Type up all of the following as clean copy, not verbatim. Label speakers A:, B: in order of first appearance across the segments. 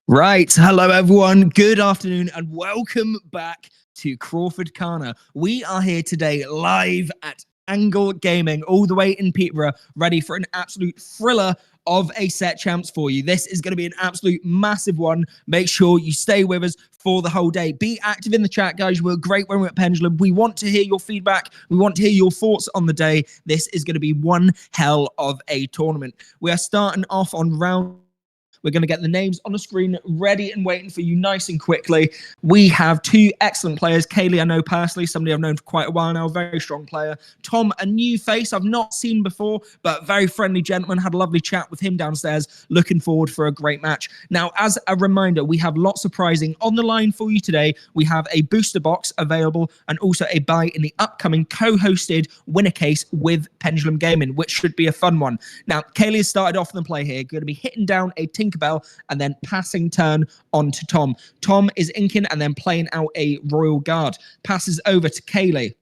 A: Right, hello everyone, good afternoon and welcome back to CrawfordCana. We are here today live at Angle Gaming, all the way in Peterborough, ready for an absolute thriller of a set champs for you. This is going to be an absolute massive one. Make sure you stay with us for the whole day. Be active in the chat, guys. We're great when we're at Pendulum. We want to hear your feedback. We want to hear your thoughts on the day. This is going to be one hell of a tournament. We are starting off on round. We're going to get the names on the screen ready and waiting for you nice and quickly. We have two excellent players. Kaylee, I know personally, somebody I've known for quite a while now, very strong player. Tom, a new face I've not seen before, but very friendly gentleman. Had a lovely chat with him downstairs. Looking forward for a great match. Now, as a reminder, we have lots of prizing on the line for you today. We have a booster box available and also a buy in the upcoming co-hosted winner case with Pendulum Gaming, which should be a fun one. Now, Kaylee has started off in the play here. Going to be hitting down a Tinkerbell and then passing turn on to Tom. Tom is inking and then playing out a Royal Guard. Passes over to Kaylee.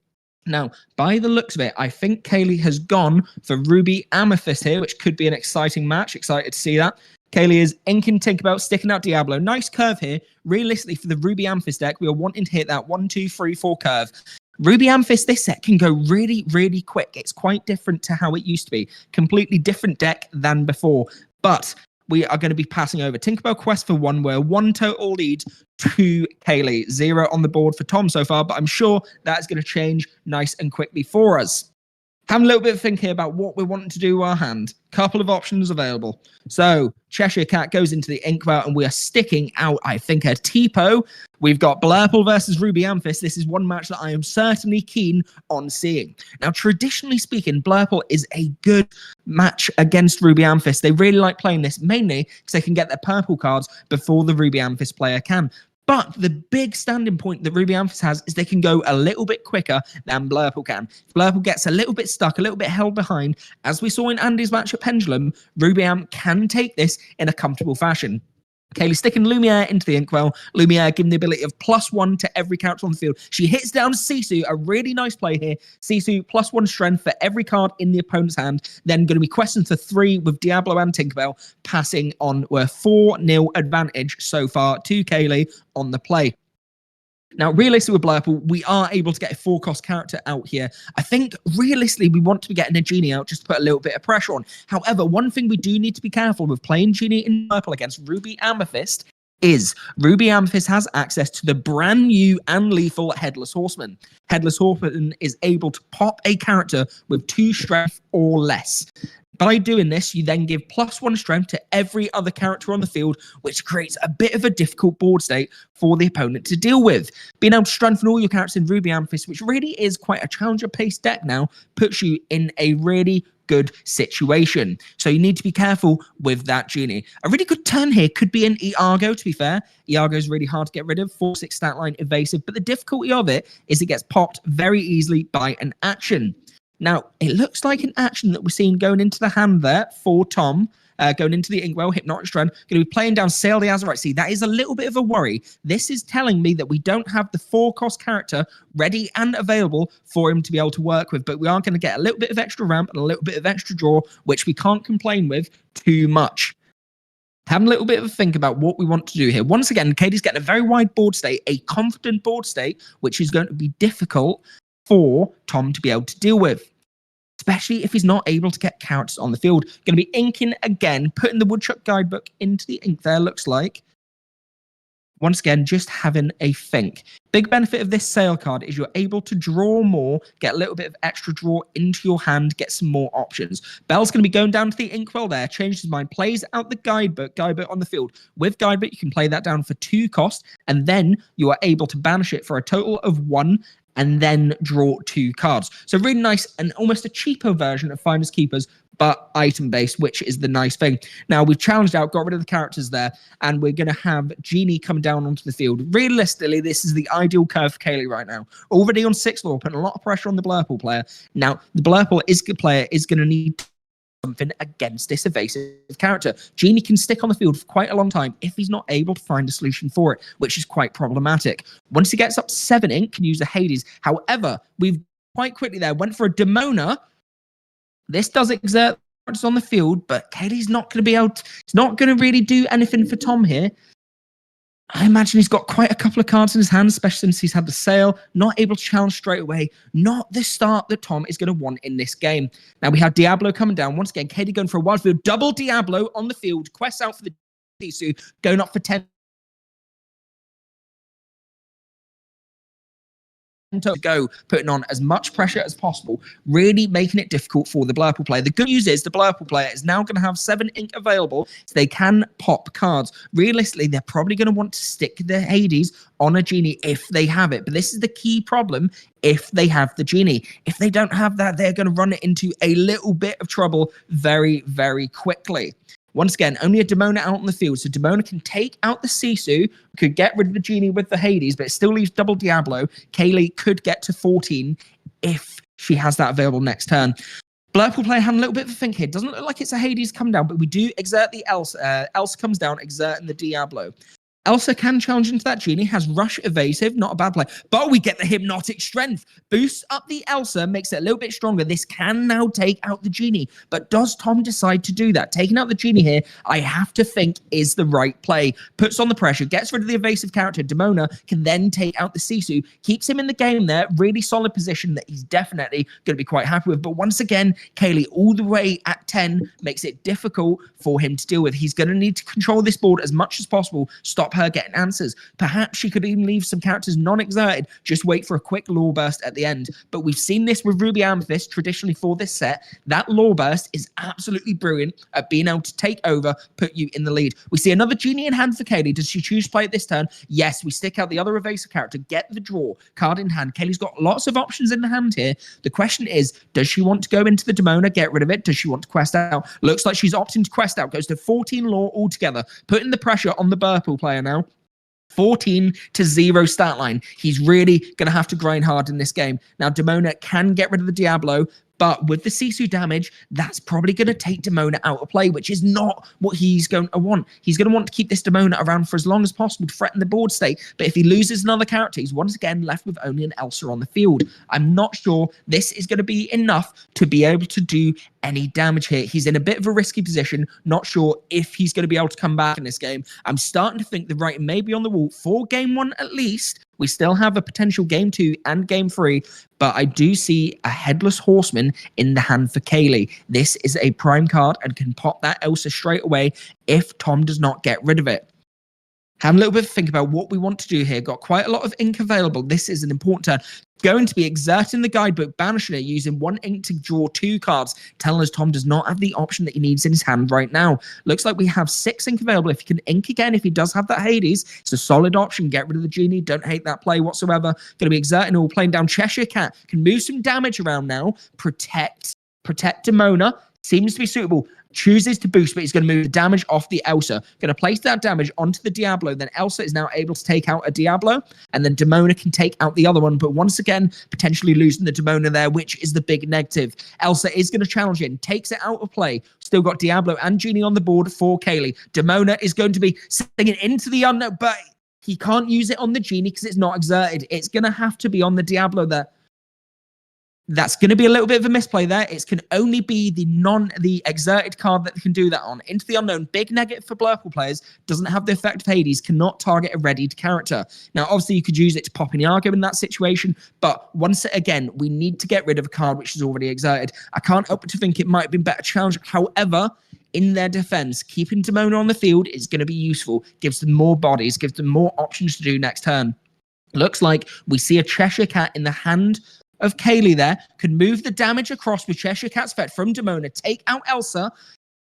A: Now, by the looks of it, I think Kaylee has gone for Ruby Amethyst here, which could be an exciting match. Excited to see that. Kaylee is inking Tinkerbell, sticking out Diablo. Nice curve here. Realistically, for the Ruby Amethyst deck, we are wanting to hit that 1, 2, 3, 4 curve. Ruby Amethyst this set can go really, really quick. It's quite different to how it used to be. Completely different deck than before. But we are going to be passing over Tinkerbell Quest for 1, where 1 total leads to Kaylee. 0 on the board for Tom so far, but I'm sure that's going to change nice and quickly for us. Having a little bit of think here about what we're wanting to do with our hand. Couple of options available. So Cheshire Cat goes into the Inkwell and we are sticking out, I think, a Tipo. We've got Blurple versus Ruby Amethyst. This is one match that I am certainly keen on seeing. Now, traditionally speaking, Blurple is a good match against Ruby Amethyst. They really like playing this, mainly because they can get their purple cards before the Ruby Amethyst player can. But the big standing point that Ruby Amethyst has is they can go a little bit quicker than Blurple can. If Blurple gets a little bit stuck, a little bit held behind, as we saw in Andy's match at Pendulum, Ruby Am can take this in a comfortable fashion. Kaylee sticking Lumiere into the Inkwell. Lumiere giving the ability of +1 to every character on the field. She hits down Sisu, a really nice play here. Sisu +1 strength for every card in the opponent's hand. Then going to be questioned for 3 with Diablo and Tinkerbell, passing on a 4-0 advantage so far to Kaylee on the play. Now, realistically with Blurple, we are able to get a 4-cost character out here. I think, realistically, we want to be getting a Genie out just to put a little bit of pressure on. However, one thing we do need to be careful with playing Genie in Purple against Ruby Amethyst is Ruby Amethyst has access to the brand new and lethal Headless Horseman. Headless Horseman is able to pop a character with 2 strength or less. By doing this, you then give +1 strength to every other character on the field, which creates a bit of a difficult board state for the opponent to deal with. Being able to strengthen all your characters in Ruby Amethyst, which really is quite a challenger-paced deck now, puts you in a really good situation. So you need to be careful with that Genie. A really good turn here could be an Iago, to be fair. Iago is really hard to get rid of, 4/6 stat line, evasive, but the difficulty of it is it gets popped very easily by an action. Now, it looks like an action that we're seeing going into the hand there for Tom, going into the Inkwell, Hypnotic Strand, going to be playing down Sail the Azurite. See, that is a little bit of a worry. This is telling me that we don't have the 4-cost character ready and available for him to be able to work with, but we are going to get a little bit of extra ramp and a little bit of extra draw, which we can't complain with too much. Having a little bit of a think about what we want to do here. Once again, Katie's getting a very wide board state, a confident board state, which is going to be difficult for Tom to be able to deal with, especially if he's not able to get characters on the field. Going to be inking again, putting the Woodchuck guidebook into the ink there, looks like. Once again, just having a think. Big benefit of this sale card is you're able to draw more, get a little bit of extra draw into your hand, get some more options. Bell's going to be going down to the Inkwell there, changes his mind, plays out the guidebook on the field. With guidebook, you can play that down for 2 cost, and then you are able to banish it for a total of 1, and then draw 2 cards. So really nice and almost a cheaper version of Finders Keepers, but item-based, which is the nice thing. Now, we've challenged out, got rid of the characters there, and we're going to have Genie come down onto the field. Realistically, this is the ideal curve for Kaylee right now. Already on 6 lore, putting a lot of pressure on the Blurple player. Now, the Blurple player is going to need something against this evasive character. Genie can stick on the field for quite a long time if he's not able to find a solution for it, which is quite problematic. Once he gets up 7 ink, can use a Hades. However, we've quite quickly there went for a Demona. This does exert on the field, but Katie's not going to be able to, it's not going to really do anything for Tom here. I imagine he's got quite a couple of cards in his hand, especially since he's had the sale, not able to challenge straight away, not the start that Tom is going to want in this game. Now we have Diablo coming down. Once again, Katie going for a wild field, double Diablo on the field, quest out for the Sisu, going up for 10 to go, putting on as much pressure as possible, really making it difficult for the Blurple player. The good news is the Blurple player is now going to have 7 ink available, so they can pop cards. Realistically, they're probably going to want to stick the Hades on a Genie if they have it, but this is the key problem if they have the Genie. If they don't have that, they're going to run it into a little bit of trouble very, very quickly. Once again, only a Demona out on the field, so Demona can take out the Sisu, could get rid of the Genie with the Hades, but it still leaves double Diablo. Kaylee could get to 14 if she has that available next turn. Blurple player had a little bit of a think here. Doesn't look like it's a Hades come down, but we do exert the Elsa. Elsa comes down, exerting the Diablo. Elsa can challenge into that Genie, has Rush Evasive, not a bad play. But we get the Hypnotic Strength. Boosts up the Elsa, makes it a little bit stronger. This can now take out the Genie. But does Tom decide to do that? Taking out the Genie here, I have to think is the right play. Puts on the pressure, gets rid of the evasive character. Demona can then take out the Sisu. Keeps him in the game there. Really solid position that he's definitely going to be quite happy with. But once again, Kaylee all the way at 10 makes it difficult for him to deal with. He's going to need to control this board as much as possible. Stop her getting answers. Perhaps she could even leave some characters non-exerted, just wait for a quick lore burst at the end. But we've seen this with Ruby Amethyst traditionally for this set. That lore burst is absolutely brilliant at being able to take over, put you in the lead. We see another Genie in hand for Kaylee. Does she choose to play it this turn? Yes, we stick out the other evasive character, get the draw, card in hand. Kaylee's got lots of options in the hand here. The question is, does she want to go into the Demona, get rid of it? Does she want to quest out? Looks like she's opting to quest out, goes to 14 lore altogether, putting the pressure on the Burple player now. 14-0 stat line. He's really going to have to grind hard in this game. Now, Demona can get rid of the Diablo, but with the Sisu damage, that's probably going to take Demona out of play, which is not what he's going to want. He's going to want to keep this Demona around for as long as possible to threaten the board state. But if he loses another character, he's once again left with only an Elsa on the field. I'm not sure this is going to be enough to be able to do any damage here. He's in a bit of a risky position. Not sure if he's going to be able to come back in this game. I'm starting to think the writing may be on the wall for game 1 at least. We still have a potential game 2 and game 3, but I do see a Headless Horseman in the hand for Kaylee. This is a prime card and can pop that Elsa straight away if Tom does not get rid of it. Have a little bit of think about what we want to do here. Got quite a lot of ink available. This is an important turn. Going to be exerting the guidebook, banishing it, using 1 ink to draw 2 cards, telling us Tom does not have the option that he needs in his hand right now. Looks like we have 6 ink available. If he can ink again, if he does have that Hades, it's a solid option. Get rid of the Genie. Don't hate that play whatsoever. Going to be exerting all, playing down Cheshire Cat. Can move some damage around now. Protect Demona. Seems to be suitable. Chooses to boost, but he's going to move the damage off the Elsa. Going to place that damage onto the Diablo. Then Elsa is now able to take out a Diablo, and then Demona can take out the other one. But once again, potentially losing the Demona there, which is the big negative. Elsa is going to challenge it and takes it out of play. Still got Diablo and Genie on the board for Kaylee. Demona is going to be singing into the unknown, but he can't use it on the Genie because it's not exerted. It's going to have to be on the Diablo there. That's going to be a little bit of a misplay there. It can only be the exerted card that can do that on. Into the Unknown, big negative for Blurple players, doesn't have the effect of Hades, cannot target a readied character. Now, obviously, you could use it to pop Iago in that situation, but once again, we need to get rid of a card which is already exerted. I can't help but to think it might have been better challenge. However, in their defense, keeping Demona on the field is going to be useful. Gives them more bodies, gives them more options to do next turn. Looks like we see a Cheshire Cat in the hand of Kaylee there, can move the damage across with Cheshire Cat's effect from Demona, take out Elsa.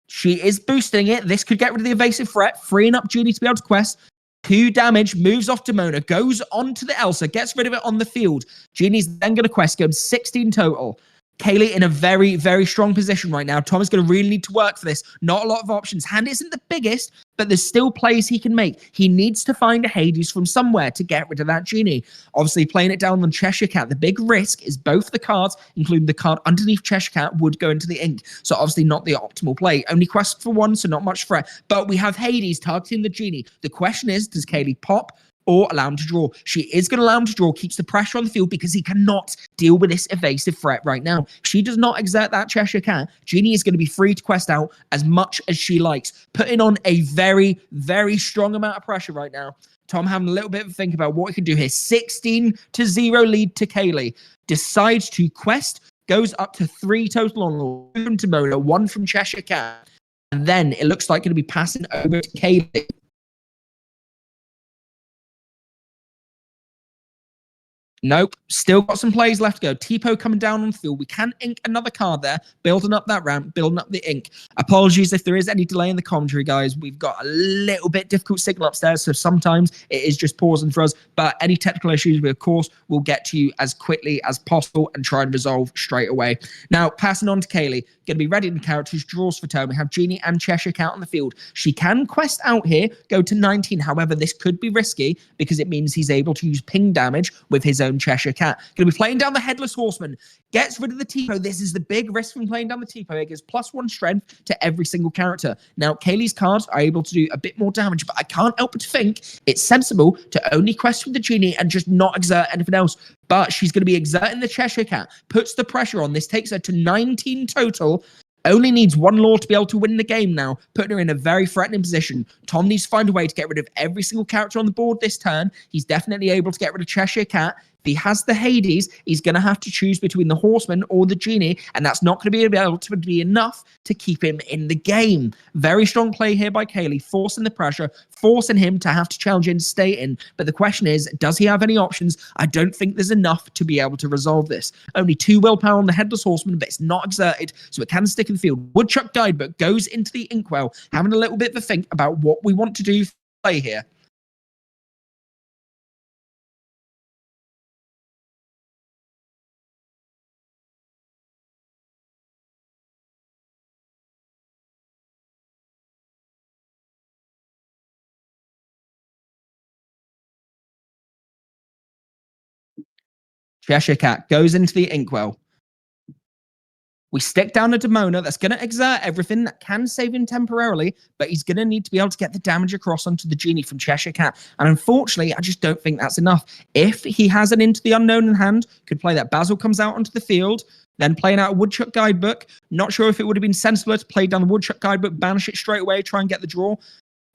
A: She is boosting it. This could get rid of the evasive threat, freeing up Genie to be able to quest. 2 damage, moves off Demona, goes on to the Elsa, gets rid of it on the field. Genie's then going to quest, goes 16 total. Kaylee in a very, very strong position right now. Tom is going to really need to work for this. Not a lot of options. Hand isn't the biggest, but there's still plays he can make. He needs to find a Hades from somewhere to get rid of that Genie. Obviously, playing it down on Cheshire Cat, the big risk is both the cards, including the card underneath Cheshire Cat, would go into the ink. So obviously not the optimal play. Only quest for 1, so not much threat. But we have Hades targeting the Genie. The question is, does Kaylee pop or allow him to draw? She is going to allow him to draw, keeps the pressure on the field because he cannot deal with this evasive threat right now. If she does not exert that Cheshire Cat, Genie is going to be free to quest out as much as she likes, putting on a very, very strong amount of pressure right now. Tom having a little bit of a think about what he can do here. 16-0 lead to Kaylee. Decides to quest, goes up to 3 total on 2 from Timona, 1 from Cheshire Cat. And then it looks like going to be passing over to Kaylee. Nope, still got some plays left to go. Tipo coming down on the field. We can ink another card there, building up that ramp, building up the ink. Apologies if there is any delay in the commentary, guys. We've got a little bit difficult signal upstairs, so sometimes it is just pausing for us. But any technical issues, we, of course, will get to you as quickly as possible and try and resolve straight away. Now, passing on to Kaylee. Going to be ready in characters, draws for turn. We have Genie and Cheshire Cat on the field. She can quest out here, go to 19. However, this could be risky because it means he's able to use ping damage with his own Cheshire Cat. Going to be playing down the Headless Horseman. Gets rid of the Tipo. This is the big risk from playing down the Tipo. It gives +1 strength to every single character. Now, Kaylee's cards are able to do a bit more damage, but I can't help but to think it's sensible to only quest with the Genie and just not exert anything else. But she's going to be exerting the Cheshire Cat, puts the pressure on. This takes her to 19 total. Only needs 1 law to be able to win the game now, putting her in a very threatening position. Tom needs to find a way to get rid of every single character on the board this turn. He's definitely able to get rid of Cheshire Cat. If he has the Hades, he's going to have to choose between the Horseman or the Genie, and that's not going to be able to be enough to keep him in the game. Very strong play here by Kaylee, forcing the pressure, forcing him to have to challenge in, stay in. But the question is, does he have any options? I don't think there's enough to be able to resolve this. Only 2 willpower on the Headless Horseman, but it's not exerted, so it can stick in the field. Woodchuck Guidebook goes into the Inkwell, having a little bit of a think about what we want to do for play here. Cheshire Cat goes into the Inkwell. We stick down a Demona that's going to exert everything that can save him temporarily, but he's going to need to be able to get the damage across onto the Genie from Cheshire Cat. And unfortunately, I just don't think that's enough. If he has an Into the Unknown in hand, could play that. Basil comes out onto the field, then playing out a Woodchuck Guidebook. Not sure if it would have been sensible to play down the Woodchuck Guidebook, banish it straight away, try and get the draw.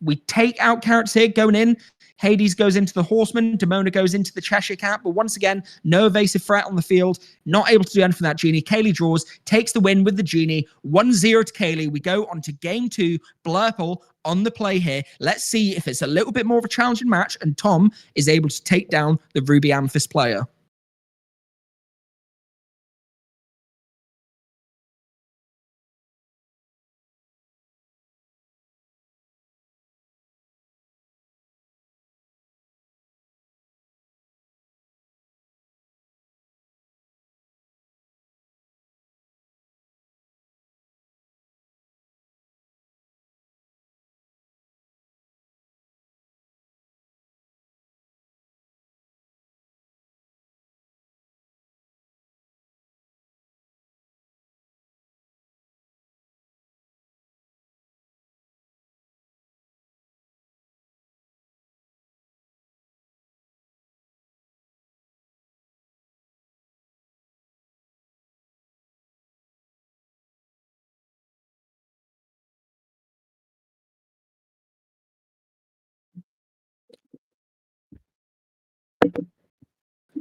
A: We take out characters here, going in. Hades goes into the Horseman. Demona goes into the Cheshire Cat. But once again, no evasive threat on the field. Not able to do anything for that Genie. Kaylee draws, takes the win with the Genie. 1-0 to Kaylee. We go on to game 2. Blurple on the play here. Let's see if it's a little bit more of a challenging match and Tom is able to take down the Ruby Amethyst player.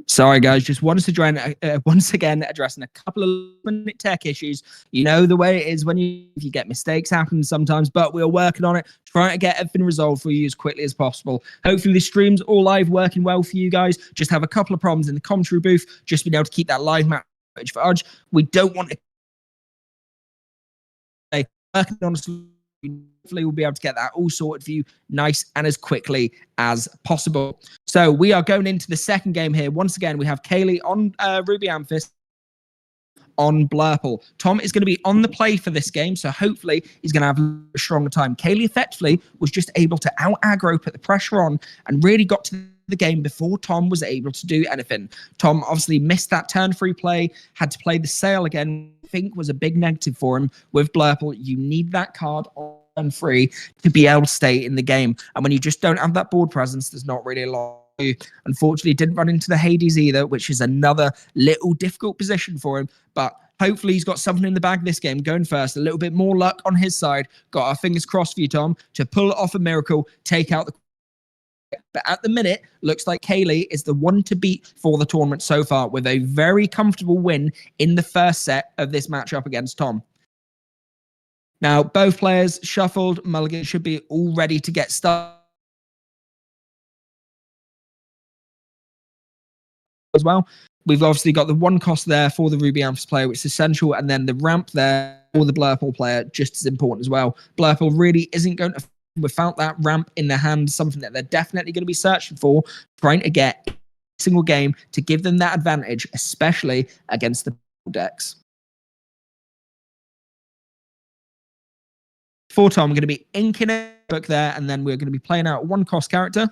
A: Sorry, guys. Just wanted to join once again, addressing a couple of tech issues. You know the way it is when you get mistakes happen sometimes, but we're working on it, trying to get everything resolved for you as quickly as possible. Hopefully, the stream's all live, working well for you guys. Just have a couple of problems in the commentary booth. Just being able to keep that live match for Udge. We don't want to working on. Hopefully we'll be able to get that all sorted for you nice and as quickly as possible. So we are going into the second game here. Once again, we have Kaylee on Ruby Amethyst on Blurple. Tom is going to be on the play for this game, so hopefully he's going to have a stronger time. Kaylee effectively was just able to out-aggro, put the pressure on, and really got to the game before Tom was able to do anything. Tom obviously missed that turn free play, had to play the sale again, I think was a big negative for him. With Blurple, you need that card on free to be able to stay in the game. And when you just don't have that board presence, there's not really a lot. Unfortunately, didn't run into the Hades either, which is another little difficult position for him. But hopefully he's got something in the bag this game. Going first, a little bit more luck on his side. Got our fingers crossed for you, Tom, to pull off a miracle, take out the But at the minute, looks like Kaylee is the one to beat for the tournament so far, with a very comfortable win in the first set of this matchup against Tom. Now, both players shuffled. Mulligan should be all ready to get started as well. We've obviously got the one cost there for the Ruby Amethyst player, which is essential, and then the ramp there for the Blurple player, just as important as well. Blurple really isn't going to, without that ramp in their hand, something that they're definitely going to be searching for, trying to get a single game to give them that advantage, especially against the decks. For Tom, I'm going to be inking a book there, and then we're going to be playing out one cost character.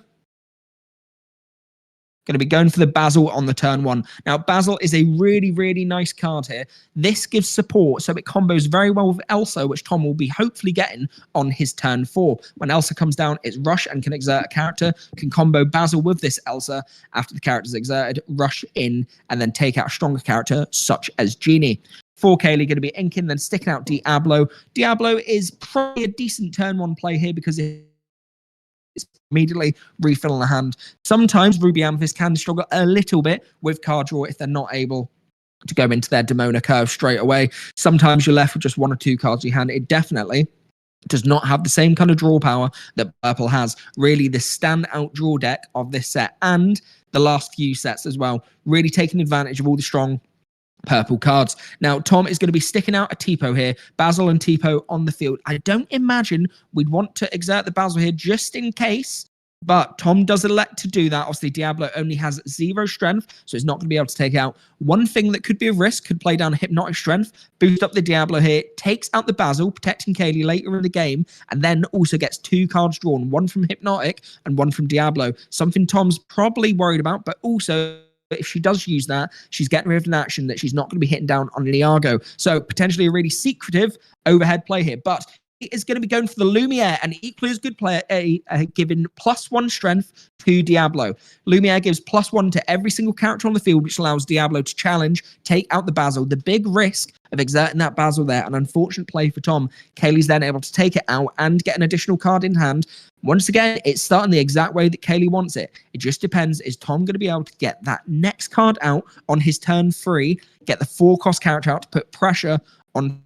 A: Going to be going for the Basil on the turn 1. Now, Basil is a really, really nice card here. This gives support, so it combos very well with Elsa, which Tom will be hopefully getting on his turn 4. When Elsa comes down, it's Rush and can exert a character, can combo Basil with this Elsa after the character is exerted, rush in, and then take out a stronger character, such as Genie. For Kaylee, going to be inking, then sticking out Diablo. Diablo is probably a decent turn 1 play here because it's immediately refilling the hand. Sometimes Ruby Amethyst can struggle a little bit with card draw if they're not able to go into their Demona curve straight away. Sometimes you're left with just 1 or 2 cards in your hand. It definitely does not have the same kind of draw power that Purple has. Really the standout draw deck of this set and the last few sets as well. Really taking advantage of all the strong Purple cards. Now, Tom is going to be sticking out a Tipo here. Basil and Tipo on the field. I don't imagine we'd want to exert the Basil here just in case, but Tom does elect to do that. Obviously, Diablo only has 0 strength, so he's not going to be able to take out. One thing that could be a risk, could play down a Hypnotic Strength, boost up the Diablo here, takes out the Basil, protecting Kaylee later in the game, and then also gets 2 cards drawn, 1 from Hypnotic and 1 from Diablo. Something Tom's probably worried about, but also if she does use that, she's getting rid of an action that she's not going to be hitting down on Iago. So potentially a really secretive overhead play here. But he is going to be going for the Lumiere, and equally as good player, giving +1 strength to Diablo. Lumiere gives +1 to every single character on the field, which allows Diablo to challenge, take out the Basil. The big risk of exerting that Basil there, an unfortunate play for Tom. Kaylee's then able to take it out and get an additional card in hand. Once again, it's starting the exact way that Kaylee wants it. It just depends, is Tom going to be able to get that next card out on his turn 3, get the 4-cost character out to put pressure on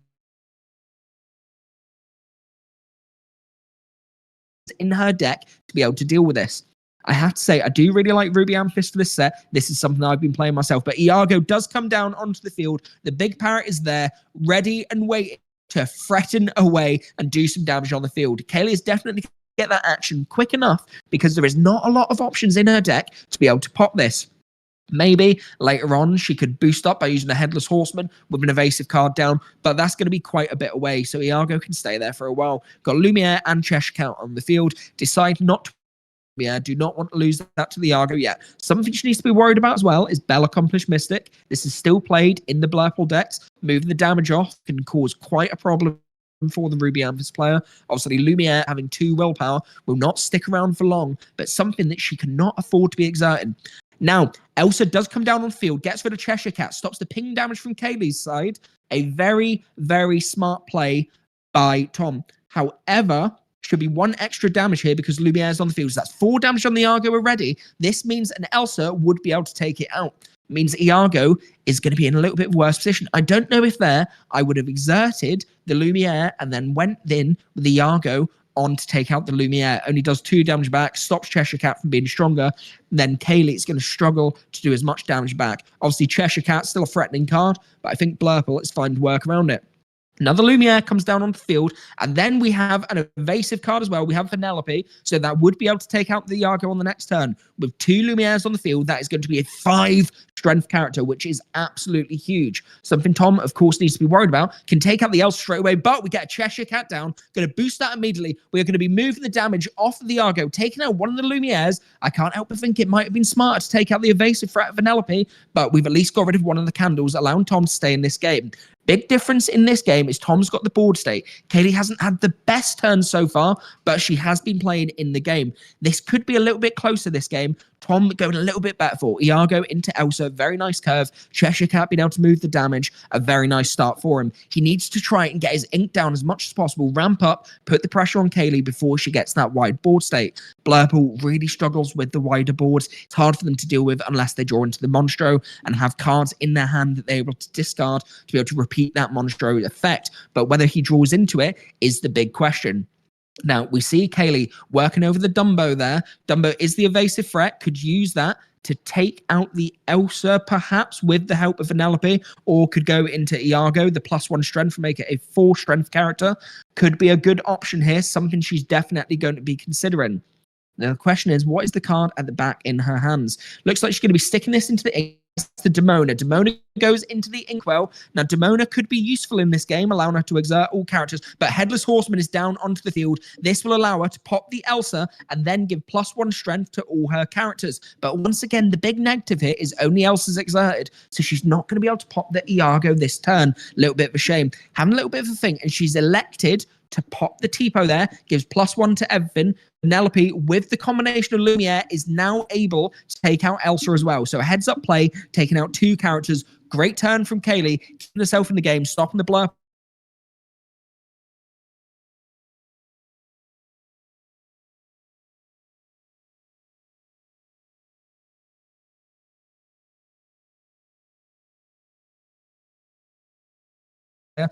A: in her deck to be able to deal with this. I have to say, I do really like Ruby Amethyst for this set. This is something that I've been playing myself, but Iago does come down onto the field. The big parrot is there, ready and waiting to threaten away and do some damage on the field. Kaylee is definitely get that action quick enough because there is not a lot of options in her deck to be able to pop this. Maybe later on she could boost up by using the Headless Horseman with an evasive card down, but that's going to be quite a bit away, so Iago can stay there for a while. Got Lumiere and Cheshire Cat on the field. Decide not to. Do not want to lose that to the Iago yet. Something she needs to be worried about as well is Bell Accomplished Mystic. This is still played in the Blurple decks. Moving the damage off can cause quite a problem for the Ruby Amethyst player. Obviously, Lumiere having 2 willpower will not stick around for long, but something that she cannot afford to be exerting. Now, Elsa does come down on field, gets rid of Cheshire Cat, stops the ping damage from Kaylee's side. A very, very smart play by Tom. However, should be 1 extra damage here because Lumiere's on the field. So that's 4 damage on the Iago already. This means an Elsa would be able to take it out. It means Iago is going to be in a little bit worse position. I don't know if there I would have exerted the Lumiere and then went in with the Iago on to take out the Lumiere. Only does 2 damage back, stops Cheshire Cat from being stronger. Then Kaylee is going to struggle to do as much damage back. Obviously, Cheshire Cat's still a threatening card, but I think Blurple is fine to work around it. Another Lumiere comes down on the field, and then we have an evasive card as well. We have Penelope, so that would be able to take out the Iago on the next turn. With 2 Lumieres on the field, that is going to be a 5 strength character, which is absolutely huge. Something Tom, of course, needs to be worried about. Can take out the Elsa straight away, but we get a Cheshire Cat down. Going to boost that immediately. We're going to be moving the damage off of the Iago, taking out one of the Lumieres. I can't help but think it might have been smarter to take out the evasive threat of Penelope, but we've at least got rid of one of the candles, allowing Tom to stay in this game. Big difference in this game is Tom's got the board state. Kaylee hasn't had the best turn so far, but she has been playing in the game. This could be a little bit closer this game. Tom going a little bit better for Iago into Elsa. Very nice curve. Cheshire Cat being able to move the damage. A very nice start for him. He needs to try and get his ink down as much as possible. Ramp up, put the pressure on Kaylee before she gets that wide board state. Blurple really struggles with the wider boards. It's hard for them to deal with unless they draw into the Monstro and have cards in their hand that they're able to discard to be able to repeat that Monstro effect. But whether he draws into it is the big question. Now, we see Kaylee working over the Dumbo there. Dumbo is the evasive threat, could use that to take out the Elsa, perhaps, with the help of Vanellope, or could go into Iago, the +1 strength, make it a 4 strength character. Could be a good option here, something she's definitely going to be considering. Now, the question is, what is the card at the back in her hands? Looks like she's going to be sticking this into the Demona. Demona goes into the Inkwell. Now, Demona could be useful in this game, allowing her to exert all characters, but Headless Horseman is down onto the field. This will allow her to pop the Elsa and then give +1 strength to all her characters. But once again, the big negative here is only Elsa's exerted, so she's not going to be able to pop the Iago this turn. A little bit of a shame. Having a little bit of a think, and she's elected to pop the Tipo there, gives +1 to everything. Penelope, with the combination of Lumiere, is now able to take out Elsa as well. So a heads-up play, taking out 2 characters. Great turn from Kaylee, keeping herself in the game, stopping the blur. Yeah.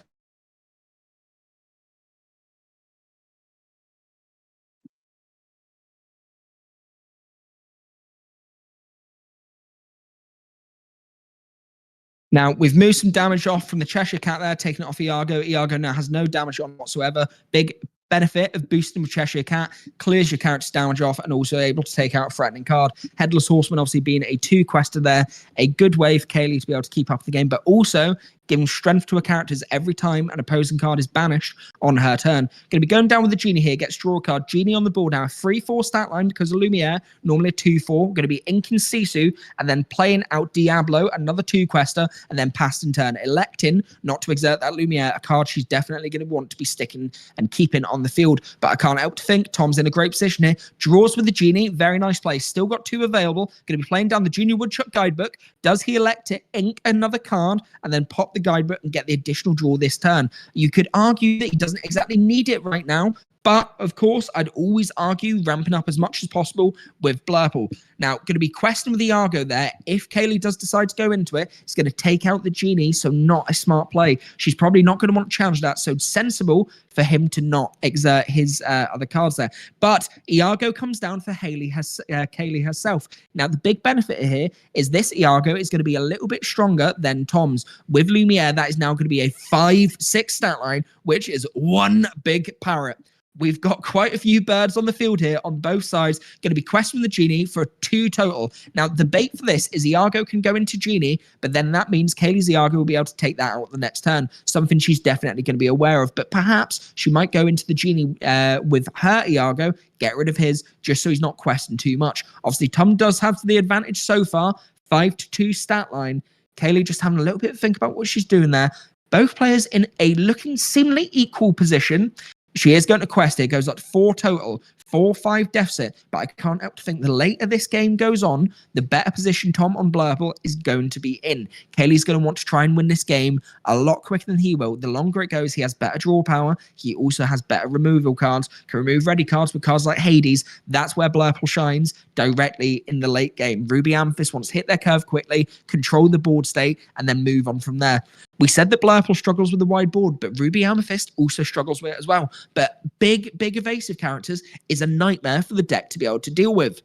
A: Now, we've moved some damage off from the Cheshire Cat there, taking it off Iago. Iago now has no damage on whatsoever. Big benefit of boosting with Cheshire Cat, clears your character's damage off and also able to take out a threatening card. Headless Horseman obviously being a 2-quester there, a good way for Kaylee to be able to keep up the game, but also giving strength to her characters every time an opposing card is banished on her turn. Going to be going down with the Genie here, gets draw a card. Genie on the board now, 3-4 stat line because of Lumiere, normally a 2-4. Going to be inking Sisu and then playing out Diablo, another 2-quester, and then passed in turn. Electing not to exert that Lumiere, a card she's definitely going to want to be sticking and keeping on the field. But I can't help to think Tom's in a great position here. Draws with the Genie, very nice play. Still got 2 available. Going to be playing down the Junior Woodchuck Guidebook. Does he elect to ink another card and then pop the guidebook and get the additional draw this turn? You could argue that he doesn't exactly need it right now, but of course, I'd always argue ramping up as much as possible with Blurple. Now, going to be questioning with Iago there. If Kaylee does decide to go into it, it's going to take out the Genie, so not a smart play. She's probably not going to want to challenge that, so it's sensible for him to not exert his other cards there. But Iago comes down for Kaylee herself. Now, the big benefit here is this Iago is going to be a little bit stronger than Tom's. With Lumiere, that is now going to be a 5-6 stat line, which is 1 big parrot. We've got quite a few birds on the field here on both sides. Going to be questioning the Genie for 2 total. Now, the bait for this is Iago can go into Genie, but then that means Kaylee's Iago will be able to take that out the next turn. Something she's definitely going to be aware of. But perhaps she might go into the Genie with her Iago, get rid of his, just so he's not questioned too much. Obviously, Tom does have the advantage so far. 5-2 stat line. Kaylee just having a little bit of think about what she's doing there. Both players in a looking seemingly equal position. She is going to quest. It goes up to 4 total, 4-5 deficit. But I can't help to think the later this game goes on, the better position Tom on Blurple is going to be in. Kaylee's going to want to try and win this game a lot quicker than he will. The longer it goes, he has better draw power. He also has better removal cards, can remove ready cards with cards like Hades. That's where Blurple shines directly in the late game. Ruby Amethyst wants to hit their curve quickly, control the board state, and then move on from there. We said that Blurple struggles with the wide board, but Ruby Amethyst also struggles with it as well. But big evasive characters is a nightmare for the deck to be able to deal with.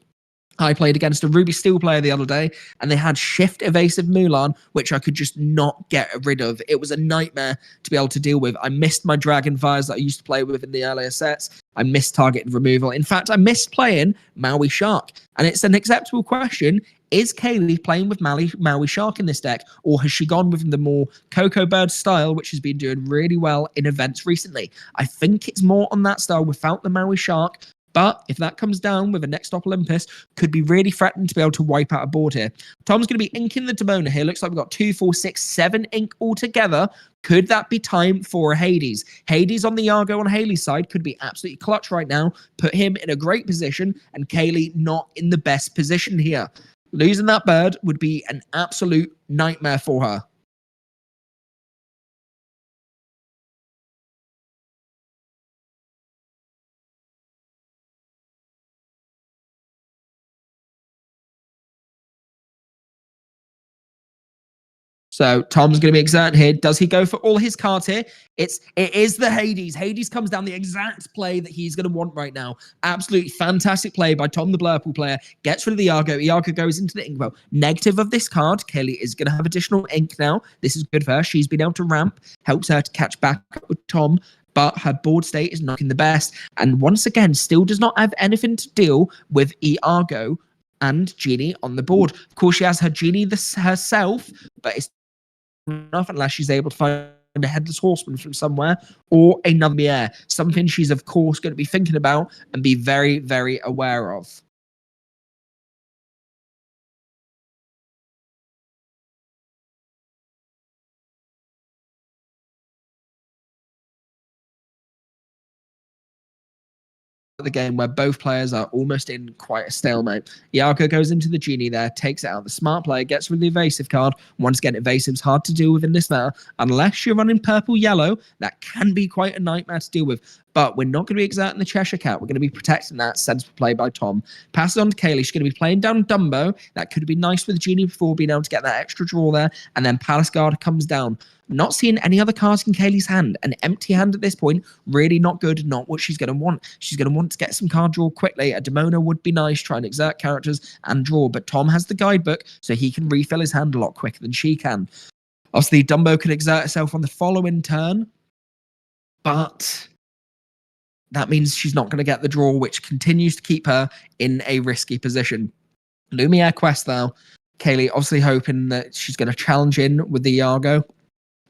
A: I played against a Ruby Steel player the other day, and they had Shift Evasive Mulan, which I could just not get rid of. It was a nightmare to be able to deal with. I missed my Dragonfires that I used to play with in the earlier sets. I missed targeted removal. In fact, I missed playing Maui Shark. And it's an acceptable question. Is Kaylee playing with Maui Shark in this deck, or has she gone with the more Cocoa Bird style, which has been doing really well in events recently? I think it's more on that style without the Maui Shark. But if that comes down with a next stop Olympus, could be really threatened to be able to wipe out a board here. Tom's going to be inking the Demona here. Looks like we've got 2, 4, 6, 7 ink altogether. Could that be time for a Hades? Hades on the Yargo on Haley's side could be absolutely clutch right now. Put him in a great position, and Kaylee not in the best position here. Losing that bird would be an absolute nightmare for her. So Tom's going to be exerting here. Does he go for all his cards here? It is the Hades. Hades comes down the exact play that he's going to want right now. Absolutely fantastic play by Tom, the Blurple player. Gets rid of the Iago. Iago goes into the Inkwell. Negative of this card. Kaylee is going to have additional ink now. This is good for her. She's been able to ramp. Helps her to catch back up with Tom. But her board state is not in the best. And once again, still does not have anything to deal with Iago and Genie on the board. Of course, she has her Genie herself, but it's enough unless she's able to find a Headless Horseman from somewhere or another air. Something she's, of course, going to be thinking about and be very, very aware of. The game where both players are almost in quite a stalemate. Iago goes into the Genie there, takes it out. The smart player gets rid of the evasive card. Once again, evasive's hard to deal with in this meta. Unless you're running purple-yellow, that can be quite a nightmare to deal with. But we're not going to be exerting the Cheshire Cat. We're going to be protecting that. Sensible play by Tom. Pass it on to Kaylee. She's going to be playing down Dumbo. That could have been nice with the Genie before, being able to get that extra draw there. And then Palace Guard comes down. Not seeing any other cards in Kaylee's hand. An empty hand at this point. Really not good. Not what she's going to want. She's going to want to get some card draw quickly. A Demona would be nice. Try and exert characters and draw. But Tom has the guidebook, so he can refill his hand a lot quicker than she can. Obviously, Dumbo can exert herself on the following turn. But that means she's not going to get the draw, which continues to keep her in a risky position. Lumiere Quest, though. Kaylee obviously hoping that she's going to challenge in with the Iago.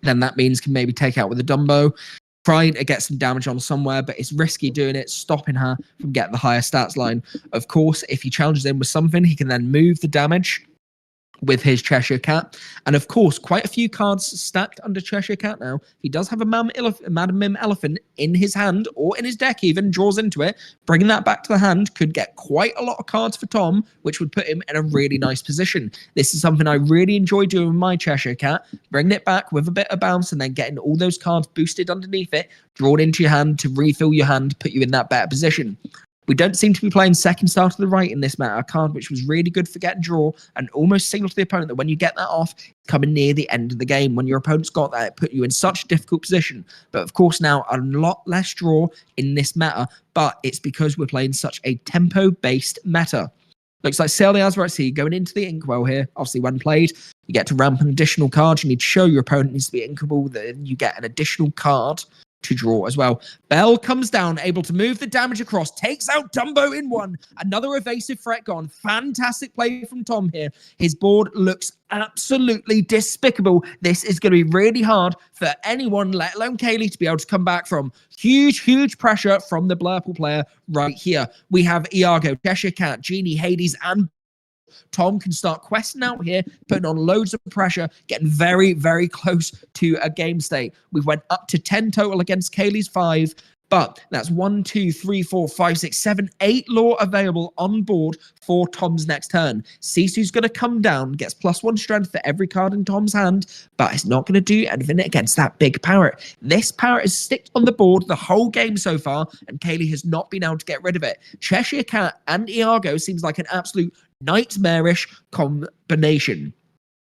A: Then that means can maybe take out with the Dumbo. Trying to get some damage on somewhere, but it's risky doing it, stopping her from getting the higher stats line. Of course, if he challenges in with something, he can then move the damage with his Cheshire Cat. And of course, quite a few cards stacked under Cheshire Cat now. He does have a Madam Mim Elephant in his hand, or in his deck even, draws into it. Bringing that back to the hand could get quite a lot of cards for Tom, which would put him in a really nice position. This is something I really enjoy doing with my Cheshire Cat, bringing it back with a bit of bounce and then getting all those cards boosted underneath it, drawn into your hand to refill your hand, put you in that better position. We don't seem to be playing second star to the right in this meta, a card which was really good for getting draw and almost signal to the opponent that when you get that off, it's coming near the end of the game. When your opponent's got that, it put you in such a difficult position. But of course now, a lot less draw in this meta, but it's because we're playing such a tempo-based meta. Looks like Sail the Azure at Sea going into the Inkwell here. Obviously, when played, you get to ramp an additional card. You need to show your opponent needs to be inkable, then you get an additional card to draw as well. Bell comes down, able to move the damage across, takes out Dumbo in one. Another evasive threat gone. Fantastic play from Tom here. His board looks absolutely despicable. This is going to be really hard for anyone, let alone Kaylee, to be able to come back from. Huge pressure from the Blurple player right here. We have Iago, Cheshire Cat, Genie, Hades, and Tom can start questing out here, putting on loads of pressure, getting very close to a game state. We went up to 10 total against Kaylee's 5, but that's 1, 2, 3, 4, 5, 6, 7, 8 lore available on board for Tom's next turn. Sisu's going to come down, gets +1 strength for every card in Tom's hand, but it's not going to do anything against that big parrot. This parrot is sticked on the board the whole game so far, and Kaylee has not been able to get rid of it. Cheshire Cat and Iago seems like an absolute nightmarish combination.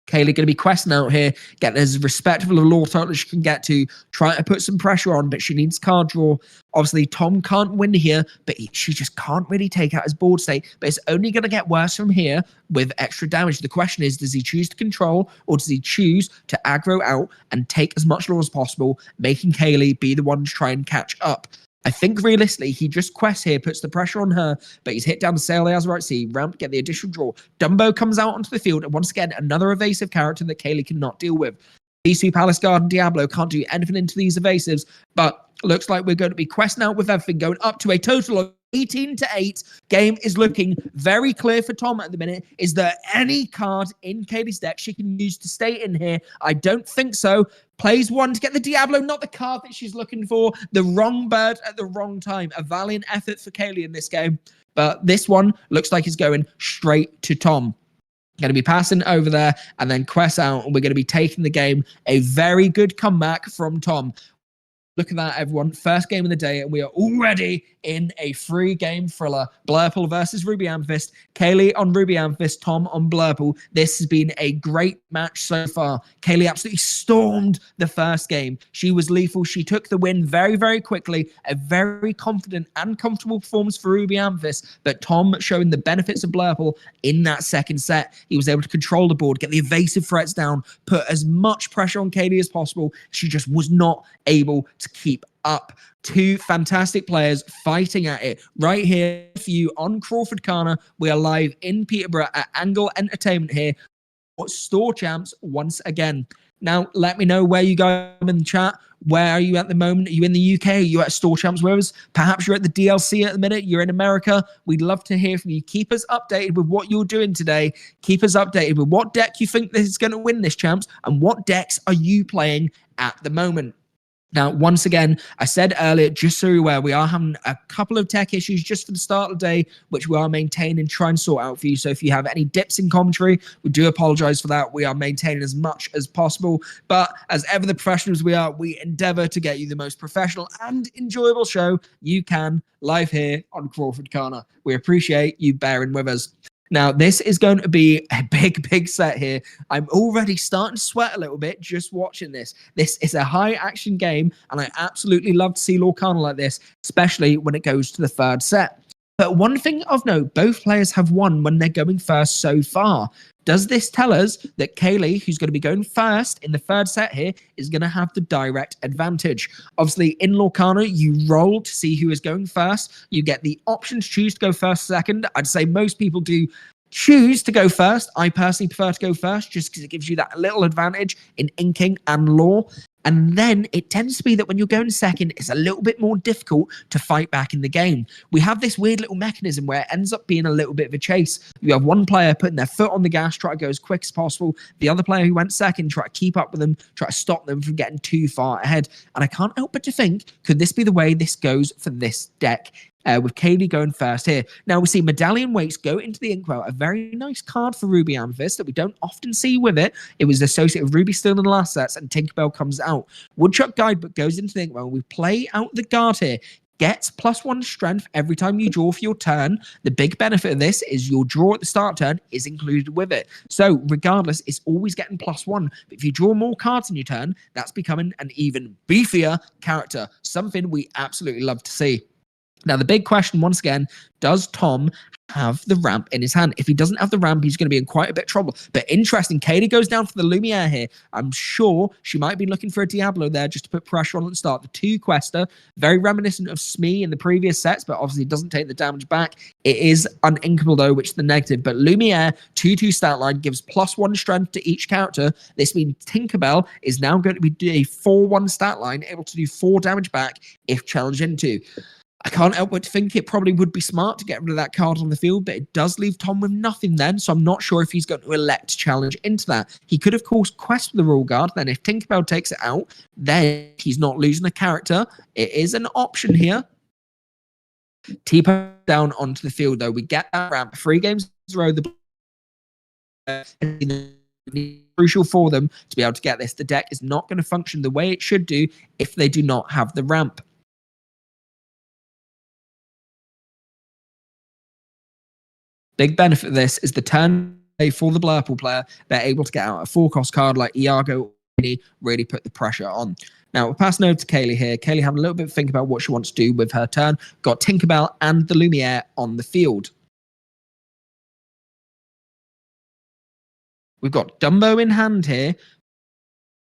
A: Kaylee going to be questing out here, getting as respectable a lore total as she can get to, trying to put some pressure on, but she needs card draw. Obviously, Tom can't win here, but she just can't really take out his board state. But it's only going to get worse from here with extra damage. The question is, does he choose to control, or does he choose to aggro out and take as much lore as possible, making Kaylee be the one to try and catch up? I think realistically, he just quests here, puts the pressure on her, but he's hit down the Sail the Azure at Sea, ramp, get the additional draw. Dumbo comes out onto the field, and once again, another evasive character that Kaylee cannot deal with. Isu, Palace Guard, and Diablo can't do anything into these evasives, but looks like we're going to be questing out with everything, going up to a total of 18-8. Game is looking very clear for Tom at the minute. Is there any card in Katie's deck she can use to stay in here? I don't think so. Plays one to get the Diablo, not the card that she's looking for. The wrong bird at the wrong time. A valiant effort for Kaylee in this game. But this one looks like it's going straight to Tom. Going to be passing over there and then quest out, and we're going to be taking the game. A very good comeback from Tom. Look at that, everyone. First game of the day, and we are already in a 3-game thriller. Blurple versus Ruby Amethyst. Kaylee on Ruby Amethyst, Tom on Blurple. This has been a great match so far. Kaylee absolutely stormed the first game. She was lethal. She took the win very, very quickly. A very confident and comfortable performance for Ruby Amethyst, but Tom showing the benefits of Blurple in that second set. He was able to control the board, get the evasive threats down, put as much pressure on Kaylee as possible. She just was not able to keep up. Two fantastic players fighting at it right here for you on CrawfordCana. We are live in Peterborough at Angle Entertainment here. Store Champs once again. Now, let me know where you go in the chat. Where are you at the moment? Are you in the UK? Are you at Store Champs with us? Perhaps you're at the DLC at the minute. You're in America. We'd love to hear from you. Keep us updated with what you're doing today. Keep us updated with what deck you think is going to win this, champs, and what decks are you playing at the moment. Now, once again, I said earlier, just so you're aware, we are having a couple of tech issues just for the start of the day, which we are maintaining and trying to sort out for you. So if you have any dips in commentary, we do apologize for that. We are maintaining as much as possible. But as ever, the professionals we are, we endeavor to get you the most professional and enjoyable show you can live here on CrawfordCana. We appreciate you bearing with us. Now, this is going to be a big set here. I'm already starting to sweat a little bit just watching this. This is a high-action game, and I absolutely love to see Lorcana like this, especially when it goes to the third set. But one thing of note, both players have won when they're going first so far. Does this tell us that Kaylee, who's going to be going first in the third set here, is going to have the direct advantage? Obviously, in Lorcana, you roll to see who is going first. You get the option to choose to go first, second. I'd say most people do choose to go first. I personally prefer to go first just because it gives you that little advantage in inking and lore. And then it tends to be that when you're going second, it's a little bit more difficult to fight back in the game. We have this weird little mechanism where it ends up being a little bit of a chase. You have one player putting their foot on the gas, try to go as quick as possible. The other player who went second, try to keep up with them, try to stop them from getting too far ahead. And I can't help but to think, could this be the way this goes for this deck? With Kaylee going first here. Now we see Medallion Weights go into the Inkwell, a very nice card for Ruby Amethyst that we don't often see with it. It was associated with Ruby Steel in the last sets, and Tinkerbell comes out. Woodchuck Guidebook goes into the Inkwell. We play out the guard here. Gets +1 strength every time you draw for your turn. The big benefit of this is your draw at the start turn is included with it. So regardless, it's always getting +1. But if you draw more cards in your turn, that's becoming an even beefier character. Something we absolutely love to see. Now, the big question, once again, does Tom have the ramp in his hand? If he doesn't have the ramp, he's going to be in quite a bit of trouble. But interesting, Katie goes down for the Lumiere here. I'm sure she might be looking for a Diablo there just to put pressure on at the start. The 2 Quester, very reminiscent of Smee in the previous sets, but obviously doesn't take the damage back. It is uninkable, though, which is the negative. But Lumiere, 2/2 stat line, gives +1 strength to each character. This means Tinkerbell is now going to be a 4/1 stat line, able to do 4 damage back if challenged into. I can't help but think it probably would be smart to get rid of that card on the field, but it does leave Tom with nothing then, so I'm not sure if he's going to elect to challenge into that. He could, of course, quest for the Rule Guard, then if Tinkerbell takes it out, then he's not losing a character. It is an option here. T-Pose down onto the field, though. We get that ramp. 3 games in a row. The crucial for them to be able to get this. The deck is not going to function the way it should do if they do not have the ramp. Big benefit of this is the turn for the Blurple player. They're able to get out a 4-cost card like Iago, really put the pressure on. Now, we're passing over to Kaylee here. Kaylee having a little bit of think about what she wants to do with her turn. Got Tinkerbell and the Lumiere on the field. We've got Dumbo in hand here.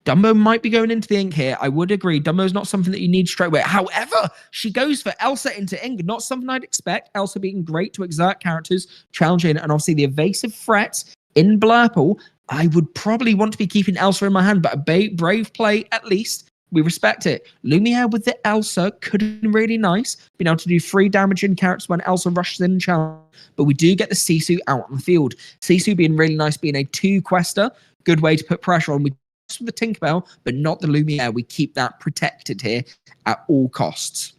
A: Dumbo might be going into the ink here. I would agree. Dumbo's not something that you need straight away. However, she goes for Elsa into ink. Not something I'd expect. Elsa being great to exert characters, challenging, and obviously the evasive threats in Blurple I would probably want to be keeping Elsa in my hand, but a brave play at least. We respect it. Lumiere with the Elsa could have been really nice, being able to do 3 damage in characters when Elsa rushes in and challenges. But we do get the Sisu out on the field. Sisu being really nice, being a 2-quester, good way to put pressure on. We with the Tinkerbell, but not the Lumiere. We keep that protected here at all costs.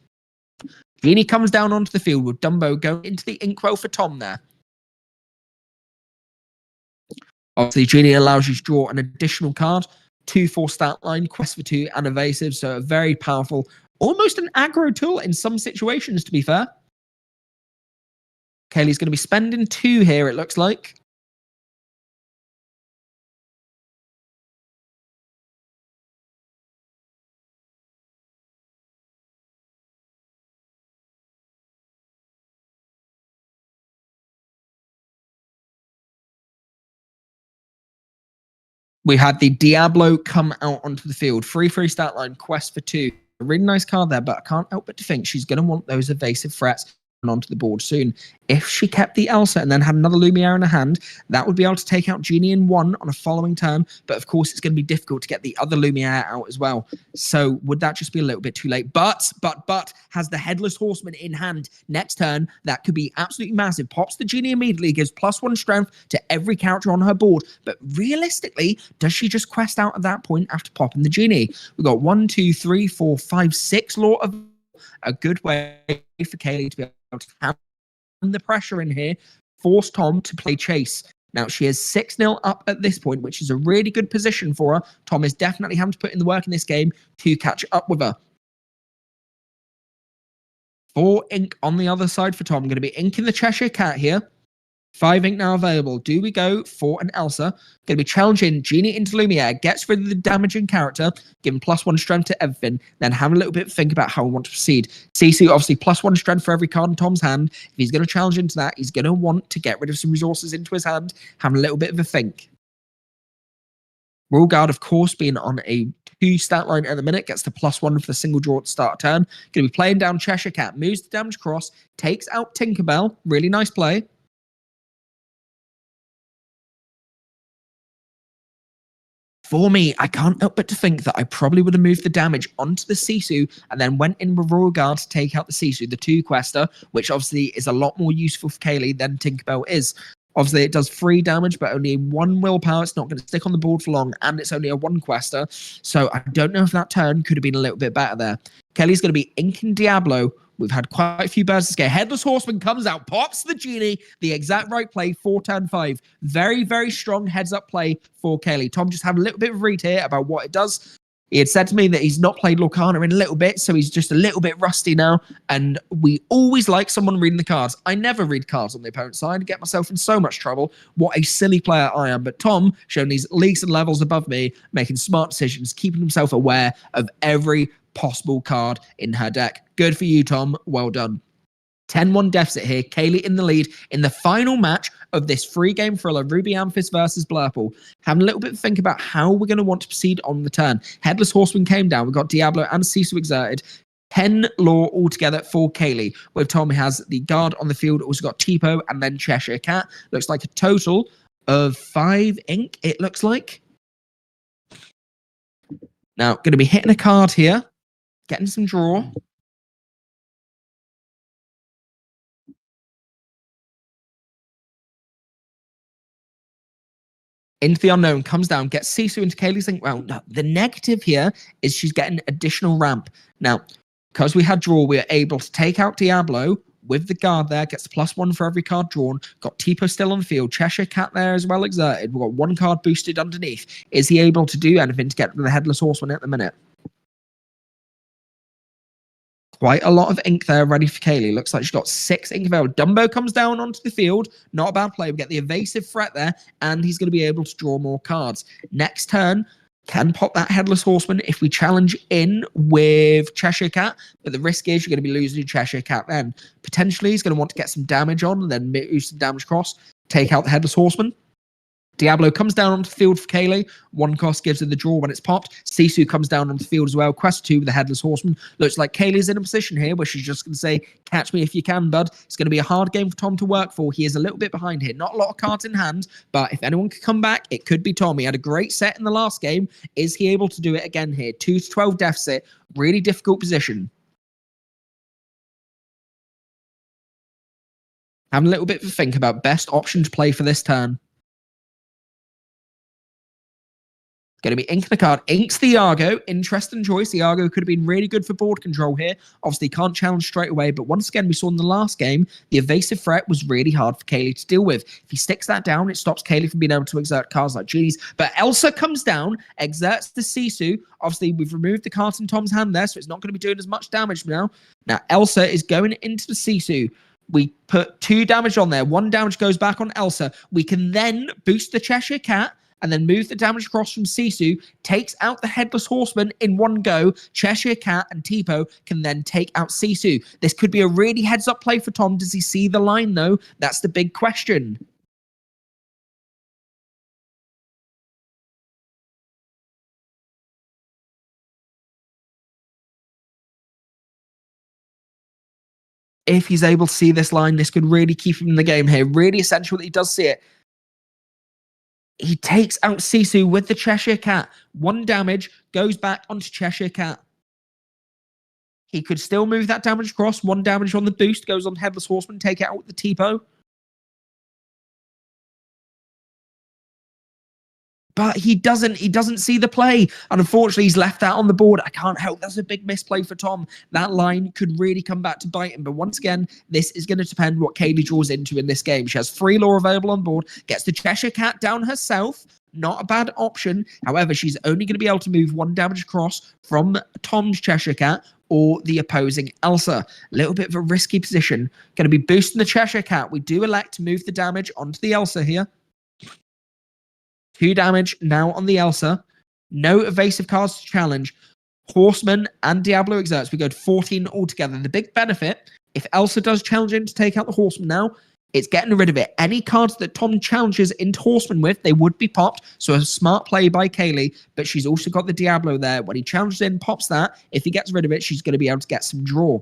A: Genie comes down onto the field with Dumbo going into the Inkwell for Tom there. Obviously, Genie allows you to draw an additional card. 2/4 stat line, quest for 2, and evasive. So a very powerful, almost an aggro tool in some situations, to be fair. Kaylee's going to be spending 2 here, it looks like. We had the Diablo come out onto the field. 3/3 stat line, quest for 2. A really nice card there, but I can't help but to think she's going to want those evasive threats onto the board soon. If she kept the Elsa and then had another Lumiere in her hand, that would be able to take out Genie in 1 on a following turn, but of course it's going to be difficult to get the other Lumiere out as well. So would that just be a little bit too late? But has the Headless Horseman in hand next turn. That could be absolutely massive. Pops the Genie immediately, gives +1 strength to every character on her board, but realistically, does she just quest out at that point after popping the Genie? We've got 1, 2, 3, 4, 5, 6 Lore of a good way for Kaylee to be able to have the pressure in here, force Tom to play chase. Now, she is 6-0 up at this point, which is a really good position for her. Tom is definitely having to put in the work in this game to catch up with her. 4 ink on the other side for Tom. Going to be inking the Cheshire Cat here. 5 ink now available. Do we go for an Elsa? Going to be challenging Genie into Lumiere. Gets rid of the damaging character. Giving +1 strength to everything. Then have a little bit of think about how we want to proceed. Sisu, obviously, +1 strength for every card in Tom's hand. If he's going to challenge into that, he's going to want to get rid of some resources into his hand. Having a little bit of a think. Royal Guard, of course, being on a 2 stat line at the minute. Gets the +1 for the single draw at the start of turn. Going to be playing down Cheshire Cat. Moves the damage across. Takes out Tinkerbell. Really nice play. For me, I can't help but to think that I probably would have moved the damage onto the Sisu and then went in with Royal Guard to take out the Sisu, the 2-quester, which obviously is a lot more useful for Kaylee than Tinkerbell is. Obviously, it does 3 damage, but only 1 willpower. It's not going to stick on the board for long, and it's only a 1-quester. So I don't know if that turn could have been a little bit better there. Kelly's going to be inking Diablo. We've had quite a few birds to scare. Headless Horseman comes out, pops the Genie, the exact right play for turn 5. Very, very strong heads-up play for Kelly. Tom just had a little bit of read here about what it does. He had said to me that he's not played Lorcana in a little bit, so he's just a little bit rusty now. And we always like someone reading the cards. I never read cards on the opponent's side. I get myself in so much trouble. What a silly player I am. But Tom, showing these leagues and levels above me, making smart decisions, keeping himself aware of every possible card in her deck. Good for you, Tom. Well done. 10-1 deficit here. Kaylee in the lead in the final match of this 3-game thriller, Ruby Amethyst versus Blurple. Having a little bit of think about how we're going to want to proceed on the turn. Headless Horseman came down. We've got Diablo and Sisu exerted. 10 lore altogether for Kaylee. With Tom, he has the guard on the field. Also got Tipo and then Cheshire Cat. Looks like a total of 5 ink, it looks like. Now, going to be hitting a card here. Getting some draw. Into the unknown, comes down, gets Sisu into Kaylee's link. Well, no, the negative here is she's getting additional ramp. Now, because we had draw, we are able to take out Diablo with the guard there, gets +1 for every card drawn. Got Tipo still on the field. Cheshire Cat there as well exerted. We've got 1 card boosted underneath. Is he able to do anything to get rid of the Headless Horseman at the minute? Quite a lot of ink there ready for Kaylee. Looks like she's got 6 ink available. Dumbo comes down onto the field. Not a bad play. We get the evasive threat there, and he's going to be able to draw more cards. Next turn, can pop that Headless Horseman if we challenge in with Cheshire Cat, but the risk is you're going to be losing Cheshire Cat then. Potentially, he's going to want to get some damage on and then move some damage across, take out the Headless Horseman. Diablo comes down onto the field for Kaylee. 1 cost gives her the draw when it's popped. Sisu comes down onto the field as well. Quest 2 with the Headless Horseman. Looks like Kaylee's in a position here where she's just going to say, catch me if you can, bud. It's going to be a hard game for Tom to work for. He is a little bit behind here. Not a lot of cards in hand, but if anyone could come back, it could be Tom. He had a great set in the last game. Is he able to do it again here? 2 to 12 deficit. Really difficult position. Having a little bit of a think about best option to play for this turn. Going to be inking the card. Inks the Iago. Interesting choice. The Iago could have been really good for board control here. Obviously, can't challenge straight away. But once again, we saw in the last game, the evasive threat was really hard for Kaylee to deal with. If he sticks that down, it stops Kaylee from being able to exert cards like Genies. But Elsa comes down, exerts the Sisu. Obviously, we've removed the cards in Tom's hand there, so it's not going to be doing as much damage now. Now, Elsa is going into the Sisu. We put 2 damage on there. 1 damage goes back on Elsa. We can then boost the Cheshire Cat and then move the damage across from Sisu, takes out the Headless Horseman in one go. Cheshire Cat and Tipo can then take out Sisu. This could be a really heads-up play for Tom. Does he see the line, though? That's the big question. If he's able to see this line, this could really keep him in the game here. Really essential that he does see it. He takes out Sisu with the Cheshire Cat. 1 damage goes back onto Cheshire Cat. He could still move that damage across. 1 damage on the boost goes on Headless Horseman. Take it out with the Tipo. But he doesn't see the play. And unfortunately, he's left that on the board. I can't help. That's a big misplay for Tom. That line could really come back to bite him. But once again, this is going to depend what Kaylee draws into in this game. She has 3 lore available on board. Gets the Cheshire Cat down herself. Not a bad option. However, she's only going to be able to move 1 damage across from Tom's Cheshire Cat or the opposing Elsa. A little bit of a risky position. Going to be boosting the Cheshire Cat. We do elect to move the damage onto the Elsa here. 2 damage now on the Elsa. No evasive cards to challenge. Horseman and Diablo exerts. We go to 14 altogether. The big benefit, if Elsa does challenge in to take out the Horseman now, it's getting rid of it. Any cards that Tom challenges into Horseman with, they would be popped. So a smart play by Kaylee, but she's also got the Diablo there. When he challenges in, pops that. If he gets rid of it, she's going to be able to get some draw.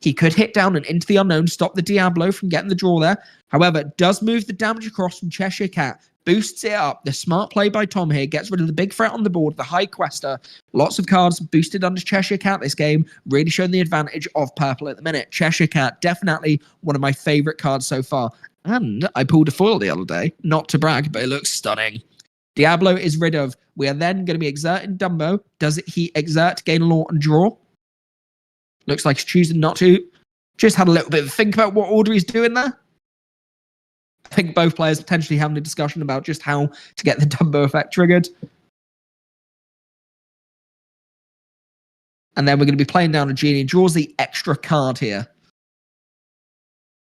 A: He could hit down and into the unknown, stop the Diablo from getting the draw there. However, does move the damage across from Cheshire Cat. Boosts it up. The smart play by Tom here gets rid of the big threat on the board, the High Quester. Lots of cards boosted under Cheshire Cat this game, really showing the advantage of purple at the minute. Cheshire Cat, definitely one of my favourite cards so far. And I pulled a foil the other day, not to brag, but it looks stunning. Diablo is rid of. We are then going to be exerting Dumbo. Does he exert, gain a law, and draw? Looks like he's choosing not to. Just had a little bit of a think about what order he's doing there. I think both players potentially having a discussion about just how to get the Dumbo effect triggered. And then we're going to be playing down a Genie. Draws the extra card here.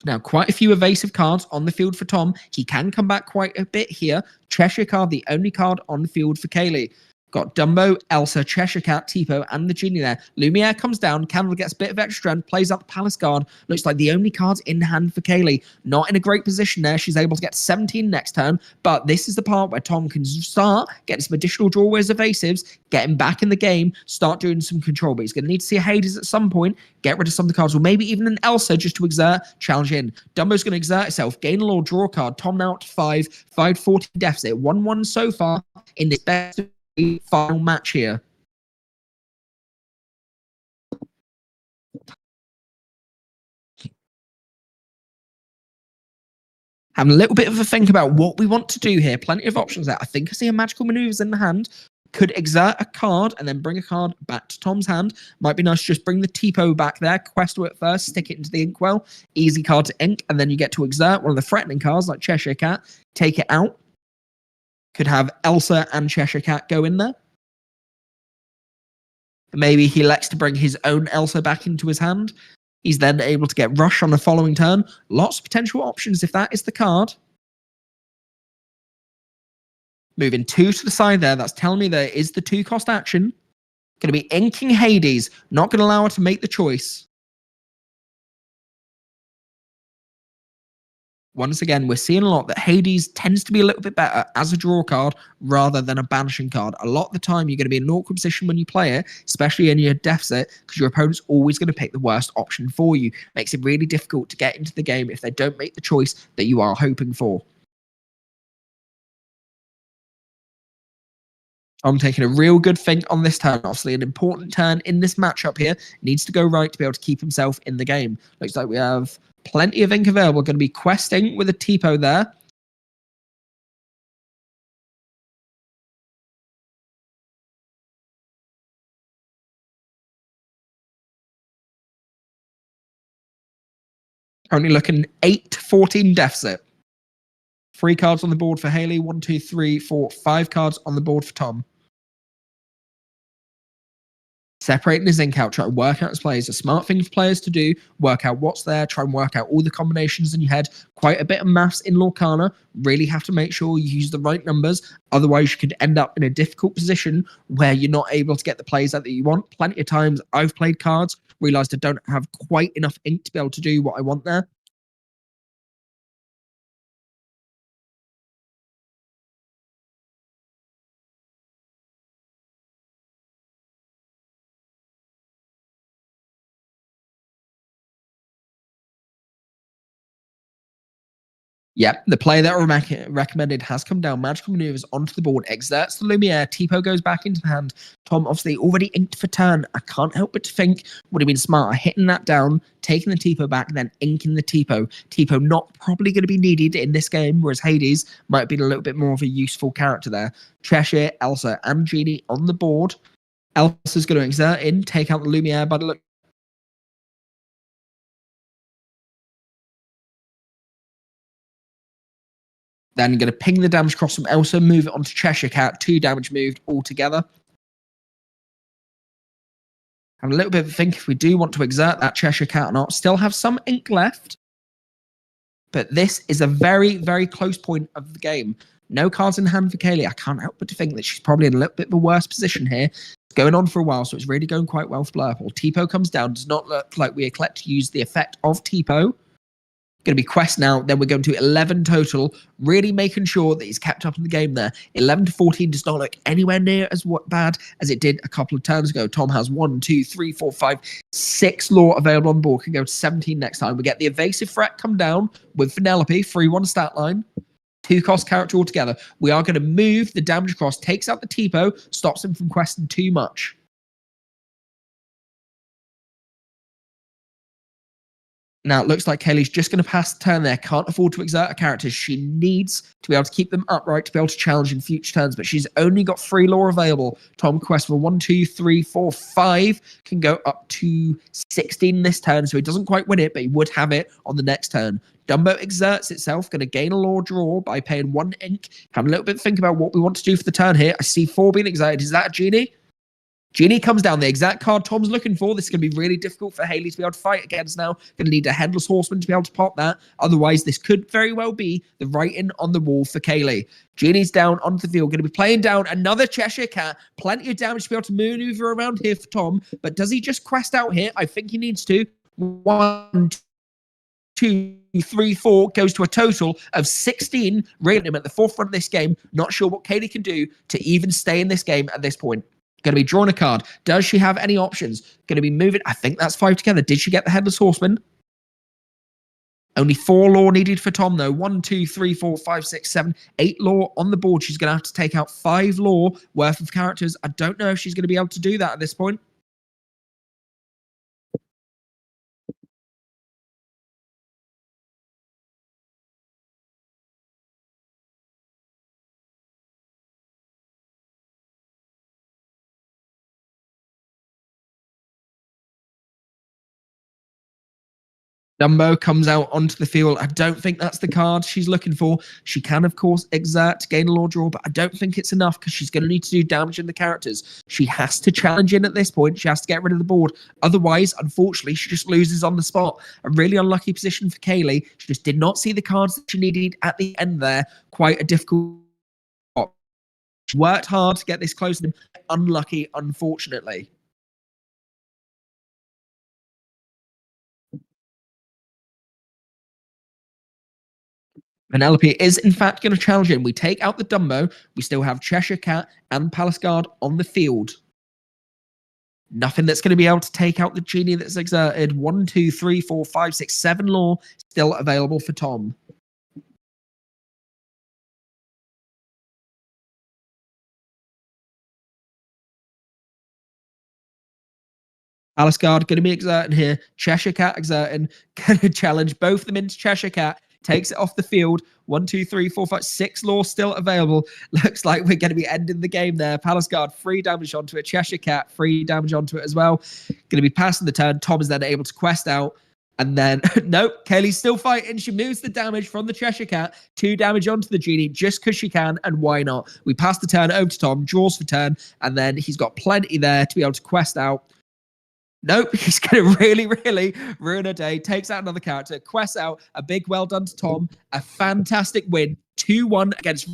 A: Now, quite a few evasive cards on the field for Tom. He can come back quite a bit here. Cheshire card, the only card on the field for Kaylee. Got Dumbo, Elsa, Cheshire Cat, Tipo, and the Genie there. Lumiere comes down. Candle gets a bit of extra strength. Plays out the Palace Guard. Looks like the only cards in hand for Kaylee. Not in a great position there. She's able to get 17 next turn. But this is the part where Tom can start getting some additional drawaways evasives, get him back in the game, start doing some control. But he's going to need to see a Hades at some point, get rid of some of the cards, or maybe even an Elsa just to exert, challenge in. Dumbo's going to exert itself, gain a law, draw a card. Tom now at 5, 5-14 deficit. 1-1 so far in this best final match here. Having a little bit of a think about what we want to do here. Plenty of options there. I think I see a magical maneuvers in the hand. Could exert a card and then bring a card back to Tom's hand. Might be nice to just bring the Tipo back there. Questo it first, stick it into the inkwell. Easy card to ink, and then you get to exert one of the threatening cards like Cheshire Cat. Take it out. Could have Elsa and Cheshire Cat go in there. Maybe he elects to bring his own Elsa back into his hand. He's then able to get Rush on the following turn. Lots of potential options if that is the card. Moving 2 to the side there. That's telling me there is the 2-cost action. Going to be inking Hades. Not going to allow her to make the choice. Once again, we're seeing a lot that Hades tends to be a little bit better as a draw card rather than a banishing card. A lot of the time, you're going to be in an awkward position when you play it, especially in your deficit, because your opponent's always going to pick the worst option for you. Makes it really difficult to get into the game if they don't make the choice that you are hoping for. I'm taking a real good think on this turn. Obviously, an important turn in this matchup here. Needs to go right to be able to keep himself in the game. Looks like we have plenty of ink available. Going to be questing with a Tipo there. Currently looking 8-14 deficit. 3 cards on the board for Haley. 1, 2, 3, 4, 5 cards on the board for Tom. Separating his ink out, try to work out his plays. A smart thing for players to do, work out what's there, try and work out all the combinations in your head. Quite a bit of maths in Lorcana. Really have to make sure you use the right numbers. Otherwise, you could end up in a difficult position where you're not able to get the plays out that you want. Plenty of times I've played cards, realized I don't have quite enough ink to be able to do what I want there. Yep, the play that recommended has come down. Magical maneuvers onto the board, exerts the Lumiere. Tipo goes back into the hand. Tom obviously already inked for turn. I can't help but to think would have been smarter hitting that down, taking the Tipo back, then inking the Tipo. Tipo not probably going to be needed in this game, whereas Hades might have been a little bit more of a useful character there. Cheshire, Elsa, and Genie on the board. Elsa's going to exert in, take out the Lumiere by the look. Then going to ping the damage across from Elsa, move it onto Cheshire Cat, 2 damage moved altogether. Have a little bit of a think if we do want to exert that Cheshire Cat or not. Still have some ink left. But this is a very, very close point of the game. No cards in hand for Kaylee. I can't help but to think that she's probably in a little bit of a worse position here. It's going on for a while, so it's really going quite well for Blurple. Tipo comes down. Does not look like we are to use the effect of Tipo. Going to be quest now. Then we're going to 11 total. Really making sure that he's kept up in the game there. 11-14 does not look anywhere near as bad as it did a couple of turns ago. Tom has 1, 2, 3, 4, 5, 6 lore available on board. Can go to 17 next time. We get the evasive threat come down with Penelope. 3-1 stat line. 2 cost character altogether. We are going to move the damage across. Takes out the Tipo. Stops him from questing too much. Now, it looks like Kaylee's just going to pass the turn there. Can't afford to exert a character. She needs to be able to keep them upright to be able to challenge in future turns, but she's only got 3 lore available. Tom quest for 1, 2, 3, 4, 5 can go up to 16 this turn, so he doesn't quite win it, but he would have it on the next turn. Dumbo exerts itself, going to gain a lore draw by paying 1 ink. Have a little bit to think about what we want to do for the turn here. I see 4 being exerted. Is that a Genie? Genie comes down, the exact card Tom's looking for. This is going to be really difficult for Haley to be able to fight against now. Going to need a Headless Horseman to be able to pop that. Otherwise, this could very well be the writing on the wall for Kaylee. Genie's down onto the field. Going to be playing down another Cheshire Cat. Plenty of damage to be able to maneuver around here for Tom. But does he just quest out here? I think he needs to. 1, 2, 3, 4 goes to a total of 16. Really, him at the forefront of this game. Not sure what Kaylee can do to even stay in this game at this point. Going to be drawing a card. Does she have any options? Going to be moving. I think that's 5 together. Did she get the Headless Horseman? Only 4 lore needed for Tom, though. 1, 2, 3, 4, 5, 6, 7, 8 lore on the board. She's going to have to take out 5 lore worth of characters. I don't know if she's going to be able to do that at this point. Dumbo comes out onto the field. I don't think that's the card she's looking for. She can, of course, exert to gain a lore draw, but I don't think it's enough because she's going to need to do damage in the characters. She has to challenge in at this point. She has to get rid of the board. Otherwise, unfortunately, she just loses on the spot. A really unlucky position for Kaylee. She just did not see the cards that she needed at the end there. Quite a difficult spot. She worked hard to get this close. Unlucky, unfortunately. Penelope is in fact going to challenge him. We take out the Dumbo. We still have Cheshire Cat and Palace Guard on the field. Nothing that's going to be able to take out the genie that's exerted. 1, 2, 3, 4, 5, 6, 7 law still available for Tom. Palace Guard going to be exerting here. Cheshire Cat exerting. Going to challenge both of them into Cheshire Cat. Takes it off the field. 1, 2, 3, 4, 5, 6 law still available. Looks like we're going to be ending the game there. Palace Guard, 3 damage onto it. Cheshire Cat, 3 damage onto it as well. Going to be passing the turn. Tom is then able to quest out. And then, nope, Kaylee's still fighting. She moves the damage from the Cheshire Cat. 2 damage onto the genie just because she can, and why not? We pass the turn over to Tom, draws for turn, and then he's got plenty there to be able to quest out. Nope, he's going to really ruin her day. Takes out another character, quests out. A big well done to Tom. A fantastic win. 2-1 against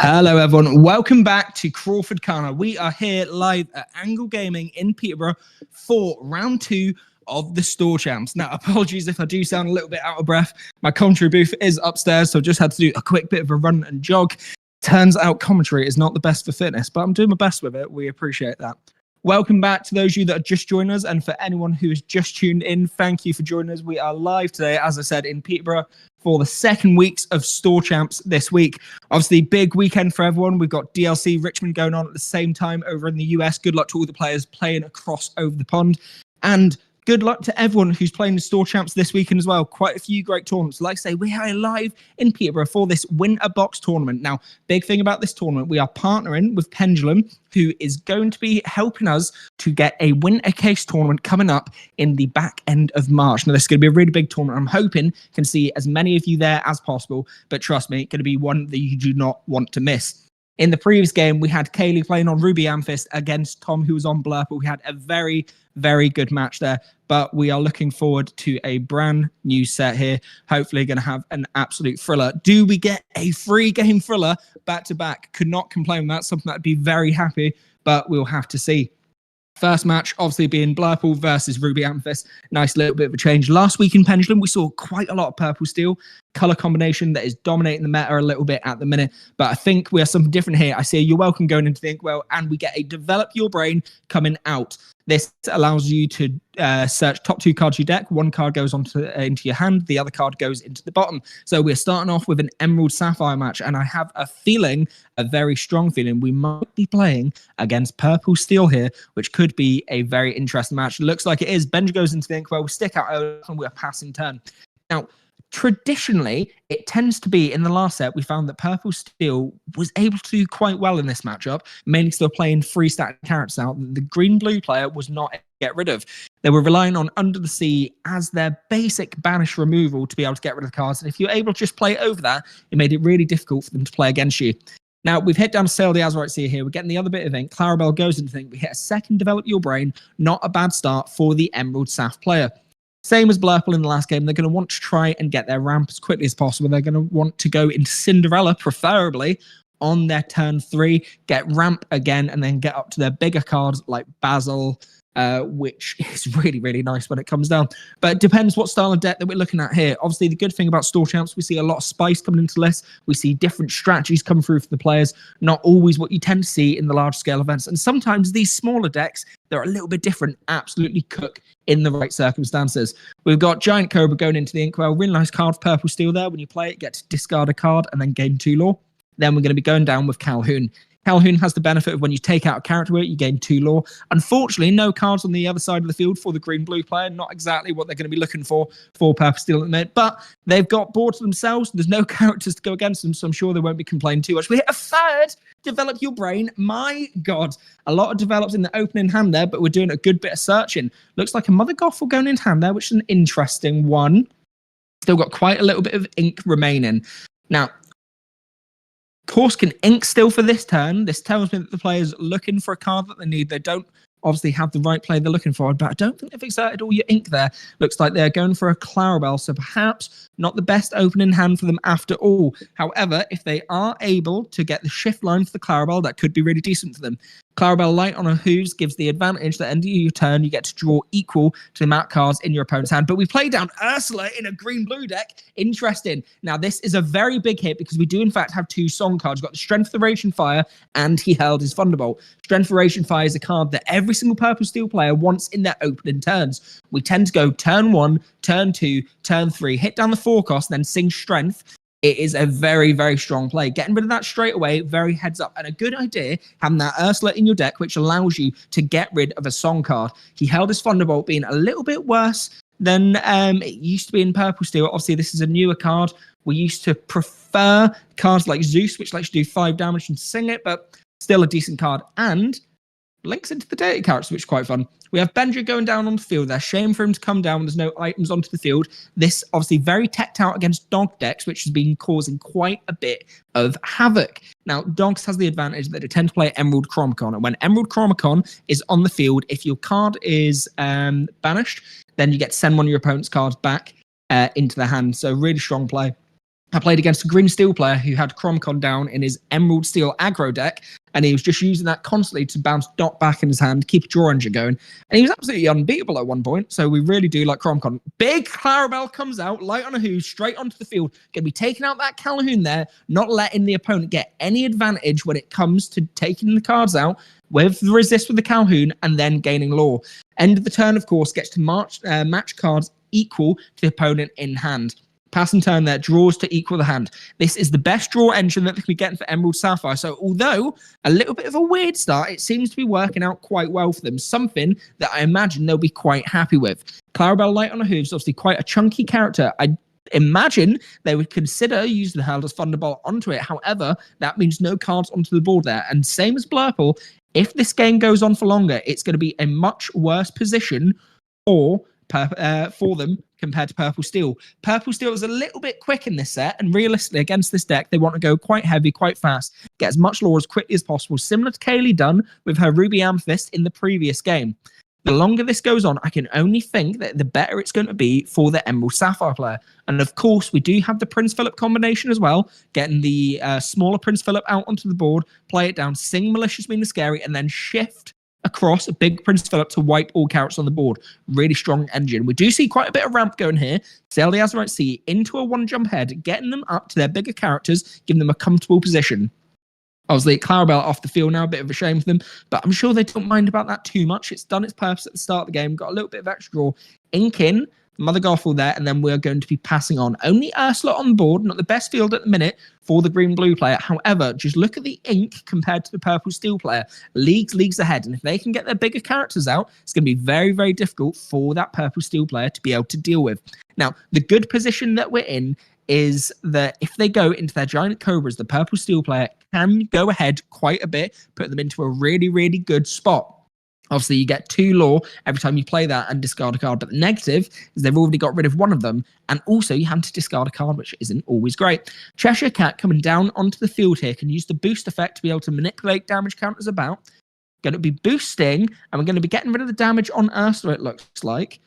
A: Hello, everyone. Welcome back to CrawfordCana. We are here live at Angle Gaming in Peterborough for round 2 of the Store Champs. Now, apologies if I do sound a little bit out of breath. My commentary booth is upstairs, so I just had to do a quick bit of a run and jog. Turns out commentary is not the best for fitness, but I'm doing my best with it. We appreciate that. Welcome back to those of you that are just joining us, and for anyone who has just tuned in, thank you for joining us. We are live today, as I said, in Peterborough for the second weeks of Store Champs this week. Obviously, big weekend for everyone. We've got DLC Richmond going on at the same time over in the US. Good luck to all the players playing across over the pond. And good luck to everyone who's playing the Store Champs this weekend as well. Quite a few great tournaments. Like I say, we are live in Peterborough for this Winter Box tournament. Now, big thing about this tournament, we are partnering with Pendulum, who is going to be helping us to get a winter case tournament coming up in the back end of March. Now, this is going to be a really big tournament. I'm hoping can see as many of you there as possible, but trust me, it's going to be one that you do not want to miss. In the previous game, we had Kaylee playing on Ruby Amethyst against Tom, who was on Blurple. We had a very, very good match there, but we are looking forward to a brand new set here. Hopefully going to have an absolute thriller. Do we get a free game thriller back to back? Could not complain. That's something I'd be very happy, but we'll have to see. First match, obviously, being Blurple versus Ruby Amethyst. Nice little bit of a change. Last week in Pendulum, we saw quite a lot of purple steel. Color combination that is dominating the meta a little bit at the minute. But I think we have something different here. I see You're Welcome going into the Inkwell, and we get a Develop Your Brain coming out. This allows you to search top 2 cards of your deck. One card goes into your hand. The other card goes into the bottom. So we're starting off with an Emerald Sapphire match, and I have a feeling, a very strong feeling, we might be playing against Purple Steel here, which could be a very interesting match. Looks like it is. Benja goes into the Inkwell. We stick out and we're passing turn. Now, traditionally, it tends to be in the last set, we found that Purple Steel was able to do quite well in this matchup, mainly still playing 3 static characters out. The green-blue player was not get rid of. They were relying on Under the Sea as their basic banish removal to be able to get rid of the cards. And if you're able to just play over that, it made it really difficult for them to play against you. Now, we've hit down to Sail the Azurite Sea here. We're getting the other bit of ink. Clarabelle goes into the ink. We hit a second Develop Your Brain. Not a bad start for the Emerald Saf player. Same as Blurple in the last game, they're going to want to try and get their ramp as quickly as possible. They're going to want to go into Cinderella, preferably, on their turn 3, get ramp again, and then get up to their bigger cards like Basil, which is really, really nice when it comes down. But it depends what style of deck that we're looking at here. Obviously, the good thing about Store Champs, we see a lot of spice coming into lists. We see different strategies come through for the players, not always what you tend to see in the large-scale events. And sometimes these smaller decks, they're a little bit different, absolutely cook in the right circumstances. We've got Giant Cobra going into the Inkwell. Really nice card for Purple Steel there. When you play it, get to discard a card and then gain 2 lore. Then we're going to be going down with Calhoun. Calhoun has the benefit of when you take out a character with it, you gain 2 lore. Unfortunately, no cards on the other side of the field for the green-blue player. Not exactly what they're going to be looking for Purple Steel at the minute. But they've got board to themselves. There's no characters to go against them, so I'm sure they won't be complaining too much. We hit a third Develop Your Brain. My God, a lot of develops in the opening hand there, but we're doing a good bit of searching. Looks like a Mother Gothel going in hand there, which is an interesting one. Still got quite a little bit of ink remaining. Now, course can ink still for this turn. This tells me that the player's looking for a card that they need. They don't obviously have the right play they're looking for, but I don't think they've exerted all your ink there. Looks like they're going for a Clarabelle, so perhaps not the best opening hand for them after all. However, if they are able to get the shift line for the Clarabelle, that could be really decent for them. Clarabelle Light on a Who's gives the advantage that at the end of your turn, you get to draw equal to the amount of cards in your opponent's hand. But we play down Ursula in a green-blue deck. Interesting. Now, this is a very big hit because we do, in fact, have 2 song cards. We've got the Strength of the Raging Fire, and he held his Thunderbolt. Strength of the Raging Fire is a card that every single Purple Steel player wants in their opening turns. We tend to go turn 1, turn 2, turn 3, hit down the 4 cost, then sing Strength. It is a very, very strong play. Getting rid of that straight away, very heads up. And a good idea, having that Ursula in your deck, which allows you to get rid of a song card. He held his Thunderbolt being a little bit worse than it used to be in Purple Steel. Obviously, this is a newer card. We used to prefer cards like Zeus, which lets you do 5 damage and sing it, but still a decent card. And links into the data characters, which is quite fun. We have Benja going down on the field there. Shame for him to come down when there's no items onto the field. This obviously very teched out against dog decks, which has been causing quite a bit of havoc. Now, dogs has the advantage that they tend to play Emerald Chromacon. And when Emerald Chromacon is on the field, if your card is banished, then you get to send one of your opponent's cards back into the hand. So really strong play. I played against a green steel player who had CrawfordCana down in his emerald steel aggro deck, and he was just using that constantly to bounce Doc back in his hand, keep a draw engine going, and he was absolutely unbeatable at one point. So we really do like CrawfordCana. Big Clarabelle comes out, light on a who, straight onto the field, going to be taking out that Calhoun there, not letting the opponent get any advantage when it comes to taking the cards out with the resist with the Calhoun and then gaining law. End of the turn, of course, gets to match cards equal to the opponent in hand. Pass and turn there, draws to equal the hand. This is the best draw engine that they can be getting for Emerald Sapphire. So although a little bit of a weird start, it seems to be working out quite well for them. Something that I imagine they'll be quite happy with. Clarabelle Light on a Hooves, obviously quite a chunky character. I imagine they would consider using the Helder's Thunderbolt onto it. However, that means no cards onto the board there. And same as Blurple, if this game goes on for longer, it's going to be a much worse position for them compared to Purple Steel. Purple Steel is a little bit quick in this set, and realistically against this deck, they want to go quite heavy, quite fast, get as much lore as quickly as possible, similar to Kaylee Dunn with her Ruby Amethyst in the previous game. The longer this goes on, I can only think that the better it's going to be for the Emerald Sapphire player. And of course, we do have the Prince Philip combination as well, getting the smaller Prince Philip out onto the board, play it down, sing Malicious Mean the Scary, and then shift across a big Prince Philip to wipe all characters on the board. Really strong engine. We do see quite a bit of ramp going here. Sail the Azurite Sea into a one jump head, getting them up to their bigger characters, giving them a comfortable position. Obviously, Clarabelle off the field now, a bit of a shame for them, but I'm sure they don't mind about that too much. It's done its purpose at the start of the game, got a little bit of extra draw. Ink in, Mother Gothel there, and then we're going to be passing on. Only Ursula on the board, not the best field at the minute for the green-blue player. However, just look at the ink compared to the purple steel player. Leagues ahead, and if they can get their bigger characters out, it's going to be very, very difficult for that purple steel player to be able to deal with. Now, the good position that we're in is that if they go into their giant cobras, the purple steel player can go ahead quite a bit, put them into a really, really good spot. Obviously, you get 2 lore every time you play that and discard a card. But the negative is they've already got rid of one of them. And also, you have to discard a card, which isn't always great. Cheshire Cat coming down onto the field here can use the boost effect to be able to manipulate damage counters about. Going to be boosting, and we're going to be getting rid of the damage on Ursula, it looks like.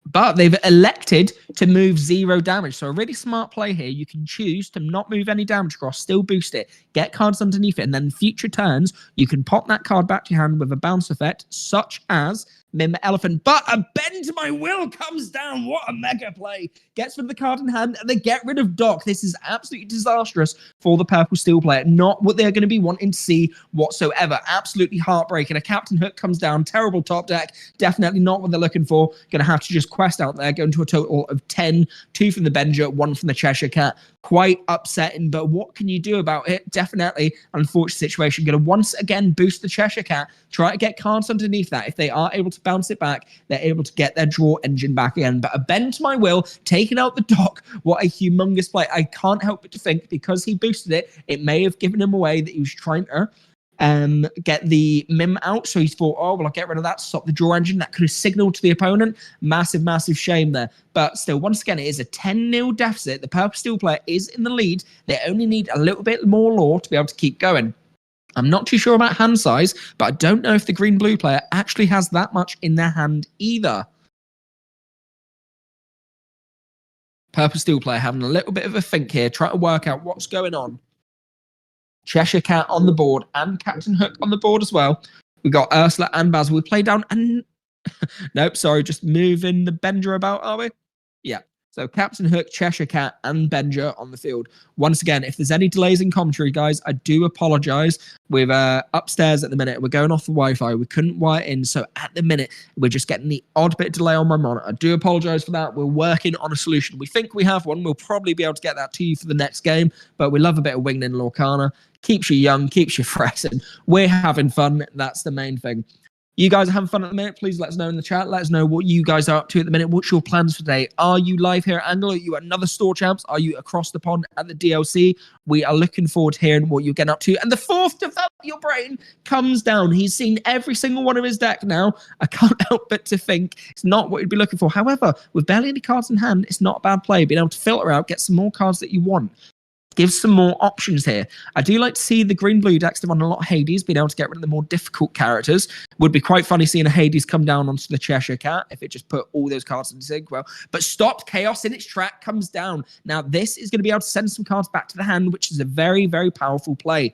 A: But they've elected to move 0 damage. So a really smart play here. You can choose to not move any damage across, still boost it, get cards underneath it, and then future turns, you can pop that card back to your hand with a bounce effect, such as Mim Elephant. But a bend to my will comes down. What a mega play. Gets rid of the card in hand, and they get rid of Doc. This is absolutely disastrous for the purple steel player. Not what they're going to be wanting to see whatsoever. Absolutely heartbreaking. A Captain Hook comes down. Terrible top deck. Definitely not what they're looking for. Going to have to just quest out there, going to a total of 10, 2 from the Benja, 1 from the Cheshire Cat. Quite upsetting, but what can you do about it? Definitely an unfortunate situation. Going to once again boost the Cheshire Cat, try to get cards underneath that. If they are able to bounce it back, they're able to get their draw engine back again. But a bend to my will, taking out the Doc. What a humongous play. I can't help but to think, because he boosted it, it may have given him away that he was trying to get the Mim out. So he thought, oh, well, I'll get rid of that, stop the draw engine. That could have signaled to the opponent. Massive, massive shame there. But still, once again, it is a 10-0 deficit. The purple steel player is in the lead. They only need a little bit more lore to be able to keep going. I'm not too sure about hand size, but I don't know if the green-blue player actually has that much in their hand either. Purple steel player having a little bit of a think here, trying to work out what's going on. Cheshire Cat on the board and Captain Hook on the board as well. We've got Ursula and Basil. We play down and... nope, sorry, just moving the Benja about, are we? Yeah. So Captain Hook, Cheshire Cat, and Benja on the field. Once again, if there's any delays in commentary, guys, I do apologise. We're upstairs at the minute. We're going off the Wi-Fi. We couldn't wire it in. So at the minute, we're just getting the odd bit of delay on my monitor. I do apologise for that. We're working on a solution. We think we have one. We'll probably be able to get that to you for the next game. But we love a bit of winging in Lorcana. Keeps you young, keeps you fresh, and we're having fun. That's the main thing. You guys are having fun at the minute. Please let us know in the chat. Let us know what you guys are up to at the minute. What's your plans for today? Are you live here at Angle? Are you at another Store Champs? Are you across the pond at the DLC? We are looking forward to hearing what you're getting up to. And the fourth develop your brain comes down. He's seen every single one of his deck now. I can't help but to think it's not what you'd be looking for. However, with barely any cards in hand, it's not a bad play. Being able to filter out, get some more cards that you want. gives some more options here. I do like to see the green-blue decks that run a lot of Hades, being able to get rid of the more difficult characters. Would be quite funny seeing a Hades come down onto the Cheshire Cat if it just put all those cards into Sigwell. But stopped Chaos in its track, comes down. Now, this is going to be able to send some cards back to the hand, which is a very, very powerful play.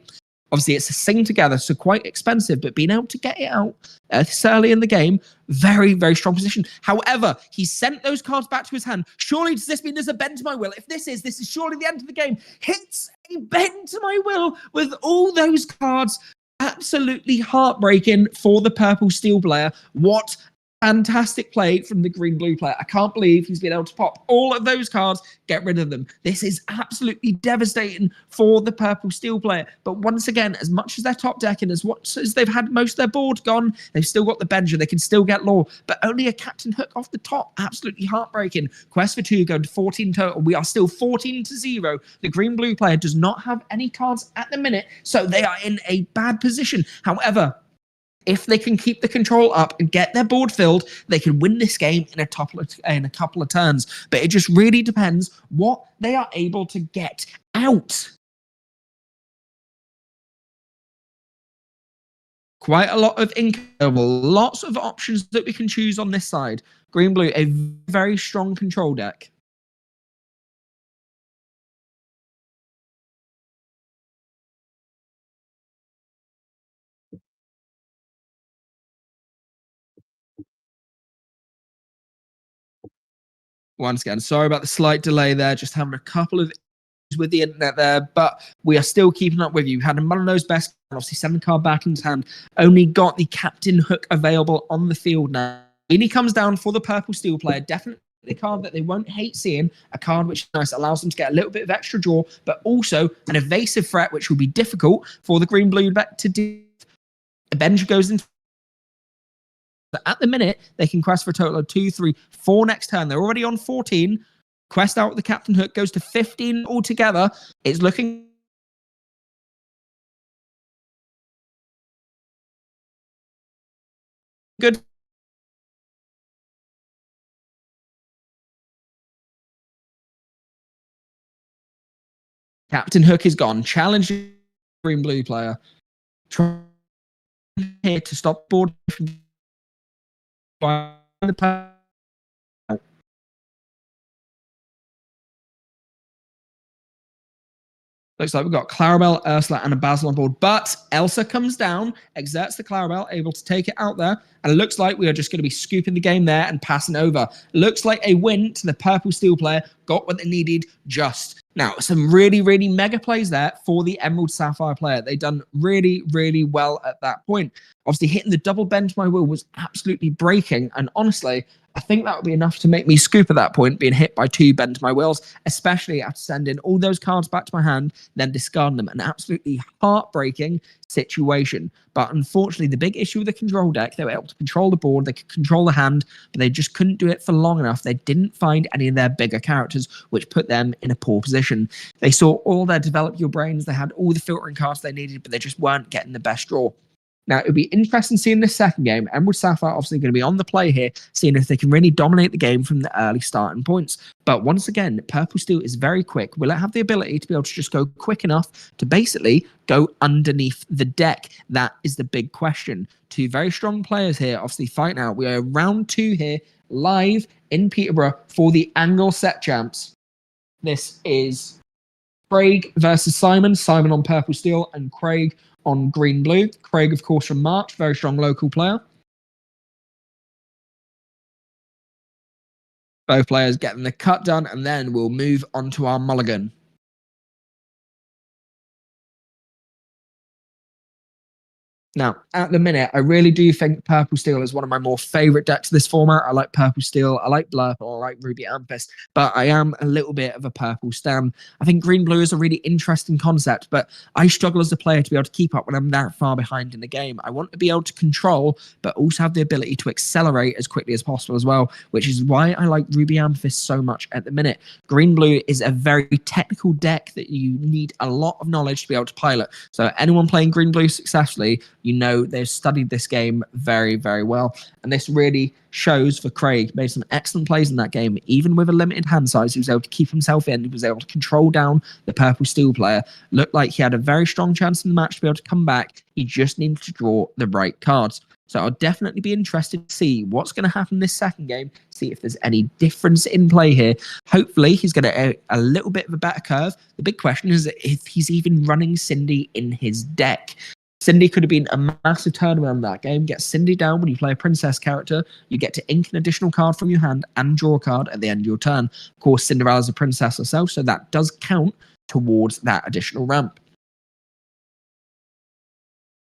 A: Obviously, it's a sing together, so quite expensive, but being able to get it out this early in the game, very, very strong position. However, he sent those cards back to his hand. Surely does this mean there's a bend to my will? If this is surely the end of the game. Hits a bend to my will with all those cards. Absolutely heartbreaking for the purple steel player. What fantastic play from the green-blue player. I can't believe he's been able to pop all of those cards, get rid of them. This is absolutely devastating for the purple steel player. But once again, as much as they're top decking, as much as they've had most of their board gone, they've still got the Benja. They can still get lore, but only a Captain Hook off the top. Absolutely heartbreaking. Quest for 2 going to 14 total. We are still 14-0. The green-blue player does not have any cards at the minute, so they are in a bad position. However, if they can keep the control up and get their board filled, they can win this game in a couple of turns. But it just really depends what they are able to get out. Quite a lot of ink, lots of options that we can choose on this side. Green-blue, a very strong control deck. Once again, sorry about the slight delay there, just having a couple of issues with the internet there, but we are still keeping up with you. Had one of those best, obviously 7-card back in his hand, only got the Captain Hook available on the field now. And he comes down for the purple steel player, definitely a card that they won't hate seeing, a card which nice allows them to get a little bit of extra draw, but also an evasive threat, which will be difficult for the green-blue deck to do. Benja goes into. But at the minute, they can quest for a total of 2, 3, 4 next turn. They're already on 14. Quest out with the Captain Hook goes to 15 altogether. It's looking good. Captain Hook is gone. Challenge green-blue player. Try here to stop board from the looks like we've got Clarabelle, Ursula, and a Basil on board. But Elsa comes down, exerts the Clarabelle, able to take it out there. And it looks like we are just going to be scooping the game there and passing over. Looks like a win to the purple steel player. Got what they needed just. Now, some really, really mega plays there for the Emerald Sapphire player. They done really, really well at that point. Obviously, hitting the double bend to my will was absolutely breaking. And honestly, I think that would be enough to make me scoop at that point, being hit by 2 bend to my wills, especially after sending all those cards back to my hand, then discarding them. An absolutely heartbreaking situation. But unfortunately, the big issue with the control deck, they were able to control the board, they could control the hand, but they just couldn't do it for long enough. They didn't find any of their bigger characters, which put them in a poor position. They saw all their develop your brains, they had all the filtering cards they needed, but they just weren't getting the best draw. Now, it would be interesting seeing this second game. Emerald Sapphire obviously going to be on the play here, seeing if they can really dominate the game from the early starting points. But once again, Purple Steel is very quick. Will it have the ability to be able to just go quick enough to basically go underneath the deck? That is the big question. 2 very strong players here, obviously fighting out. We are round 2 here, live in Peterborough for the Angle Set Champs. This is Craig versus Simon. Simon on Purple Steel and Craig on green-blue. Craig, of course, from March. Very strong local player. Both players getting the cut done, and then we'll move on to our mulligan. Now, at the minute, I really do think Purple Steel is one of my more favourite decks of this format. I like Purple Steel, I like Blurple, I like Ruby Amethyst, but I am a little bit of a Purple stan. I think Green-Blue is a really interesting concept, but I struggle as a player to be able to keep up when I'm that far behind in the game. I want to be able to control, but also have the ability to accelerate as quickly as possible as well, which is why I like Ruby Amethyst so much at the minute. Green-Blue is a very technical deck that you need a lot of knowledge to be able to pilot. So anyone playing Green-Blue successfully, you know they've studied this game very, very well. And this really shows for Craig. Made some excellent plays in that game, even with a limited hand size. He was able to keep himself in. He was able to control down the purple steel player. Looked like he had a very strong chance in the match to be able to come back. He just needed to draw the right cards. So I'll definitely be interested to see what's going to happen this second game, see if there's any difference in play here. Hopefully, he's going to a little bit of a better curve. The big question is if he's even running Cindy in his deck. Cindy could have been a massive turnaround in that game. Get Cindy down when you play a princess character. You get to ink an additional card from your hand and draw a card at the end of your turn. Of course, Cinderella's a princess herself, so that does count towards that additional ramp.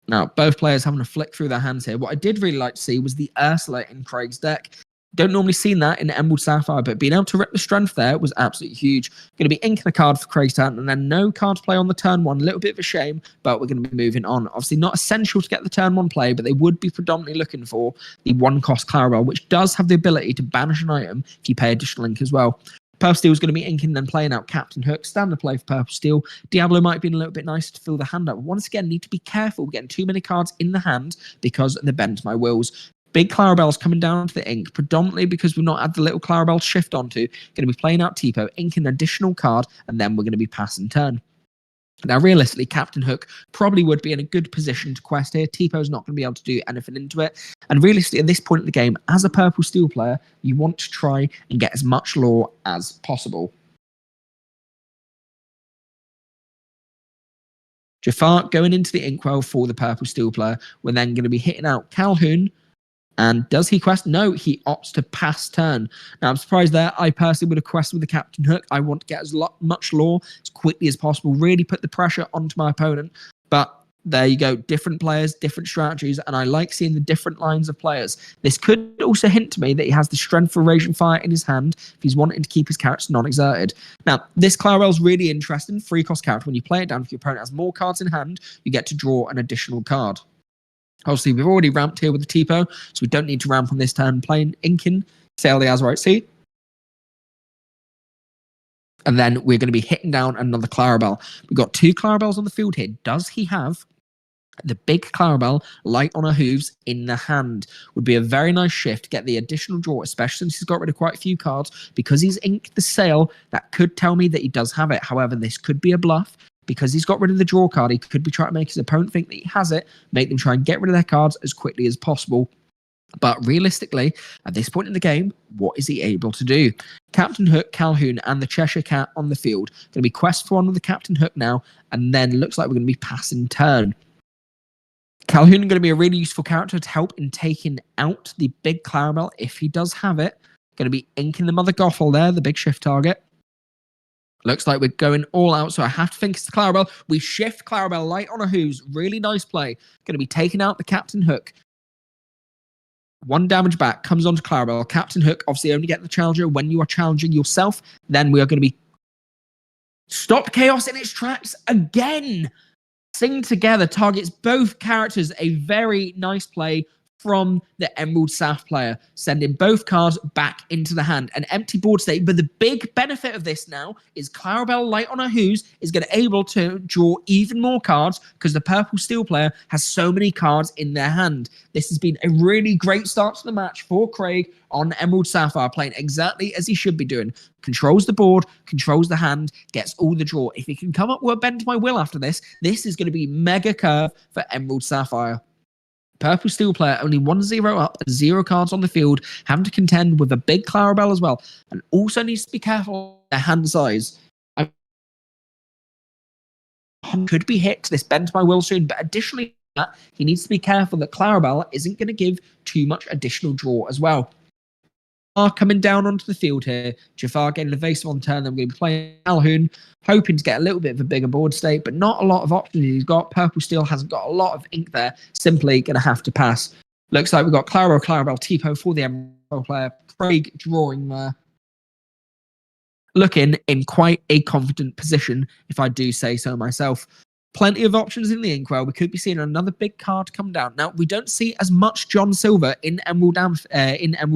A: Now, both players having a flick through their hands here. What I did really like to see was the Ursula in Craig's deck. Don't normally see that in Emerald Sapphire, but being able to rip the strength there was absolutely huge. Going to be inking a card for Craig's turn, and then no card play on the turn one. A little bit of a shame, but we're going to be moving on. Obviously, not essential to get the turn one play, but they would be predominantly looking for the one-cost Clarabelle, which does have the ability to banish an item if you pay additional ink as well. Purple Steel is going to be inking, then playing out Captain Hook. Standard play for Purple Steel. Diablo might have been a little bit nicer to fill the hand up. Once again, need to be careful getting too many cards in the hand because they bend my wills. Big Clarabelle's coming down to the ink, predominantly because we've not had the little Clarabelle shift onto. Going to be playing out Tipo, inking an additional card, and then we're going to be passing turn. Now, realistically, Captain Hook probably would be in a good position to quest here. Tipo's not going to be able to do anything into it. And realistically, at this point in the game, as a Purple Steel player, you want to try and get as much lore as possible. Jafar going into the Inkwell for the Purple Steel player. We're then going to be hitting out Calhoun. And does he quest? No, he opts to pass turn. Now, I'm surprised there. I personally would have quested with the Captain Hook. I want to get as much lore as quickly as possible, really put the pressure onto my opponent. But there you go. Different players, different strategies, and I like seeing the different lines of players. This could also hint to me that he has the strength for Raging Fire in his hand if he's wanting to keep his characters non-exerted. Now, this Clarabelle's really interesting. Free cost character. When you play it down, if your opponent has more cards in hand, you get to draw an additional card. Obviously, we've already ramped here with the Tipo, so we don't need to ramp on this turn. Playing Inkin, Sail the Azurite Sea. And then we're going to be hitting down another Clarabelle. We've got two Clarabelles on the field here. Does he have the big Clarabelle light on her hooves in the hand? Would be a very nice shift to get the additional draw, especially since he's got rid of quite a few cards. Because he's inked the Sail, that could tell me that he does have it. However, this could be a bluff. Because he's got rid of the draw card, he could be trying to make his opponent think that he has it, make them try and get rid of their cards as quickly as possible. But realistically, at this point in the game, what is he able to do? Captain Hook, Calhoun, and the Cheshire Cat on the field. Going to be quest for one with the Captain Hook now, and then looks like we're going to be passing turn. Calhoun is going to be a really useful character to help in taking out the big Clarabelle if he does have it. Going to be inking the Mother Gothel there, the big shift target. Looks like we're going all out, so I have to think it's the Clarabelle. We shift Clarabelle light on her hooves. Really nice play. Going to be taking out the Captain Hook. One damage back comes onto Clarabelle. Captain Hook obviously only get the challenger when you are challenging yourself. Then we are going to be... Stop Chaos in its tracks again. Sing Together targets both characters. A very nice play from the Emerald Sapphire player, sending both cards back into the hand. An empty board state, but the big benefit of this now is Clarabelle light on her hooves is going to able to draw even more cards because the Purple Steel player has so many cards in their hand. This has been a really great start to the match for Craig on Emerald Sapphire, playing exactly as he should be doing. Controls the board, controls the hand, gets all the draw. If he can come up with a bend to my will after this, this is going to be mega curve for Emerald Sapphire. Purple Steel player only 1-0 up and 0 cards on the field, having to contend with a big Clarabelle as well, and also needs to be careful with their hand size. Could be hit to this bend to my will soon, but additionally, he needs to be careful that Clarabelle isn't going to give too much additional draw as well. Coming down onto the field here. Jafar getting evasive on turn. Then we're going to be playing Calhoun, hoping to get a little bit of a bigger board state, but not a lot of options he's got. Purple Steel hasn't got a lot of ink there. Simply going to have to pass. Looks like we've got Clarabelle Tipo for the Emerald player. Craig drawing there. Looking in quite a confident position, if I do say so myself. Plenty of options in the Inkwell. We could be seeing another big card come down. Now, we don't see as much John Silver in Emerald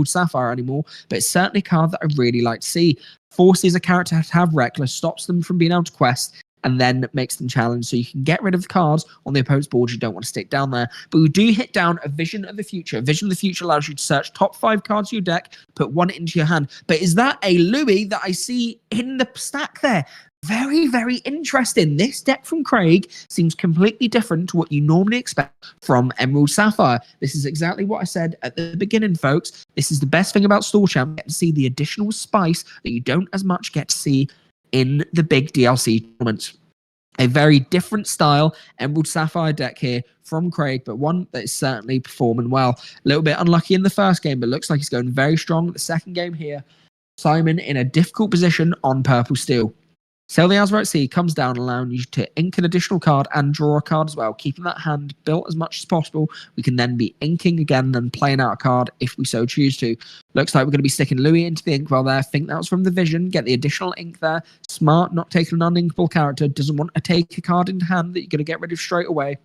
A: Sapphire anymore, but it's certainly a card that I really like to see. Forces a character to have Reckless, stops them from being able to quest, and then makes them challenge. So you can get rid of the cards on the opponent's board you don't want to stick down there. But we do hit down a Vision of the Future. Vision of the Future allows you to search top 5 cards of your deck, put one into your hand. But is that a Louis that I see in the stack there? Very, very interesting. This deck from Craig seems completely different to what you normally expect from Emerald Sapphire. This is exactly what I said at the beginning, folks. This is the best thing about Store Champs. You get to see the additional spice that you don't as much get to see in the big DLC tournaments. A very different style Emerald Sapphire deck here from Craig, but one that is certainly performing well. A little bit unlucky in the first game, but looks like he's going very strong. The second game here, Simon in a difficult position on purple steel. Sail the Azure at Sea comes down, allowing you to ink an additional card and draw a card as well, keeping that hand built as much as possible. We can then be inking again, then playing out a card if we so choose to. Looks like we're going to be sticking Louis into the inkwell there. Think that was from the Vision. Get the additional ink there. Smart, not taking an uninkable character. Doesn't want to take a card in hand that you're going to get rid of straight away.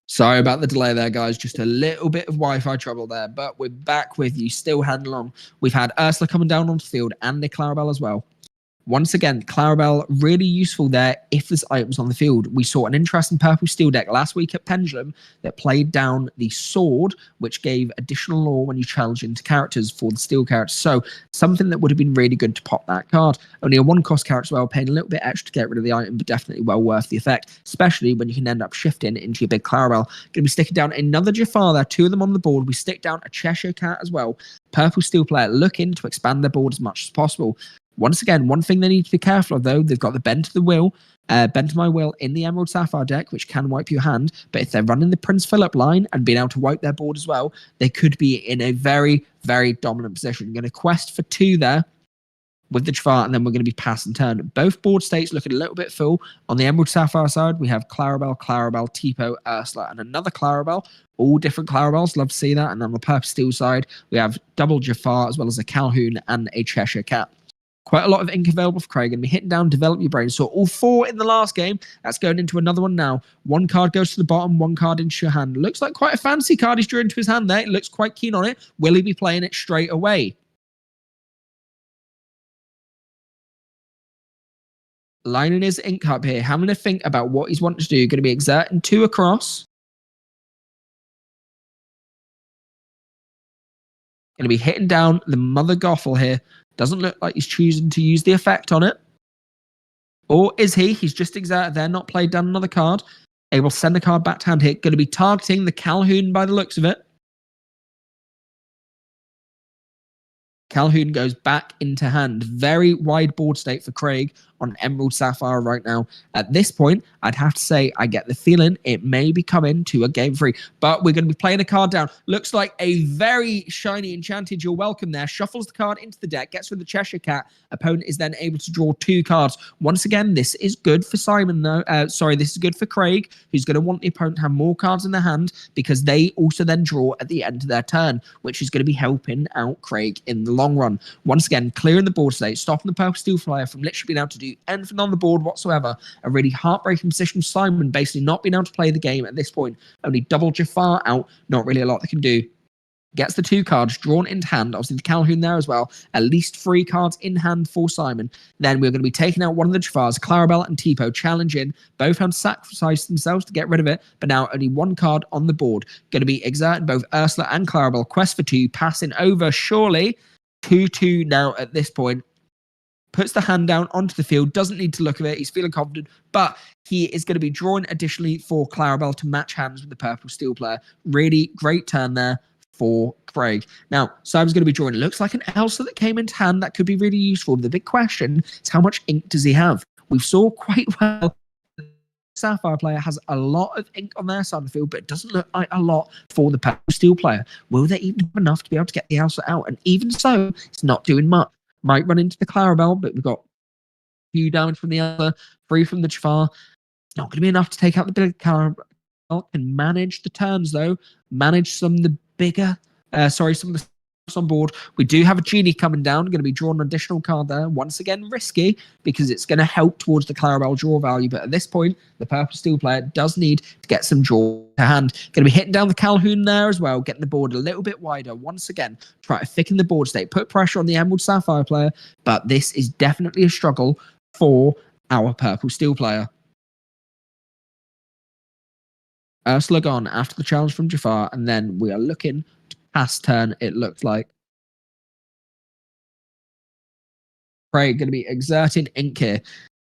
A: Sorry about the delay there, guys. Just a little bit of Wi-Fi trouble there, but we're back with you. Still handling on. We've had Ursula coming down onto the field and the Clarabelle as well. Once again, Clarabelle really useful there if there's items on the field. We saw an interesting purple steel deck last week at Pendulum that played down the sword, which gave additional lore when you challenge into characters for the steel characters. So something that would have been really good to pop that card. Only a 1-cost character as well, paying a little bit extra to get rid of the item, but definitely well worth the effect, especially when you can end up shifting into your big Clarabelle. Going to be sticking down another Jafar there, 2 of them on the board. We stick down a Cheshire Cat as well. Purple steel player looking to expand their board as much as possible. Once again, one thing they need to be careful of, though, they've got the Bend to the Will, Bend to My Will in the Emerald Sapphire deck, which can wipe your hand. But if they're running the Prince Philip line and being able to wipe their board as well, they could be in a very, very dominant position. Going to quest for 2 there with the Jafar, and then we're going to be passing turn. Both board states looking a little bit full. On the Emerald Sapphire side, we have Clarabelle, Tipo, Ursula, and another Clarabelle. All different Clarabelles. Love to see that. And on the purple steel side, we have double Jafar, as well as a Calhoun and a Cheshire Cat. Quite a lot of ink available for Craig, and we hitting down Develop Your Brain. So all 4 in the last game. That's going into another one now. 1 card goes to the bottom, 1 card into your hand. Looks like quite a fancy card he's drew into his hand there. He looks quite keen on it. Will he be playing it straight away? Lining his ink up here, having to think about what he's wanting to do. Going to be exerting 2 across. Going to be hitting down the Mother Gothel here. Doesn't look like he's choosing to use the effect on it. Or is he? He's just exerted there, not played down another card. Able to send a card back to hand here. Going to be targeting the Calhoun by the looks of it. Calhoun goes back into hand. Very wide board state for Craig on Emerald Sapphire right now. At this point, I'd have to say I get the feeling it may be coming to a game 3, but we're going to be playing a card down. Looks like a very shiny Enchanted You're Welcome there. Shuffles the card into the deck, gets rid of the Cheshire Cat. Opponent is then able to draw 2 cards. Once again, this is good for Simon, though. This is good for Craig, who's going to want the opponent to have more cards in their hand because they also then draw at the end of their turn, which is going to be helping out Craig in the long run. Once again, clearing the board state, stopping the purple steel flyer from literally being able to do anything on the board whatsoever. A really heartbreaking position for Simon, basically not being able to play the game at this point. Only double Jafar out, not really a lot they can do. Gets the 2 cards drawn into hand. Obviously the Calhoun there as well. At least 3 cards in hand for Simon. Then we're going to be taking out one of the Jafars, Clarabelle and Tipo, challenging. Both have sacrificed themselves to get rid of it, but now only 1 card on the board. Going to be exerting both Ursula and Clarabelle. Quest for 2, passing over surely. 2-2 now at this point. Puts the hand down onto the field, doesn't need to look at it. He's feeling confident, but he is going to be drawing additionally for Clarabelle to match hands with the purple steel player. Really great turn there for Craig. Now, Simon's going to be drawing. It looks like an Elsa that came into hand. That could be really useful. The big question is how much ink does he have? We've saw quite well. The Sapphire player has a lot of ink on their side of the field, but it doesn't look like a lot for the purple steel player. Will they even have enough to be able to get the Elsa out? And even so, it's not doing much. Might run into the Clarabelle, but we've got a few damage from the other, 3 from the Jafar. It's not going to be enough to take out the big Clarabelle. Can manage the turns, though. Manage some of the bigger, some of the on board. We do have a genie coming down, going to be drawing an additional card there. Once again, risky because it's going to help towards the Clarabelle draw value. But at this point, the purple steel player does need to get some draw to hand. Going to be hitting down the Calhoun there as well, getting the board a little bit wider. Once again, try to thicken the board state, put pressure on the Emerald Sapphire player. But this is definitely a struggle for our purple steel player. Ursula gone after the challenge from Jafar, and then we are looking to pass turn, it looks like. Craig going to be exerting ink here.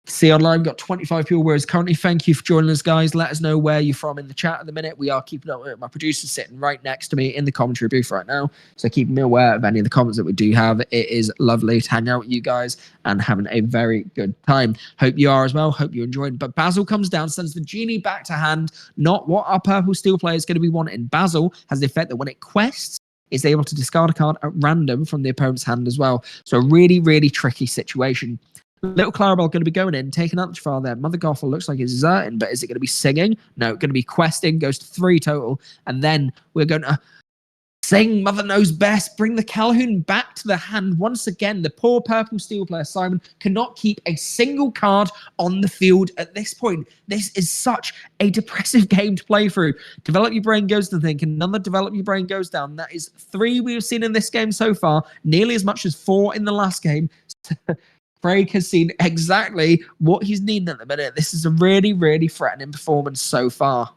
A: See online, got 25 people where it's currently. Thank you for joining us, guys. Let us know where you're from in the chat at the minute. We are keeping up with my producer sitting right next to me in the commentary booth right now. So keeping me aware of any of the comments that we do have. It is lovely to hang out with you guys and having a very good time. Hope you are as well. Hope you enjoyed. But Basil comes down, sends the genie back to hand. Not what our purple steel player is going to be wanting. Basil has the effect that when it quests, it's able to discard a card at random from the opponent's hand as well. So a really, really tricky situation. Little Clarabelle going to be going in, taking out the Jafar there. Mother Gothel looks like it's deserting, but is it going to be singing? No, going to be questing, goes to 3 total. And then we're going to sing Mother Knows Best, bring the Calhoun back to the hand. Once again, the poor purple steel player, Simon, cannot keep a single card on the field at this point. This is such a depressive game to play through. Develop Your Brain goes to think, another Develop Your Brain goes down. That is 3 we've seen in this game so far, nearly as much as 4 in the last game. Craig has seen exactly what he's needing at the minute. This is a really, really threatening performance so far.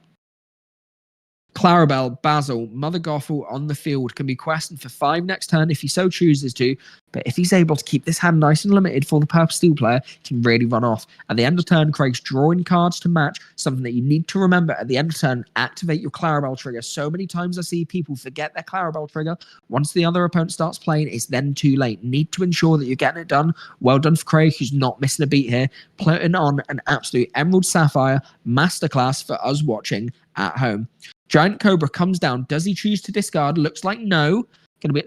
A: Clarabelle, Basil, Mother Gothel on the field can be questioned for 5 next turn if he so chooses to, but if he's able to keep this hand nice and limited for the purple steel player, he can really run off. At the end of turn, Craig's drawing cards to match, something that you need to remember at the end of turn, activate your Clarabelle trigger. So many times I see people forget their Clarabelle trigger. Once the other opponent starts playing, it's then too late. Need to ensure that you're getting it done. Well done for Craig, who's not missing a beat here, putting on an absolute Emerald Sapphire masterclass for us watching at home. Giant Cobra comes down. Does he choose to discard? Looks like no.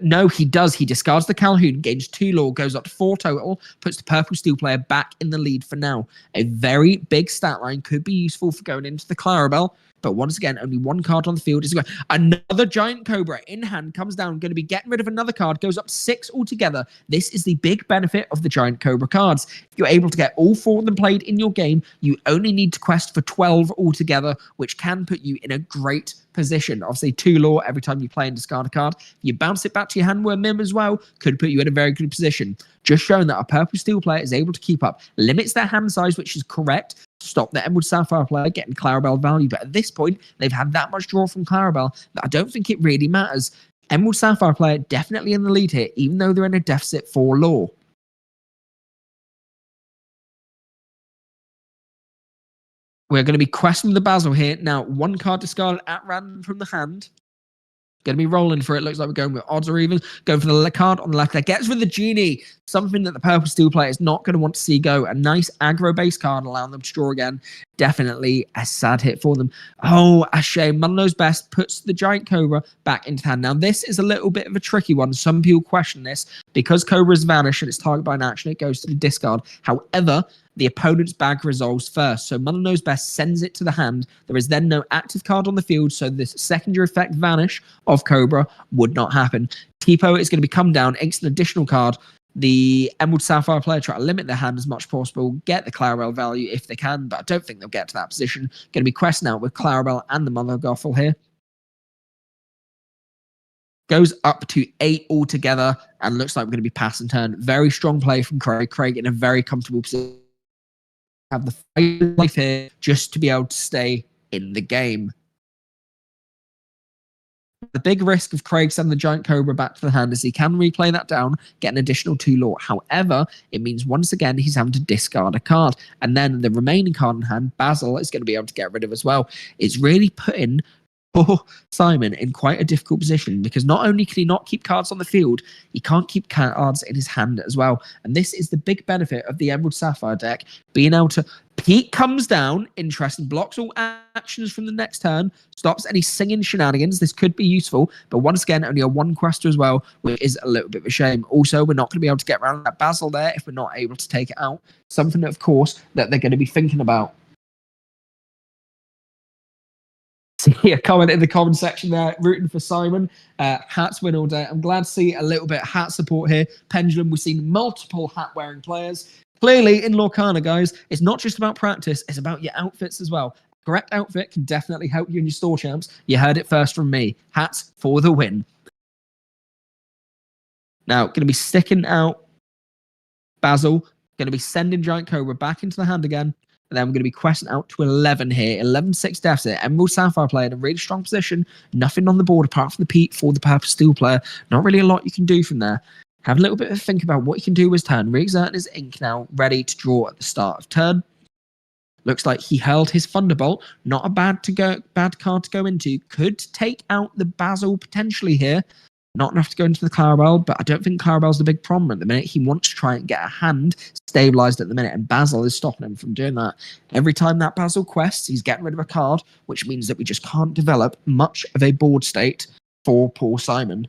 A: No, he does. He discards the Calhoun, gains 2 lore, goes up to 4 total, puts the purple steel player back in the lead for now. A very big stat line, could be useful for going into the Clarabelle. But once again, only 1 card on the field. Another Giant Cobra in hand comes down, going to be getting rid of another card, goes up 6 altogether. This is the big benefit of the Giant Cobra cards. If you're able to get all 4 of them played in your game, you only need to quest for 12 altogether, which can put you in a great position. Obviously, 2 lore every time you play and discard a card. You bounce it back to your hand where Mim as well, could put you in a very good position. Just showing that a purple steel player is able to keep up, limits their hand size, which is correct. Stop the Emerald Sapphire player getting Clarabelle value. But at this point, they've had that much draw from Clarabelle that I don't think it really matters. Emerald Sapphire player definitely in the lead here, even though they're in a deficit for lore. We're going to be questioning the Basil here. Now, 1 card discarded at random from the hand. Going to be rolling for it. Looks like we're going with odds or evens. Going for the card on the left there. Gets rid of the genie. Something that the purple steel player is not going to want to see go. A nice aggro base card, allowing them to draw again. Definitely a sad hit for them. Oh, a shame. Mother Knows Best puts the Giant Cobra back into hand. Now, this is a little bit of a tricky one. Some people question this. Because Cobra's vanished and it's targeted by an action, it goes to the discard. However, the opponent's bag resolves first. So Mother Knows Best sends it to the hand. There is then no active card on the field, so this secondary effect vanish of Cobra would not happen. Tipo is going to be come down, inks an additional card. The Emerald Sapphire player try to limit their hand as much as possible, get the Clarabelle value if they can, but I don't think they'll get to that position. Going to be questing out with Clarabelle and the Mother Gothel here. Goes up to 8 altogether, and looks like we're going to be pass and turn. Very strong play from Craig. Craig in a very comfortable position. Have the fight life here just to be able to stay in the game. The big risk of Craig sending the Giant Cobra back to the hand is he can replay that down, get an additional 2 lore. However, it means once again he's having to discard a card. And then the remaining card in hand, Basil, is going to be able to get rid of as well. It's really putting poor Simon in quite a difficult position because not only can he not keep cards on the field, he can't keep cards in his hand as well. And this is the big benefit of the Emerald Sapphire deck, being able to... Pete comes down, interesting, blocks all actions from the next turn, stops any singing shenanigans. This could be useful, but once again, only a 1 quester as well, which is a little bit of a shame. Also, we're not going to be able to get around that Basil there if we're not able to take it out. Something, of course, that they're going to be thinking about. See a comment in the comment section there, rooting for Simon. Hats win all day. I'm glad to see a little bit of hat support here. Pendulum, we've seen multiple hat-wearing players. Clearly, in Lorcana, guys, it's not just about practice, it's about your outfits as well. Correct outfit can definitely help you in your store champs. You heard it first from me. Hats for the win. Now, going to be sticking out Basil. Going to be sending Giant Cobra back into the hand again. And then we're going to be questing out to 11 here. 11-6 deficit. Emerald Sapphire player in a really strong position. Nothing on the board apart from the Pete for the Purple Steel player. Not really a lot you can do from there. Have a little bit of a think about what you can do with his turn. Re-exerting his ink now, ready to draw at the start of turn. Looks like he hurled his Thunderbolt. Not a bad card to go into. Could take out the Basil potentially here. Not enough to go into the Clarabelle, but I don't think Clarabelle's the big problem at the minute. He wants to try and get a hand stabilized at the minute, and Basil is stopping him from doing that. Every time that Basil quests, he's getting rid of a card, which means that we just can't develop much of a board state for poor Simon.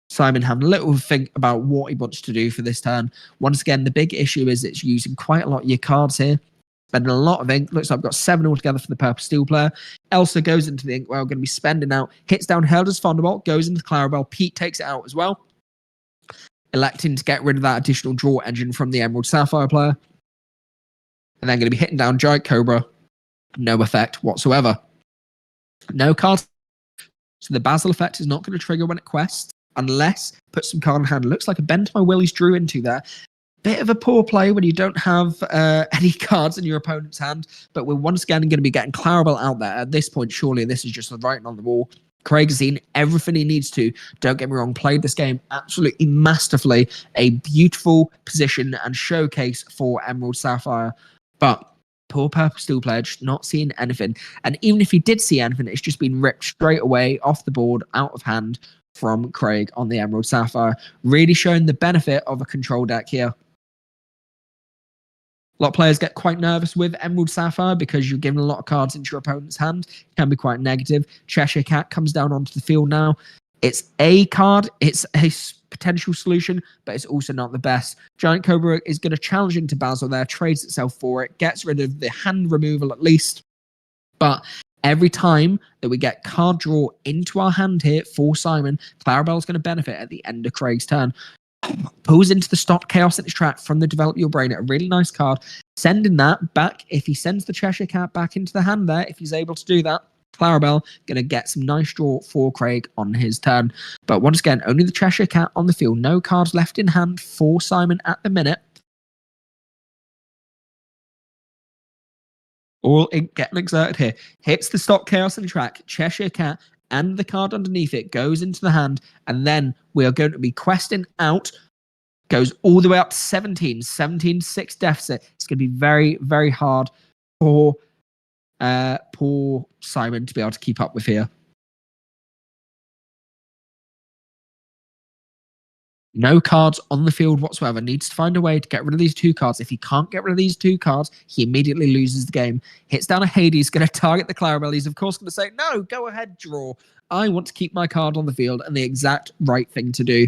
A: Simon having a little think about what he wants to do for this turn. Once again, the big issue is it's using quite a lot of your cards here. Spending a lot of ink. Looks like I've got 7 altogether for the Purple Steel player. Elsa goes into the ink. Well, going to be spending out. Hits down Helder's Thunderbolt. Goes into Clarabelle. Pete takes it out as well. Electing to get rid of that additional draw engine from the Emerald Sapphire player. And then going to be hitting down Giant Cobra. No effect whatsoever. No cards. So the Basil effect is not going to trigger when it quests. Unless put some card in hand. Looks like a Bend My Willies drew into there. Bit of a poor play when you don't have any cards in your opponent's hand, but we're once again going to be getting Clarabelle out there. At this point, surely this is just the writing on the wall. Craig's seen everything he needs to. Don't get me wrong, played this game absolutely masterfully. A beautiful position and showcase for Emerald Sapphire. But poor Purple Steel player just not seeing anything. And even if he did see anything, it's just been ripped straight away off the board, out of hand from Craig on the Emerald Sapphire. Really showing the benefit of a control deck here. A lot of players get quite nervous with Emerald Sapphire because you're giving a lot of cards into your opponent's hand. It can be quite negative. Cheshire Cat comes down onto the field now. It's a card. It's a potential solution, but it's also not the best. Giant Cobra is going to challenge into Basil there, trades itself for it, gets rid of the hand removal at least. But every time that we get card draw into our hand here for Simon, Clarabelle's going to benefit at the end of Craig's turn. Pulls into the Stop Chaos in his track from the Develop Your Brain. A really nice card. Sending that back. If he sends the Cheshire Cat back into the hand there, if he's able to do that, Clarabelle going to get some nice draw for Craig on his turn. But once again, only the Cheshire Cat on the field. No cards left in hand for Simon at the minute. All ink getting exerted here. Hits the Stop Chaos in the track. Cheshire Cat and the card underneath it goes into the hand, and then we are going to be questing out. Goes all the way up to 17-6 deficit. It's going to be very, very hard for poor Simon to be able to keep up with here. No cards on the field whatsoever. Needs to find a way to get rid of these 2 cards. If he can't get rid of these 2 cards, he immediately loses the game. Hits down a Hades, going to target the Clarabelle. He's, of course, going to say, no, go ahead, draw. I want to keep my card on the field, and the exact right thing to do.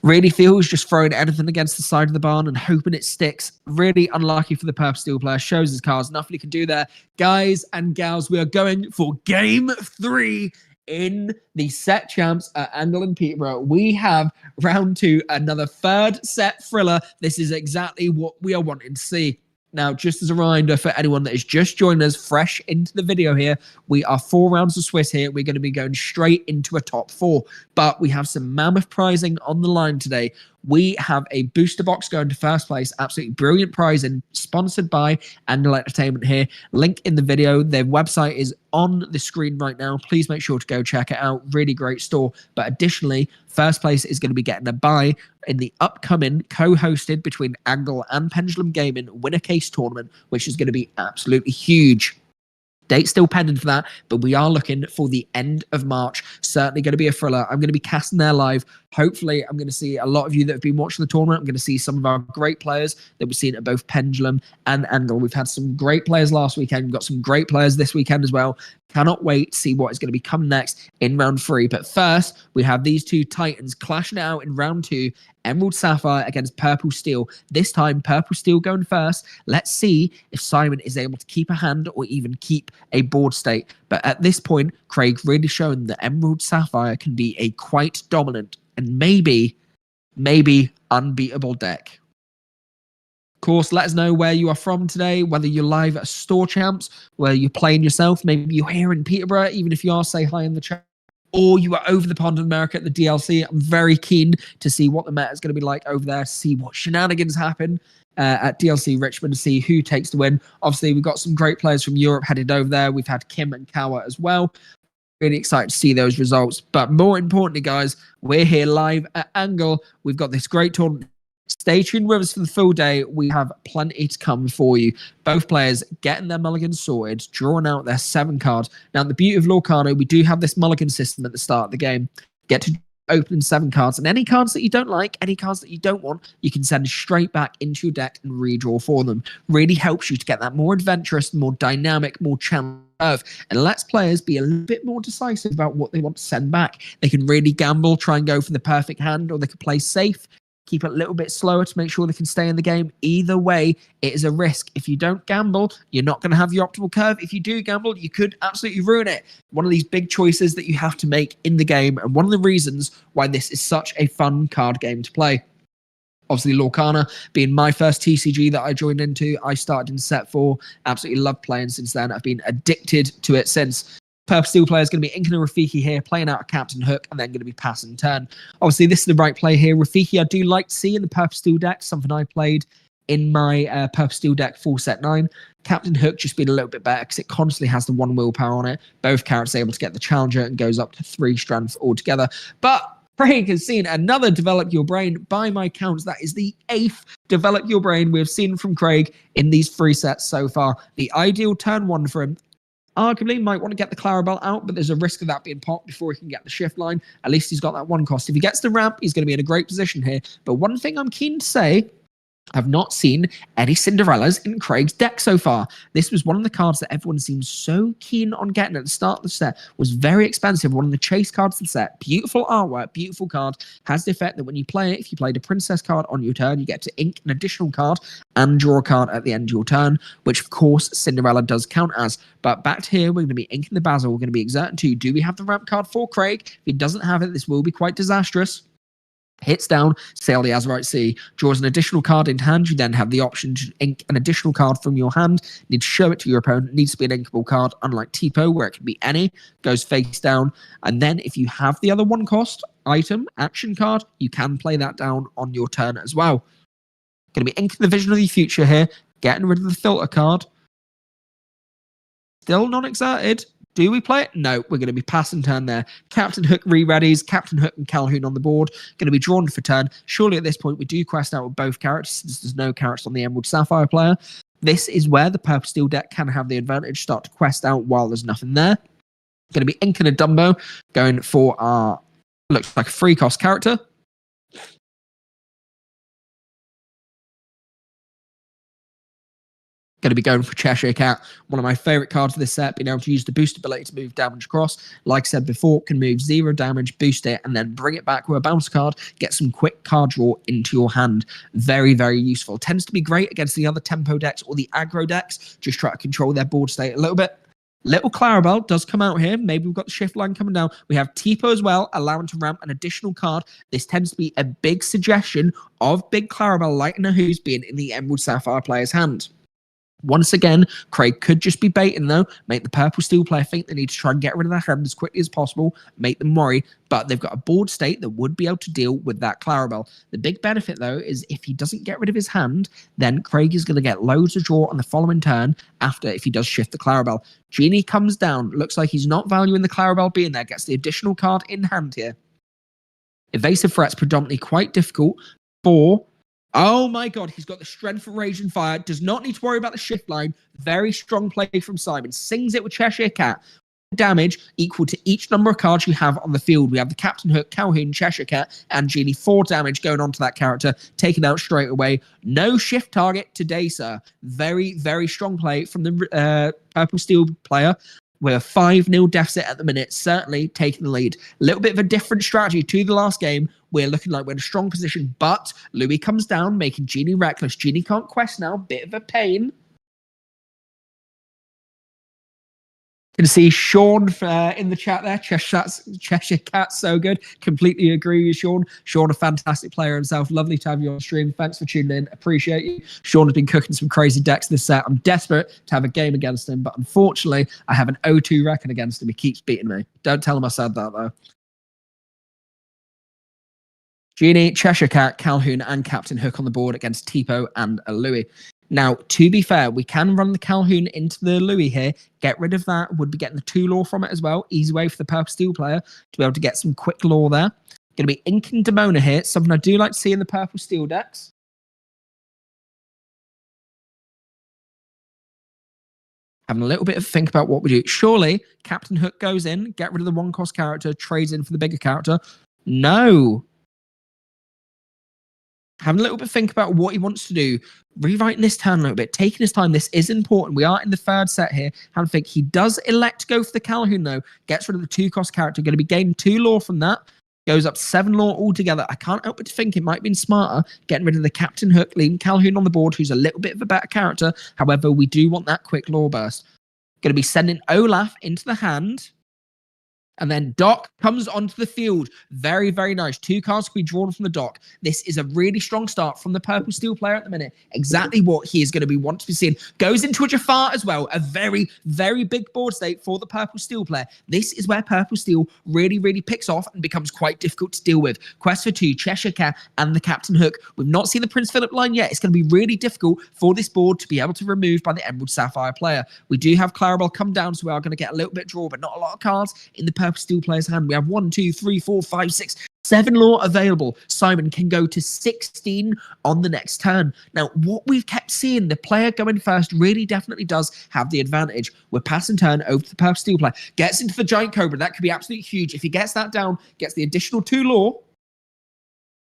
A: Really feels just throwing anything against the side of the barn and hoping it sticks. Really unlucky for the Purple Steel player. Shows his cards. Nothing he can do there. Guys and gals, we are going for game 3 in the set champs at Angle and Peterborough. We have round 2, another 3rd set thriller. This is exactly what we are wanting to see. Now, just as a reminder for anyone that is just joining us fresh into the video here, we are 4 rounds of Swiss here. We're going to be going straight into a top 4, but we have some mammoth prizing on the line today. We have a booster box going to first place. Absolutely brilliant prizing, sponsored by Angle Entertainment here. Link in the video. Their website is on the screen right now. Please make sure to go check it out. Really great store. But additionally, first place is going to be getting a buy in the upcoming co-hosted between Angle and Pendulum Gaming Winner Case Tournament, which is going to be absolutely huge. Date still pending for that, but we are looking for the end of March. Certainly going to be a thriller. I'm going to be casting there live. Hopefully, I'm going to see a lot of you that have been watching the tournament. I'm going to see some of our great players that we've seen at both Pendulum and Angle. We've had some great players last weekend. We've got some great players this weekend as well. Cannot wait to see what is going to be coming next in round 3. But first, we have these two Titans clashing it out in round 2. Emerald Sapphire against Purple Steel. This time, Purple Steel going first. Let's see if Simon is able to keep a hand or even keep a board state. But at this point, Craig really shown that Emerald Sapphire can be a quite dominant and maybe unbeatable deck. Of course, let us know where you are from today, whether you're live at Store Champs, whether you're playing yourself, maybe you're here in Peterborough, even if you are, say hi in the chat, or you are over the pond in America at the DLC. I'm very keen to see what the meta is going to be like over there, see what shenanigans happen at DLC Richmond, to see who takes the win. Obviously, we've got some great players from Europe headed over there. We've had Kim and Kawa as well. Really excited to see those results. But more importantly, guys, we're here live at Angle. We've got this great tournament. Stay tuned with us for the full day. We have plenty to come for you. Both players getting their mulligans sorted, drawing out their 7 cards. Now, the beauty of Lorcana, we do have this mulligan system at the start of the game. Get to open 7 cards, and any cards that you don't like, any cards that you don't want, you can send straight back into your deck and redraw for them. Really helps you to get that more adventurous, more dynamic, more challenging curve, and lets players be a little bit more decisive about what they want to send back. They can really gamble, try and go for the perfect hand, or they can play safe, keep it a little bit slower to make sure they can stay in the game. Either way, it is a risk. If you don't gamble, you're not going to have your optimal curve. If you do gamble, you could absolutely ruin it. One of these big choices that you have to make in the game, and one of the reasons why this is such a fun card game to play. Obviously, Lorcana being my first TCG that I joined into. I started in set 4. Absolutely love playing since then. I've been addicted to it since. Purple Steel player is going to be inking a Rafiki here, playing out a Captain Hook, and then going to be passing turn. Obviously, this is the right play here. Rafiki, I do like to see in the Purple Steel deck, something I played in my Purple Steel deck full set 9. Captain Hook just being a little bit better because it constantly has the 1 willpower on it. Both characters able to get the Challenger and goes up to 3 strength altogether. But Craig has seen another Develop Your Brain. By my counts, that is the 8th Develop Your Brain we've seen from Craig in these 3 sets so far. The ideal turn 1 for him. Arguably, might want to get the Clarabelle out, but there's a risk of that being popped before he can get the shift line. At least he's got that 1 cost. If he gets the ramp, he's going to be in a great position here. But one thing I'm keen to say, I've not seen any Cinderellas in Craig's deck so far. This was one of the cards that everyone seemed so keen on getting at the start of the set. Was very expensive. One of the chase cards of the set. Beautiful artwork, beautiful card. Has the effect that when you play it, if you played a princess card on your turn, you get to ink an additional card and draw a card at the end of your turn, which of course Cinderella does count as. But back to here, we're going to be inking the Basil. We're going to be exerting 2. Do we have the ramp card for Craig? If he doesn't have it, this will be quite disastrous. Hits down, sail the Azurite Sea, draws an additional card in hand. You then have the option to ink an additional card from your hand. You need to show it to your opponent. It needs to be an inkable card, unlike Tipo, where it can be any. Goes face down. And then if you have the other 1 cost item, action card, you can play that down on your turn as well. Going to be inking the Vision of the Future here, getting rid of the filter card. Still not exerted. Do we play it? No, we're going to be passing turn there. Captain Hook re-readies. Captain Hook and Calhoun on the board. Going to be drawn for turn. Surely at this point, we do quest out with both characters since there's no characters on the Emerald Sapphire player. This is where the Purple Steel deck can have the advantage. Start to quest out while there's nothing there. Going to be inking a Dumbo. Going for our, looks like a 3 cost character. Going to be going for Cheshire Cat, one of my favourite cards of this set, being able to use the boost ability to move damage across. Like I said before, can move 0 damage, boost it, and then bring it back with a bounce card, get some quick card draw into your hand. Very, very useful. Tends to be great against the other tempo decks or the aggro decks. Just try to control their board state a little bit. Little Clarabelle does come out here. Maybe we've got the shift line coming down. We have Tipo as well, allowing to ramp an additional card. This tends to be a big suggestion of Big Clarabelle lighting a who's being in the Emerald Sapphire player's hand. Once again, Craig could just be baiting though, make the Purple Steel player think they need to try and get rid of their hand as quickly as possible, make them worry, but they've got a board state that would be able to deal with that Clarabelle. The big benefit though is if he doesn't get rid of his hand, then Craig is going to get loads of draw on the following turn after if he does shift the Clarabelle. Genie comes down, looks like he's not valuing the Clarabelle being there, gets the additional card in hand here. Evasive threat's predominantly quite difficult for... Oh my god, he's got the strength for Rage and Fire. Does not need to worry about the shift line. Very strong play from Simon. Sings it with Cheshire Cat. Damage equal to each number of cards you have on the field. We have the Captain Hook, Calhoun, Cheshire Cat, and Genie. 4 damage going on to that character. Taken out straight away. No shift target today, sir. Very, very strong play from the Purple Steel player. We're a 5-0 deficit at the minute, certainly taking the lead. A little bit of a different strategy to the last game. We're looking like we're in a strong position, but Louis comes down, making Genie reckless. Genie can't quest now, bit of a pain. Can see Sean in the chat there. Cheshire Cat, so good. Completely agree with Sean. Sean, a fantastic player himself. Lovely to have you on stream. Thanks for tuning in. Appreciate you. Sean has been cooking some crazy decks this set. I'm desperate to have a game against him, but unfortunately, I have an 0-2 record against him. He keeps beating me. Don't tell him I said that, though. Genie, Cheshire Cat, Calhoun, and Captain Hook on the board against Tipo and a Louis. Now, to be fair, we can run the Calhoun into the Louis here. Get rid of that. Would be getting the 2 lore from it as well. Easy way for the Purple Steel player to be able to get some quick lore there. Going to be Inking Demona here. Something I do like to see in the Purple Steel decks. Having a little bit of think about what we do. Surely, Captain Hook goes in, get rid of the 1-cost character, trades in for the bigger character. No. Having a little bit of think about what he wants to do. Rewriting this turn a little bit, taking his time. This is important. We are in the 3rd set here. Having to think. He does elect to go for the Calhoun, though. Gets rid of the 2-cost character. Going to be gaining 2 lore from that. Goes up 7 lore altogether. I can't help but to think it might have been smarter getting rid of the Captain Hook, leaving Calhoun on the board, who's a little bit of a better character. However, we do want that quick lore burst. Going to be sending Olaf into the hand. And then Doc comes onto the field. Very, very nice. 2 cards can be drawn from the Doc. This is a really strong start from the Purple Steel player at the minute. Exactly what he is going to be wanting to be seeing. Goes into a Jafar as well. A very, very big board state for the Purple Steel player. This is where Purple Steel really, really picks off and becomes quite difficult to deal with. Quest for 2, Cheshire Cat, and the Captain Hook. We've not seen the Prince Philip line yet. It's going to be really difficult for this board to be able to remove by the Emerald Sapphire player. We do have Clarabelle come down, so we are going to get a little bit draw, but not a lot of cards in the Purple Steel player's hand. We have 1, 2, 3, 4, 5, 6, 7 lore available. Simon can go to 16 on the next turn. Now, what we've kept seeing, the player going first really definitely does have the advantage. We're passing turn over to the Purple Steel player. Gets into the Giant Cobra. That could be absolutely huge. If he gets that down, gets the additional 2 lore.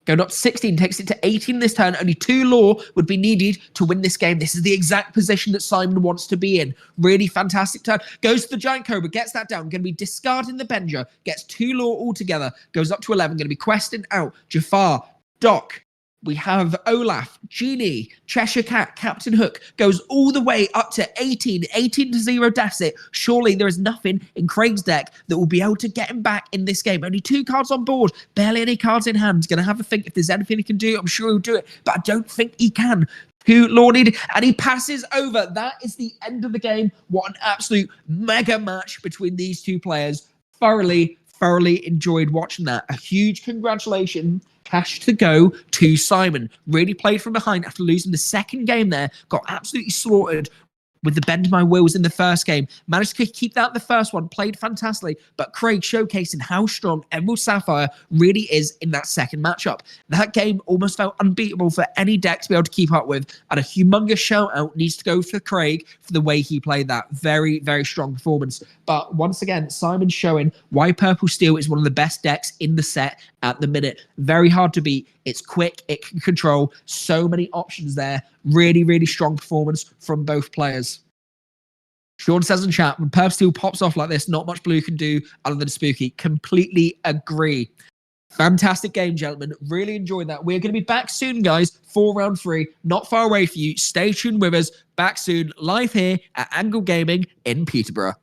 A: Going up to 16, takes it to 18 this turn. Only 2 lore would be needed to win this game. This is the exact position that Simon wants to be in. Really fantastic turn. Goes to the Giant Cobra, gets that down. Going to be discarding the Benger. Gets 2 lore altogether. Goes up to 11. Going to be questing out Jafar, Doc. We have Olaf, Genie, Cheshire Cat, Captain Hook, goes all the way up to 18 to 0 deficit. Surely there is nothing in Craig's deck that will be able to get him back in this game. Only 2 cards on board, barely any cards in hand. He's going to have a think if there's anything he can do. I'm sure he'll do it, but I don't think he can. 2 lore needed, and he passes over. That is the end of the game. What an absolute mega match between these 2 players. Thoroughly enjoyed watching that. A huge congratulations. Cash to go to Simon. Really played from behind after losing the 2nd game there. Got absolutely slaughtered with the bend my wheels in the 1st game. Managed to keep that the 1st one. Played fantastically. But Craig showcasing how strong Emerald Sapphire really is in that 2nd matchup. That game almost felt unbeatable for any deck to be able to keep up with. And a humongous shout out needs to go for Craig for the way he played that. Very, very strong performance. But once again, Simon's showing why Purple Steel is one of the best decks in the set at the minute. Very hard to beat. It's quick. It can control. So many options there. Really, really strong performance from both players. Sean says in chat, when Purple Steel pops off like this, not much blue can do other than spooky. Completely agree. Fantastic game, gentlemen. Really enjoyed that. We're going to be back soon, guys, for round 3. Not far away for you. Stay tuned with us. Back soon, live here at Angle Gaming in Peterborough.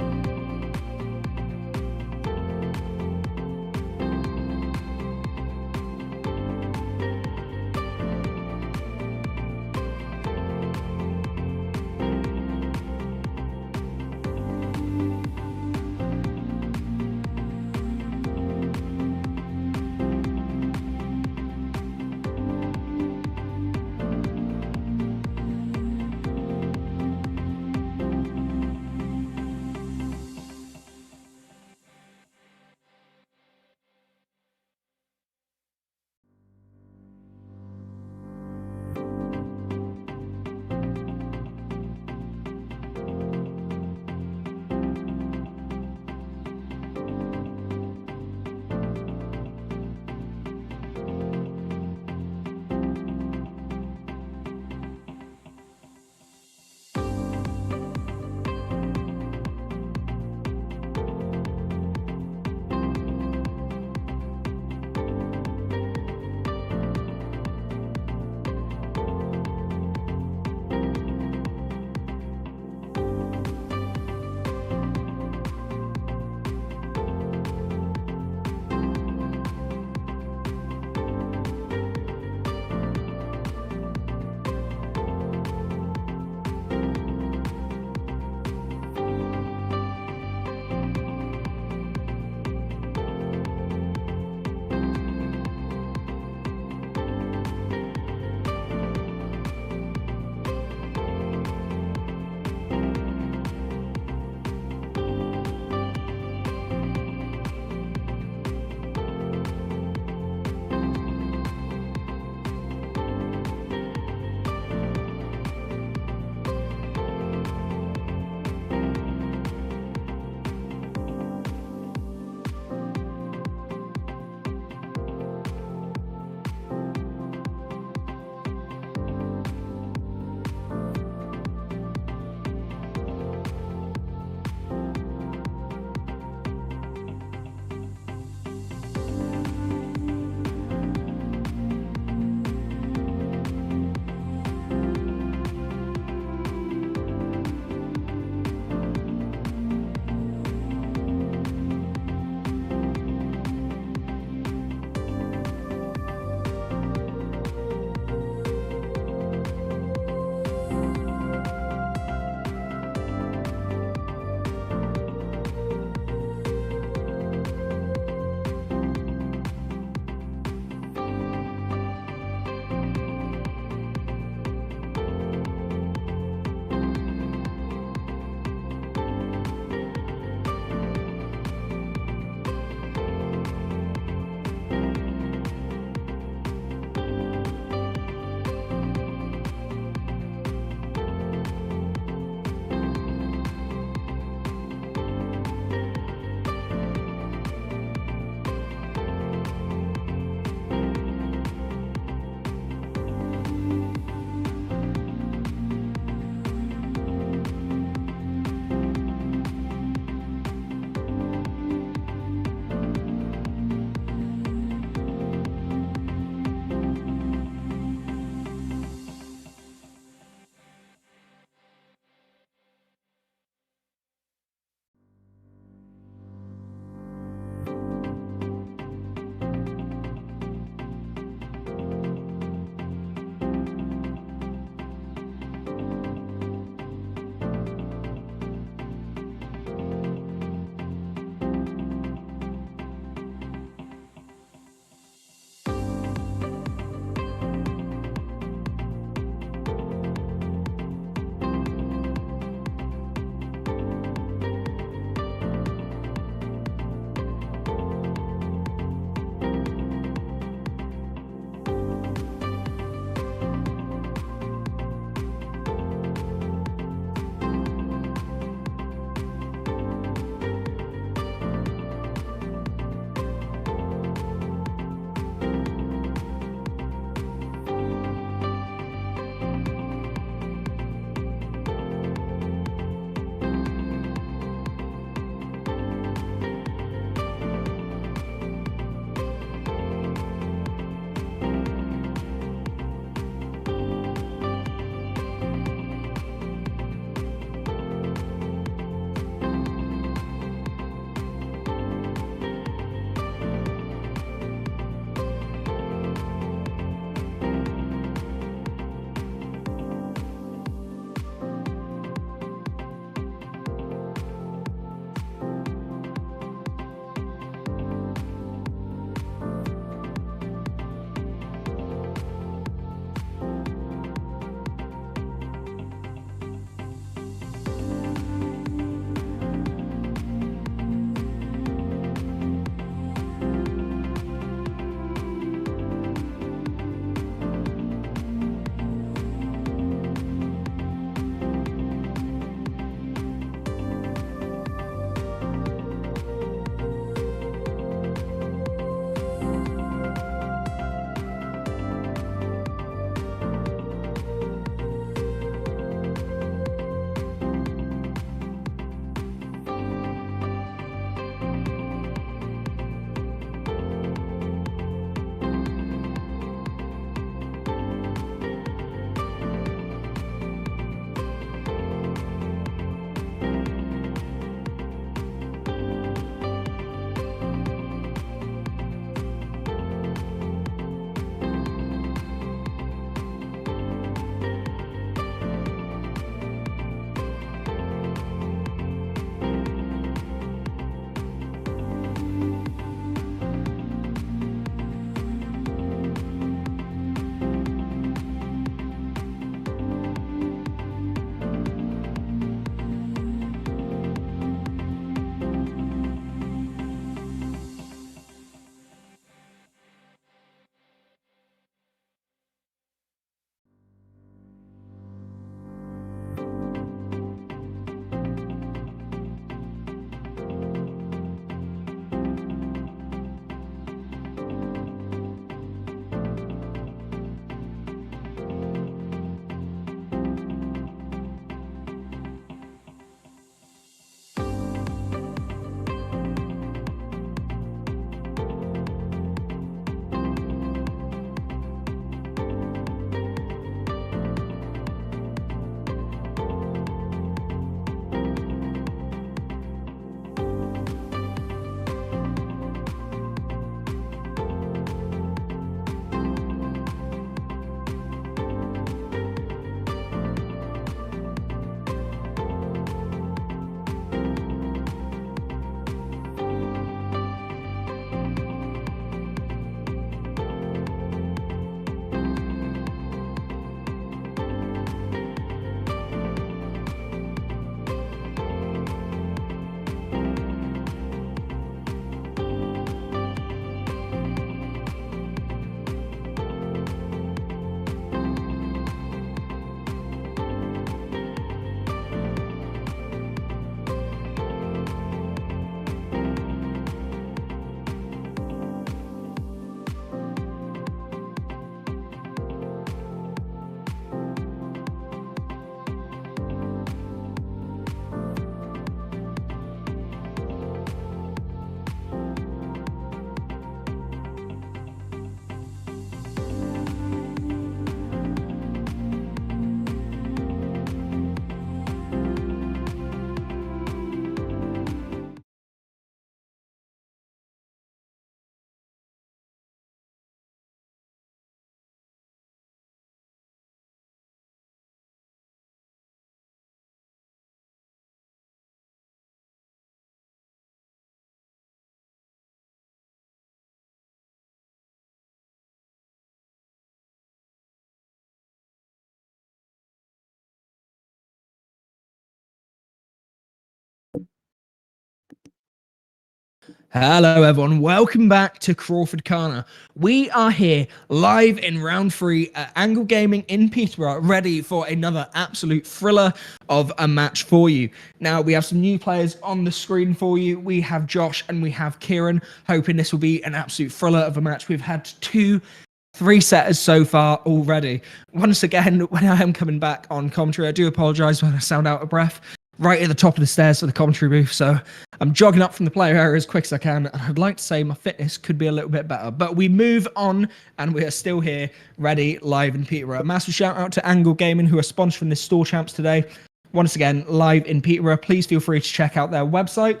A: Hello everyone, welcome back to CrawfordCana. We are here live in round 3 at Angle Gaming in Peterborough, ready for another absolute thriller of a match for you. Now we have some new players on the screen for you. We have Josh and we have Kieran, hoping this will be an absolute thriller of a match. We've had 3 setters so far already. Once again, when I am coming back on commentary, I do apologise when I sound out of breath. Right at the top of the stairs for the commentary booth, so I'm jogging up from the player area as quick as I can, and I'd like to say my fitness could be a little bit better, but we move on, and we are still here, ready, live in Peterborough. A massive shout out to Angle Gaming, who are sponsoring this Store Champs today. Once again, live in Peterborough. Please feel free to check out their website.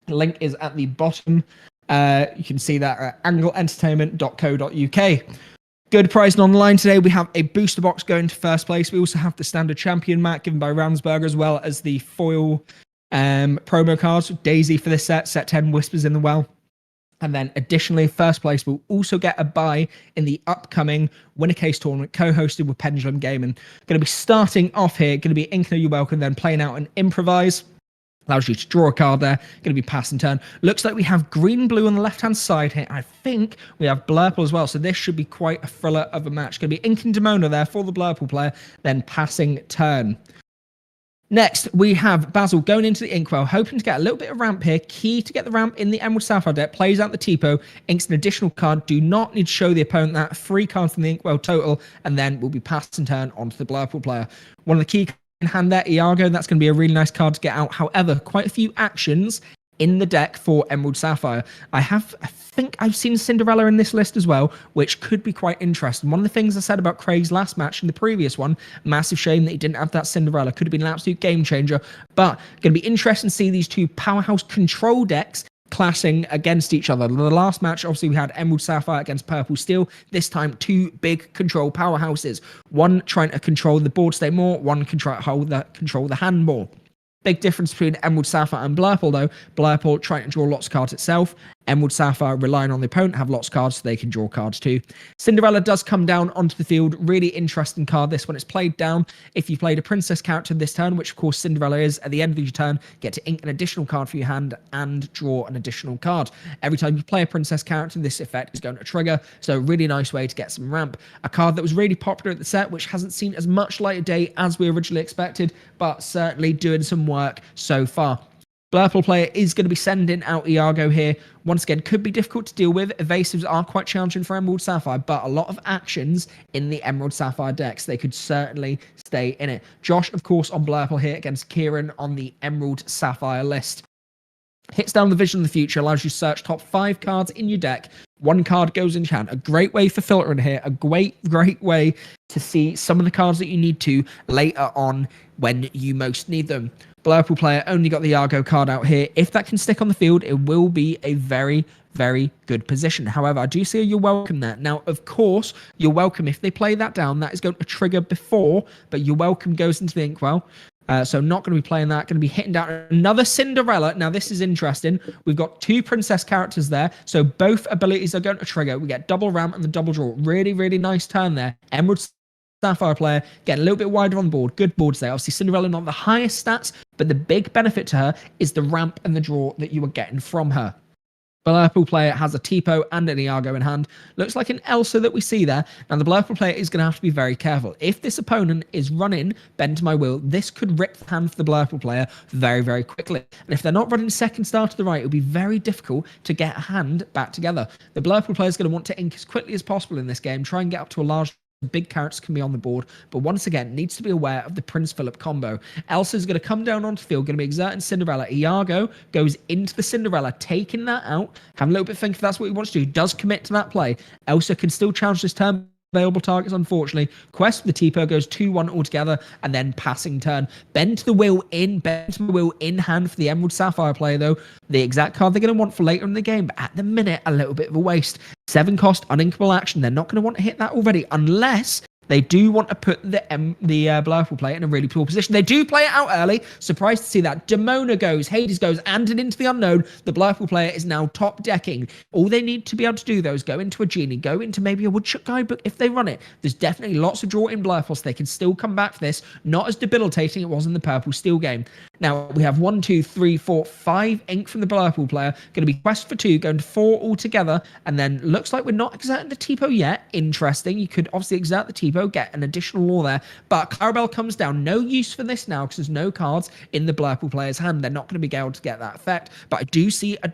A: The link is at the bottom. You can see that at angleentertainment.co.uk. Good pricing online today. We have a booster box going to first place. We also have the standard champion mat given by Ramsberger, as well as the foil promo cards. Daisy for this set 10, Whispers in the Well. And then additionally, first place will also get a buy in the upcoming Winner Case tournament, co-hosted with Pendulum Gaming. Going to be starting off here, going to be Ink Know You Welcome, then playing out an improvise. Allows you to draw a card there. Going to be pass and turn. Looks like we have green-blue on the left-hand side here. I think we have Blurple as well. So this should be quite a thriller of a match. Going to be Ink and Demona there for the Blurple player. Then passing turn. Next, we have Basil going into the Inkwell, hoping to get a little bit of ramp here. Key to get the ramp in the Emerald Sapphire deck. Plays out the Tipo. Inks an additional card. Do not need to show the opponent that. 3 cards from the Inkwell total. And then we'll be pass and turn onto the Blurple player. One of the key in hand there, Iago, that's going to be a really nice card to get out. However, quite a few actions in the deck for Emerald Sapphire. I think I've seen Cinderella in this list as well, which could be quite interesting. One of the things I said about Craig's last match in the previous one, massive shame that he didn't have that Cinderella, could have been an absolute game changer, but going to be interesting to see these two powerhouse control decks clashing against each other. The last match, obviously, we had Emerald Sapphire against Purple Steel. This time, 2 big control powerhouses. One trying to control the board state more, one can try to control the hand more. Big difference between Emerald Sapphire and Blurple, though. Blurple trying to draw lots of cards itself. Emerald Sapphire relying on the opponent, have lots of cards so they can draw cards too. Cinderella does come down onto the field. Really interesting card, this when it's played down. If you played a princess character this turn, which of course Cinderella is, at the end of your turn, get to ink an additional card for your hand and draw an additional card. Every time you play a princess character, this effect is going to trigger. So really nice way to get some ramp. A card that was really popular at the set, which hasn't seen as much light of day as we originally expected, but certainly doing some work so far. Blurple player is going to be sending out Iago here. Once again, could be difficult to deal with. Evasives are quite challenging for Emerald Sapphire, but a lot of actions in the Emerald Sapphire decks. They could certainly stay in it. Josh, of course, on Blurple here against Kieran on the Emerald Sapphire list. Hits down the Vision of the Future, allows you to search top 5 cards in your deck. 1 card goes in hand. A great way for filtering here. A great way to see some of the cards that you need to later on when you most need them. Blurple player only got the Iago card out here. If that can stick on the field, it will be a very, very good position. However, I do see You're Welcome there. Now, of course, You're Welcome. If they play that down, that is going to trigger before, but You're Welcome goes into the Inkwell. So not going to be playing that. Going to be hitting down another Cinderella. Now, this is interesting. We've got 2 princess characters there. So both abilities are going to trigger. We get double ramp and the double draw. Really, really nice turn there. Emerald Sapphire player getting a little bit wider on the board. Good boards there. Obviously, Cinderella not the highest stats, but the big benefit to her is the ramp and the draw that you are getting from her. Blurple player has a Tipo and an Iago in hand. Looks like an Elsa that we see there. Now, the Blurple player is going to have to be very careful. If this opponent is running Bend to My Will, this could rip the hand for the Blurple player very, very quickly. And if they're not running second star to the right, it'll be very difficult to get a hand back together. The Blurple player is going to want to ink as quickly as possible in this game, try and get up to a large big characters can be on the board, but once again needs to be aware of the Prince Philip combo. Elsa is going to come down onto the field, going to be exerting Cinderella. Iago goes into the Cinderella, taking that out, have a little bit of think if that's what he wants to do. Does commit to that play. Elsa can still challenge this turn. Available targets, unfortunately. Quest with the Tipo goes 2-1 altogether, and then passing turn. Bend to the Will in hand for the Emerald Sapphire player, though. The exact card they're going to want for later in the game, but at the minute, a little bit of a waste. 7 cost, uninkable action. They're not going to want to hit that already, unless they do want to put the Blurple player in a really poor position. They do play it out early. Surprised to see that. Demona goes, Hades goes, and an Into the Unknown. The Blurple player is now top decking. All they need to be able to do, though, is go into a Genie, go into maybe a Woodchuck Guidebook if they run it. There's definitely lots of draw in Blurple, so they can still come back for this. Not as debilitating it was in the Purple Steel game. Now, we have 1, 2, 3, 4, 5 ink from the purple player. Going to be quest for 2, going to 4 altogether. And then looks like we're not exerting the Tipo yet. Interesting. You could obviously exert the Tipo, get an additional law there. But Clarabelle comes down. No use for this now because there's no cards in the purple player's hand. They're not going to be able to get that effect. But I do see a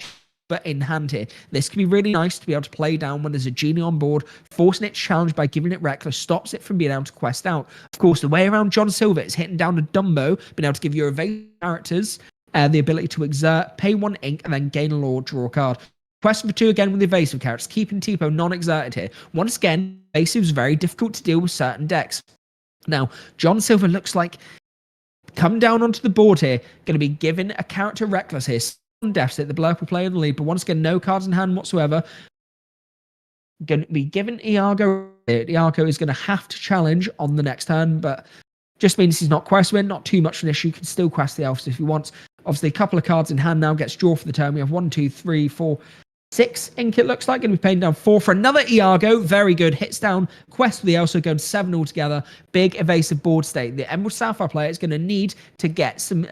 A: in hand here. This can be really nice to be able to play down when there's a genie on board, forcing it to challenge by giving it reckless, stops it from being able to quest out. Of course, the way around John Silver is hitting down a Dumbo, being able to give your evasive characters the ability to exert, pay 1 ink, and then gain a law, draw a card. Question for 2 again with the evasive characters, keeping Tipo non-exerted here. Once again, evasive is very difficult to deal with certain decks. Now, John Silver looks like come down onto the board here, going to be given a character reckless here. Deficit, the purple player in the lead, but once again, no cards in hand whatsoever. Going to be given Iago. Iago is going to have to challenge on the next turn, but just means he's not quest win, not too much of an issue. You can still quest the elves if he wants. Obviously, a couple of cards in hand now gets draw for the turn. We have 1, 2, 3, 4, 6 ink, it looks like. Going to be paying down 4 for another Iago. Very good. Hits down quest for the elves, so going 7 altogether. Big evasive board state. The Emerald Sapphire player is going to need to get some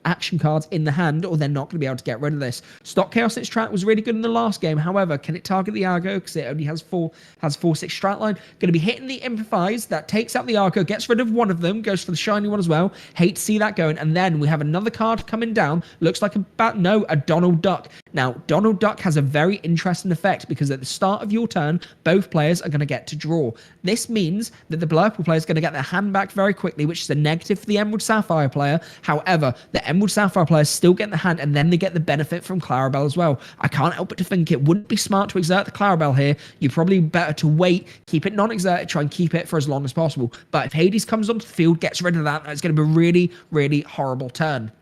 A: action cards in the hand, or they're not going to be able to get rid of this. Stock Chaos Its Strat was really good in the last game. However, can it target the Argo because it only has 4/6 strat line? Going to be hitting the Improvise. That takes out the Argo, gets rid of one of them, goes for the shiny one as well. Hate to see that going. And then we have another card coming down. Looks like a Donald Duck. Now, Donald Duck has a very interesting effect because at the start of your turn, both players are going to get to draw. This means that the purple player is going to get their hand back very quickly, which is a negative for the Emerald Sapphire player. However, the Emerald Sapphire players still get the hand, and then they get the benefit from Clarabelle as well. I can't help but to think it wouldn't be smart to exert the Clarabelle here. You're probably better to wait, keep it non-exerted, try and keep it for as long as possible. But if Hades comes onto the field, gets rid of that, it's going to be a really, really horrible turn.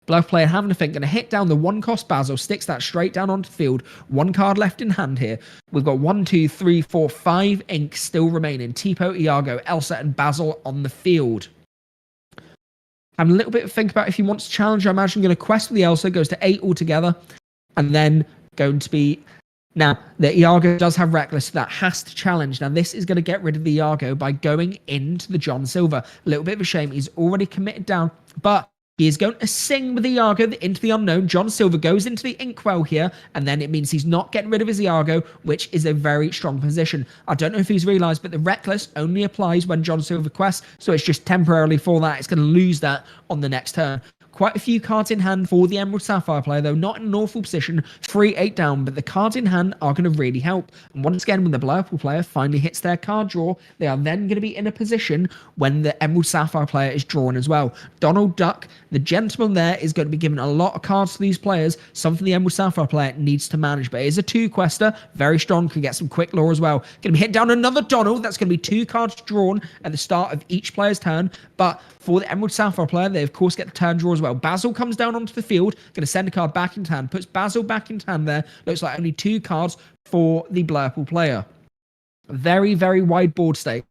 A: Bluff player having a think, going to hit down the 1-cost Basil, sticks that straight down onto the field. 1 card left in hand here. We've got 1, 2, 3, 4, 5 ink still remaining. Tipo, Iago, Elsa, and Basil on the field. Having a little bit of think about if he wants to challenge. I imagine going to quest with the Elsa, goes to 8 altogether, and then going to be... Now, the Iago does have Reckless, so that has to challenge. Now, this is going to get rid of the Iago by going into the John Silver. A little bit of a shame. He's already committed down, but he is going to sing with the Iago into the unknown. John Silver goes into the Inkwell here, and then it means he's not getting rid of his Iago, which is a very strong position. I don't know if he's realised, but the Reckless only applies when John Silver quests, so it's just temporarily for that. It's going to lose that on the next turn. Quite a few cards in hand for the Emerald Sapphire player, though not in an awful position. 3-8 down, but the cards in hand are going to really help. And once again, when the purple player finally hits their card draw, they are then going to be in a position when the Emerald Sapphire player is drawn as well. Donald Duck, the gentleman there, is going to be given a lot of cards to these players, something the Emerald Sapphire player needs to manage. But it is a 2-quester, very strong, can get some quick law as well. Going to be hit down another Donald. That's going to be 2 cards drawn at the start of each player's turn. But for the Emerald Sapphire player, they of course get the turn draw as well. Basil comes down onto the field, going to send a card back into hand, puts Basil back into hand there. Looks like only 2 cards for the purple player. Very, very wide board state.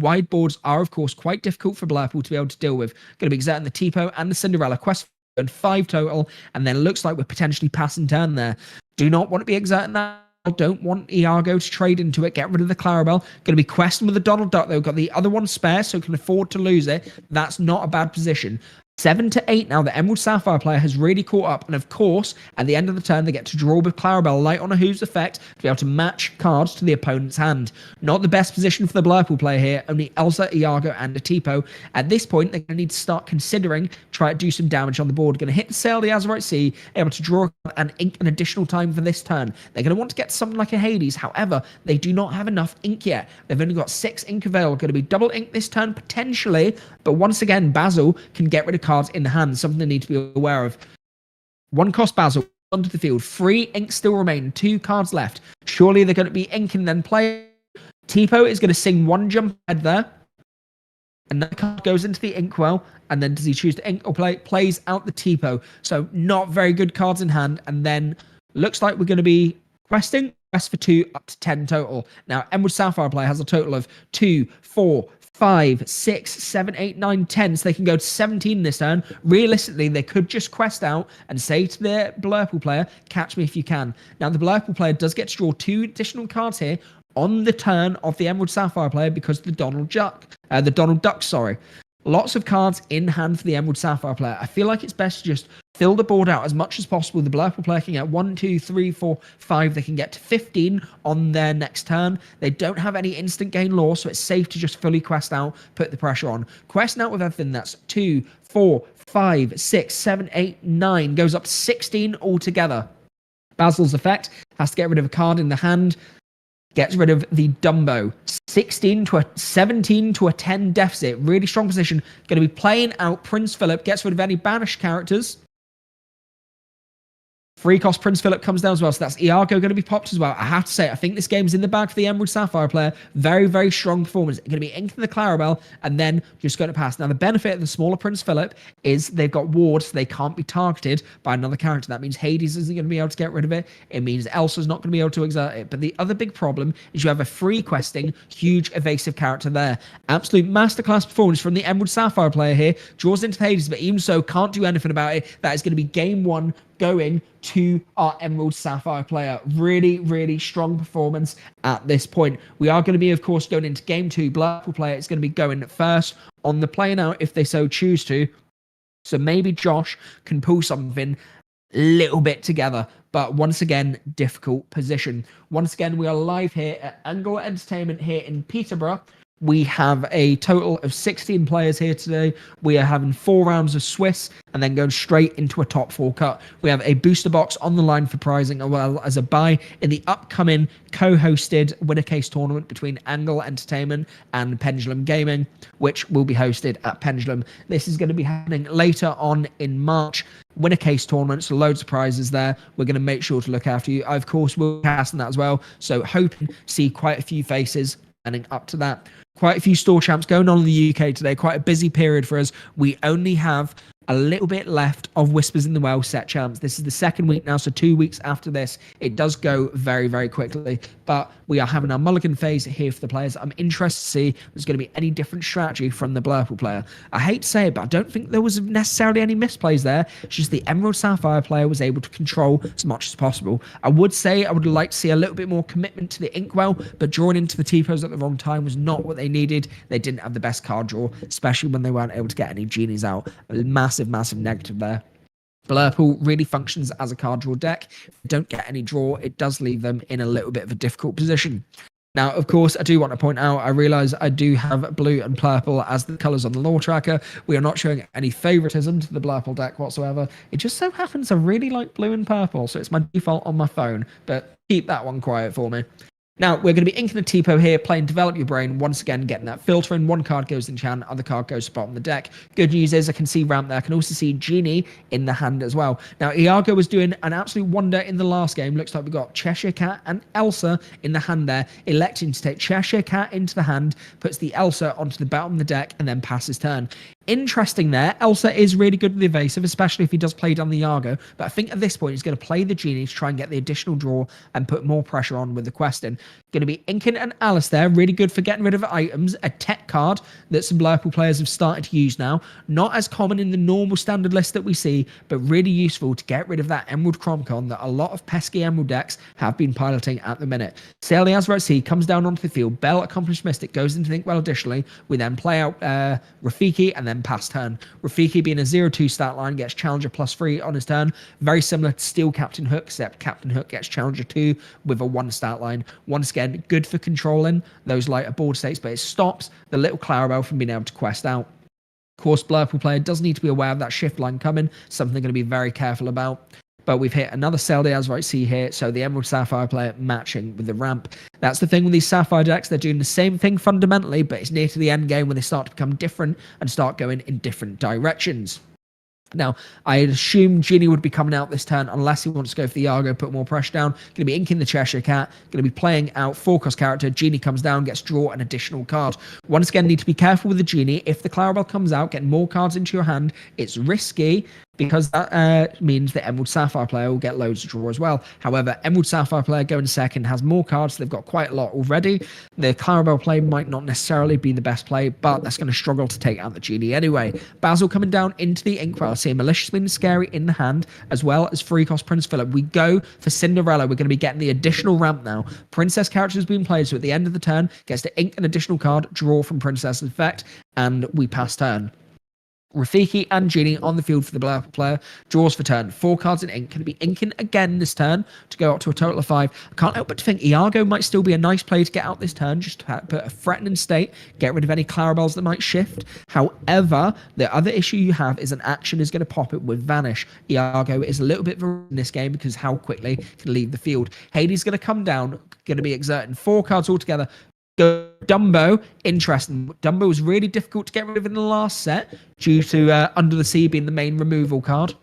A: Wide boards are, of course, quite difficult for purple to be able to deal with. Going to be exerting the Tipo and the Cinderella. Quest and 5 total, and then it looks like we're potentially passing turn there. Do not want to be exerting that. Don't want Iago to trade into it. Get rid of the Clarabelle. Going to be questing with the Donald Duck, though. Got the other one spare, so can afford to lose it. That's not a bad position. 7-8 now. The Emerald Sapphire player has really caught up. And of course, at the end of the turn, they get to draw with Clarabelle light on a Who's effect to be able to match cards to the opponent's hand. Not the best position for the purple player here. Only Elsa, Iago, and a Tipo. At this point, they're going to need to start considering try to do some damage on the board. Going to hit the Sail the Azurite Sea, able to draw and ink an additional time for this turn. They're going to want to get something like a Hades. However, they do not have enough ink yet. They've only got 6 ink available. Going to be double ink this turn, potentially. But once again, Basil can get rid of cards in the hand, something they need to be aware of. 1-cost Basil onto the field. 3 ink still remain. 2 cards left. Surely they're going to be inking then play. Tipo is going to sing 1 jump ahead there. And that card goes into the Inkwell. And then does he choose to ink or play? Plays out the Tipo. So not very good cards in hand. And then looks like we're going to be questing. Quest for 2 up to 10 total. Now, Emerald Sapphire player has a total of 2, 4, 5, 6, 7, 8, 9, 10. So they can go to 17 this turn. Realistically, they could just quest out and say to the purple player, catch me if you can. Now, the purple player does get to draw 2 additional cards here on the turn of the Emerald Sapphire player because of the Donald Duck, sorry. Lots of cards in hand for the Emerald Sapphire player. I feel like it's best to just fill the board out as much as possible. The Blurple player can get 1, 2, 3, 4, 5. They can get to 15 on their next turn. They don't have any instant gain lore, so it's safe to just fully quest out, put the pressure on. Questing out with everything, that's 2, 4, 5, 6, 7, 8, 9. Goes up to 16 altogether. Basil's effect has to get rid of a card in the hand. Gets rid of the Dumbo. 17 to a 10 deficit. Really strong position. Going to be playing out Prince Philip. Gets rid of any banished characters. Free cost Prince Philip comes down as well, so that's Iago going to be popped as well. I have to say, I think this game's in the bag for the Emerald Sapphire player. Very, very strong performance. Going to be inking the Clarabelle and then just going to pass. Now, the benefit of the smaller Prince Philip is they've got wards, so they can't be targeted by another character. That means Hades isn't going to be able to get rid of it. It means Elsa's not going to be able to exert it. But the other big problem is you have a free questing, huge evasive character there. Absolute masterclass performance from the Emerald Sapphire player here. Draws into Hades, but even so, can't do anything about it. That is going to be game 1 going to our Emerald Sapphire player. Really, really strong performance at this point. We are going to be, of course, going into game 2. Blurple player is going to be going first on the play now if they so choose to. So maybe Josh can pull something a little bit together. But once again, difficult position. Once again, we are live here at Angle Entertainment here in Peterborough. We have a total of 16 players here today. We are having 4 rounds of Swiss and then going straight into a top 4 cut. We have a booster box on the line for prizing as well as a buy in the upcoming co-hosted winner case tournament between Angle Entertainment and Pendulum Gaming, which will be hosted at Pendulum. This is going to be happening later on in March. Winner case tournaments, loads of prizes there. We're going to make sure to look after you. I, of course, will cast on that as well. So hoping to see quite a few faces and up to that. Quite a few store champs going on in the UK today. Quite a busy period for us. We only have a little bit left of Whispers in the Well set champs. This is the second week now, so 2 weeks after this. It does go very, very quickly. But we are having our mulligan phase here for the players. I'm interested to see if there's going to be any different strategy from the Blurple player. I hate to say it, but I don't think there was necessarily any misplays there. It's just the Emerald Sapphire player was able to control as much as possible. I would say I would like to see a little bit more commitment to the Inkwell, but drawing into the T-pose at the wrong time was not what they needed. They didn't have the best card draw, especially when they weren't able to get any genies out. A massive negative there. Blurple really functions as a card draw deck. If they don't get any draw, it does leave them in a little bit of a difficult position. Now, of course, I do want to point out, I realise I do have blue and purple as the colours on the lore tracker. We are not showing any favouritism to the Blurple deck whatsoever. It just so happens I really like blue and purple, so it's my default on my phone, but keep that one quiet for me. Now, we're going to be inking a Tipo here, playing Develop Your Brain, once again getting that filtering. One card goes in hand, other card goes to bottom of the deck. Good news is I can see Ramp there. I can also see Genie in the hand as well. Now, Iago was doing an absolute wonder in the last game. Looks like we've got Cheshire Cat and Elsa in the hand there. Electing to take Cheshire Cat into the hand, puts the Elsa onto the bottom of the deck, and then passes turn. Interesting there. Elsa is really good with the evasive, especially if he does play down the Iago. But I think at this point, he's going to play the Genie to try and get the additional draw and put more pressure on with the questing. Going to be inking and Alice there. Really good for getting rid of items. A tech card that some Blurple players have started to use now. Not as common in the normal standard list that we see, but really useful to get rid of that Emerald Chromcon that a lot of pesky Emerald decks have been piloting at the minute. Sail the Azra at Sea comes down onto the field. Bell, Accomplished Mystic goes into Inkwell additionally. We then play out Rafiki and then pass turn. Rafiki being a 0-2 stat line gets Challenger +3 on his turn. Very similar to Steel Captain Hook, except Captain Hook gets Challenger 2 with a 1 stat line. Once again, good for controlling those lighter board states, but it stops the little Clarabelle from being able to quest out. Of course, Blurple player does need to be aware of that shift line coming, something they're going to be very careful about. But we've hit another Sail the Azra at Sea here, so the Emerald Sapphire player matching with the Ramp. That's the thing with these Sapphire decks, they're doing the same thing fundamentally, but it's near to the end game when they start to become different and start going in different directions. Now, I assume Genie would be coming out this turn unless he wants to go for the Iago, put more pressure down. Going to be inking the Cheshire Cat. Going to be playing out 4-cost character. Genie comes down, gets draw an additional card. Once again, need to be careful with the Genie. If the Clarabelle comes out, getting more cards into your hand, it's risky. because that means the Emerald Sapphire player will get loads of draw as well. However, Emerald Sapphire player going second has more cards. So they've got quite a lot already. The Clarabelle play might not necessarily be the best play, but that's going to struggle to take out the Genie anyway. Basil coming down into the Inkwell. See a Malicious Mean Scary in the hand, as well as free cost Prince Philip. We go for Cinderella. We're going to be getting the additional ramp now. Princess character has been played, so at the end of the turn, gets to ink an additional card, draw from Princess effect, and we pass turn. Rafiki and Genie on the field for the Blurple player. Draws for turn. 4 cards in ink. Can be inking again this turn to go up to a total of 5. I can't help but to think Iago might still be a nice play to get out this turn, just to put a threatening state, get rid of any Clarabelles that might shift. However, the other issue you have is an action is going to pop it with Vanish. Iago is a little bit in this game because how quickly it can leave the field. Hades is going to come down, going to be exerting 4 cards altogether. Go Dumbo, interesting. Dumbo was really difficult to get rid of in the last set due to Under the Sea being the main removal card.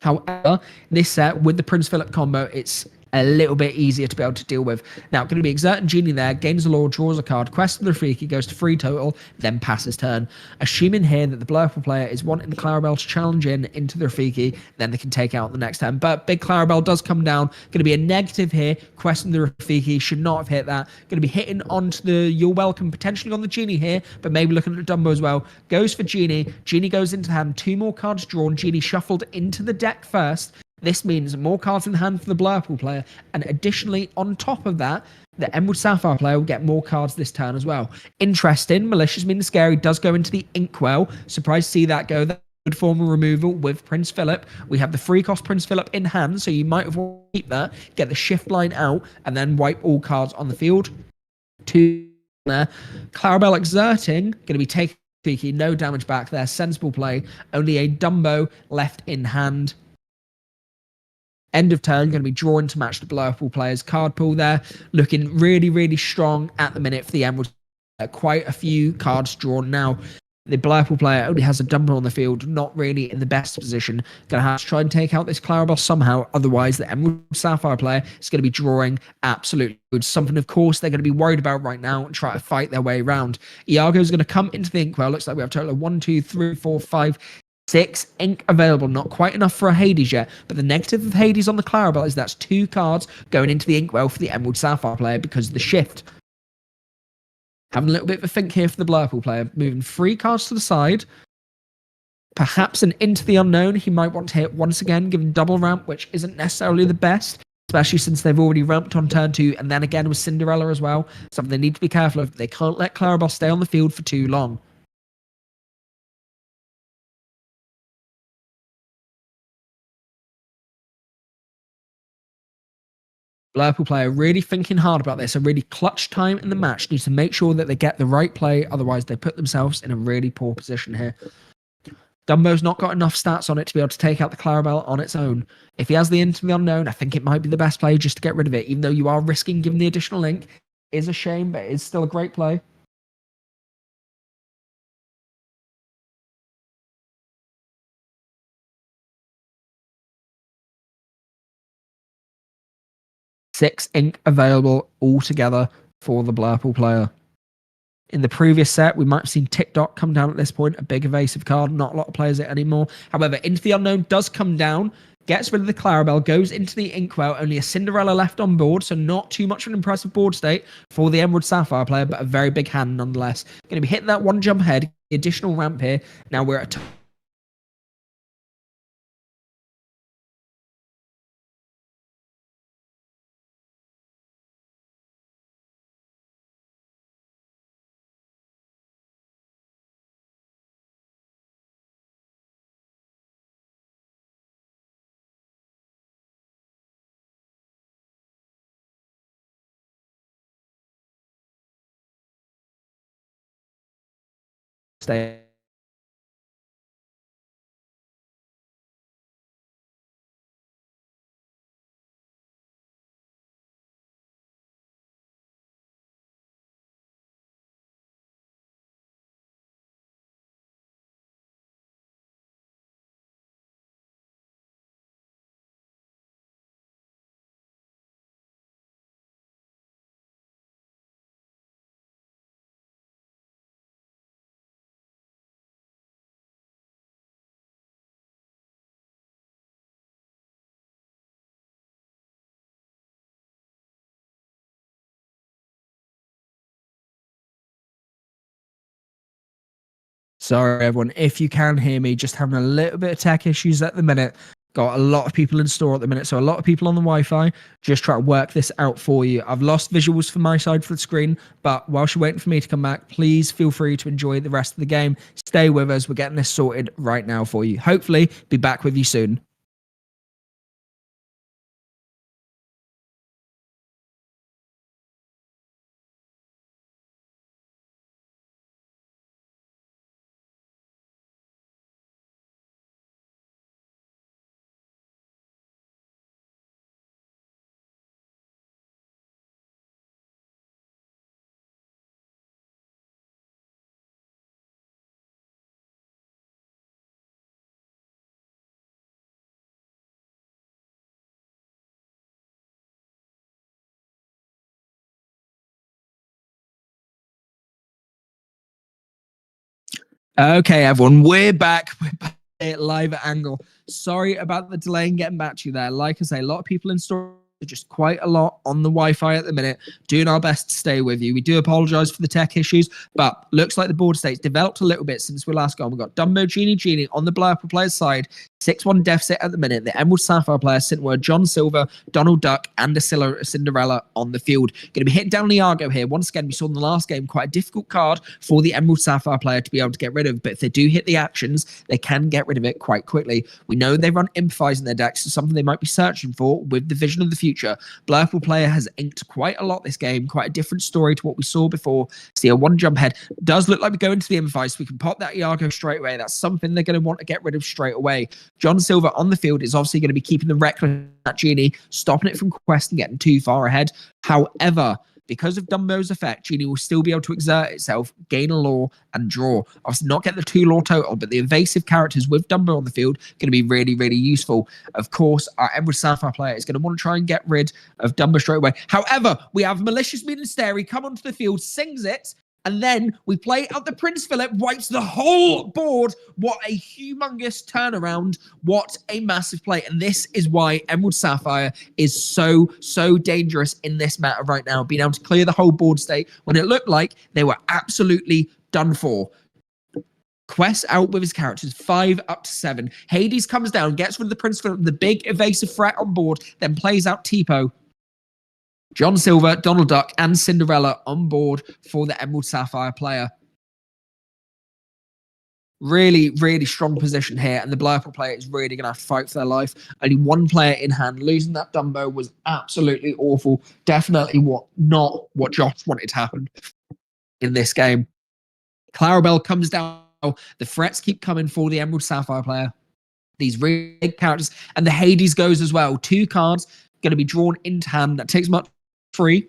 A: However, this set with the Prince Philip combo, it's a little bit easier to be able to deal with. Now, going to be exerting Genie there, gains the law, draws a card, quests the Rafiki, goes to 3 total, then passes turn. Assuming here that the Blurple player is wanting the Clarabelle to challenge into the Rafiki, then they can take out the next turn. But big Clarabelle does come down, going to be a negative here, questing the Rafiki, should not have hit that. Going to be hitting onto the You're Welcome, potentially on the Genie here, but maybe looking at Dumbo as well. Goes for Genie, Genie goes into hand, 2 more cards drawn, Genie shuffled into the deck first. This means more cards in hand for the Blurple player, and additionally, on top of that, the Emerald Sapphire player will get more cards this turn as well. Interesting, Malicious Mean Scary does go into the Inkwell. Surprised to see that go there. Good form of removal with Prince Philip. We have the free cost Prince Philip in hand, so you might have to keep that, get the shift line out, and then wipe all cards on the field. 2 there. Clarabelle exerting, going to be taking no damage back there. Sensible play. Only a Dumbo left in hand. End of turn, going to be drawn to match the Blurple player's card pool there. Looking really, really strong at the minute for the Emerald. Quite a few cards drawn now. The Blurple player only has a Dumbo on the field, not really in the best position. Going to have to try and take out this Clarabelle somehow. Otherwise, the Emerald Sapphire player is going to be drawing absolutely good. Something, of course, they're going to be worried about right now and try to fight their way around. Iago is going to come into the Inkwell. Looks like we have a total of 1, 2, 3, 4, 5, 6 ink available. Not quite enough for a Hades yet, but the negative of Hades on the Clarabelle is that's 2 cards going into the Inkwell for the Emerald Sapphire player because of the shift. Having a little bit of a think here for the Blurple player, moving 3 cards to the side. Perhaps an Into the Unknown he might want to hit once again, given double ramp, which isn't necessarily the best, especially since they've already ramped on turn 2, and then again with Cinderella as well. Something they need to be careful of. They can't let Clarabelle stay on the field for too long. Blurple player really thinking hard about this. A really clutch time in the match. Needs to make sure that they get the right play. Otherwise, they put themselves in a really poor position here. Dumbo's not got enough stats on it to be able to take out the Clarabelle on its own. If he has the Into the Unknown, I think it might be the best play just to get rid of it. Even though you are risking giving the additional link. It is a shame, but it is still a great play. Six ink available altogether for the Blurple player. In the previous set, we might have seen TikTok come down at this point, a big evasive card. Not a lot of players it anymore. However, Into the Unknown does come down, gets rid of the Clarabelle, goes into the Inkwell. Only a Cinderella left on board, so not too much of an impressive board state for the Emerald Sapphire player, but a very big hand nonetheless. Going to be hitting that 1 jump ahead, the additional ramp here. Now we're at stay. Sorry, everyone. If you can hear me, just having a little bit of tech issues at the minute. Got a lot of people in store at the minute, so a lot of people on the Wi-Fi. Just try to work this out for you. I've lost visuals from my side for the screen, but whilst you're waiting for me to come back, please feel free to enjoy the rest of the game. Stay with us. We're getting this sorted right now for you. Hopefully, be back with you soon. Okay, everyone, we're back. We're back live at Angle. Sorry about the delay in getting back to you there. Like I say, a lot of people in store, just quite a lot on the Wi-Fi at the minute, doing our best to stay with you. We do apologize for the tech issues, but looks like the board state's developed a little bit since we last gone. We've got Dumbo, Genie on the Blurple player's side, 6-1 deficit at the minute. The Emerald Sapphire player sent word John Silver, Donald Duck, and a Cinderella on the field. Going to be hitting down Iago here. Once again, we saw in the last game quite a difficult card for the Emerald Sapphire player to be able to get rid of, but if they do hit the actions, they can get rid of it quite quickly. We know they run Improvise in their decks, so something they might be searching for with the Vision of the Future. Blurple player has inked quite a lot this game, quite a different story to what we saw before. See a one jump head. Does look like we go into the Improvise. We can pop that Iago straight away. That's something they're going to want to get rid of straight away. John Silver on the field is obviously going to be keeping the Reckless that Genie, stopping it from Quest and getting too far ahead. However, because of Dumbo's effect, Genie will still be able to exert itself, gain a lore, and draw. Obviously, not get the 2 lore total, but the evasive characters with Dumbo on the field going to be really, really useful. Of course, our Emerald Sapphire player is going to want to try and get rid of Dumbo straight away. However, we have Malicious Mean and Stary come onto the field, sings it, and then we play out the Prince Philip, wipes the whole board. What a humongous turnaround. What a massive play. And this is why Emerald Sapphire is so dangerous in this meta right now. Being able to clear the whole board state when it looked like they were absolutely done for. Quest out with his characters, 5 up to 7. Hades comes down, gets rid of the Prince Philip, the big evasive threat on board, then plays out Tipo. John Silver, Donald Duck, and Cinderella on board for the Emerald Sapphire player. Really, really strong position here, and the Blurple player is really going to have to fight for their life. Only one player in hand. Losing that Dumbo was absolutely awful. Definitely not what Josh wanted to happen in this game. Clarabelle comes down. The threats keep coming for the Emerald Sapphire player. These really big characters, and the Hades goes as well. 2 cards going to be drawn into hand. That takes much free.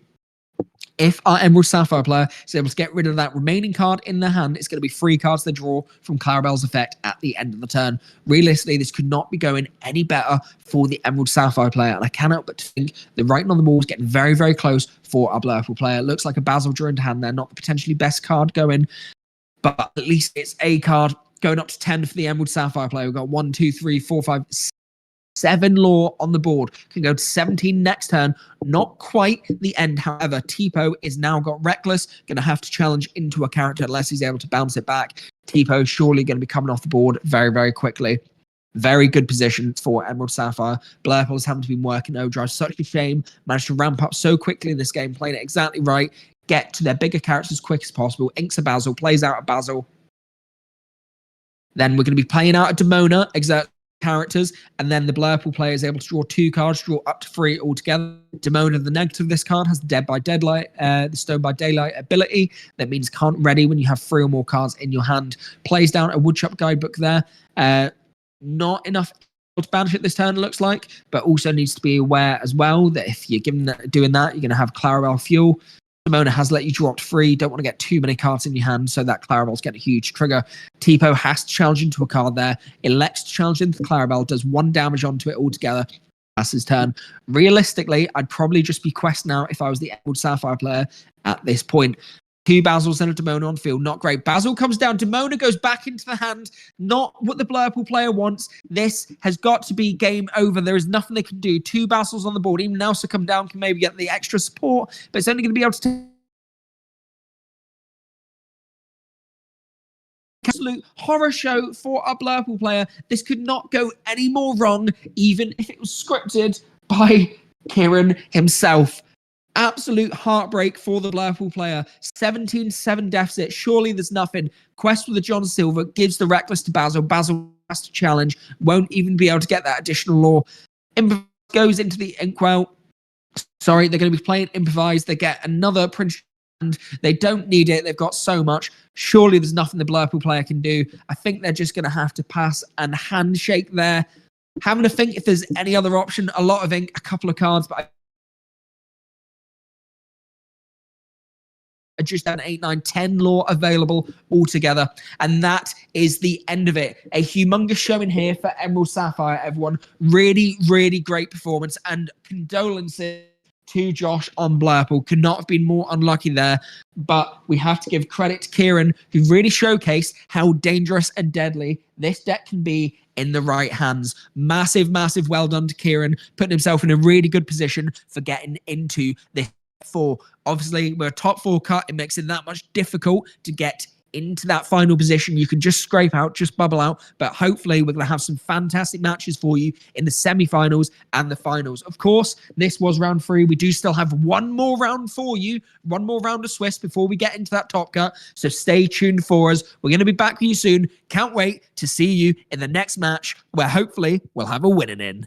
A: If our Emerald Sapphire player is able to get rid of that remaining card in their hand, it's going to be 3 cards they draw from Clarabelle's effect at the end of the turn. Realistically, this could not be going any better for the Emerald Sapphire player, and I cannot but think the writing on the wall is getting very, very close for our Blurple player. Looks like a Basil draw into hand there, not the potentially best card going, but at least it's a card going up to 10 for the Emerald Sapphire player. We've got 1, 2, 3, 4, 5, 7 lore on the board. Can go to 17 next turn. Not quite the end, however. Tipo is now got Reckless. Going to have to challenge into a character unless he's able to bounce it back. Tipo surely going to be coming off the board very, very quickly. Very good position for Emerald Sapphire. Blurple's haven't been working overdrive. Such a shame. Managed to ramp up so quickly in this game, playing it exactly right. Get to their bigger characters as quick as possible. Inks a Basil, plays out a Basil. Then we're going to be playing out a Demona, exert characters, and then the Blurple player is able to draw 2 cards, draw up to 3 altogether. Demona, the negative of this card, has Dead by Deadlight, the Stone by Daylight ability. That means can't ready when you have 3 or more cards in your hand. Plays down a Woodshop guidebook there. Not enough to banish it this turn, it looks like, but also needs to be aware as well that if you're doing that, you're going to have Clarabelle Fuel. Demona has let you draw up to 3. Don't want to get too many cards in your hand, so that Clarabelle's getting a huge trigger. Tipo has to challenge into a card there. Elects to challenge into Clarabelle, does 1 damage onto it altogether. That's his turn. Realistically, I'd probably just be Quest now if I was the Emerald Sapphire player at this point. 2 Basils and a Demona on field. Not great. Basil comes down. Demona goes back into the hand. Not what the Blurple player wants. This has got to be game over. There is nothing they can do. 2 Basils on the board. Even Nelsa come down can maybe get the extra support, but it's only going to be able to absolute horror show for a Blackpool player. This could not go any more wrong, even if it was scripted by Kieran himself. Absolute heartbreak for the Blackpool player. 17-7 deficit. Surely there's nothing. Quest with the John Silver gives the Reckless to Basil. Basil has to challenge. Won't even be able to get that additional law. Improvise goes into the Inkwell. Sorry, they're going to be playing Improvise. They get another Prince. They don't need it. They've got so much. Surely there's nothing the Blackpool player can do. I think they're just going to have to pass and handshake there. Having to think if there's any other option. A lot of ink, a couple of cards, but just an 8, 9, 10 law available altogether. And that is the end of it. A humongous showing here for Emerald Sapphire, everyone. Really, really great performance. And condolences to Josh on Blackpool. Could not have been more unlucky there. But we have to give credit to Kieran, who really showcased how dangerous and deadly this deck can be in the right hands. Massive, massive well done to Kieran, putting himself in a really good position for getting into this 4. Obviously, we're a top 4 cut. It makes it that much difficult to get into that final position. You can just scrape out, just bubble out. But hopefully, we're going to have some fantastic matches for you in the semi-finals and the finals. Of course, this was round 3. We do still have one more round for you, one more round of Swiss before we get into that top cut. So stay tuned for us. We're going to be back with you soon. Can't wait to see you in the next match, where hopefully we'll have a winning in.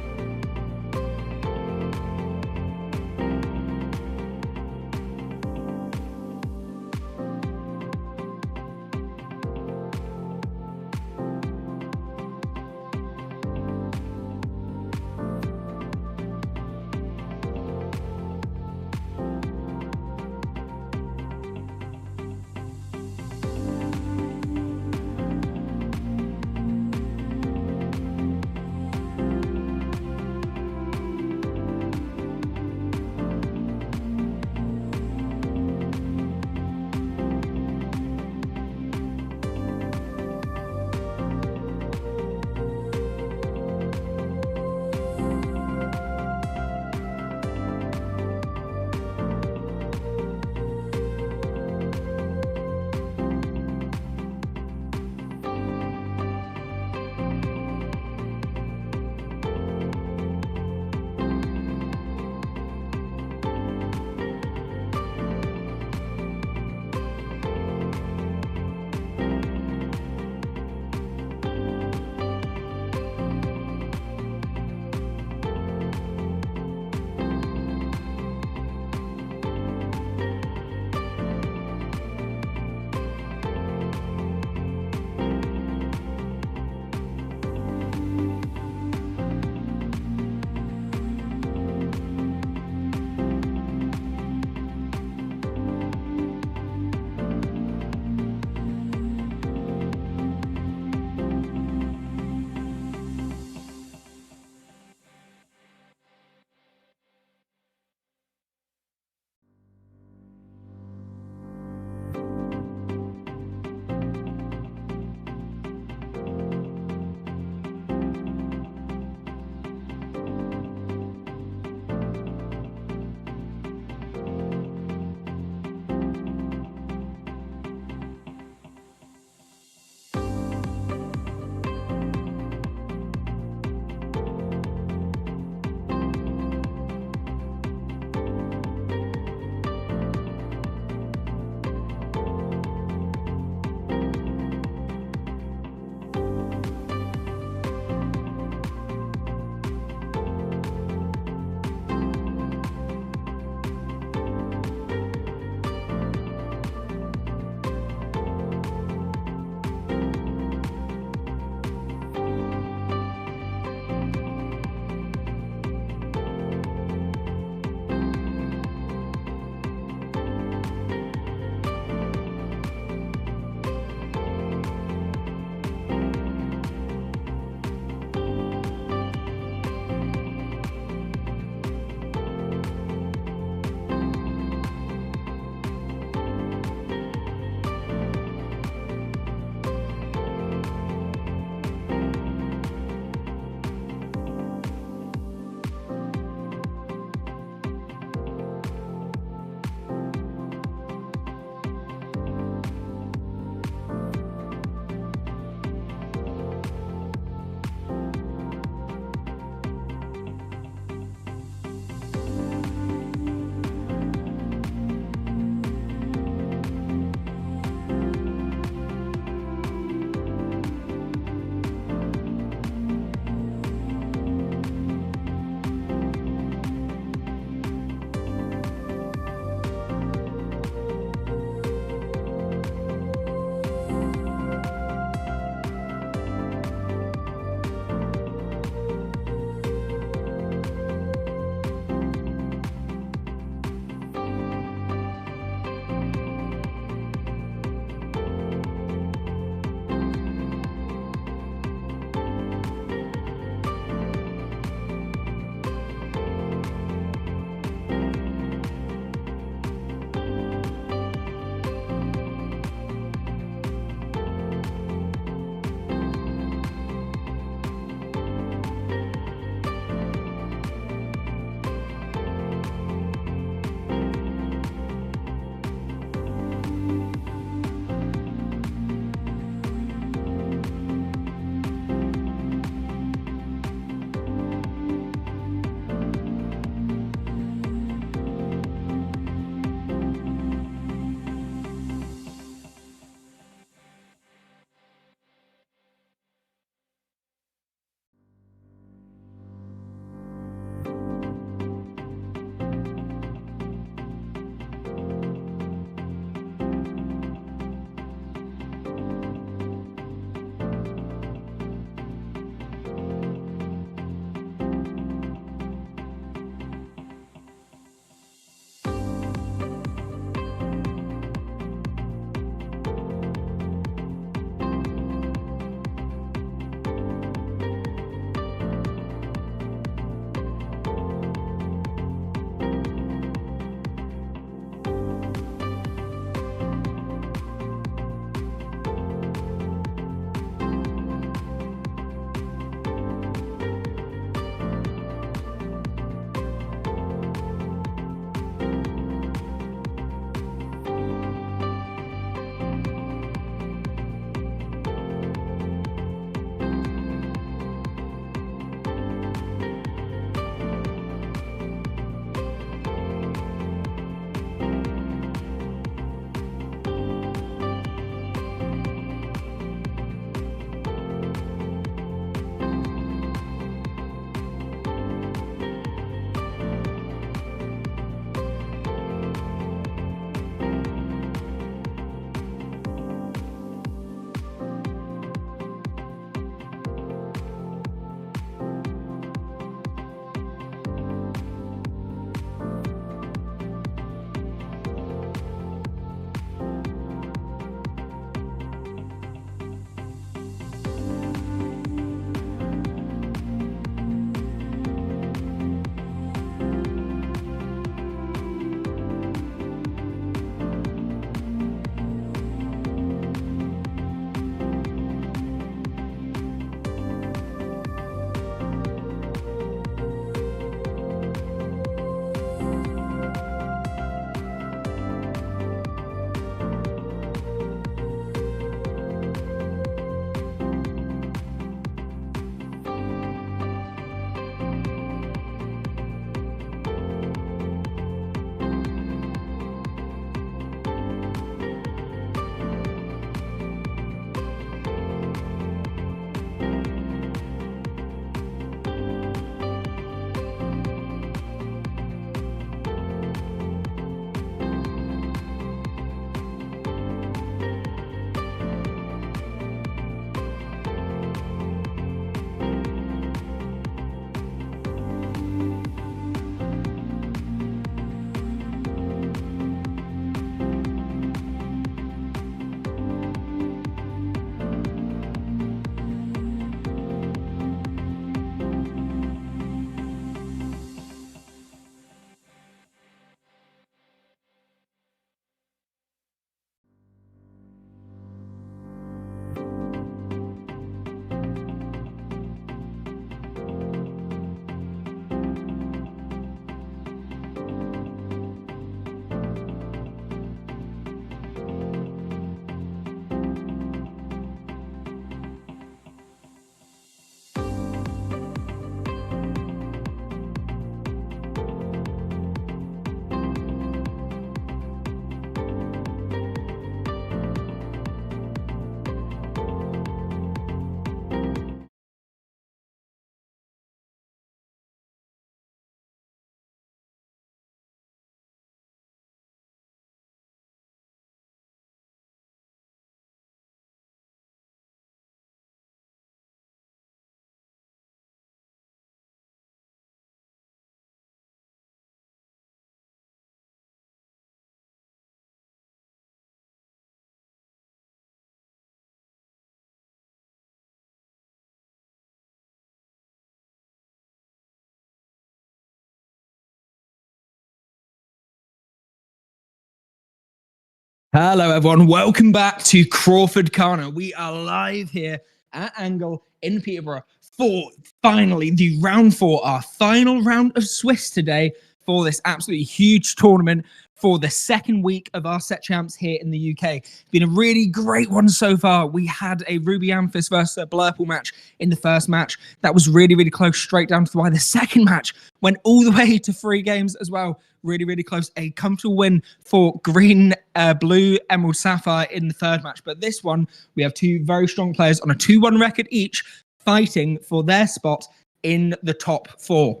A: Hello, everyone. Welcome back to CrawfordCana. We are live here at Angle in Peterborough for finally the round 4, our final round of Swiss today for this absolutely huge tournament for the second week of our set champs here in the UK. It's been a really great one so far. We had a Ruby Amphis versus a Blurple match in the first match. That was really, really close, straight down to the wire. The second match went all the way to 3 games as well. Really, really close. A comfortable win for Green, Blue, Emerald, Sapphire in the third match. But this one, we have 2 very strong players on a 2-1 record each, fighting for their spot in the top 4.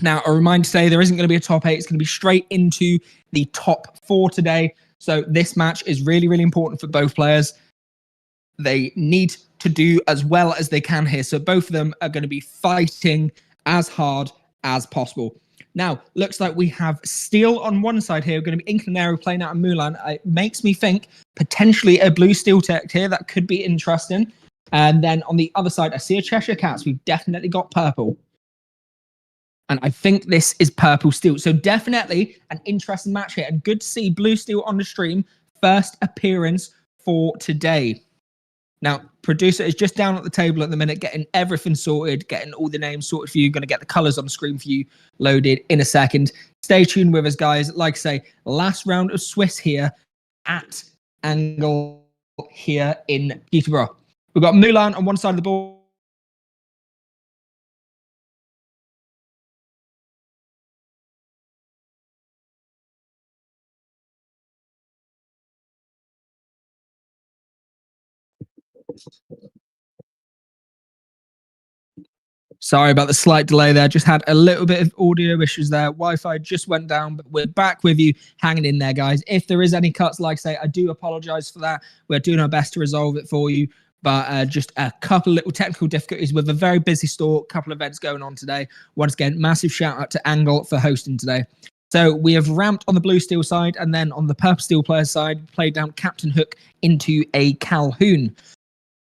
A: Now, a reminder today, there isn't going to be a top 8. It's going to be straight into the top 4 today. So this match is really, really important for both players. They need to do as well as they can here. So both of them are going to be fighting as hard as possible. Now, looks like we have Steel on one side here. We're going to be Inclinero playing out of Mulan. It makes me think potentially a blue Steel tech here. That could be interesting. And then on the other side, I see a Cheshire Cats. We've definitely got purple. And I think this is purple Steel. So definitely an interesting match here. And good to see blue Steel on the stream. First appearance for today. Now, producer is just down at the table at the minute, getting everything sorted, getting all the names sorted for you. Going to get the colours on the screen for you loaded in a second. Stay tuned with us, guys. Like I say, last round of Swiss here at Angle here in Peterborough. We've got Mulan on one side of the ball. Sorry about the slight delay there. Just had a little bit of audio issues there. Wi-Fi just went down, but we're back with you. Hanging in there, guys. If there is any cuts, like I say, I do apologize for that. We're doing our best to resolve it for you. But just a couple of little technical difficulties with a very busy store. Couple of events going on today. Once again, massive shout out to Angle for hosting today. So we have ramped on the blue Steel side, and then on the purple Steel player side, played down Captain Hook into a Calhoun.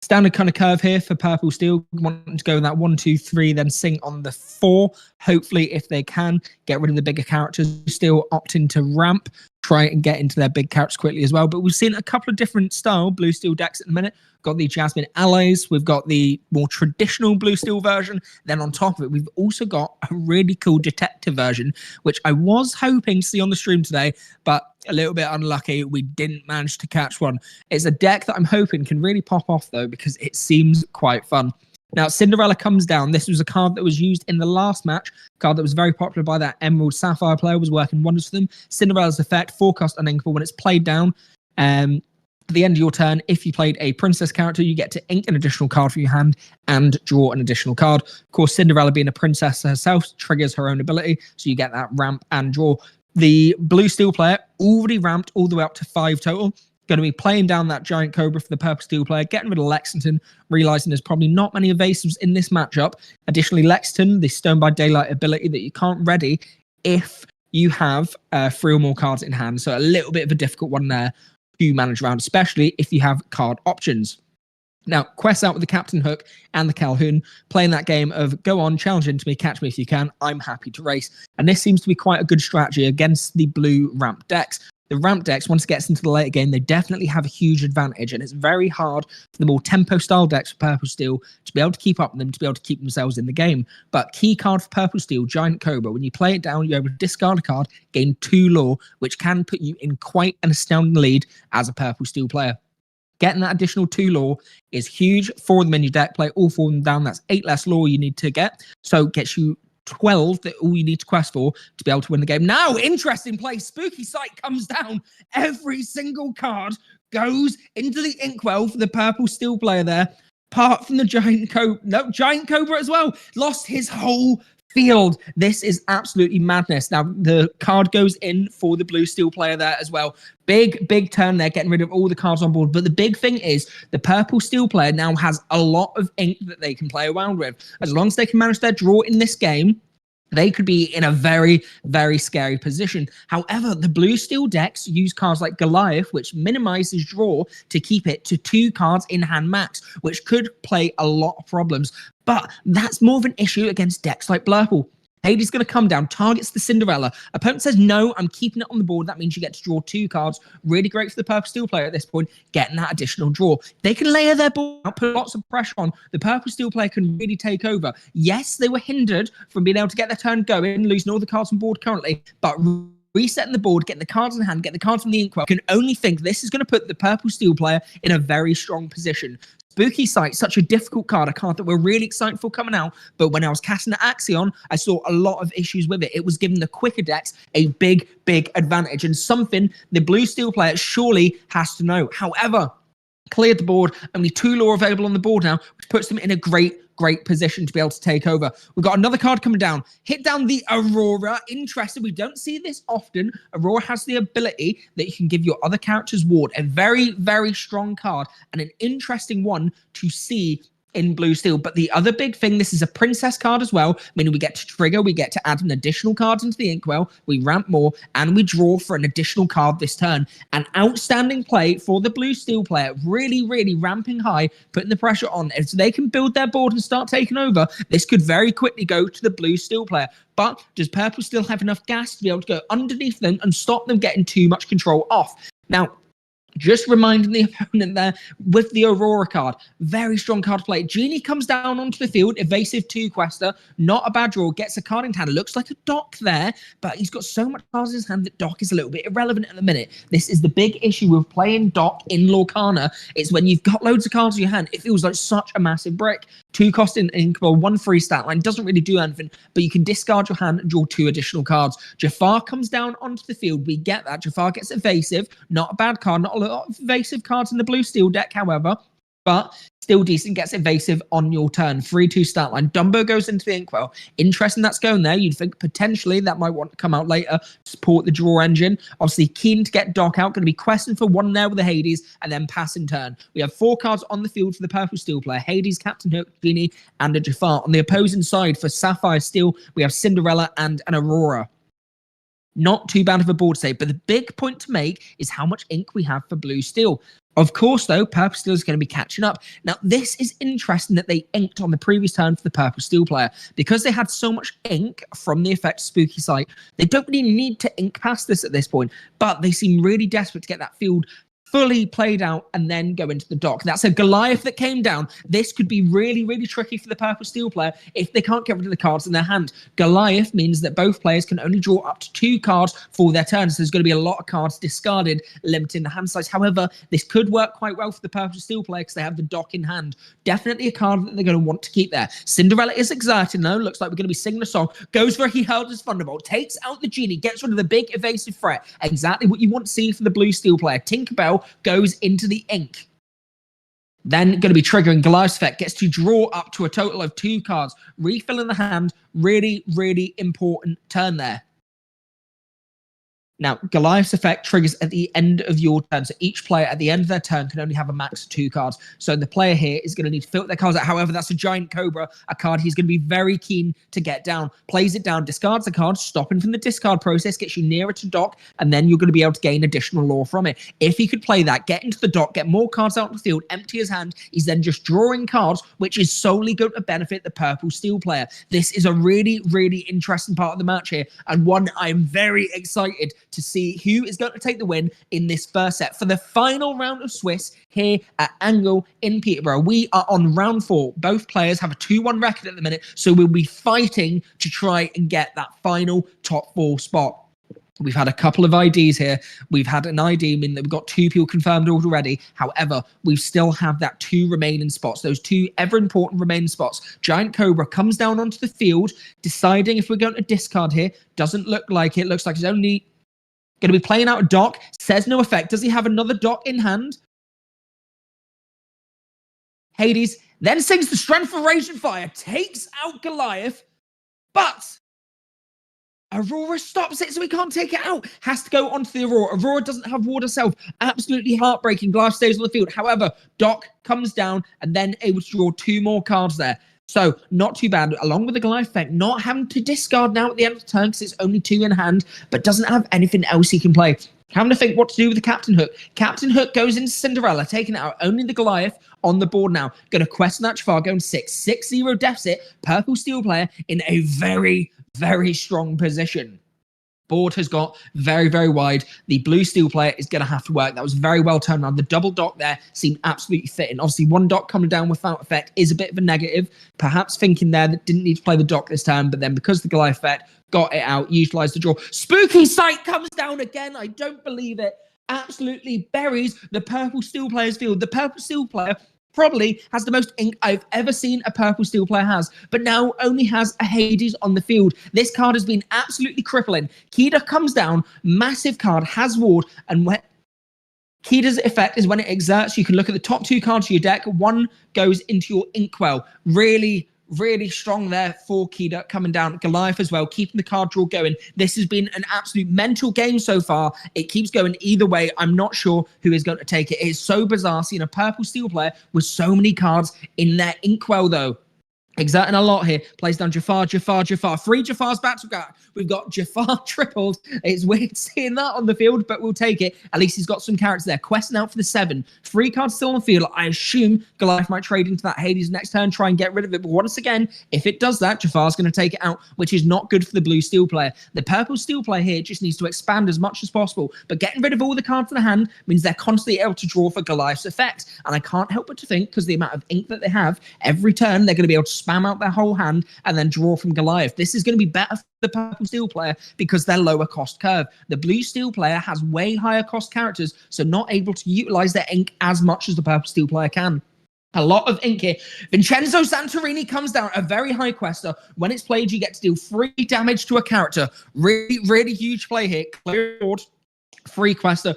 A: Standard kind of curve here for purple Steel. Want to go in that 1, 2, 3, then sing on the 4. Hopefully, if they can, get rid of the bigger characters. Still opting to ramp, try and get into their big characters quickly as well. But we've seen a couple of different style blue Steel decks at the minute. Got the Jasmine Allies. We've got the more traditional blue Steel version. Then on top of it, we've also got a really cool detective version, which I was hoping to see on the stream today, but a little bit unlucky. We didn't manage to catch one. It's a deck that I'm hoping can really pop off, though, because it seems quite fun. Now, Cinderella comes down. This was a card that was used in the last match. A card that was very popular by that Emerald Sapphire player. Was working wonders for them. Cinderella's effect, forecast uninkable. When it's played down, at the end of your turn, if you played a princess character, you get to ink an additional card from your hand and draw an additional card. Of course, Cinderella being a princess herself triggers her own ability, so you get that ramp and draw. The blue Steel player already ramped all the way up to 5 total. Going to be playing down that Giant Cobra for the purple Steel player, getting rid of Lexington, realizing there's probably not many evasives in this matchup. Additionally, Lexington, the Stone by Daylight ability that you can't ready if you have 3 or more cards in hand. So a little bit of a difficult one there to manage around, especially if you have card options. Now, Quest out with the Captain Hook and the Calhoun, playing that game of go on, challenge into me, catch me if you can, I'm happy to race. And this seems to be quite a good strategy against the blue ramp decks. The ramp decks, once it gets into the later game, they definitely have a huge advantage, and it's very hard for the more tempo style decks for purple Steel to be able to keep up with them, to be able to keep themselves in the game. But key card for purple Steel, Giant Cobra, when you play it down, you're able to discard a card, gain 2 lore, which can put you in quite an astounding lead as a purple Steel player. Getting that additional 2 lore is huge. 4 of them in your deck, play all 4 of them down. That's 8 less lore you need to get. So gets you 12 that all you need to quest for to be able to win the game. Now, interesting play. Spooky Sight comes down. Every single card goes into the Inkwell for the purple Steel player there. Apart from the Giant Cobra. No, Giant Cobra as well. Lost his whole field. This is absolutely madness. Now, the card goes in for the blue Steel player there as well. Big turn there, getting rid of all the cards on board. But the big thing is the purple Steel player now has a lot of ink that they can play around with. As long as they can manage their draw in this game, they could be in a very, very scary position. However, the blue Steel decks use cards like Goliath, which minimizes draw to keep it to 2 cards in hand max, which could play a lot of problems. But that's more of an issue against decks like Blurple. Hades going to come down, targets the Cinderella. Opponent says, no, I'm keeping it on the board. That means you get to draw 2 cards. Really great for the Purple Steel player at this point, getting that additional draw. They can layer their board out, put lots of pressure on. The Purple Steel player can really take over. Yes, they were hindered from being able to get their turn going, losing all the cards on board currently, but resetting the board, getting the cards in hand, getting the cards from the Inkwell, can only think this is going to put the Purple Steel player in a very strong position. Spooky Sight, such a difficult card, a card that we're really excited for coming out, but when I was casting the Axion, I saw a lot of issues with it. It was giving the quicker decks a big advantage, and something the Blue Steel player surely has to know. However, cleared the board, only 2 lore available on the board now, which puts them in a great position to be able to take over. We've got another card coming down. Hit down the Aurora. Interesting. We don't see this often. Aurora has the ability that you can give your other characters ward. A very strong card and an interesting one to see in Blue Steel. But the other big thing, this is a princess card as well, meaning we get to trigger, we get to add an additional card into the Inkwell, we ramp more, and we draw for an additional card this turn. An outstanding play for the Blue Steel player, really ramping high, putting the pressure on. If they can build their board and start taking over, this could very quickly go to the Blue Steel player. But does Purple still have enough gas to be able to go underneath them and stop them getting too much control off? Now, just reminding the opponent there with the Aurora card. Very strong card to play. Genie comes down onto the field. Evasive 2-quester. Not a bad draw. Gets a card in hand. Looks like a Doc there, but he's got so much cards in his hand that Doc is a little bit irrelevant at the minute. This is the big issue with playing Doc in Lorcana. It's when you've got loads of cards in your hand, it feels like such a massive brick. 2 cost in Inkwell, 1 free stat line. Doesn't really do anything, but you can discard your hand and draw 2 additional cards. Jafar comes down onto the field. We get that. Jafar gets evasive. Not a bad card. Not a lot of evasive cards in the Blue Steel deck, however, but still decent. Gets evasive on your turn. 3-2 stat line. Dumbo goes into the Inkwell. Interesting that's going there. You'd think potentially that might want to come out later to support the draw engine. Obviously keen to get Doc out. Going to be questing for 1 there with the Hades and then pass in turn. We have 4 cards on the field for the Purple Steel player. Hades, Captain Hook, Genie, and a Jafar. On the opposing side for Sapphire Steel, we have Cinderella and an Aurora. Not too bad of a board save, but the big point to make is how much ink we have for Blue Steel. Of course, though, Purple Steel is going to be catching up. Now, this is interesting that they inked on the previous turn for the Purple Steel player. Because they had so much ink from the effect Spooky Sight, they don't really need to ink past this at this point, but they seem really desperate to get that field fully played out and then go into the dock. That's a Goliath that came down. This could be really tricky for the Purple Steel player if they can't get rid of the cards in their hand. Goliath means that both players can only draw up to 2 cards for their turn, so there's going to be a lot of cards discarded, limiting the hand size. However, this could work quite well for the Purple Steel player because they have the dock in hand. Definitely a card that they're going to want to keep there. Cinderella is exciting though. Looks like we're going to be singing a song. Goes for He Held His Thunderbolt, takes out the Genie, gets rid of the big evasive threat. Exactly what you want to see for the Blue Steel player. Tinkerbell goes into the ink. Then going to be triggering Goliath's effect, gets to draw up to a total of 2 cards, refilling the hand. Really important turn there. Now, Goliath's effect triggers at the end of your turn. So each player at the end of their turn can only have a max of 2 cards. So the player here is going to need to filter their cards out. However, that's a Giant Cobra, a card he's going to be very keen to get down. Plays it down, discards the card, stopping from the discard process, gets you nearer to dock, and then you're going to be able to gain additional lore from it. If he could play that, get into the dock, get more cards out of the field, empty his hand, he's then just drawing cards, which is solely going to benefit the Purple Steel player. This is a really interesting part of the match here, and one I'm very excited to see who is going to take the win in this first set. For the final round of Swiss here at Angle in Peterborough, we are on round 4. Both players have a 2-1 record at the minute, so we'll be fighting to try and get that final top 4 spot. We've had a couple of IDs here. We've had an ID, meaning that we've got 2 people confirmed already. However, we still have that 2 remaining spots. Those 2 ever-important remaining spots. Giant Cobra comes down onto the field, deciding if we're going to discard here. Doesn't look like it. Looks like he's only going to be playing out a dock. Says no effect. Does he have another dock in hand? Hades then sings the Strength of Rage and Fire. Takes out Goliath. But Aurora stops it, so he can't take it out. Has to go onto the Aurora. Aurora doesn't have ward herself. Absolutely heartbreaking. Goliath stays on the field. However, Doc comes down and then able to draw 2 more cards there. So, not too bad. Along with the Goliath effect, not having to discard now at the end of the turn because it's only 2 in hand, but doesn't have anything else he can play. Having to think what to do with the Captain Hook. Captain Hook goes into Cinderella, taking out only the Goliath on the board now. Going to question that Jafar, going 6-0 deficit. Purple Steel player in a very very strong position. Board has got very, very wide. The blue steel player is going to have to work. That was very well turned around. The double dock there seemed absolutely fitting. Obviously, one dock coming down without effect is a bit of a negative. Perhaps thinking there that didn't need to play the dock this turn, but then because the Goliath effect got it out, utilised the draw. Spooky Sight comes down again. I don't believe it. Absolutely buries the purple steel player's field. The purple steel player probably has the most ink I've ever seen a purple steel player has, but now only has a Hades on the field. This card has been absolutely crippling. Kida comes down, massive card, has ward, and when Kida's effect is when it exerts, you can look at the top 2 cards of your deck. One goes into your inkwell. Really, really strong there for Kida coming down. Goliath as well, keeping the card draw going. This has been an absolute mental game so far. It keeps going either way. I'm not sure who is going to take it. It is so bizarre seeing a purple steel player with so many cards in their inkwell though. Exerting a lot here. Plays down Jafar. 3 Jafars back to back. We've got Jafar triples. It's weird seeing that on the field, but we'll take it. At least he's got some characters there. Questing out for the 7. 3 cards still on the field. I assume Goliath might trade into that Hades next turn, try and get rid of it. But once again, if it does that, Jafar's going to take it out, which is not good for the blue steel player. The purple steel player here just needs to expand as much as possible. But getting rid of all the cards in the hand means they're constantly able to draw for Goliath's effect. And I can't help but to think, because the amount of ink that they have, every turn they're going to be able to spam out their whole hand and then draw from Goliath. This is going to be better for the purple steel player because they're lower cost curve. The blue steel player has way higher cost characters, so not able to utilize their ink as much as the purple steel player can. A lot of ink here. Vincenzo Santorini comes down, a very high quester. When it's played, you get to deal 3 damage to a character. Really, really huge play here. Clear board, 3 quester,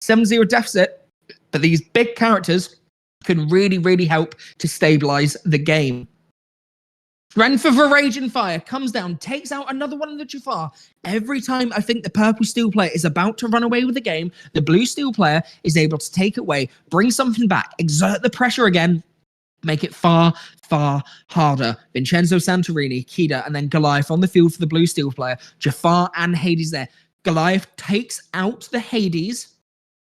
A: 7-0 deficit. But these big characters can really, really help to stabilize the game. Strength of a Rage and Fire comes down, takes out another one of the Jafar. Every time I think the purple steel player is about to run away with the game, the blue steel player is able to take it away, bring something back, exert the pressure again, make it far, far harder. Vincenzo Santorini, Kida, and then Goliath on the field for the blue steel player. Jafar and Hades there. Goliath takes out the Hades,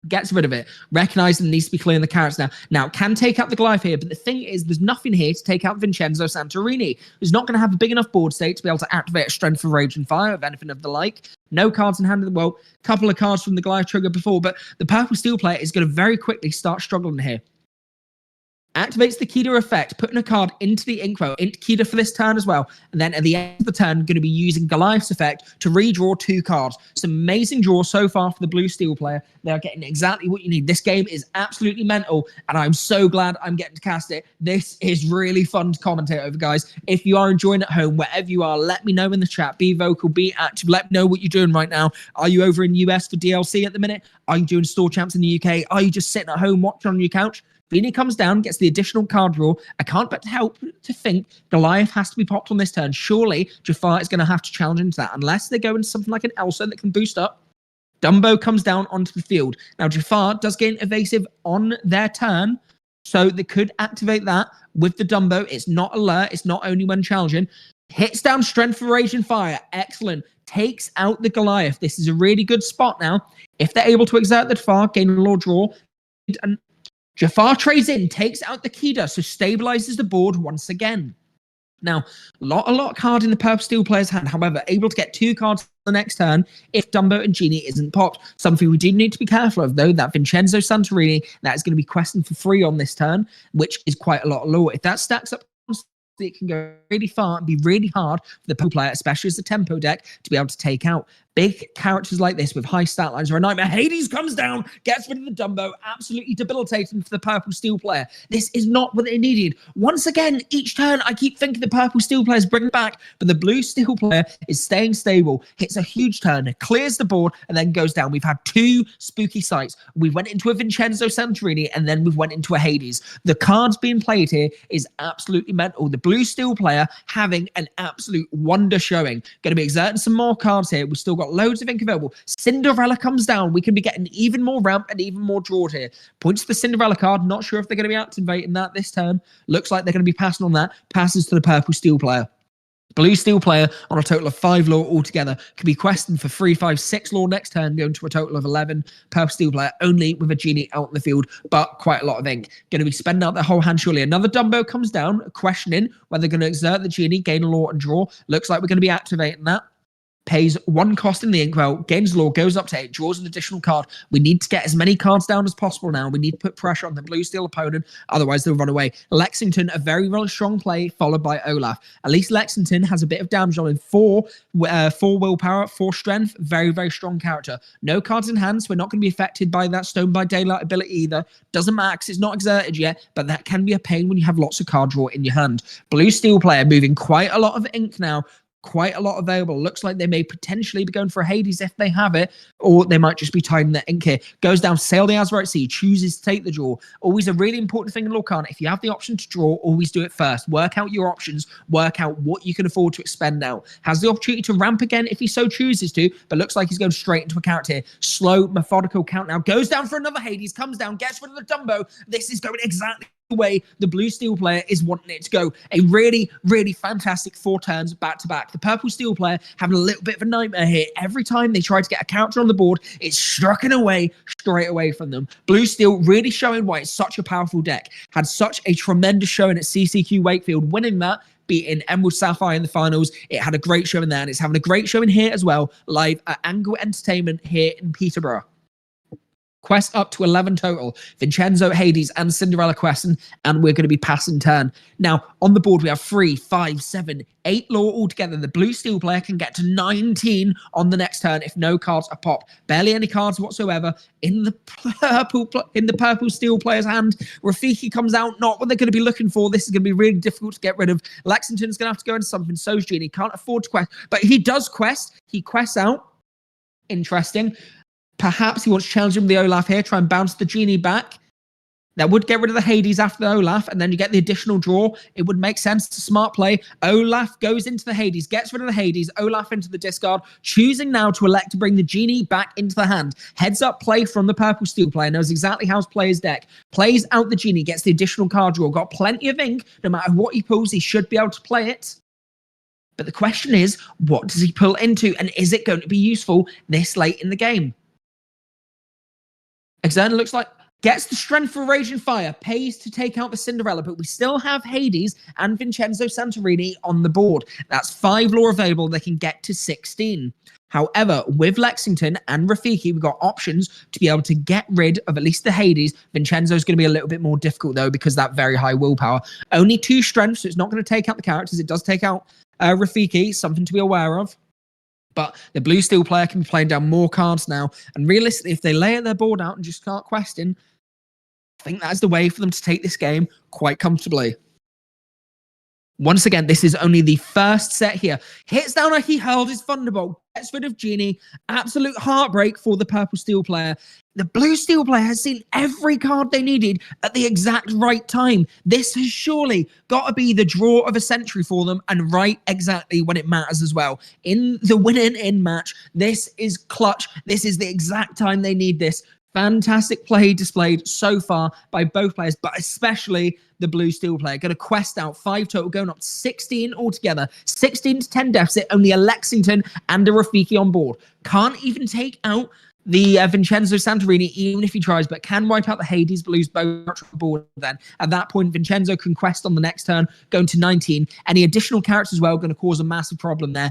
A: gets rid of it, recognizing it needs to be clearing the carrots now can take out the Goliath here, but the thing is there's nothing here to take out Vincenzo Santorini, who's not going to have a big enough board state to be able to activate a Strength of Rage and Fire, of anything of the like. No cards in hand of the well, couple of cards from the Goliath trigger before, but the purple steel player is going to very quickly start struggling here. Activates the Kida effect, putting a card into the inkwell, into Kida for this turn as well. And then at the end of the turn, going to be using Goliath's effect to redraw 2 cards. Some amazing draw so far for the blue steel player. They are getting exactly what you need. This game is absolutely mental, and I'm so glad I'm getting to cast it. This is really fun to commentate over, guys. If you are enjoying at home, wherever you are, let me know in the chat. Be vocal, be active. Let me know what you're doing right now. Are you over in the US for DLC at the minute? Are you doing store champs in the UK? Are you just sitting at home watching on your couch? Feeny comes down, gets the additional card draw. I can't but help to think Goliath has to be popped on this turn. Surely Jafar is going to have to challenge into that, unless they go into something like an Elsa that can boost up. Dumbo comes down onto the field. Now, Jafar does gain evasive on their turn, so they could activate that with the Dumbo. It's not alert. It's not only when challenging. Hits down Strength for Rage and Fire. Excellent. Takes out the Goliath. This is a really good spot now. If they're able to exert the Jafar, gain a law draw, and Jafar trades in, takes out the Kida, so stabilizes the board once again. Now, a lot card in the purple steel player's hand, however, able to get 2 cards the next turn if Dumbo and Genie isn't popped. Something we do need to be careful of, though, that Vincenzo Santorini, that is going to be questing for free on this turn, which is quite a lot of lore. If that stacks up, it can go really far and be really hard for the purple player, especially as a tempo deck, to be able to take out. Big characters like this with high stat lines are a nightmare. Hades comes down, gets rid of the Dumbo, absolutely debilitating for the purple steel player. This is not what they needed. Once again, each turn, I keep thinking the purple steel player is bringing back, but the blue steel player is staying stable. Hits a huge turn, clears the board, and then goes down. We've had 2 spooky sights. We went into a Vincenzo Santorini, and then we went into a Hades. The cards being played here is absolutely mental. The blue steel player having an absolute wonder showing. Going to be exerting some more cards here. We've still got loads of ink available. Cinderella comes down. We can be getting even more ramp and even more draw here. Points to the Cinderella card. Not sure if they're going to be activating that this turn. Looks like they're going to be passing on that. Passes to the purple steel player. Blue steel player on a total of 5 lore altogether can be questioned for 3, 5, 6 lore next turn, going to a total of 11. Purple steel player only with a genie out in the field, but quite a lot of ink. Going to be spending out their whole hand surely. Another Dumbo comes down, questioning whether they're going to exert the genie, gain a lore and draw. Looks like we're going to be activating that. Pays 1 cost in the inkwell, gains lore, goes up to 8, draws an additional card. We need to get as many cards down as possible now. We need to put pressure on the blue steel opponent, otherwise they'll run away. Lexington, a very, very strong play, followed by Olaf. At least Lexington has a bit of damage on him. 4 willpower, 4 strength, very, very strong character. No cards in hand, so we're not going to be affected by that Stone by Daylight ability either. Doesn't matter because it's not exerted yet, but that can be a pain when you have lots of card draw in your hand. Blue steel player moving quite a lot of ink now. Quite a lot available. Looks like they may potentially be going for a Hades if they have it, or they might just be tiding their ink here. Goes down, Sail the Azurite Sea, chooses to take the draw. Always a really important thing in Lorcana. If you have the option to draw, always do it first. Work out your options, work out what you can afford to expend out. Has the opportunity to ramp again if he so chooses to, but looks like he's going straight into a character here. Slow, methodical count now. Goes down for another Hades, comes down, gets rid of the Dumbo. This is going exactly the way the blue steel player is wanting it to go. A really, really fantastic 4 turns back to back. The purple steel player having a little bit of a nightmare here. Every time they try to get a counter on the board, it's strucken away straight away from them. Blue steel really showing why it's such a powerful deck. Had such a tremendous showing at CCQ Wakefield, winning that, beating Emerald Sapphire in the finals. It had a great showing there, and it's having a great showing here as well, live at Angle Entertainment here in Peterborough. Quest up to 11 total. Vincenzo, Hades, and Cinderella questing, and we're going to be passing turn. Now, on the board, we have 3, 5, 7, 8 lore altogether. The blue steel player can get to 19 on the next turn if no cards are popped. Barely any cards whatsoever in the purple steel player's hand. Rafiki comes out, not what they're going to be looking for. This is going to be really difficult to get rid of. Lexington's going to have to go into something. So's Genie. Can't afford to quest, but he does quest. He quests out. Interesting. Perhaps he wants to challenge him with the Olaf here, try and bounce the Genie back. That would get rid of the Hades after the Olaf, and then you get the additional draw. It would make sense. It's a smart play. Olaf goes into the Hades, gets rid of the Hades, Olaf into the discard, choosing now to elect to bring the Genie back into the hand. Heads up play from the purple steel player, knows exactly how to play his deck. Plays out the Genie, gets the additional card draw, got plenty of ink. No matter what he pulls, he should be able to play it. But the question is, what does he pull into, and is it going to be useful this late in the game? Exerna looks like gets the strength for Raging Fire, pays to take out the Cinderella, but we still have Hades and Vincenzo Santorini on the board. That's 5 lore available. They can get to 16. However, with Lexington and Rafiki, we've got options to be able to get rid of at least the Hades. Vincenzo's going to be a little bit more difficult, though, because that very high willpower. Only 2 strengths, so it's not going to take out the characters. It does take out Rafiki, something to be aware of. But the blue steel player can be playing down more cards now. And realistically, if they lay their board out and just start questing, I think that's the way for them to take this game quite comfortably. Once again, this is only the first set here. Hits down like he hurled his Thunderbolt. Gets rid of Genie. Absolute heartbreak for the purple steel player. The blue steel player has seen every card they needed at the exact right time. This has surely got to be the draw of a century for them, and right exactly when it matters as well. In the win-in match, this is clutch. This is the exact time they need this. Fantastic play displayed so far by both players, but especially the blue steel player. Going to quest out 5 total, going up to 16 altogether. 16 to 10 deficit, only a Lexington and a Rafiki on board. Can't even take out the Vincenzo Santorini, even if he tries, but can wipe out the Hades Blues both on board then. At that point, Vincenzo can quest on the next turn, going to 19. Any additional characters as well, going to cause a massive problem there.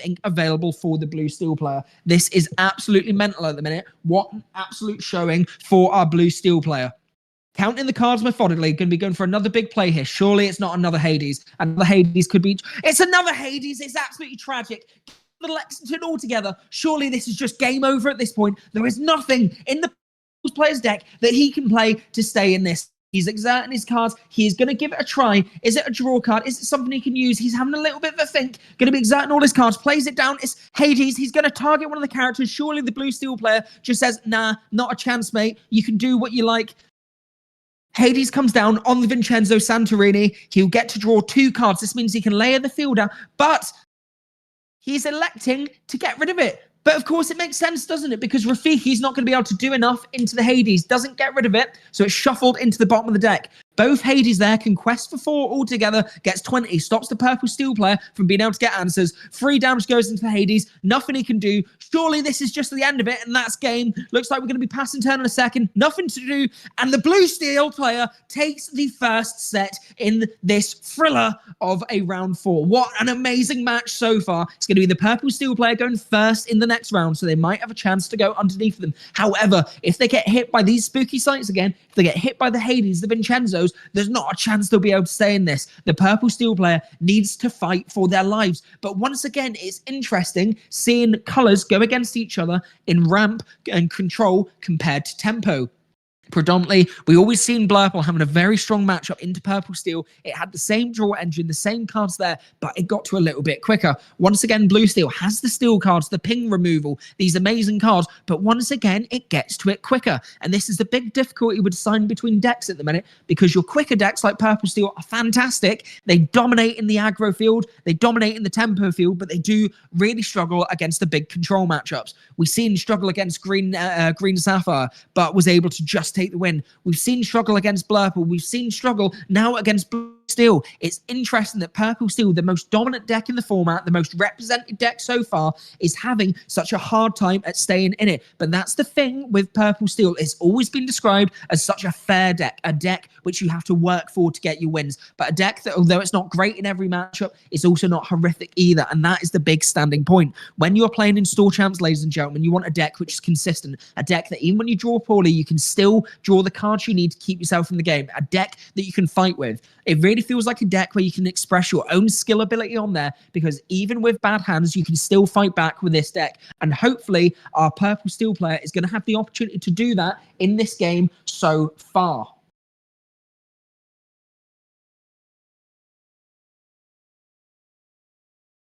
A: Ink available for the blue steel player. This is absolutely mental at the minute. What an absolute showing for our blue steel player. Counting the cards methodically, going to be going for another big play here. Surely it's not another Hades. Another Hades could be... It's another Hades. It's absolutely tragic. The Lexington altogether. Surely this is just game over at this point. There is nothing in the player's deck that he can play to stay in this. He's exerting his cards. He's going to give it a try. Is it a draw card? Is it something he can use? He's having a little bit of a think. Going to be exerting all his cards. Plays it down. It's Hades. He's going to target one of the characters. Surely the blue steel player just says, nah, not a chance, mate. You can do what you like. Hades comes down on the Vincenzo Santorini. He'll get to draw 2 cards. This means he can layer the field out, but he's electing to get rid of it. But of course, it makes sense, doesn't it? Because Rafiki's not going to be able to do enough into the Hades. Doesn't get rid of it, so it's shuffled into the bottom of the deck. Both Hades there can quest for 4 altogether, gets 20, stops the purple steel player from being able to get answers. 3 damage goes into the Hades, nothing he can do. Surely this is just the end of it, and that's game. Looks like we're going to be passing turn in a second, nothing to do, and the blue steel player takes the first set in this thriller of a round 4. What an amazing match so far. It's going to be the purple steel player going first in the next round, so they might have a chance to go underneath them. However, if they get hit by these spooky sights again, if they get hit by the Hades, the Vincenzos, there's not a chance they'll be able to stay in this. The purple steel player needs to fight for their lives. But once again, it's interesting seeing colours go against each other in ramp and control compared to tempo. Predominantly, we always seen Blurple having a very strong matchup into Purple Steel. It had the same draw engine, the same cards there, but it got to a little bit quicker. Once again, Blue Steel has the steel cards, the ping removal, these amazing cards, but once again, it gets to it quicker. And this is the big difficulty with deciding between decks at the minute, because your quicker decks like Purple Steel are fantastic. They dominate in the aggro field, they dominate in the tempo field, but they do really struggle against the big control matchups. We've seen struggle against Green Sapphire, but was able to just take the win. We've seen struggle against Blurple. We've seen struggle now against Blue Steel. It's interesting that Purple Steel, the most dominant deck in the format, the most represented deck so far, is having such a hard time at staying in it. But that's the thing with Purple Steel. It's always been described as such a fair deck, a deck which you have to work for to get your wins, but a deck that, although it's not great in every matchup, is also not horrific either, and that is the big standing point. When you're playing in Store Champs, ladies and gentlemen, you want a deck which is consistent, a deck that even when you draw poorly, you can still draw the cards you need to keep yourself in the game, a deck that you can fight with. It really feels like a deck where you can express your own skill ability on there, because even with bad hands, you can still fight back with this deck, and hopefully our Purple Steel player is going to have the opportunity to do that in this game so far.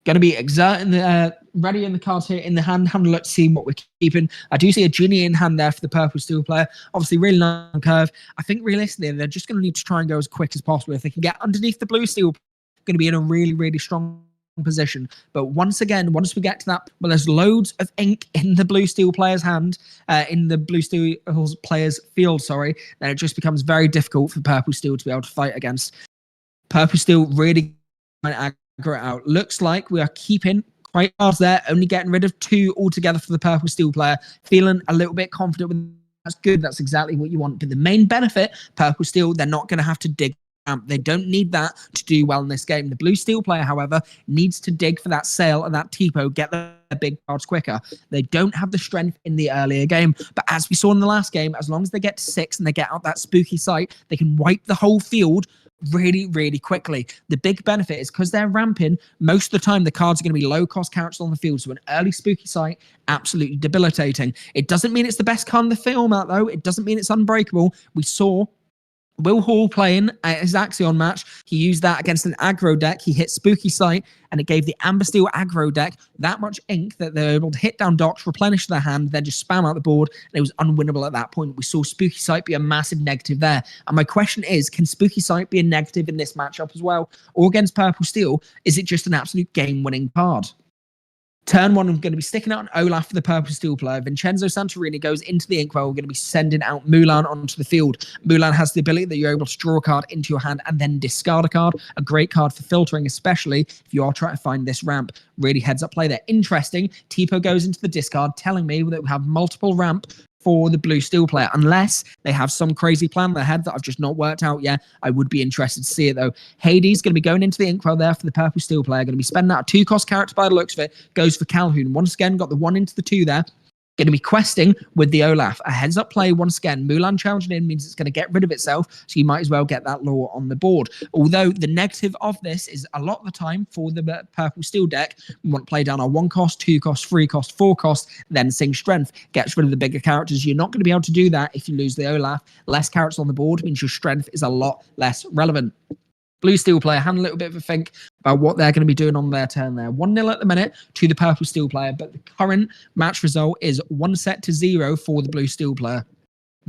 A: Going to be exerting the ready in the cards here in the hand. Having a look to see what we're keeping. I do see a Genie in hand there for the Purple Steel player. Obviously, really nice curve. I think realistically, they're just going to need to try and go as quick as possible. If they can get underneath the Blue Steel, going to be in a really, really strong position. But once again, once we get to that, well, there's loads of ink in the Blue Steel player's hand, in the Blue Steel player's field, sorry, then it just becomes very difficult for Purple Steel to be able to fight against. Purple Steel really out. Looks like we are keeping quite cards there, only getting rid of 2 altogether for the Purple Steel player. Feeling a little bit confident with that's good. That's exactly what you want. But the main benefit, Purple Steel, they're not going to have to dig. They don't need that to do well in this game. The Blue Steel player, however, needs to dig for that sale and that TPO, get the big cards quicker. They don't have the strength in the earlier game. But as we saw in the last game, as long as they get to 6 and they get out that spooky sight, they can wipe the whole field really, really quickly. The big benefit is because they're ramping, most of the time the cards are going to be low-cost characters on the field, so an early spooky sight, absolutely debilitating. It doesn't mean it's the best card in the format, though. It doesn't mean it's unbreakable. We saw Will Hall playing his Axion match. He used that against an aggro deck. He hit Spooky Sight, and it gave the Amber Steel aggro deck that much ink that they were able to hit down docks, replenish their hand, then just spam out the board, and it was unwinnable at that point. We saw Spooky Sight be a massive negative there. And my question is, can Spooky Sight be a negative in this matchup as well? Or against Purple Steel, is it just an absolute game-winning card? Turn 1, I'm going to be sticking out an Olaf for the Purple Steel player. Vincenzo Santorini goes into the inkwell. We're going to be sending out Mulan onto the field. Mulan has the ability that you're able to draw a card into your hand and then discard a card. A great card for filtering, especially if you are trying to find this ramp. Really heads up play there. Interesting. Tipo goes into the discard, telling me that we have multiple ramp for the Blue Steel player, unless they have some crazy plan in their head that I've just not worked out yet. I would be interested to see it, though. Hades going to be going into the inkwell there for the Purple Steel player. Going to be spending out a 2-cost character by the looks of it. Goes for Calhoun. Once again, got the 1 into the 2 there. Going to be questing with the Olaf. A heads up play once again. Mulan challenging in means it's going to get rid of itself, so you might as well get that lore on the board. Although the negative of this is a lot of the time for the Purple Steel deck, we want to play down our 1-cost, 2-cost, 3-cost, 4-cost, then sing strength. Gets rid of the bigger characters. You're not going to be able to do that if you lose the Olaf. Less characters on the board means your strength is a lot less relevant. Blue Steel player had a little bit of a think about what they're going to be doing on their turn there. 1-0 at the minute to the Purple Steel player, but the current match result is 1-0 for the Blue Steel player.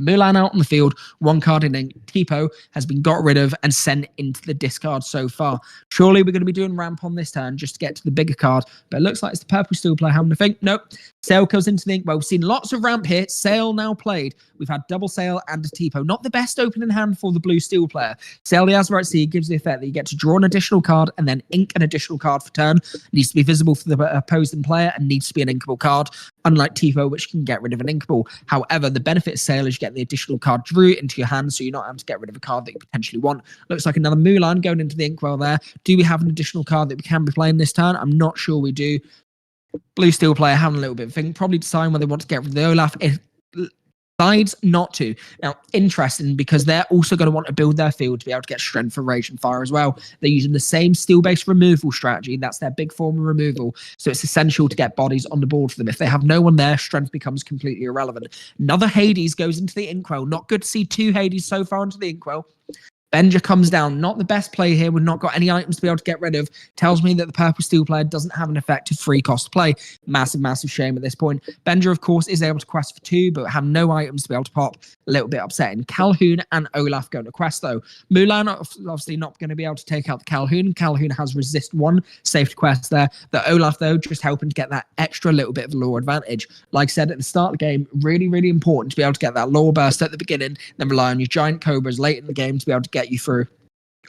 A: Mulan out on the field, one card in ink. Tipo has been got rid of and sent into the discard so far. Surely we're going to be doing ramp on this turn just to get to the bigger card, but it looks like it's the purple steel player having to think. Nope. Sale goes into the ink. Well, we've seen lots of ramp here. Sale now played. We've had double Sale and a Tipo. Not the best opening hand for the blue steel player. Sale the Azurite Sea gives the effect that you get to draw an additional card and then ink an additional card for turn. It needs to be visible for the opposing player and needs to be an inkable card, unlike Tipo, which can get rid of an inkable. However, the benefit of Sale is you get the additional card drew into your hand, so you're not having to get rid of a card that you potentially want. Looks like another Mulan going into the inkwell there. Do we have an additional card that we can be playing this turn? I'm not sure we do. Blue steel player having a little bit of thing, probably deciding whether they want to get rid of the Olaf. It decides not to. Now, interesting, because they're also going to want to build their field to be able to get strength for Rage and Fire as well. They're using the same steel-based removal strategy. That's their big form of removal. So it's essential to get bodies on the board for them. If they have no one there, strength becomes completely irrelevant. Another Hades goes into the inkwell. Not good to see two Hades so far into the inkwell. Benja comes down. Not the best play here. We've not got any items to be able to get rid of. Tells me that the purple steel player doesn't have an effective free cost play. Massive, massive shame at this point. Benja, of course, is able to quest for 2, but have no items to be able to pop. A little bit upsetting. Calhoun and Olaf going to quest, though. Mulan, obviously not going to be able to take out the Calhoun. Calhoun has resist 1, safe to quest there. The Olaf, though, just helping to get that extra little bit of lore advantage. Like I said at the start of the game, really, really important to be able to get that lore burst at the beginning, then rely on your giant cobras late in the game to be able to get you through.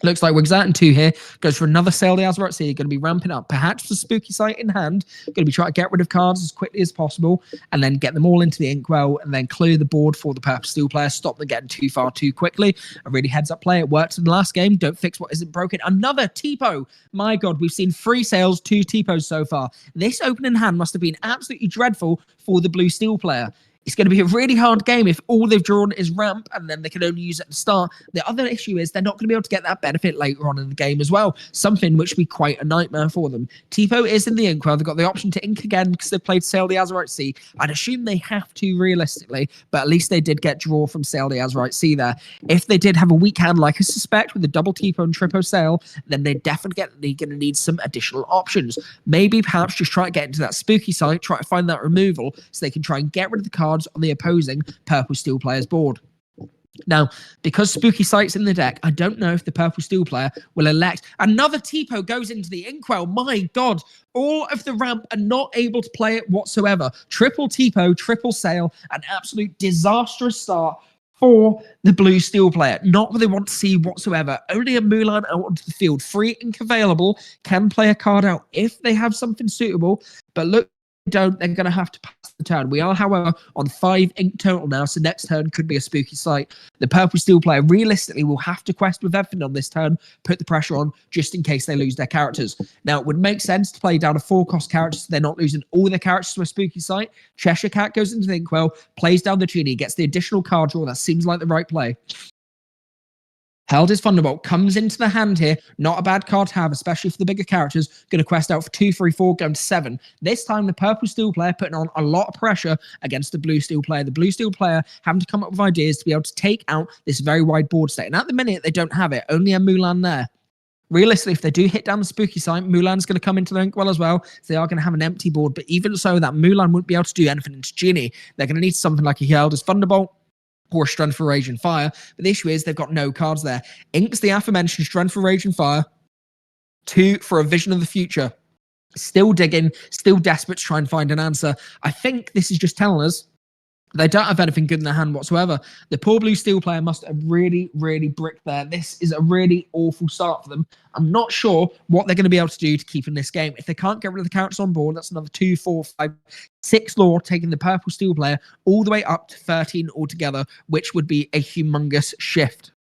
A: Looks like we're exerting 2 here. Goes for another Sale the Azurite Sea. Going to be ramping up. Perhaps the Spooky Sight in hand. Going to be trying to get rid of cards as quickly as possible and then get them all into the inkwell and then clear the board for the purple steel player. Stop them getting too far too quickly. A really heads up play. It worked in the last game. Don't fix what isn't broken. Another Tipo. My God, we've seen 3 sales, 2 Tipos so far. This opening hand must have been absolutely dreadful for the blue steel player. It's going to be a really hard game if all they've drawn is ramp and then they can only use it at the start. The other issue is they're not going to be able to get that benefit later on in the game as well, something which would be quite a nightmare for them. Tipo is in the inkwell. They've got the option to ink again because they've played Sail the Azurite Sea. I'd assume they have to realistically, but at least they did get draw from Sail the Azurite Sea there. If they did have a weak hand, like I suspect, with the double Tipo and triple Sail, then they're definitely going to need some additional options. Maybe perhaps just try to get into that Spooky Sight, try to find that removal so they can try and get rid of the cards on the opposing purple steel player's board. Now, because Spooky Sight's in the deck, I don't know if the purple steel player will elect. Another Tipo goes into the inkwell. My God, all of the ramp are not able to play it whatsoever. Triple Tipo, triple Sail, an absolute disastrous start for the blue steel player. Not what they want to see whatsoever. Only a Mulan out onto the field. Free ink available. Can play a card out if they have something suitable. But look, don't, they're going to have to pass the turn. We are, however, on 5 ink total now, so next turn could be a Spooky Sight. The purple steel player realistically will have to quest with everything on this turn, put the pressure on just in case they lose their characters. Now, it would make sense to play down a 4-cost character so they're not losing all their characters to a Spooky Sight. Cheshire Cat goes into the inkwell, plays down the Genie, gets the additional card draw. That seems like the right play. Held Thunderbolt comes into the hand here. Not a bad card to have, especially for the bigger characters. Going to quest out for 2, 3, 4, going to 7. This time, the purple steel player putting on a lot of pressure against the blue steel player. The blue steel player having to come up with ideas to be able to take out this very wide board state. And at the minute, they don't have it. Only a Mulan there. Realistically, if they do hit down the Spooky Sight, Mulan's going to come into the inkwell as well. So they are going to have an empty board. But even so, that Mulan wouldn't be able to do anything into Genie. They're going to need something like a Held Thunderbolt or Strength for Rage and Fire. But the issue is they've got no cards there. Inks the aforementioned Strength for Rage and Fire. 2 for a Vision of the Future. Still digging, still desperate to try and find an answer. I think this is just telling us they don't have anything good in their hand whatsoever. The poor blue steel player must have really, really bricked there. This is a really awful start for them. I'm not sure what they're going to be able to do to keep in this game. If they can't get rid of the characters on board, that's another 2, 4, 5, 6 lore, taking the purple steel player all the way up to 13 altogether, which would be a humongous shift.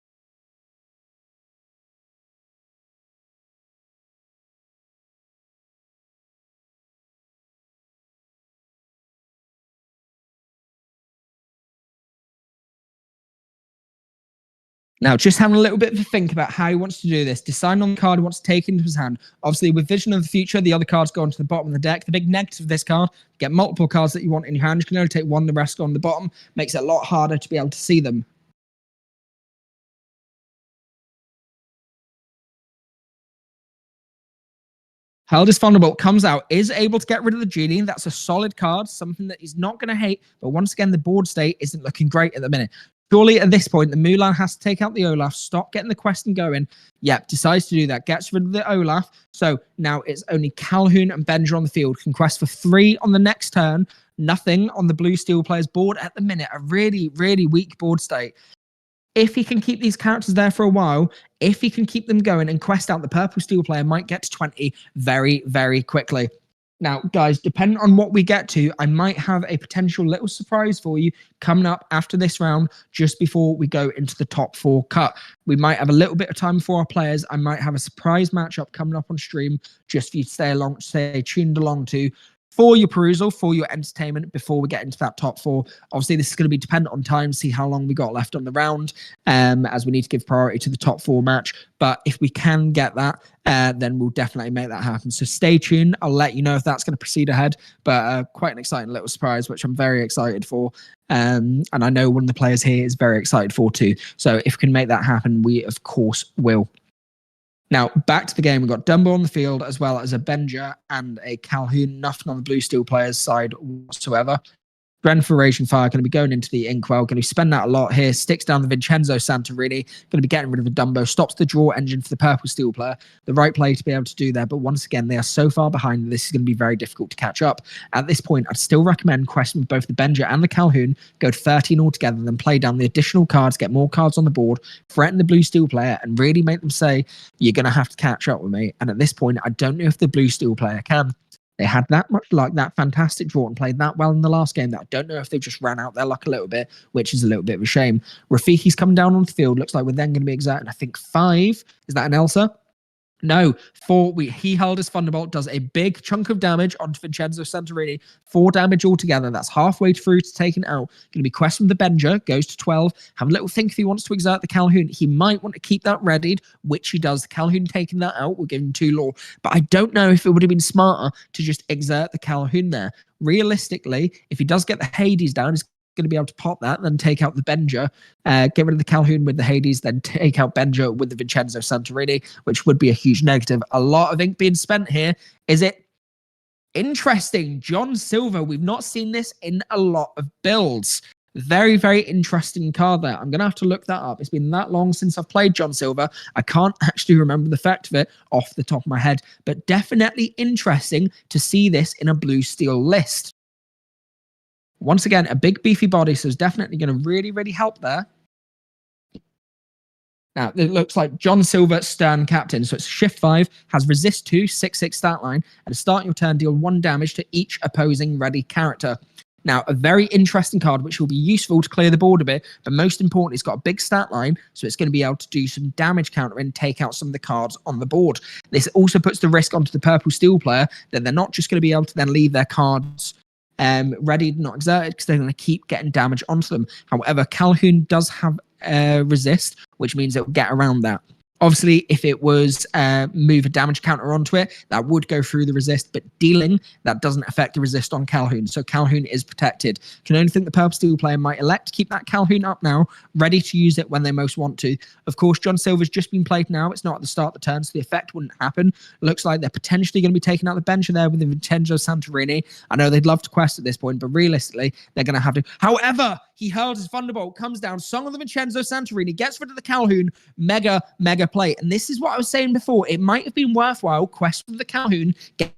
A: Now, just having a little bit of a think about how he wants to do this. Deciding on the card he wants to take into his hand. Obviously, with Vision of the Future, the other cards go onto the bottom of the deck. The big negative of this card, get multiple cards that you want in your hand. You can only take one, the rest go on the bottom. Makes it a lot harder to be able to see them. Held Thunderbolt comes out, is able to get rid of the Genie. That's a solid card, something that he's not going to hate. But once again, the board state isn't looking great at the minute. Surely at this point, the Mulan has to take out the Olaf, stop getting the question going. Yep, decides to do that, gets rid of the Olaf. So now it's only Calhoun and Benja on the field. Can quest for 3 on the next turn. Nothing on the blue steel player's board at the minute. A really, really weak board state. If he can keep these characters there for a while, if he can keep them going and quest out, the purple steel player might get to 20 very, very quickly. Now, guys, depending on what we get to, I might have a potential little surprise for you coming up after this round, just before we go into the top 4 cut. We might have a little bit of time for our players. I might have a surprise matchup coming up on stream just for you to stay tuned along to, for your perusal, for your entertainment before we get into that top 4. Obviously, this is going to be dependent on time, see how long we got left on the round, as we need to give priority to the top 4 match. But if we can get that, then we'll definitely make that happen. So stay tuned. I'll let you know if that's going to proceed ahead. But quite an exciting little surprise, which I'm very excited for. And I know one of the players here is very excited for too. So if we can make that happen, we of course will. Now, back to the game. We've got Dumbo on the field, as well as a Benja and a Calhoun. Nothing on the blue steel players' side whatsoever. Ren for Raging Fire going to be going into the Inkwell. Going to be spending that a lot here. Sticks down the Vincenzo Santorini. Going to be getting rid of the Dumbo. Stops the draw engine for the purple steel player. The right play to be able to do there. But once again, they are so far behind that this is going to be very difficult to catch up. At this point, I'd still recommend questing both the Benja and the Calhoun. Go to 13 altogether, then play down the additional cards, get more cards on the board, threaten the blue steel player, and really make them say, you're going to have to catch up with me. And at this point, I don't know if the blue steel player can. They had that much luck, that fantastic draw, and played that well in the last game that I don't know if they just ran out their luck a little bit, which is a little bit of a shame. Rafiki's coming down on the field. Looks like we're then going to be exerting, I think, 5. Is that an Elsa? No, 4. He held his Thunderbolt, does a big chunk of damage onto Vincenzo Santorini. 4 damage altogether. That's halfway through to taking it out. Going to be questioned with the Benja, goes to 12. Have a little think if he wants to exert the Calhoun. He might want to keep that readied, which he does. The Calhoun taking that out will give him 2 law. But I don't know if it would have been smarter to just exert the Calhoun there. Realistically, if he does get the Hades down, he's going to be able to pop that, then take out the Benja, get rid of the Calhoun with the Hades, then take out Benja with the Vincenzo Santorini, which would be a huge negative. A lot of ink being spent here. Is it interesting? John Silver, we've not seen this in a lot of builds. Very, very interesting card there. I'm going to have to look that up. It's been that long since I've played John Silver. I can't actually remember the fact of it off the top of my head, but definitely interesting to see this in a blue steel list. Once again, a big beefy body, so it's definitely going to really, really help there. Now, it looks like John Silver, Stern Captain. So it's Shift 5, has Resist 2, 6/6 stat line. At the start of your turn, deal 1 damage to each opposing ready character. Now, a very interesting card, which will be useful to clear the board a bit, but most important, it's got a big stat line, so it's going to be able to do some damage counter and take out some of the cards on the board. This also puts the risk onto the purple steel player that they're not just going to be able to then leave their cards ready, not exerted, because they're going to keep getting damage onto them. However, Calhoun does have resist, which means it will get around that. Obviously, if it was move a damage counter onto it, that would go through the resist, but dealing, that doesn't affect the resist on Calhoun. So Calhoun is protected. Can only think the purple steel player might elect to keep that Calhoun up now, ready to use it when they most want to. Of course, John Silver's just been played now. It's not at the start of the turn, so the effect wouldn't happen. Looks like they're potentially going to be taking out the bench there with the Vincenzo Santorini. I know they'd love to quest at this point, but realistically, they're going to have to. However, he hurls his Thunderbolt, comes down, Song of the Vincenzo Santorini, gets rid of the Calhoun, mega play. And this is what I was saying before. It might have been worthwhile, quest with the Calhoun, get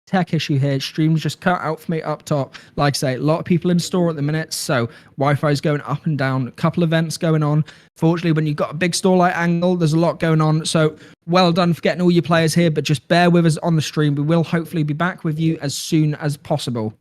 A: tech issue here. Stream's just cut out for me up top. Like I say, a lot of people in store at the minute, so Wi-Fi is going up and down. A couple events going on. Fortunately, when you've got a big store like Angle, there's a lot going on. So well done for getting all your players here, but just bear with us on the stream. We will hopefully be back with you as soon as possible.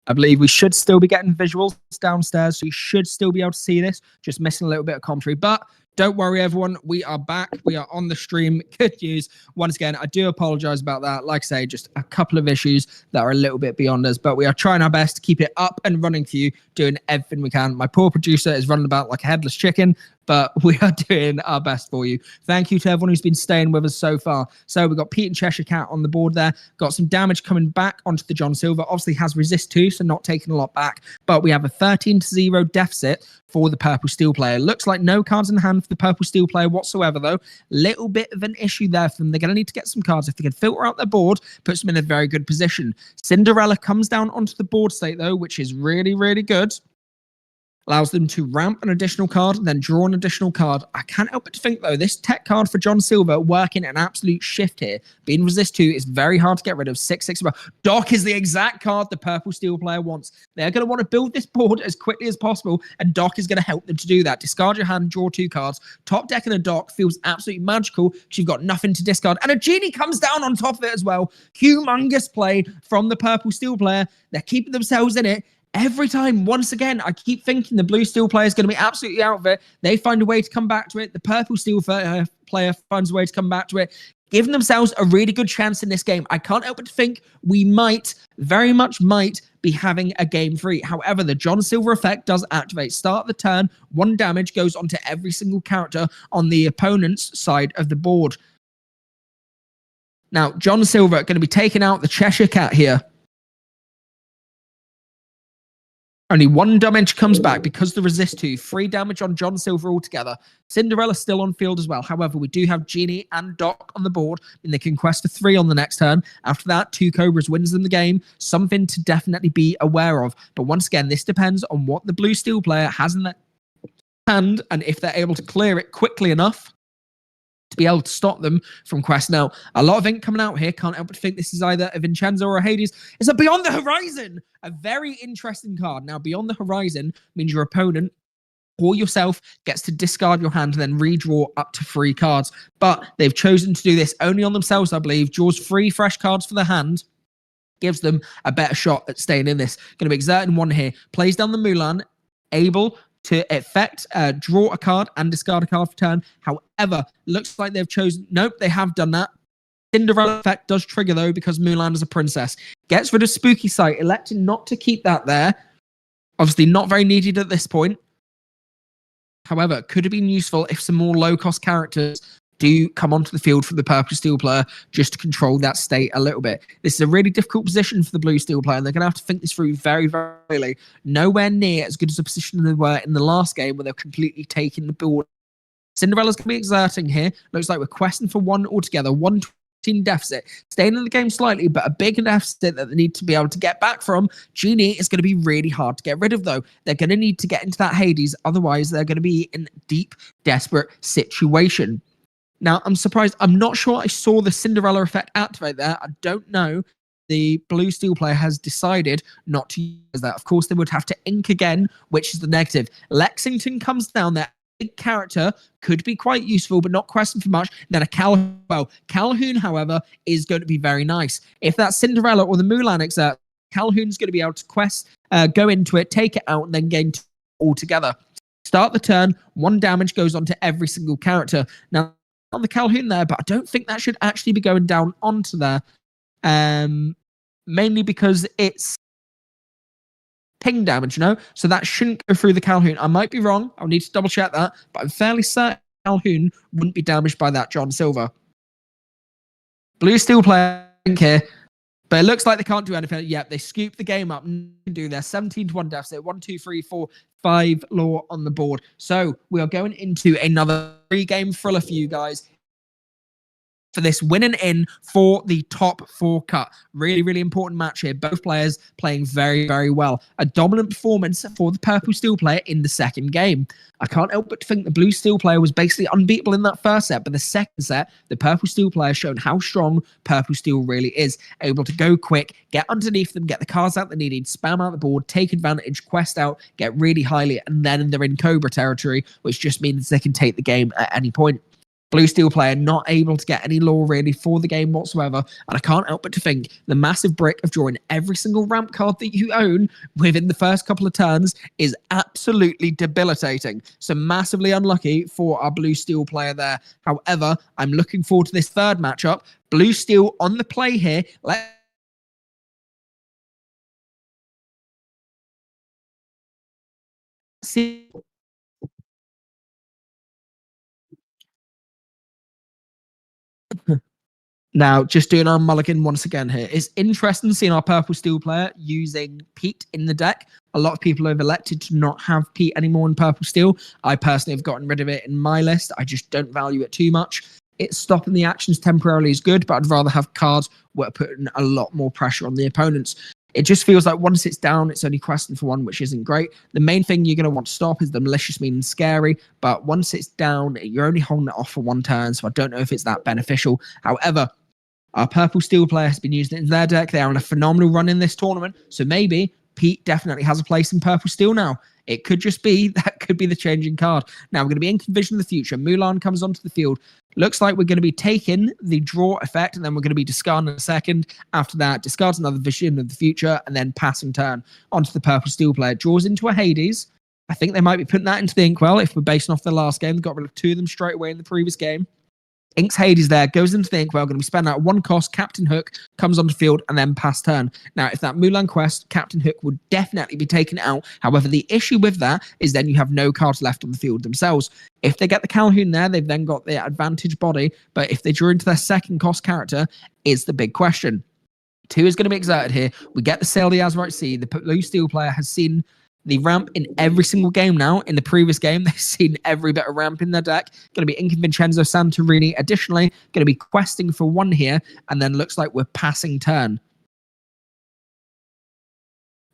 A: I believe we should still be getting visuals downstairs, so you should still be able to see this. Just missing a little bit of commentary, but don't worry, everyone. We are back. We are on the stream. Good news. Once again, I do apologize about that. Like I say, just a couple of issues that are a little bit beyond us, but we are trying our best to keep it up and running for you, doing everything we can. My poor producer is running about like a headless chicken, but we are doing our best for you. Thank you to everyone who's been staying with us so far. So we've got Pete and Cheshire Cat on the board there. Got some damage coming back onto the John Silver. Obviously has resist 2, so not taking a lot back. But we have a 13-0 deficit for the purple steel player. Looks like no cards in hand for the purple steel player whatsoever, though. Little bit of an issue there for them. They're going to need to get some cards. If they can filter out their board, puts them in a very good position. Cinderella comes down onto the board state, though, which is really, really good. Allows them to ramp an additional card and then draw an additional card. I can't help but to think, though, this tech card for John Silver working an absolute shift here. Being resist 2 is very hard to get rid of. 6/6. Doc is the exact card the purple steel player wants. They're going to want to build this board as quickly as possible, and Doc is going to help them to do that. Discard your hand, draw 2 cards. Top deck and a Doc feels absolutely magical because you've got nothing to discard. And a Genie comes down on top of it as well. Humongous play from the purple steel player. They're keeping themselves in it. Every time, once again, I keep thinking the blue steel player is going to be absolutely out of it. They find a way to come back to it. The purple steel player finds a way to come back to it, giving themselves a really good chance in this game. I can't help but to think we might, very much might, be having a game 3. However, the John Silver effect does activate. Start the turn, 1 damage goes onto every single character on the opponent's side of the board. Now, John Silver going to be taking out the Cheshire Cat here. Only 1 damage comes back because the resist 2. 3 damage on John Silver altogether. Cinderella still on field as well. However, we do have Genie and Doc on the board, and they can quest a 3 on the next turn. After that, 2 Cobras wins them the game. Something to definitely be aware of. But once again, this depends on what the blue steel player has in their hand, and if they're able to clear it quickly enough to be able to stop them from quest. Now, a lot of ink coming out here. Can't help but think this is either a Vincenzo or a Hades. It's a Beyond the Horizon. A very interesting card. Now, Beyond the Horizon means your opponent or yourself gets to discard your hand and then redraw up to 3 cards. But they've chosen to do this only on themselves, I believe. Draws 3 fresh cards for the hand. Gives them a better shot at staying in this. Going to be exerting 1 here. Plays down the Mulan. Able to effect, draw a card and discard a card for turn. However, looks like they've chosen... Nope, they have done that. Cinderella effect does trigger, though, because Mulan is a princess. Gets rid of Spooky Sight, electing not to keep that there. Obviously, not very needed at this point. However, could have been useful if some more low-cost characters do come onto the field for the purple steel player just to control that state a little bit. This is a really difficult position for the blue steel player, and they're going to have to think this through very, very clearly. Nowhere near as good as a position they were in the last game where they're completely taking the board. Cinderella's going to be exerting here. Looks like we're questing for 1 altogether. 1 deficit. Staying in the game slightly, but a big deficit that they need to be able to get back from. Genie is going to be really hard to get rid of, though. They're going to need to get into that Hades. Otherwise, they're going to be in a deep, desperate situation. Now, I'm surprised. I'm not sure I saw the Cinderella effect activate there. I don't know. The blue steel player has decided not to use that. Of course, they would have to ink again, which is the negative. Lexington comes down there. Big character, could be quite useful, but not questing for much. Then a Calhoun. Well, Calhoun, however, is going to be very nice. If that's Cinderella or the Mulan exert, Calhoun's going to be able to quest, go into it, take it out, and then gain 2 altogether. Start the turn. 1 damage goes on to every single character. Now, on the Calhoun there, but I don't think that should actually be going down onto there. Mainly because it's ping damage, so that shouldn't go through the Calhoun. I might be wrong. I'll need to double check that, but I'm fairly certain Calhoun wouldn't be damaged by that John Silver. Blue steel player here, but it looks like they can't do anything. Yep, they scoop the game up and do their 17-1 deficit. 1, 2, 3, 4, 5 law on the board. So we are going into another 3-game thriller for you guys. for this winning in for the top 4 cut. Really, really important match here. Both players playing very, very well. A dominant performance for the purple steel player in the second game. I can't help but think the blue steel player was basically unbeatable in that first set, but the second set, the purple steel player shown how strong purple steel really is. Able to go quick, get underneath them, get the cards out they needed, spam out the board, take advantage, quest out, get really highly, and then they're in Cobra territory, which just means they can take the game at any point. Blue steel player not able to get any lore really for the game whatsoever, and I can't help but to think the massive brick of drawing every single ramp card that you own within the first couple of turns is absolutely debilitating. So massively unlucky for our blue steel player there. However, I'm looking forward to this third matchup. Blue steel on the play here. Let's see. Now, just doing our mulligan once again here. It's interesting seeing our purple steel player using Pete in the deck. A lot of people have elected to not have Pete anymore in purple steel. I personally have gotten rid of it in my list. I just don't value it too much. It's stopping the actions temporarily is good, but I'd rather have cards that are putting a lot more pressure on the opponents. It just feels like once it's down, it's only questing for 1, which isn't great. The main thing you're going to want to stop is the malicious, meaning scary. But once it's down, you're only holding it off for 1 turn. So I don't know if it's that beneficial. However, our purple steel player has been using it in their deck. They are on a phenomenal run in this tournament. So maybe Pete definitely has a place in purple steel now. It could just be, that could be the changing card. Now we're going to be in Vision of the Future. Mulan comes onto the field. Looks like we're going to be taking the draw effect, and then we're going to be discarding in a second. After that, discards another Vision of the Future, and then passing turn onto the purple steel player. Draws into a Hades. I think they might be putting that into the Inkwell if we're basing off the last game. They got rid of 2 of them straight away in the previous game. Inks Hades there, goes into the Inkwell, going to be spending out 1 cost, Captain Hook, comes on the field, and then pass turn. Now, if that Mulan quest, Captain Hook would definitely be taken out. However, the issue with that is then you have no cards left on the field themselves. If they get the Calhoun there, they've then got the advantage body, but if they draw into their second cost character, is the big question. 2 is going to be exerted here. We get the Sail the Azurite Sea. The blue steel player has seen the ramp in every single game now. In the previous game, they've seen every bit of ramp in their deck. Going to be Inca Vincenzo Santorini. Additionally, going to be questing for 1 here, and then looks like we're passing turn.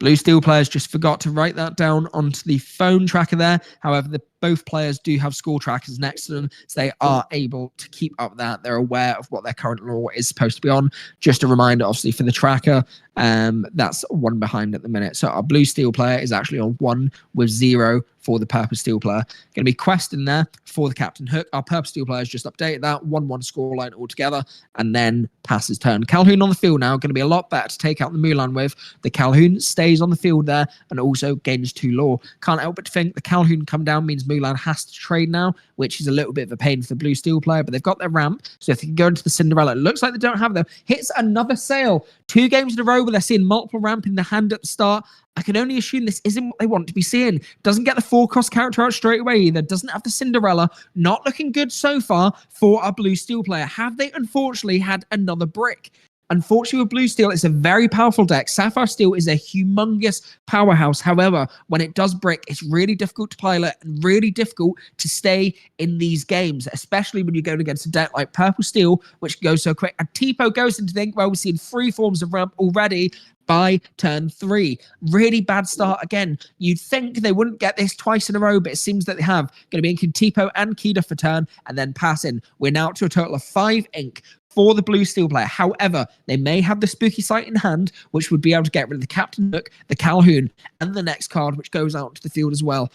A: Blue steel players just forgot to write that down onto the phone tracker there. However, both players do have score trackers next to them, so they are able to keep up that. They're aware of what their current lore is supposed to be on. Just a reminder, obviously, for the tracker, that's 1 behind at the minute. So our blue steel player is actually on 1 with 0 for the purple steel player. Going to be questing there for the Captain Hook. Our purple steel player has just updated that 1-1 scoreline altogether, and then passes turn. Calhoun on the field now. Going to be a lot better to take out the Mulan with. The Calhoun stays on the field there and also gains 2 lore. Can't help but think the Calhoun come down means Mulan has to trade now, which is a little bit of a pain for the blue steel player, but they've got their ramp, so if they can go into the Cinderella, it looks like they don't have them. Hits another Sail. 2 games in a row where they're seeing multiple ramp in the hand at the start. I can only assume this isn't what they want to be seeing. Doesn't get the 4-cost character out straight away either. Doesn't have the Cinderella. Not looking good so far for our blue steel player. Have they unfortunately had another brick? Unfortunately, with blue steel, it's a very powerful deck. Sapphire Steel is a humongous powerhouse. However, when it does brick, it's really difficult to pilot and really difficult to stay in these games, especially when you're going against a deck like Purple Steel, which goes so quick. And Tipo goes into the Inkwell. We've seen 3 forms of ramp already by turn 3. Really bad start again. You'd think they wouldn't get this twice in a row, but it seems that they have. Going to be inking Tipo and Kida for turn, and then passing. We're now up to a total of 5 ink for the blue steel player. However, they may have the spooky sight in hand, which would be able to get rid of the Captain Hook, the Calhoun, and the next card, which goes out to the field as well,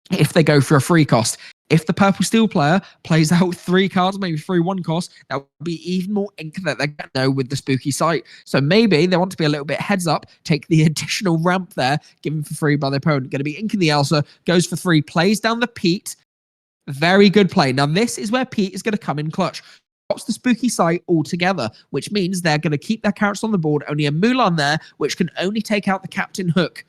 A: if they go for a 3 cost. If the purple steel player plays out 3 cards, maybe 3 1 cost, that would be even more ink that they're going to know with the spooky sight. So maybe they want to be a little bit heads up, take the additional ramp there, given for free by the opponent. Going to be inking the Elsa, goes for 3, plays down the Pete. Very good play. Now this is where Pete is going to come in clutch. Drops the spooky sight altogether, which means they're going to keep their characters on the board. Only a Mulan there, which can only take out the Captain Hook.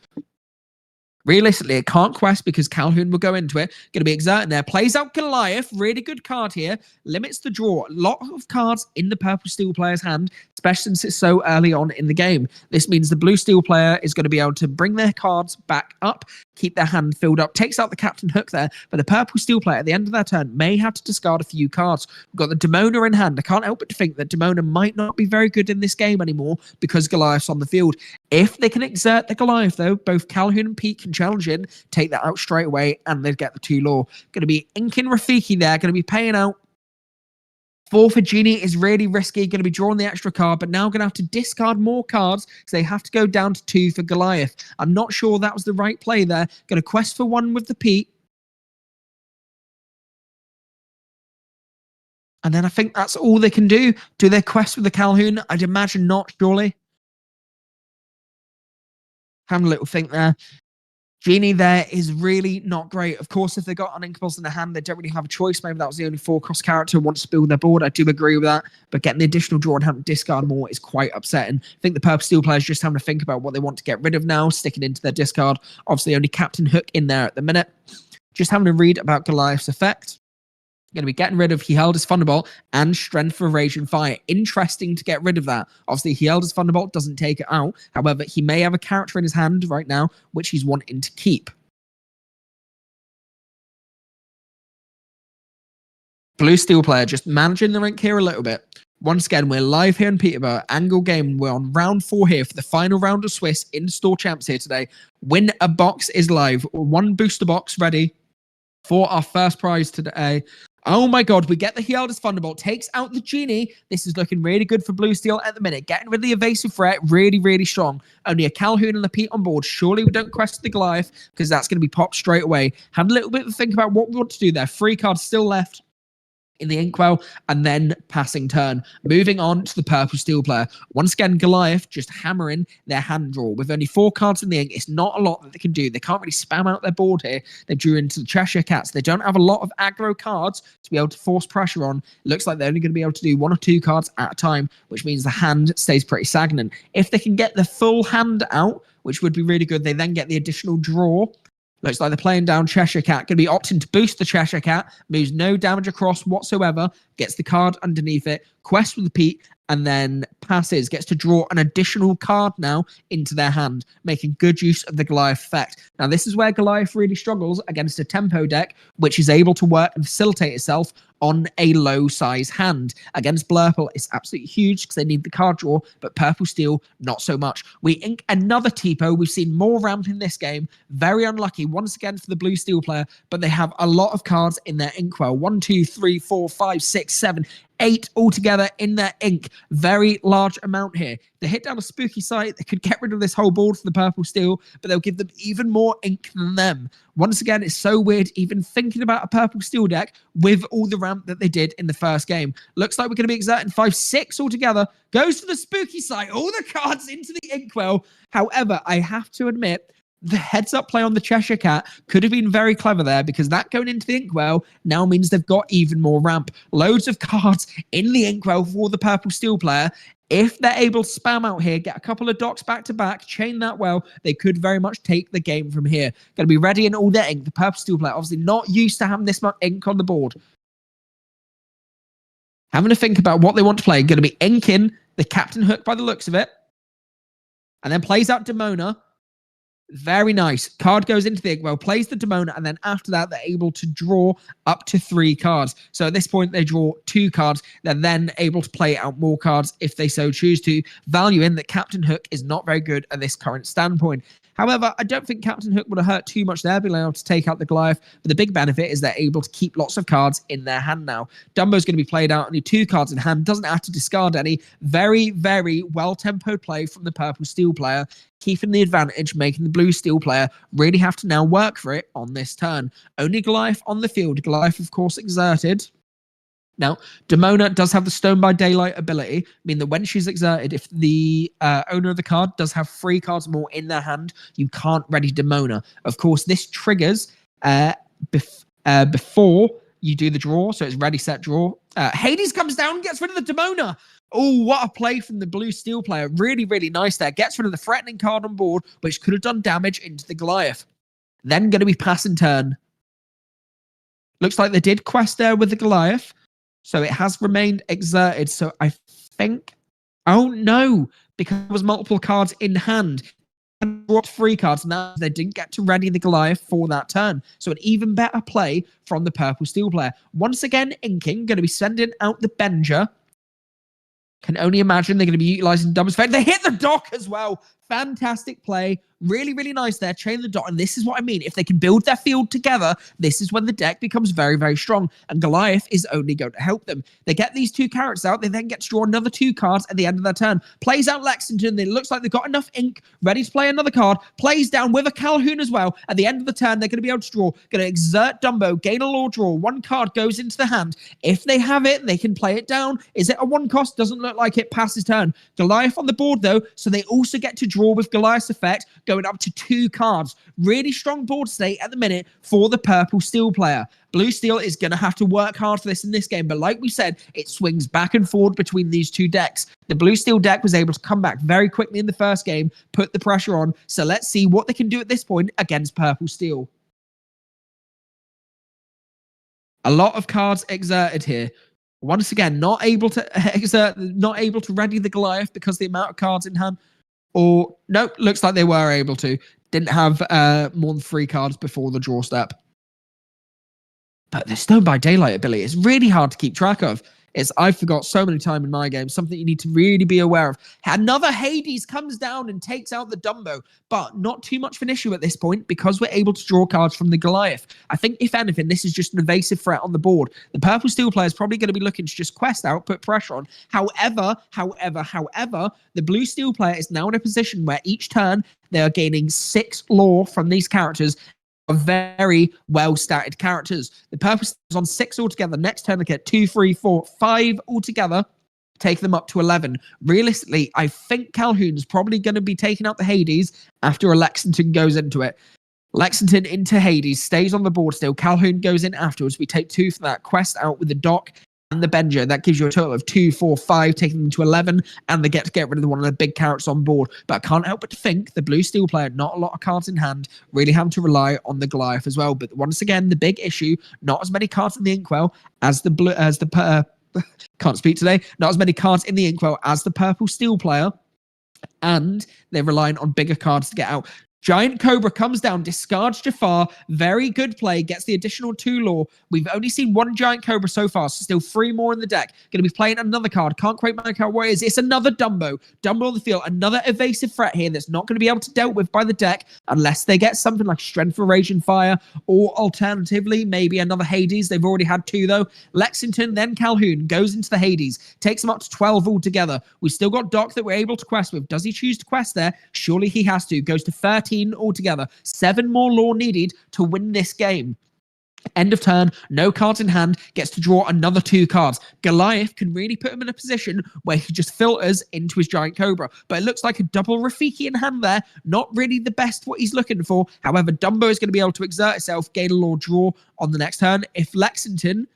A: Realistically, it can't quest because Calhoun will go into it. Going to be exerting there. Plays out Goliath. Really good card here. Limits the draw. A lot of cards in the purple steel player's hand, especially since it's so early on in the game. This means the blue steel player is going to be able to bring their cards back up, keep their hand filled up, takes out the Captain Hook there. But the purple steel player at the end of their turn may have to discard a few cards. We've got the Demona in hand. I can't help but to think that Demona might not be very good in this game anymore because Goliath's on the field. If they can exert the Goliath, though, both Calhoun and Pete can challenge in, take that out straight away, and they get the 2 law. Going to be inking Rafiki there, going to be paying out. 4 for Genie is really risky, going to be drawing the extra card, but now going to have to discard more cards, so they have to go down to 2 for Goliath. I'm not sure that was the right play there. Going to quest for 1 with the Pete. And then I think that's all they can do. Do they quest with the Calhoun? I'd imagine not, surely. Having a little think there. Genie there is really not great. Of course, if they got Uninkables in their hand, they don't really have a choice. Maybe that was the only 4-cost character who wants to build their board. I do agree with that. But getting the additional draw and having to discard more is quite upsetting. I think the purple steel players just having to think about what they want to get rid of now, sticking into their discard. Obviously, only Captain Hook in there at the minute. Just having to read about Goliath's effect. Going to be getting rid of He Held His Thunderbolt and Strength for Rage and Fire. Interesting to get rid of that. Obviously, He Held His Thunderbolt doesn't take it out. However, he may have a character in his hand right now, which he's wanting to keep. Blue Steel player just managing the rank here a little bit. Once again, we're live here in Peterborough, Angle Game. We're on round 4 here for the final round of Swiss in Store Champs here today. Win a Box is live. 1 booster box ready for our first prize today. Oh my god, we get the He Held His Thunderbolt, takes out the Genie. This is looking really good for Blue Steel at the minute. Getting rid of the evasive threat, really, really strong. Only a Calhoun and a Pete on board. Surely we don't quest the Goliath, because that's going to be popped straight away. Had a little bit of a think about what we want to do there. 3 cards still left in the Inkwell, and then passing turn. Moving on to the purple steel player. Once again, Goliath just hammering their hand draw. With only 4 cards in the ink, it's not a lot that they can do. They can't really spam out their board here. They drew into the Cheshire Cats. They don't have a lot of aggro cards to be able to force pressure on. It looks like they're only going to be able to do 1 or 2 cards at a time, which means the hand stays pretty stagnant. If they can get the full hand out, which would be really good, they then get the additional draw. Looks like they're playing down Cheshire Cat. Going to be opting to boost the Cheshire Cat. Moves no damage across whatsoever. Gets the card underneath it. Quest with the Pete. And then passes. Gets to draw an additional card now into their hand. Making good use of the Goliath effect. Now, this is where Goliath really struggles against a tempo deck, which is able to work and facilitate itself on a low size hand. Against Blurple, it's absolutely huge because they need the card draw, but Purple Steel, not so much. We ink another Tipo. We've seen more ramp in this game. Very unlucky once again for the Blue Steel player, but they have a lot of cards in their Inkwell. 1, 2, 3, 4, 5, 6, 7, 8 altogether in their ink. Very large amount here. They hit down a spooky site. They could get rid of this whole board for the purple steel, but they'll give them even more ink than them. Once again, it's so weird even thinking about a purple steel deck with all the ramp that they did in the first game. Looks like we're going to be exerting 5, 6 altogether. Goes to the spooky site. All the cards into the inkwell. However, I have to admit, the heads-up play on the Cheshire Cat could have been very clever there, because that going into the Inkwell now means they've got even more ramp. Loads of cards in the Inkwell for the purple steel player. If they're able to spam out here, get a couple of docks back-to-back, chain that well, they could very much take the game from here. Going to be ready in all their ink. The purple steel player obviously not used to having this much ink on the board. Having to think about what they want to play. Going to be inking the Captain Hook by the looks of it. And then plays out Demona. Very nice. Card goes into the Inkwell, plays the Demona, and then after that, they're able to draw up to 3 cards. So at this point, they draw 2 cards. They're then able to play out more cards if they so choose to, valuing that Captain Hook is not very good at this current standpoint. However, I don't think Captain Hook would have hurt too much there, being able to take out the Goliath. But the big benefit is they're able to keep lots of cards in their hand now. Dumbo's going to be played out, only 2 cards in hand, doesn't have to discard any. Very, very well-tempoed play from the purple steel player, keeping the advantage, making the blue steel player really have to now work for it on this turn. Only Goliath on the field. Goliath, of course, exerted. Now, Demona does have the Stone by Daylight ability, meaning that when she's exerted, if the owner of the card does have 3 cards more in their hand, you can't ready Demona. Of course, this triggers before you do the draw, so it's ready, set, draw. Hades comes down and gets rid of the Demona. Oh, what a play from the blue steel player. Really, really nice there. Gets rid of the threatening card on board, which could have done damage into the Goliath. Then going to be pass and turn. Looks like they did quest there with the Goliath. So it has remained exerted. So I think... Oh, no. Because there was multiple cards in hand. And dropped 3 cards. Now they didn't get to ready the Goliath for that turn. So an even better play from the purple steel player. Once again, inking. Going to be sending out the Benger. Can only imagine they're going to be utilizing Dumb's Fate. They hit the dock as well. Fantastic play. Really, really nice there. Chain the dot. And this is what I mean. If they can build their field together, this is when the deck becomes very, very strong. And Goliath is only going to help them. They get these 2 carrots out. They then get to draw another 2 cards at the end of their turn. Plays out Lexington. It looks like they've got enough ink ready to play another card. Plays down with a Calhoun as well. At the end of the turn, they're going to be able to draw. Going to exert Dumbo. Gain a law draw. 1 card goes into the hand. If they have it, they can play it down. Is it a 1 cost? Doesn't look like it. Passes turn. Goliath on the board though. So they also get to draw with Goliath's effect. Going up to 2 cards. Really strong board state at the minute for the purple steel player. Blue steel is going to have to work hard for this in this game, but like we said, it swings back and forward between these 2 decks. The blue steel deck was able to come back very quickly in the first game, put the pressure on, so let's see what they can do at this point against purple steel. A lot of cards exerted here. Once again, not able to exert, not able to ready the Goliath because the amount of cards in hand. Or, nope, looks like they were able to. Didn't have more than 3 cards before the draw step. But the Stone by Daylight ability is really hard to keep track of. I've forgot so many times in my game, something you need to really be aware of. Another Hades comes down and takes out the Dumbo, but not too much of an issue at this point because we're able to draw cards from the Goliath. I think, if anything, this is just an evasive threat on the board. The purple steel player is probably going to be looking to just quest out, put pressure on. However, the blue steel player is now in a position where each turn they are gaining 6 lore from these characters. Very well started characters. The purple is on 6 altogether. Next turn they get 2, 3, 4, 5 altogether. Take them up to 11. Realistically, I think Calhoun's probably going to be taking out the Hades after a Lexington goes into it. Lexington into Hades, stays on the board still. Calhoun goes in afterwards. We take 2 for that. Quest out with the dock and the Benger. That gives you a total of 2, 4, 5, taking them to 11, and they get to get rid of one of the big carrots on board. But I can't help but to think the blue steel player, not a lot of cards in hand, really having to rely on the Goliath as well. But once again, the big issue, not as many cards in the Inkwell as can't speak today. Not as many cards in the Inkwell as the purple steel player, and they're relying on bigger cards to get out. Giant Cobra comes down, discards Jafar. Very good play, gets the additional 2 lore. We've only seen 1 Giant Cobra so far, so still 3 more in the deck. Going to be playing another card. Can't quite make out what it is. It's another Dumbo. Dumbo on the field. Another evasive threat here that's not going to be able to dealt with by the deck unless they get something like Strength for Raging Fire, or alternatively, maybe another Hades. They've already had 2 though. Lexington, then Calhoun, goes into the Hades. Takes them up to 12 altogether. We've still got Doc that we're able to quest with. Does he choose to quest there? Surely he has to. Goes to 13 altogether. 7 more lore needed to win this game. End of turn, no cards in hand, gets to draw another 2 cards. Goliath can really put him in a position where he just filters into his Giant Cobra. But it looks like a double Rafiki in hand there. Not really the best what he's looking for. However, Dumbo is going to be able to exert itself, gain a lore draw on the next turn. If Lexington...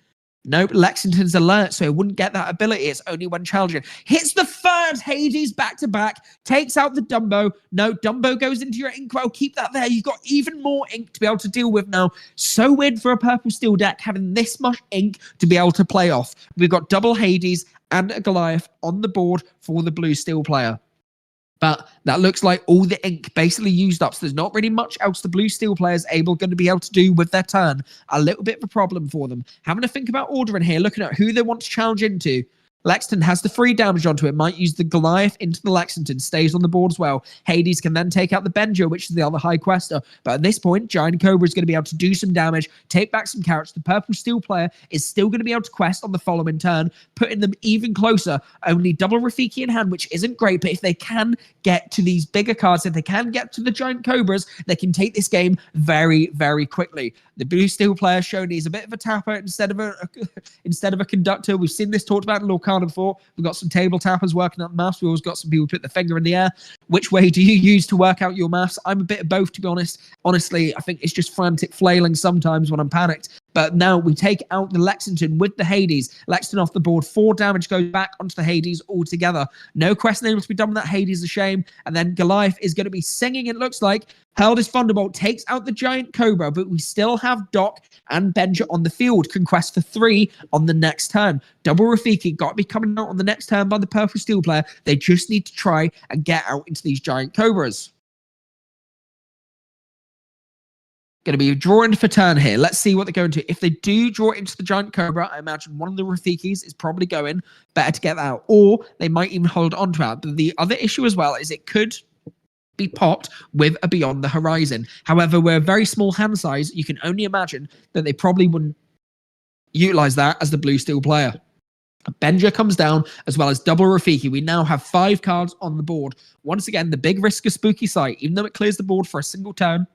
A: Nope, Lexington's alert, so it wouldn't get that ability. It's only when challenging. Hits the 3rd Hades back-to-back, takes out the Dumbo. No, Dumbo goes into your Inkwell. Keep that there. You've got even more ink to be able to deal with now. So weird for a purple steel deck having this much ink to be able to play off. We've got double Hades and a Goliath on the board for the blue steel player. But that looks like all the ink basically used up. So there's not really much else the blue steel players going to be able to do with their turn. A little bit of a problem for them. Having to think about ordering here, looking at who they want to challenge into. Lexington has the 3 damage onto it, might use the Goliath into the Lexington, stays on the board as well. Hades can then take out the Benger, which is the other high quester. But at this point, Giant Cobra is going to be able to do some damage, take back some carrots. The purple steel player is still going to be able to quest on the following turn, putting them even closer. Only double Rafiki in hand, which isn't great, but if they can get to these bigger cards, if they can get to the Giant Cobras, they can take this game very, very quickly. The blue steel player shown he's a bit of a tapper instead of a conductor. We've seen this talked about in Lorcana before. We've got some table tappers working out maths. We've always got some people put their finger in the air. Which way do you use to work out your maths? I'm a bit of both, to be honest. Honestly, I think it's just frantic flailing sometimes when I'm panicked. But now we take out the Lexington with the Hades. Lexington off the board, 4 damage goes back onto the Hades altogether. No quest able to be done with that Hades, a shame. And then Goliath is going to be singing, it looks like. Hurled his Thunderbolt, takes out the giant Cobra, but we still have Doc and Benja on the field. Can quest for 3 on the next turn. Double Rafiki got to be coming out on the next turn by the Purple Steel player. They just need to try and get out into these giant Cobras. Going to be drawing for turn here. Let's see what they're going to. If they do draw into the giant Cobra, I imagine one of the Rafikis is probably going. Better to get that out. Or they might even hold on to that. But the other issue as well is it could be popped with a Beyond the Horizon. However, we're a very small hand size. You can only imagine that they probably wouldn't utilize that as the blue steel player. Benja comes down, as well as double Rafiki. We now have 5 cards on the board. Once again, the big risk of Spooky Sight, even though it clears the board for a single turn,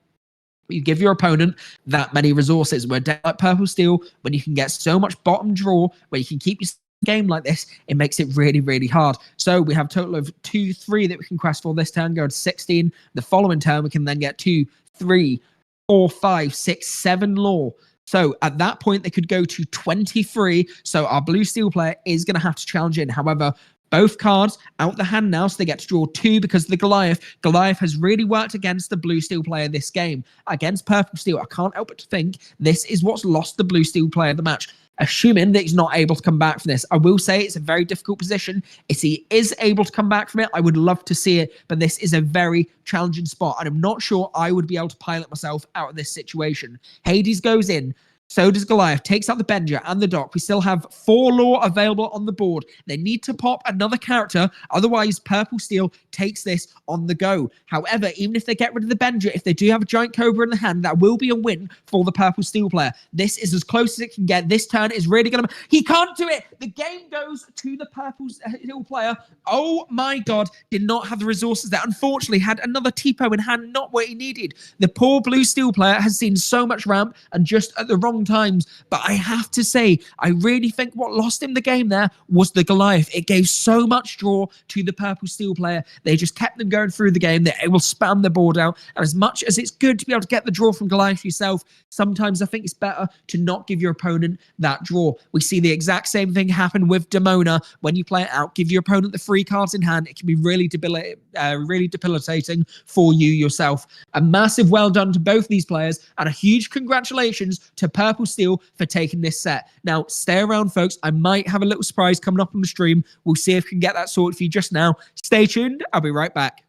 A: you give your opponent that many resources. Where like Purple Steel, when you can get so much bottom draw, where you can keep your game like this, it makes it really, really hard. So we have a total of 2, 3 that we can quest for this turn, go to 16. The following turn, we can then get 2, 3, 4, 5, 6, 7 lore. So at that point, they could go to 23. So our blue steel player is going to have to challenge in. However, both cards out the hand now, so they get to draw 2 because of the Goliath. Goliath has really worked against the blue steel player this game. Against Purple Steel, I can't help but to think this is what's lost the blue steel player the match. Assuming that he's not able to come back from this. I will say it's a very difficult position. If he is able to come back from it, I would love to see it, but this is a very challenging spot, and I'm not sure I would be able to pilot myself out of this situation. Hades goes in. So does Goliath, takes out the Benja and the Doc. We still have 4 lore available on the board. They need to pop another character, otherwise Purple Steel takes this on the go. However, even if they get rid of the Benja, if they do have a giant Cobra in the hand, that will be a win for the Purple Steel player. This is as close as it can get. This turn is really going to... He can't do it! The game goes to the Purple Steel player. Oh my God, did not have the resources there. Unfortunately, had another Tipo in hand, not what he needed. The poor blue steel player has seen so much ramp and just at the wrong times, but I have to say, I really think what lost him the game there was the Goliath. It gave so much draw to the Purple Steel player. They just kept them going through the game. They will spam the board out, and as much as it's good to be able to get the draw from Goliath yourself, sometimes I think it's better to not give your opponent that draw. We see the exact same thing happen with Demona. When you play it out, give your opponent the 3 cards in hand. It can be really debilitating for you yourself. A massive well done to both these players, and a huge congratulations to Purple Steel for taking this set. Now, stay around, folks. I might have a little surprise coming up on the stream. We'll see if we can get that sorted for you just now. Stay tuned. I'll be right back.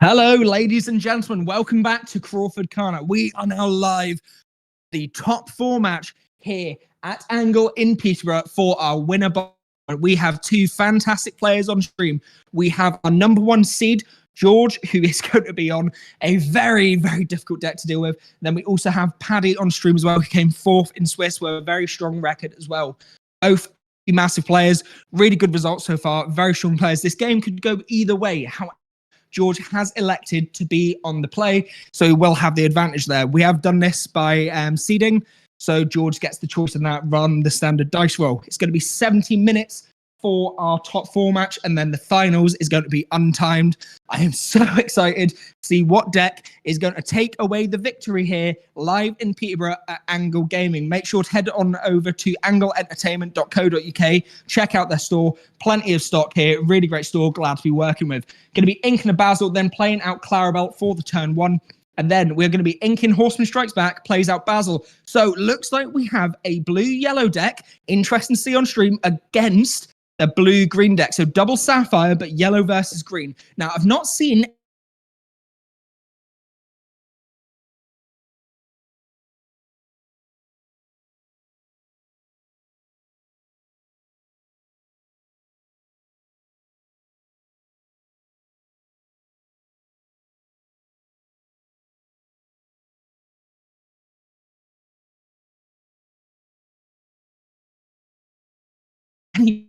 A: Hello, ladies and gentlemen. Welcome back to CrawfordCana. We are now live, the top 4 match here at Angle in Peterborough for our winner. We have 2 fantastic players on stream. We have our number 1 seed, George, who is going to be on a very, very difficult deck to deal with. Then we also have Paddy on stream as well, who came 4th in Swiss with a very strong record as well. Both massive players, really good results so far, very strong players. This game could go either way. However, George has elected to be on the play, so he will have the advantage there. We have done this by seeding, so George gets the choice of that rather than the standard dice roll. It's going to be 70 minutes for our top 4 match, and then the finals is going to be untimed. I am so excited to see what deck is going to take away the victory here live in Peterborough at Angle Gaming. Make sure to head on over to angleentertainment.co.uk. Check out their store. Plenty of stock here. Really great store. Glad to be working with. Going to be inking a Basil, then playing out Clarabelle for the turn 1. And then we're going to be inking Horseman Strikes Back, plays out Basil. So looks like we have a blue-yellow deck. Interesting to see on stream against a blue-green deck. So double Sapphire, but yellow versus green. Now, I've not seen any.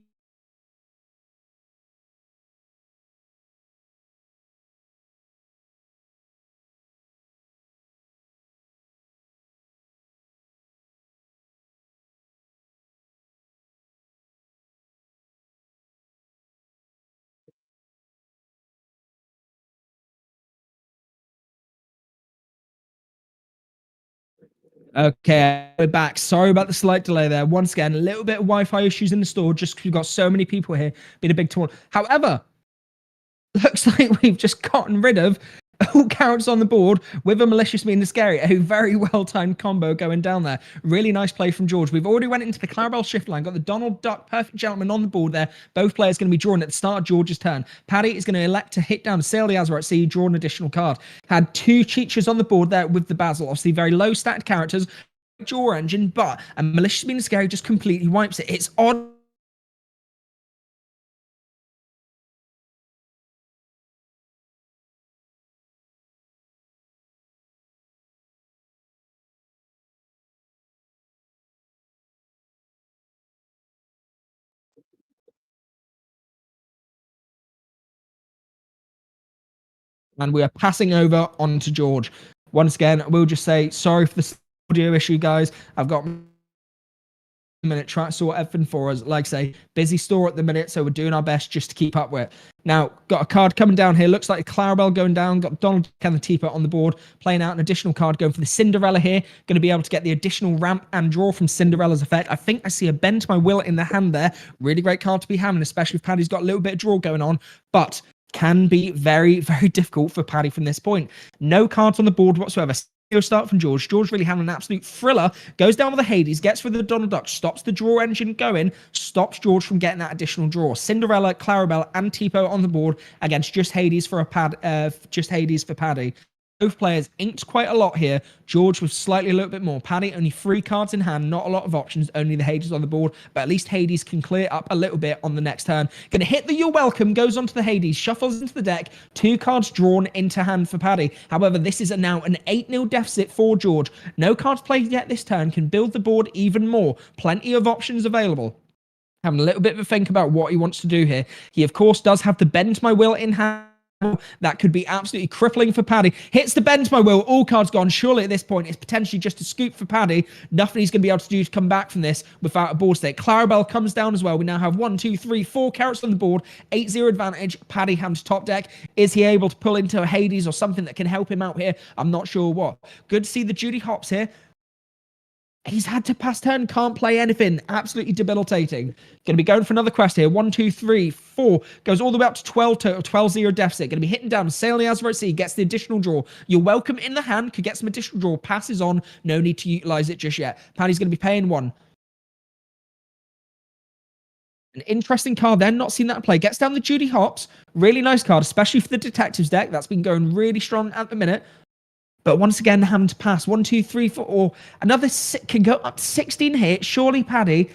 A: Okay, we're back. Sorry about the slight delay there. Once again, a little bit of Wi-Fi issues in the store just because we've got so many people here. Been a big tour. However, looks like we've just gotten rid of all carrots on the board with a malicious mean and scary. A very well-timed combo going down there. Really nice play from George. We've already went into the Clarabelle shift line. Got the Donald Duck Perfect Gentleman on the board there. Both players going to be drawing at the start of George's turn. Paddy is going to elect to hit down Sail the Azure at Sea, draw an additional card. Had 2 cheaters on the board there with the Basil. Obviously very low stacked characters. Draw engine, but a malicious mean and scary just completely wipes it. It's odd. And we are passing over on to George. Once again, we'll just say sorry for the audio issue, guys. I've got a minute trying to sort everything for us. Like I say, busy store at the minute, so we're doing our best just to keep up with it. Now, got a card coming down here. Looks like a Clarabelle going down. Got Donald and the Teapot on the board. Playing out an additional card going for the Cinderella here. Going to be able to get the additional ramp and draw from Cinderella's effect. I think I see a Bend to My Will in the hand there. Really great card to be having, especially if Paddy's got a little bit of draw going on. But can be very, very difficult for Paddy from this point. No cards on the board whatsoever. Start from George. George really having an absolute thriller. Goes down with the Hades, gets through the Donald Duck, stops the draw engine going, stops George from getting that additional draw. Cinderella, Clarabelle, and Tipo on the board against just Hades for Paddy. Both players inked quite a lot here. George was slightly a little bit more. Paddy, only 3 cards in hand, not a lot of options, only the Hades on the board, but at least Hades can clear up a little bit on the next turn. Gonna hit the You're Welcome, goes onto the Hades, shuffles into the deck, 2 cards drawn into hand for Paddy. However, this is now an 8-0 deficit for George. No cards played yet this turn, can build the board even more. Plenty of options available. Having a little bit of a think about what he wants to do here. He, of course, does have the Bend to My Will in hand. That could be absolutely crippling for Paddy. Hits the Bend to My Will. All cards gone. Surely at this point, it's potentially just a scoop for Paddy. Nothing he's going to be able to do to come back from this without a board stake. Clarabelle comes down as well. We now have 1, 2, 3, 4 carrots on the board. 8-0 advantage. Paddy hands top deck. Is he able to pull into a Hades or something that can help him out here? I'm not sure what. Good to see the Judy Hops here. He's had to pass turn, can't play anything. Absolutely debilitating. Going to be going for another quest here. 1, 2, 3, 4. Goes all the way up to 12 total. 12-0 deficit. Going to be hitting down. Sail the Azure at Sea. Gets the additional draw. You're Welcome in the hand. Could get some additional draw. Passes on. No need to utilize it just yet. Paddy's going to be paying 1. An interesting card then, not seen that play. Gets down the Judy Hopps. Really nice card, especially for the Detectives deck. That's been going really strong at the minute. But once again, having to pass 1, 2, 3, 4, or another can go up to 16 hits. Surely Paddy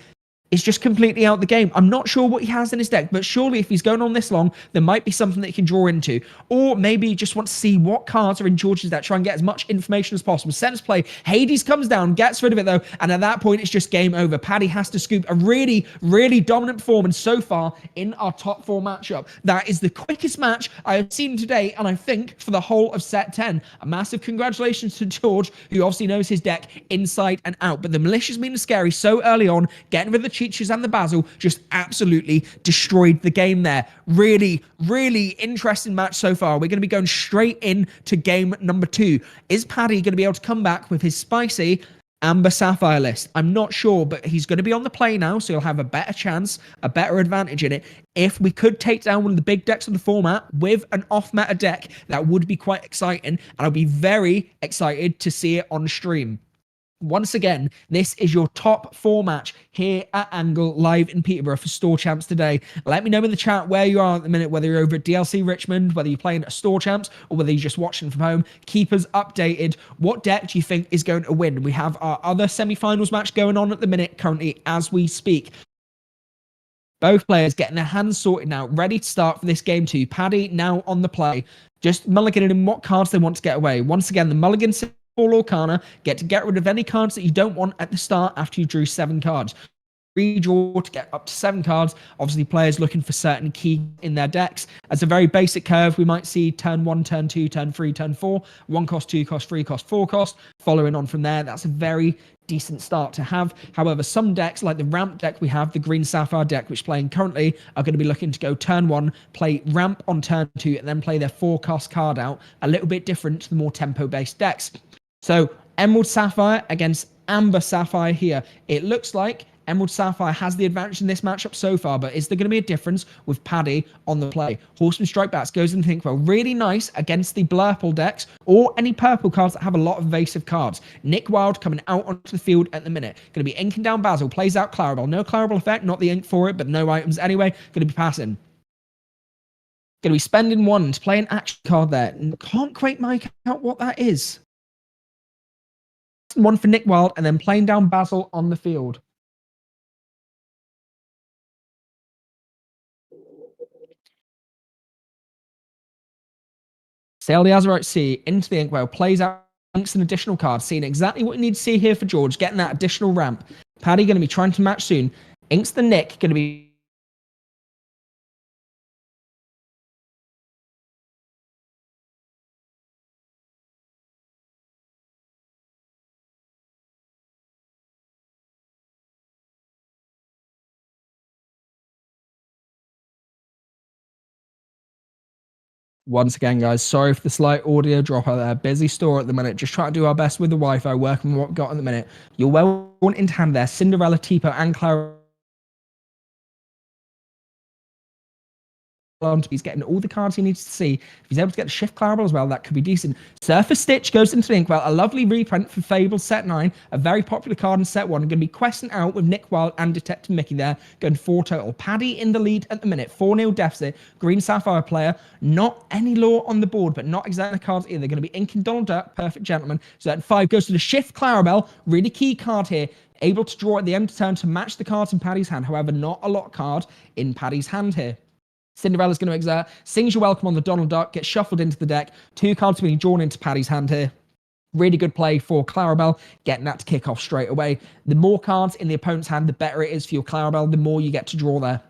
A: is just completely out the game. I'm not sure what he has in his deck, but surely if he's going on this long, there might be something that he can draw into. Or maybe he just wants to see what cards are in George's deck, try and get as much information as possible. Sends play, Hades comes down, gets rid of it though, and at that point, it's just game over. Paddy has to scoop a really, really dominant performance so far in our top 4 matchup. That is the quickest match I have seen today, and I think for the whole of set 10. A massive congratulations to George, who obviously knows his deck inside and out, but the Malicious Mean and Scary so early on, getting rid of the Cheeches and the Basil, just absolutely destroyed the game there. Really, really interesting match so far. We're going to be going straight into game number 2. Is Paddy going to be able to come back with his spicy Amber Sapphire list? I'm not sure, but he's going to be on the play now, so he'll have a better chance, a better advantage in it. If we could take down one of the big decks of the format with an off-meta deck, that would be quite exciting, and I'll be very excited to see it on stream. Once again, this is your top 4 match here at Angle live in Peterborough for Store Champs today. Let me know in the chat where you are at the minute, whether you're over at DLC Richmond, whether you're playing at Store Champs, or whether you're just watching from home. Keep us updated. What deck do you think is going to win? We have our other semi-finals match going on at the minute, currently as we speak. Both players getting their hands sorted now, ready to start for this game 2. Paddy now on the play, just mulliganing in what cards they want to get away. Once again, the mulligan for Lorcana, get rid of any cards that you don't want at the start after you drew 7 cards. Redraw to get up to 7 cards. Obviously, players looking for certain key in their decks. As a very basic curve, we might see turn 1, turn 2, turn 3, turn 4, 1 cost, 2 cost, 3 cost, 4 cost. Following on from there, that's a very decent start to have. However, some decks, like the ramp deck we have, the Green Sapphire deck, which is playing currently, are going to be looking to go turn 1, play ramp on turn 2, and then play their 4 cost card out. A little bit different to the more tempo-based decks. So Emerald Sapphire against Amber Sapphire here. It looks like Emerald Sapphire has the advantage in this matchup so far, but is there going to be a difference with Paddy on the play? Horseman Strike Bats goes in think, well, really nice against the Blurple decks or any purple cards that have a lot of evasive cards. Nick Wild coming out onto the field at the minute. Going to be inking down Basil, plays out Clarabelle. No Clarabelle effect, not the ink for it, but no items anyway. Going to be passing. Going to be spending 1 to play an action card there. And can't quite make out what that is. 1 for Nick Wild, and then playing down Basil on the field. Sail the Azurite Sea into the Inkwell, plays out, inks an additional card, seeing exactly what you need to see here for George, getting that additional ramp. Paddy going to be trying to match soon. Inks the Nick, going to be once again, guys, sorry for the slight audio drop out there. Busy store at the minute. Just trying to do our best with the Wi-Fi, working with what we've got at the minute. You're well in hand there. Cinderella, Tipo, and Clara. He's getting all the cards he needs to see. If he's able to get the Shift Clarabelle as well, that could be decent. Surface Stitch goes into the Inkwell. A lovely reprint for Fable set 9. A very popular card in set 1. Going to be questing out with Nick Wild and Detective Mickey there. Going 4 total. Paddy in the lead at the minute. 4-0 deficit. Green Sapphire player. Not any law on the board, but not exactly cards either. Going to be inking Donald Duck. Perfect gentleman. So that 5 goes to the Shift Clarabelle. Really key card here. Able to draw at the end of turn to match the cards in Paddy's hand. However, not a lot of card in Paddy's hand here. Cinderella's going to exert, sings you welcome on the Donald Duck, gets shuffled into the deck. 2 cards being drawn into Paddy's hand here. Really good play for Clarabelle, getting that to kick off straight away. The more cards in the opponent's hand, the better it is for your Clarabelle, the more you get to draw there.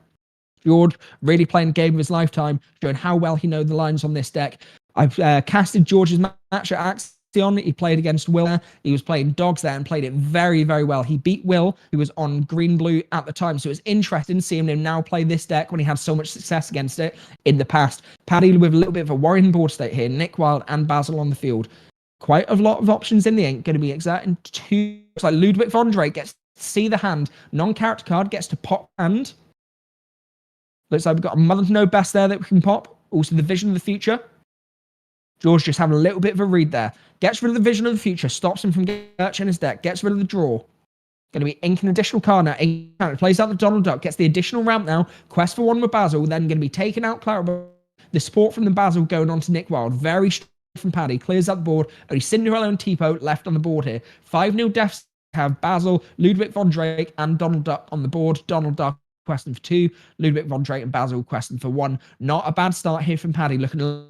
A: George really playing the game of his lifetime, showing how well he knows the lines on this deck. I've casted George's match at Axion. He played against Will there. He was playing Dogs there and played it very, very well. He beat Will, who was on green-blue at the time. So it was interesting seeing him now play this deck when he had so much success against it in the past. Paddy with a little bit of a worrying board state here. Nick Wild and Basil on the field. Quite a lot of options in the ink. Going to be exerting 2. Looks like Ludwig von Drake gets to see the hand. Non-character card gets to pop hand. Looks like we've got a Mother to Know Best there that we can pop. Also the Vision of the Future. George just having a little bit of a read there. Gets rid of the Vision of the Future. Stops him from getting in his deck. Gets rid of the draw. Going to be inking an additional card now. Plays out the Donald Duck, gets the additional ramp now. Quest for one with Basil, then going to be taking out Clarabelle. The support from the Basil going on to Nick Wild. Very strong from Paddy. Clears out the board. Only Cinderella and Tipo left on the board here. 5-0 deaths have Basil, Ludwig von Drake, and Donald Duck on the board. Donald Duck questing for 2. Ludwig von Drake and Basil questing for 1. Not a bad start here from Paddy. Looking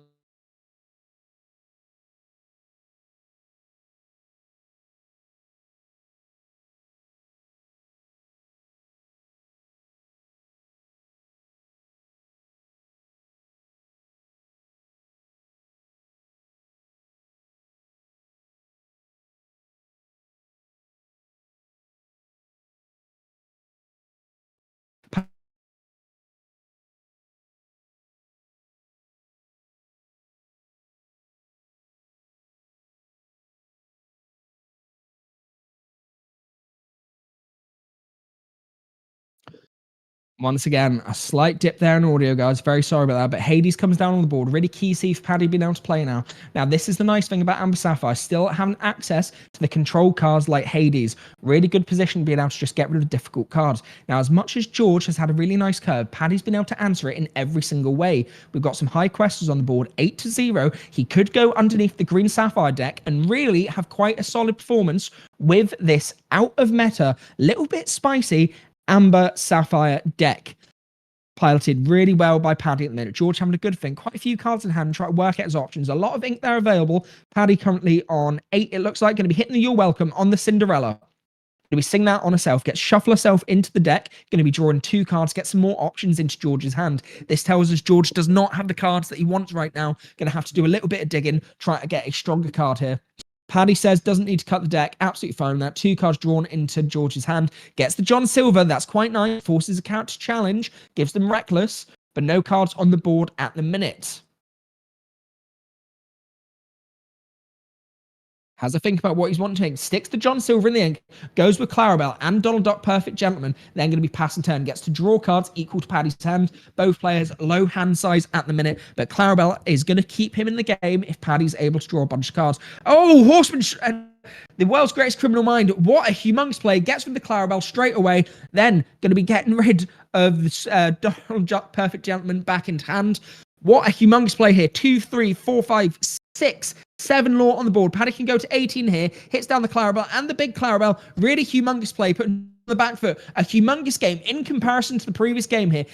A: once again, a slight dip there in audio, guys. Very sorry about that. But Hades comes down on the board. Really key for Paddy being able to play now. Now, this is the nice thing about Amber Sapphire. Still having access to the control cards like Hades. Really good position being able to just get rid of difficult cards. Now, as much as George has had a really nice curve, Paddy's been able to answer it in every single way. We've got some high questions on the board. 8-0. He could go underneath the green Sapphire deck and really have quite a solid performance with this out of meta, little bit spicy Amber Sapphire deck. Piloted really well by Paddy at the minute. George having a good thing. Quite a few cards in hand. Try to work out his options. A lot of ink there available. Paddy currently on 8, it looks like. Going to be hitting the You're Welcome on the Cinderella. Going to be sing that on herself. Get shuffle herself into the deck. Going to be drawing 2 cards. Get some more options into George's hand. This tells us George does not have the cards that he wants right now. Going to have to do a little bit of digging. Try to get a stronger card here. Paddy says doesn't need to cut the deck. Absolutely fine with that. 2 cards drawn into George's hand. Gets the John Silver. That's quite nice. Forces a counter challenge. Gives them Reckless. But no cards on the board at the minute. Has a think about what he's wanting. Sticks to John Silver in the ink. Goes with Clarabelle and Donald Duck, Perfect Gentleman. Then going to be pass and turn. Gets to draw cards equal to Paddy's hand. Both players low hand size at the minute. But Clarabelle is going to keep him in the game if Paddy's able to draw a bunch of cards. Oh, Horseman... the world's greatest criminal mind. What a humongous play. Gets rid of the Clarabelle straight away. Then going to be getting rid of the Donald Duck, Perfect Gentleman back into hand. What a humongous play here. 2, 3, 4, 5, 6, 7 lore on the board. Paddy can go to 18 here. Hits down the Clarabelle and the big Clarabelle. Really humongous play. Putting on the back foot. A humongous game in comparison to the previous game here.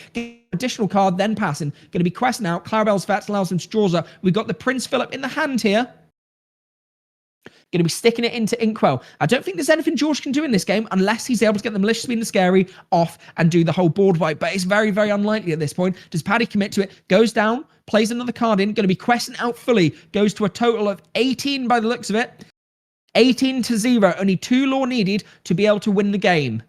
A: Additional card, then passing. Going to be questing out. Clarabelle's Vats allows him to draw up. We've got the Prince Philip in the hand here. Going to be sticking it into Inkwell. I don't think there's anything George can do in this game unless he's able to get the Malicious Being the Scary off and do the whole board wipe. But it's very, very unlikely at this point. Does Paddy commit to it? Goes down, plays another card in. Going to be questing out fully. Goes to a total of 18 by the looks of it. 18-0. Only 2 lore needed to be able to win the game.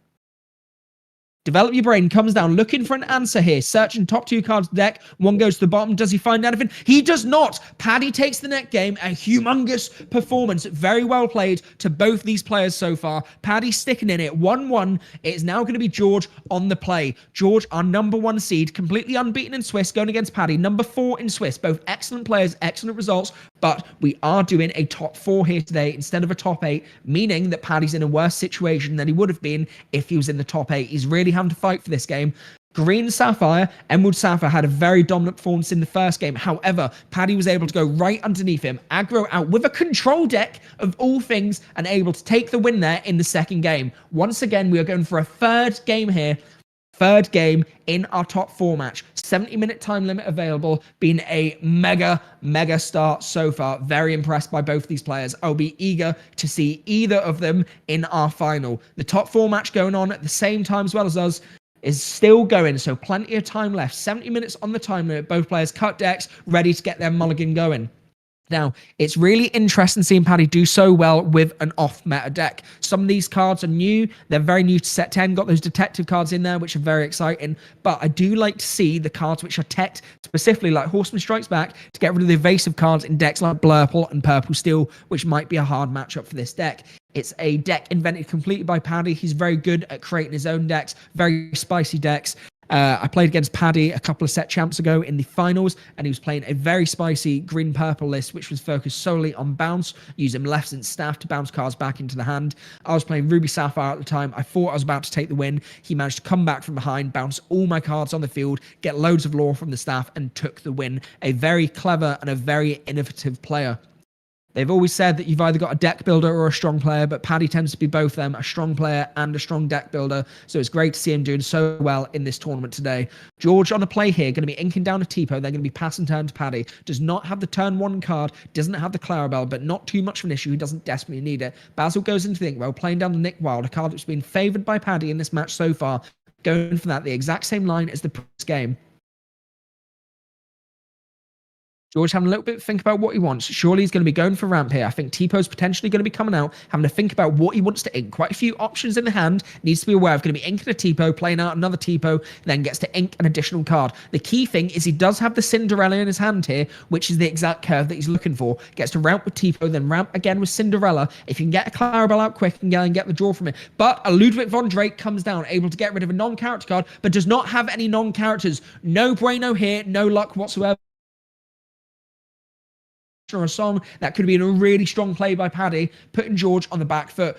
A: Develop your brain, comes down, looking for an answer here. Searching top 2 cards of the deck. 1 goes to the bottom. Does he find anything? He does not. Paddy takes the net game. A humongous performance. Very well played to both these players so far. Paddy sticking in it. 1-1. It is now going to be George on the play. George, our number 1 seed, completely unbeaten in Swiss, going against Paddy. Number 4 in Swiss. Both excellent players, excellent results. But we are doing a top 4 here today instead of a top 8, meaning that Paddy's in a worse situation than he would have been if he was in the top 8. He's really having to fight for this game. Green Sapphire, Emerald Sapphire had a very dominant performance in the first game. However, Paddy was able to go right underneath him, aggro out with a control deck of all things, and able to take the win there in the second game. Once again, we are going for a 3rd game here. 3rd game in our top 4 match. 70-minute time limit available. Been a mega start so far. Very impressed by both of these players. I'll be eager to see either of them in our final. The top 4 match going on at the same time as well as us is still going, so plenty of time left. 70 minutes on the time limit. Both players cut decks, ready to get their mulligan going. Now, it's really interesting seeing Paddy do so well with an off-meta deck. Some of these cards are new. They're very new to set 10. Got those detective cards in there, which are very exciting. But I do like to see the cards which are teched, specifically like Horseman Strikes Back, to get rid of the evasive cards in decks like Blurple and Purple Steel, which might be a hard matchup for this deck. It's a deck invented completely by Paddy. He's very good at creating his own decks, very spicy decks. I played against Paddy a couple of set champs ago in the finals, and he was playing a very spicy green-purple list, which was focused solely on bounce, using Maleficent Staff to bounce cards back into the hand. I was playing Ruby Sapphire at the time. I thought I was about to take the win. He managed to come back from behind, bounce all my cards on the field, get loads of lore from the staff, and took the win. A very clever and a very innovative player. They've always said that you've either got a deck builder or a strong player, but Paddy tends to be both of them, a strong player and a strong deck builder. So it's great to see him doing so well in this tournament today. George on a play here, going to be inking down a Tipo. They're going to be passing turn to Paddy. Does not have the turn 1 card, doesn't have the Clarabelle, but not too much of an issue. He doesn't desperately need it. Basil goes into the Inkwell, playing down the Nick Wild, a card that's been favoured by Paddy in this match so far. Going for that, the exact same line as the previous game. George having a little bit to think about what he wants. Surely he's going to be going for ramp here. I think Tipo's potentially going to be coming out, having to think about what he wants to ink. Quite a few options in the hand. Needs to be aware of. Going to be inking a Tipo, playing out another Tipo, then gets to ink an additional card. The key thing is he does have the Cinderella in his hand here, which is the exact curve that he's looking for. Gets to ramp with Tipo, then ramp again with Cinderella. If you can get a Clarabelle out quick and get the draw from it. But a Ludwig von Drake comes down, able to get rid of a non-character card, but does not have any non-characters. No bueno here, no luck whatsoever. Or a song that could have been a really strong play by Paddy, putting George on the back foot,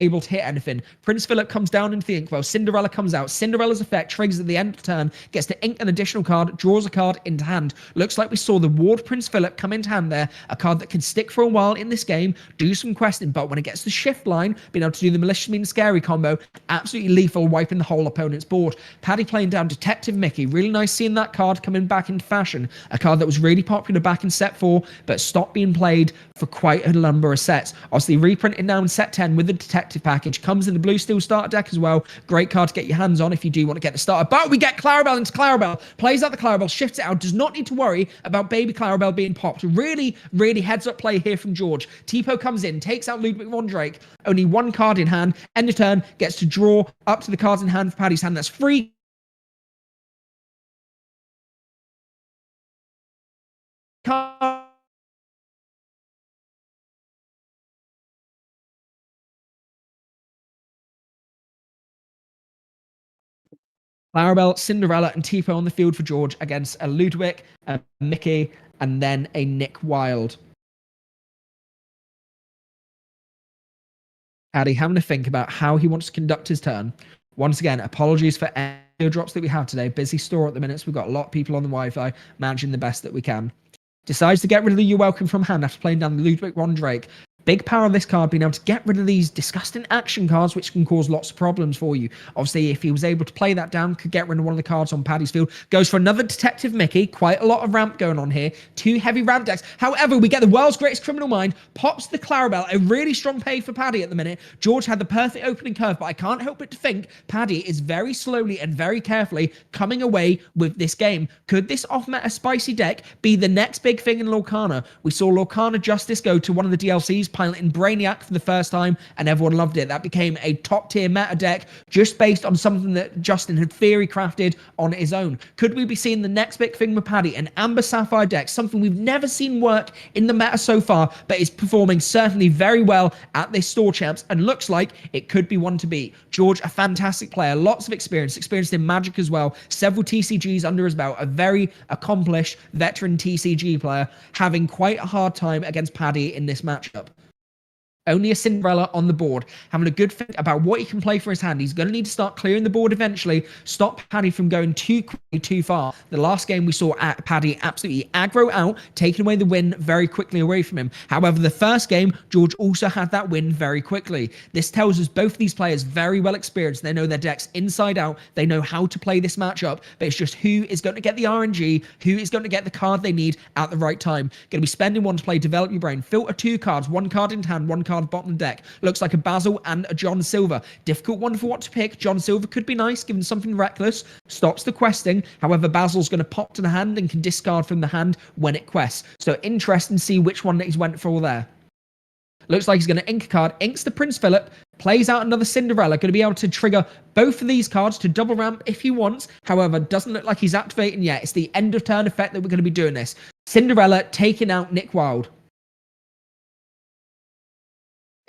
A: able to hit anything. Prince Philip comes down into the Inkwell. Cinderella comes out. Cinderella's effect triggers at the end of the turn, gets to ink an additional card, draws a card into hand. Looks like we saw the Ward Prince Philip come into hand there, a card that can stick for a while in this game, do some questing, but when it gets to the shift line, being able to do the malicious mean scary combo, absolutely lethal, wiping the whole opponent's board. Paddy playing down Detective Mickey. Really nice seeing that card coming back into fashion. A card that was really popular back in set 4, but stopped being played for quite a number of sets. Obviously reprinted now in set 10 with the Detective package. Comes in the blue steel starter deck as well. Great card to get your hands on if you do want to get the starter. But we get Clarabelle into Clarabelle. Plays out the Clarabelle, shifts it out. Does not need to worry about baby Clarabelle being popped. Really, really heads up play here from George. Tipo comes in, takes out Ludwig von Drake. Only one card in hand. End of turn, gets to draw up to the cards in hand for Paddy's hand. That's free. Card. Clarabelle, Cinderella, and Tipo on the field for George against a Ludwig, a Mickey, and then a Nick Wild. Paddy having to think about how he wants to conduct his turn. Once again, apologies for any drops that we have today. Busy store at the minute, so we've got a lot of people on the Wi-Fi, managing the best that we can. Decides to get rid of the You're Welcome from hand after playing down the Ludwig von Drake. Big power on this card, being able to get rid of these disgusting action cards, which can cause lots of problems for you. Obviously, if he was able to play that down, could get rid of one of the cards on Paddy's field. Goes for another Detective Mickey. Quite a lot of ramp going on here. 2 heavy ramp decks. However, we get the world's greatest criminal mind. Pops the Clarabelle. A really strong pay for Paddy at the minute. George had the perfect opening curve, but I can't help but to think Paddy is very slowly and very carefully coming away with this game. Could this off-meta spicy deck be the next big thing in Lorcana? We saw Lorcana Justice go to one of the DLCs, piloting Brainiac for the first time, and everyone loved it. That became a top tier meta deck just based on something that Justin had theory crafted on his own. Could we be seeing the next big thing with Paddy? An Amber Sapphire deck, something we've never seen work in the meta so far, but is performing certainly very well at this Store Champs, and looks like it could be one to beat. George, a fantastic player, lots of experience, experienced in Magic as well, several TCGs under his belt, a very accomplished veteran TCG player, having quite a hard time against Paddy in this matchup. Only a Cinderella on the board, having a good think about what he can play for his hand. He's going to need to start clearing the board eventually, stop Paddy from going too quickly, too far. The last game we saw Paddy absolutely aggro out, taking away the win very quickly away from him. However, the first game, George also had that win very quickly. This tells us both of these players very well experienced. They know their decks inside out. They know how to play this matchup, but it's just who is going to get the RNG, who is going to get the card they need at the right time. Going to be spending one to play Develop Your Brain. Filter 2 cards, 1 card in hand, 1 card bottom deck. Looks like a Basil and a John Silver. Difficult one for what to pick. John Silver could be nice, given something reckless. Stops the questing. However, Basil's going to pop to the hand and can discard from the hand when it quests. So interesting to see which one that he's went for there. Looks like he's going to ink a card, inks the Prince Philip, plays out another Cinderella, going to be able to trigger both of these cards to double ramp if he wants. However, doesn't look like he's activating yet. It's the end of turn effect that we're going to be doing this. Cinderella taking out Nick Wild.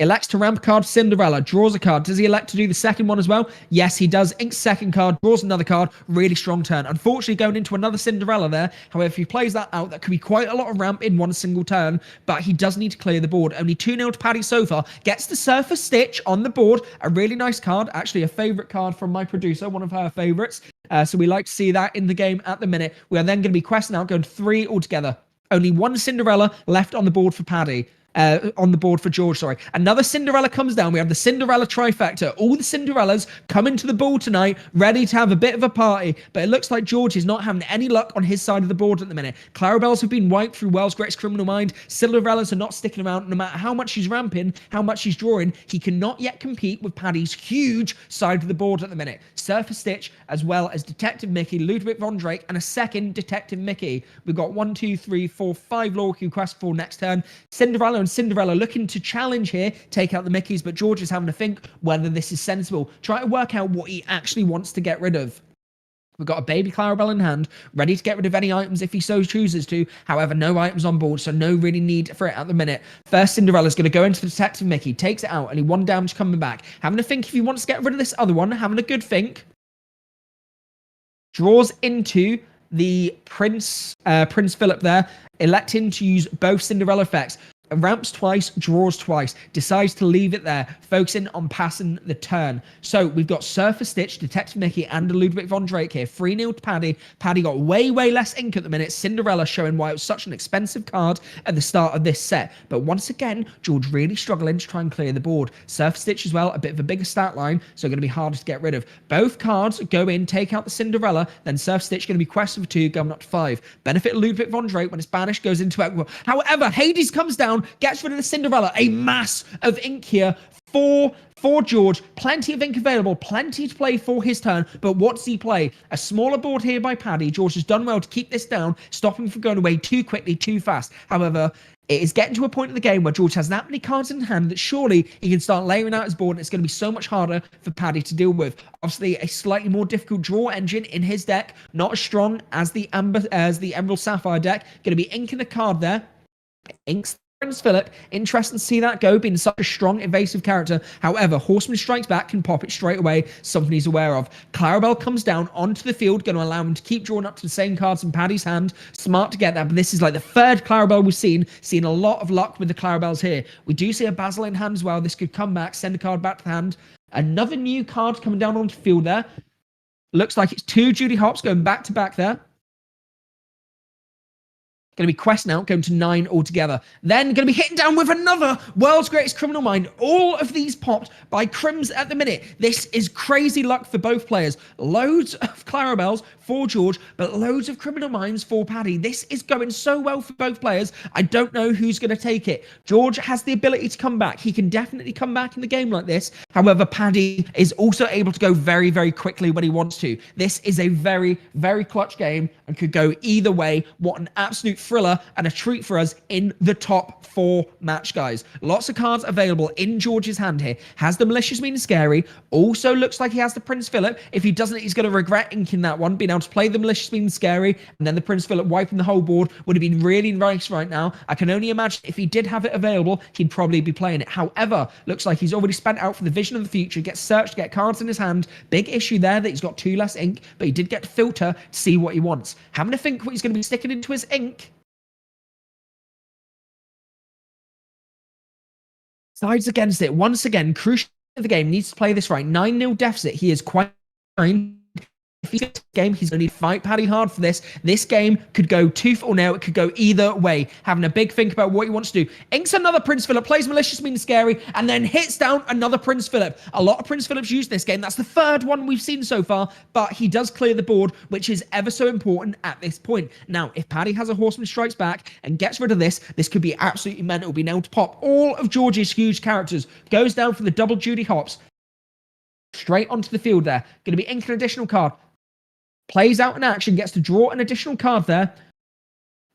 A: Elects to ramp a card, Cinderella, draws a card. Does he elect to do the second one as well? Yes, he does. Inks second card, draws another card. Really strong turn. Unfortunately, going into another Cinderella there. However, if he plays that out, that could be quite a lot of ramp in one single turn, but he does need to clear the board. Only 2-0 to Paddy so far. Gets the Surfer Stitch on the board. A really nice card. Actually, a favourite card from my producer, one of her favourites. So we like to see that in the game at the minute. We are then going to be questing out, going 3 altogether. Only one Cinderella left on the board for Paddy. On the board for George, sorry. Another Cinderella comes down. We have the Cinderella trifecta. All the Cinderellas coming to the ball tonight, ready to have a bit of a party. But it looks like George is not having any luck on his side of the board at the minute. Clarabelles have been wiped through World's Greatest Criminal Mind. Cinderellas are not sticking around. No matter how much he's ramping, how much he's drawing, he cannot yet compete with Paddy's huge side of the board at the minute. Surfer Stitch, as well as Detective Mickey, Ludwig von Drake, and a second Detective Mickey. We've got 1, 2, 3, 4, 5 Law Q quest for next turn. Cinderella and Cinderella looking to challenge here, take out the Mickeys, but George is having to think whether this is sensible. Try to work out what he actually wants to get rid of. We've got a baby Clarabelle in hand, ready to get rid of any items if he so chooses to. However, no items on board, so no really need for it at the minute. First, Cinderella's going to go into the Detective Mickey, takes it out, only 1 damage coming back. Having to think if he wants to get rid of this other one, having a good think. Draws into the Prince Philip there, electing to use both Cinderella effects. Ramps twice, draws twice, decides to leave it there, focusing on passing the turn. So we've got Surfer Stitch, Detective Mickey, and Ludwig von Drake here. 3-0 to Paddy. Paddy got way less ink at the minute. Cinderella showing why it was such an expensive card at the start of this set. But once again, George really struggling to try and clear the board. Surfer Stitch as well, a bit of a bigger stat line, so going to be harder to get rid of. Both cards go in, take out the Cinderella, then Surfer Stitch going to be quested for 2, going up to 5. Benefit Ludwig von Drake when it's banished, goes into Ecuador. However, Hades comes down, gets rid of the Cinderella. A mass of ink here for George. Plenty of ink available, plenty to play for his turn, but what does he play? A smaller board here by Paddy. George has done well to keep this down, stop him from going away too quickly, too fast. However, it is getting to a point in the game where George has that many cards in hand that surely he can start layering out his board, and it's going to be so much harder for Paddy to deal with. Obviously, a slightly more difficult draw engine in his deck, not as strong as the Emerald Sapphire deck. Going to be inking a card there. Inks Prince Philip. Interesting to see that go, being such a strong evasive character. However, Horseman Strikes Back can pop it straight away, something he's aware of. Clarabelle comes down onto the field, going to allow him to keep drawing up to the same cards in Paddy's hand. Smart to get that, but this is like the 3rd Clarabelle we've seen. Seeing a lot of luck with the Clarabelles here. We do see a Basil in hand as well. This could come back, send a card back to the hand. Another new card coming down onto the field there. Looks like it's 2 Judy Hopps going back to back there. Going to be questing out, going to 9 altogether. Then going to be hitting down with another World's Greatest Criminal Mind. All of these popped by Crims at the minute. This is crazy luck for both players. Loads of Clarabelles for George, but loads of Criminal Minds for Paddy. This is going so well for both players. I don't know who's going to take it. George has the ability to come back. He can definitely come back in the game like this. However, Paddy is also able to go very quickly when he wants to. This is a very clutch game and could go either way. What an absolute thriller and a treat for us in the top 4 match, guys. Lots of cards available in George's hand here. Has the Malicious Mean Scary. Also looks like he has the Prince Philip. If he doesn't, he's going to regret inking that one. Being able to play the Malicious Mean Scary and then the Prince Philip wiping the whole board would have been really nice right now. I can only imagine if he did have it available, he'd probably be playing it. However, looks like he's already spent out for the Vision of the Future, gets searched, get cards in his hand. Big issue there that he's got 2 less ink, but he did get to filter to see what he wants. Having to think what he's going to be sticking into his ink. Sides against it. Once again, crucial to the game. Needs to play this right. 9-0 deficit. He is quite fine. If he gets this game, he's going to need to fight Paddy hard for this. This game could go tooth or nail. It could go either way. Having a big think about what he wants to do. Inks another Prince Philip, plays Malicious Mean Scary, and then hits down another Prince Philip. A lot of Prince Philips used this game. That's the 3rd one we've seen so far, but he does clear the board, which is ever so important at this point. Now, if Paddy has a Horseman Strikes Back and gets rid of this, this could be absolutely mental. Being able to pop all of George's huge characters. Goes down for the double Judy Hopps. Straight onto the field there. Going to be inking an additional card. Plays out in action, gets to draw an additional card there.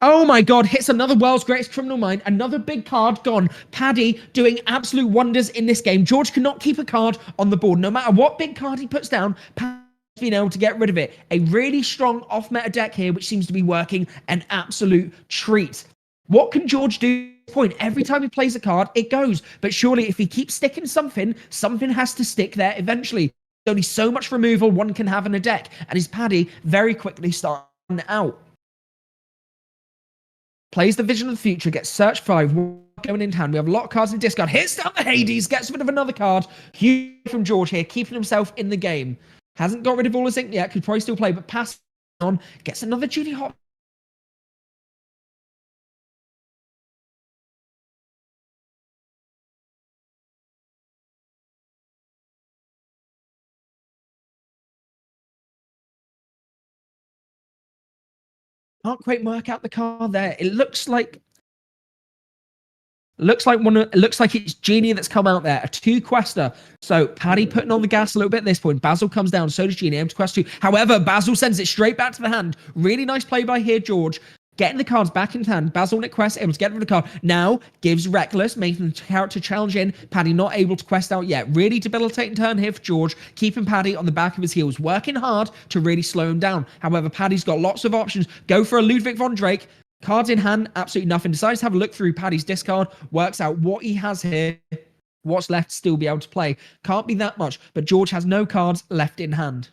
A: Oh my God, hits another World's Greatest Criminal Mind. Another big card gone. Paddy doing absolute wonders in this game. George cannot keep a card on the board. No matter what big card he puts down, Paddy's been able to get rid of it. A really strong off-meta deck here, which seems to be working an absolute treat. What can George do at this point? Every time he plays a card, it goes. But surely if he keeps sticking something, something has to stick there eventually. There's only so much removal one can have in a deck. And his Paddy very quickly starts out. Plays the Vision of the Future, gets Search 5, going in hand. We have a lot of cards in discard. Hits down the Hades, gets rid of another card. Huge from George here, keeping himself in the game. Hasn't got rid of all his ink yet, could probably still play, but pass on. Gets another Judy Hop. Can't quite work out the card there. It looks like it looks like it's Genie that's come out there. A 2 quester. So Paddy putting on the gas a little bit at this point. Basil comes down, so does Genie. Able to quest 2. However, Basil sends it straight back to the hand. Really nice play by here, George. Getting the cards back in hand. Basil Nick quest, able to get rid of the card. Now gives Reckless, making the character challenge in. Paddy not able to quest out yet. Really debilitating turn here for George. Keeping Paddy on the back of his heels. Working hard to really slow him down. However, Paddy's got lots of options. Go for a Ludwig von Drake. Cards in hand, absolutely nothing. Decides to have a look through Paddy's discard. Works out what he has here. What's left to still be able to play. Can't be that much. But George has no cards left in hand.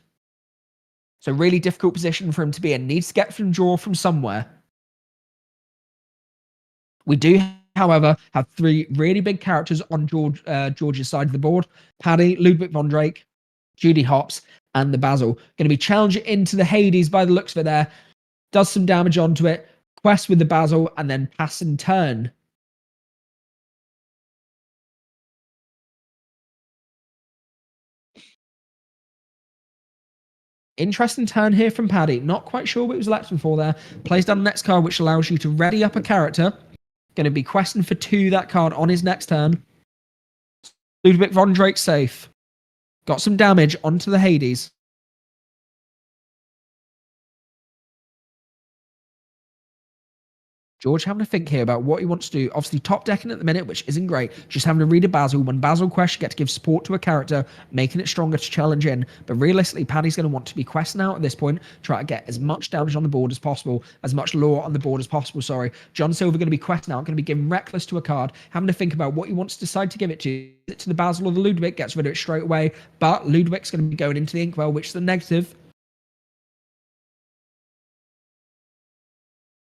A: So really difficult position for him to be in. Needs to get from draw from somewhere. We do, however, have 3 really big characters on George's side of the board. Paddy, Ludwig von Drake, Judy Hopps, and the Basil. Going to be challenging into the Hades by the looks of it there. Does some damage onto it. Quest with the Basil, and then pass and turn. Interesting turn here from Paddy. Not quite sure what he was electing for there. Plays down the next card, which allows you to ready up a character. Going to be questing for 2 that card on his next turn. Ludwig von Drake safe. Got some damage onto the Hades. George having to think here about what he wants to do. Obviously, top decking at the minute, which isn't great. Just having to read a Basil. When Basil quests, you get to give support to a character, making it stronger to challenge in. But realistically, Paddy's going to want to be questing out at this point, try to get as much damage on the board as possible, as much lore on the board as possible, sorry. John Silver going to be questing out, going to be giving Reckless to a card, having to think about what he wants to decide to give it to. Is it to the Basil or the Ludwig? Gets rid of it straight away. But Ludwig's going to be going into the Inkwell, which is the negative.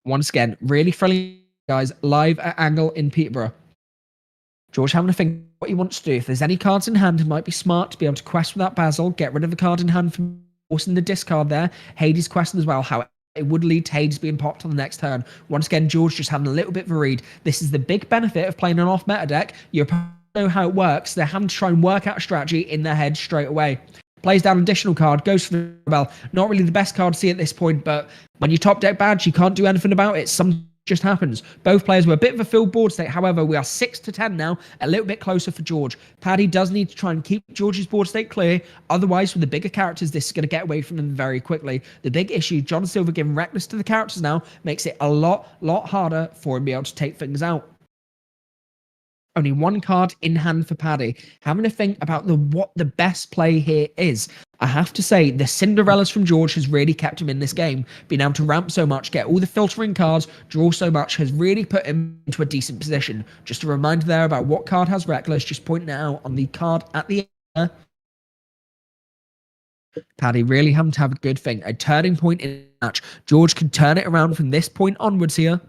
A: Once again, really friendly guys, live at Angle in Peterborough. George having to think what he wants to do. If there's any cards in hand, it might be smart to be able to quest without Basil, get rid of the card in hand from forcing the discard there. Hades questing as well. However, it would lead to Hades being popped on the next turn. Once again, George just having a little bit of a read. This is the big benefit of playing an off-meta deck. You know how it works. They're having to try and work out a strategy in their head straight away. Plays down an additional card, goes for the bell. Not really the best card to see at this point, but when you top deck badge, you can't do anything about it. Something just happens. Both players were a bit of a filled board state. However, we are 6-10 now, a little bit closer for George. Paddy does need to try and keep George's board state clear. Otherwise, with the bigger characters, this is going to get away from them very quickly. The big issue, John Silver giving Reckless to the characters now, makes it a lot harder for him to be able to take things out. Only 1 card in hand for Paddy. Having to think about what the best play here is. I have to say, the Cinderellas from George has really kept him in this game. Being able to ramp so much, get all the filtering cards, draw so much, has really put him into a decent position. Just a reminder there about what card has Reckless, just pointing it out on the card at the end. Paddy really having to have a good thing. A turning point in the match. George can turn it around from this point onwards here.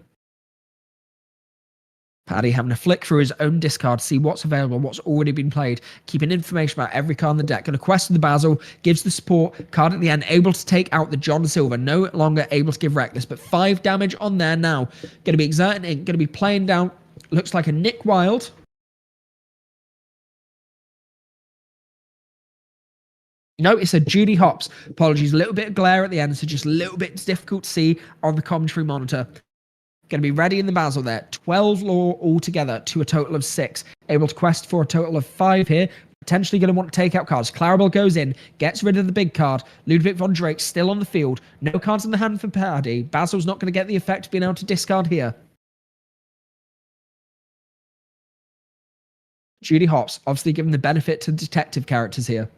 A: Paddy having to flick through his own discard to see what's available, what's already been played, keeping information about every card on the deck. Going to quest the Basil, gives the support card at the end, able to take out the John Silver, no longer able to give Reckless, but 5 damage on there now. Going to be exerting ink, going to be playing down, looks like a Nick Wild. No, it's a Judy Hopps. Apologies, a little bit of glare at the end, so just a little bit difficult to see on the commentary monitor. Going to be ready in the Basil there. 12 lore altogether to a total of 6. Able to quest for a total of 5 here. Potentially going to want to take out cards. Clarabelle goes in, gets rid of the big card. Ludwig von Drake still on the field. No cards in the hand for Paddy. Basil's not going to get the effect of being able to discard here. Judy Hopps, obviously giving the benefit to the detective characters here.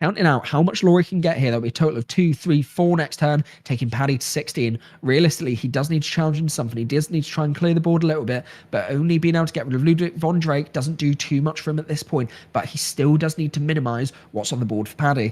A: Counting out how much Laurie can get here, that'll be a total of 2, 3, 4 next turn, taking Paddy to 16. Realistically, he does need to challenge into something. He does need to try and clear the board a little bit, but only being able to get rid of Ludwig von Drake doesn't do too much for him at this point, but he still does need to minimise what's on the board for Paddy.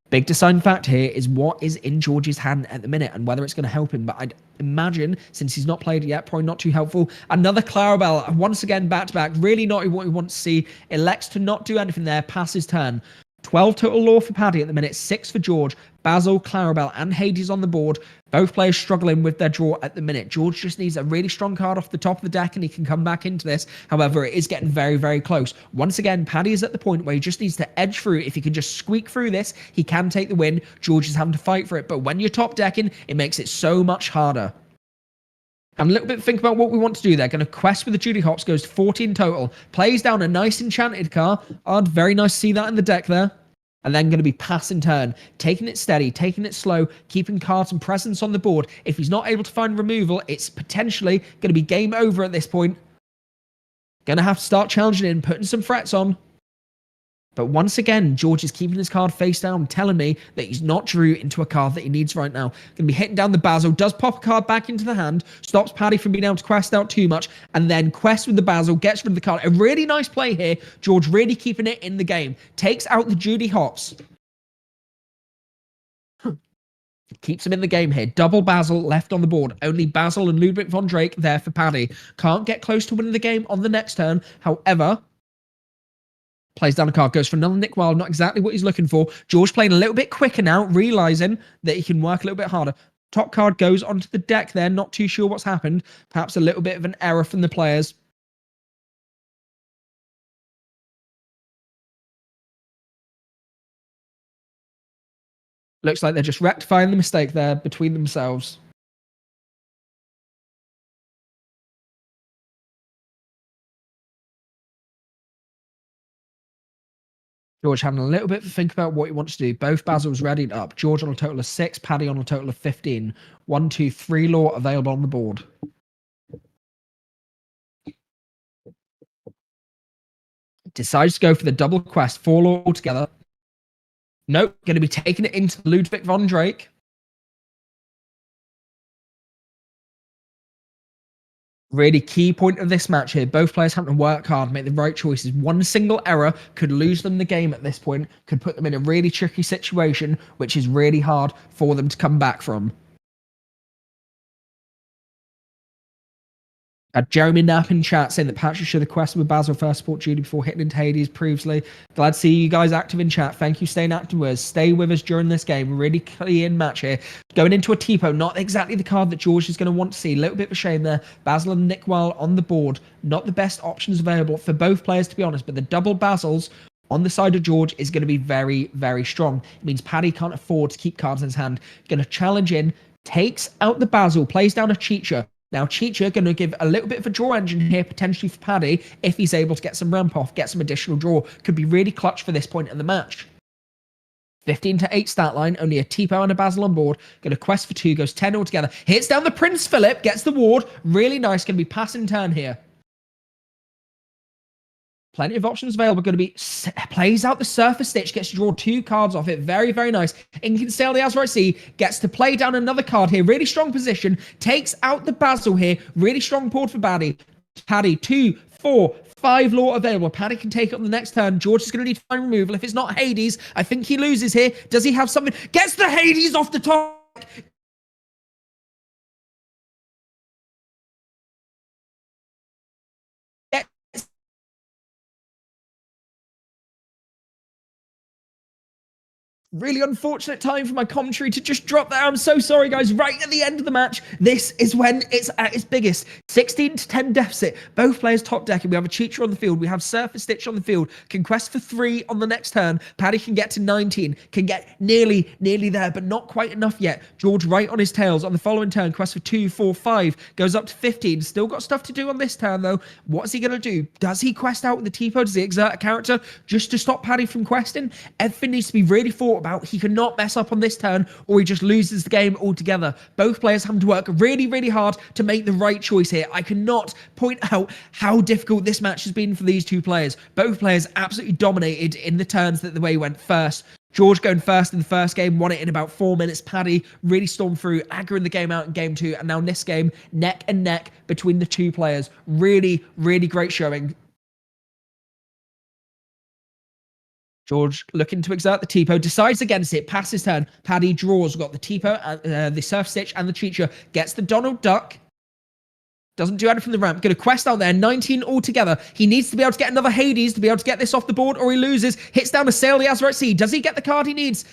A: Big deciding fact here is what is in George's hand at the minute and whether it's going to help him. But I'd imagine, since he's not played it yet, probably not too helpful. Another Clarabelle, once again, back-to-back. Really not what we want to see. Elects to not do anything there, pass his turn. 12 total lore for Paddy at the minute, 6 for George. Basil, Clarabelle, and Hades on the board. Both players struggling with their draw at the minute. George just needs a really strong card off the top of the deck and he can come back into this. However, it is getting very, very close. Once again, Paddy is at the point where he just needs to edge through. If he can just squeak through this, he can take the win. George is having to fight for it. But when you're top decking, it makes it so much harder. And a little bit think about what we want to do there. Going to quest with the Judy Hops, goes to 14 total. Plays down a nice enchanted card. Very nice to see that in the deck there. And then going to be pass in turn, taking it steady, taking it slow, keeping cards and presence on the board. If he's not able to find removal, it's potentially going to be game over at this point. Going to have to start challenging in, putting some threats on. But once again, George is keeping his card face down, telling me that he's not drew into a card that he needs right now. Going to be hitting down the Basil, does pop a card back into the hand, stops Paddy from being able to quest out too much, and then quest with the Basil, gets rid of the card. A really nice play here. George really keeping it in the game. Takes out the Judy Hops. Keeps him in the game here. Double Basil left on the board. Only Basil and Ludwig von Drake there for Paddy. Can't get close to winning the game on the next turn. However, plays down a card, goes for another Nick Wilde, not exactly what he's looking for. George playing a little bit quicker now, realising that he can work a little bit harder. Top card goes onto the deck there, not too sure what's happened. Perhaps a little bit of an error from the players. Looks like they're just rectifying the mistake there between themselves. George having a little bit to think about what he wants to do. Both Basils readied up. George on a total of 6, Paddy on a total of 15. 1, 2, 3 lore available on the board. Decides to go for the double quest, 4 lore altogether. Nope, going to be taking it into Ludwig von Drake. Really key point of this match here. Both players having to work hard, make the right choices. One single error could lose them the game at this point, could put them in a really tricky situation, which is really hard for them to come back from. Jeremy Knapp in chat saying that Patrick should have quested with Basil first support Judy before hitting into Hades previously. Glad to see you guys active in chat. Thank you for staying active with us. Stay with us during this game. Really clean match here. Going into a Tipo, not exactly the card that George is going to want to see. A little bit of a shame there. Basil and Nick Wilde on the board. Not the best options available for both players, to be honest, but the double Basils on the side of George is going to be very, very strong. It means Paddy can't afford to keep cards in his hand. Going to challenge in, takes out the Basil, plays down a Cheacher. Now, Cheacher going to give a little bit of a draw engine here, potentially for Paddy, if he's able to get some ramp off, get some additional draw. Could be really clutch for this point in the match. 15 to 8 stat line, only a Tipo and a Basil on board. Going to quest for 2, goes 10 altogether. Hits down the Prince Philip, gets the ward. Really nice, going to be passing turn here. Plenty of options available. Going to be plays out the Surfer Stitch, gets to draw 2 cards off it. Very, very nice. Inkinsale the Azurite Sea gets to play down another card here. Really strong position. Takes out the Basil here. Really strong board for Paddy. Paddy, 2, 4, 5 lore available. Paddy can take it on the next turn. George is going to need to find removal. If it's not Hades, I think he loses here. Does he have something? Gets the Hades off the top. Really unfortunate time for my commentary to just drop there. I'm so sorry, guys. Right at the end of the match, this is when it's at its biggest. 16 to 10 deficit. Both players top decking. We have a Cheater on the field. We have Surfer Stitch on the field. Can quest for 3 on the next turn. Paddy can get to 19. Can get nearly there, but not quite enough yet. George right on his tails. On the following turn, quest for 2, 4, 5. Goes up to 15. Still got stuff to do on this turn, though. What's he going to do? Does he quest out with the Tipo? Does he exert a character just to stop Paddy from questing? Everything needs to be really thought about. He cannot mess up on this turn or he just loses the game altogether. Both players having to work really, really hard to make the right choice here. I cannot point out how difficult this match has been for these two players. Both players absolutely dominated in the turns that the way went first. George going first in the first game, won it in about 4 minutes. Paddy really stormed through, aggroing the game out in game 2. And now in this game, neck and neck between the two players. Really, really great showing. George looking to exert the T-Po, decides against it, passes turn. Paddy draws, got the T-Po, the Surf Stitch and the Cheat Show. Gets the Donald Duck. Doesn't do anything from the ramp. Going to quest out there. 19 altogether. He needs to be able to get another Hades to be able to get this off the board, or he loses. Hits down to Sail the Azure at Sea. Does he get the card he needs?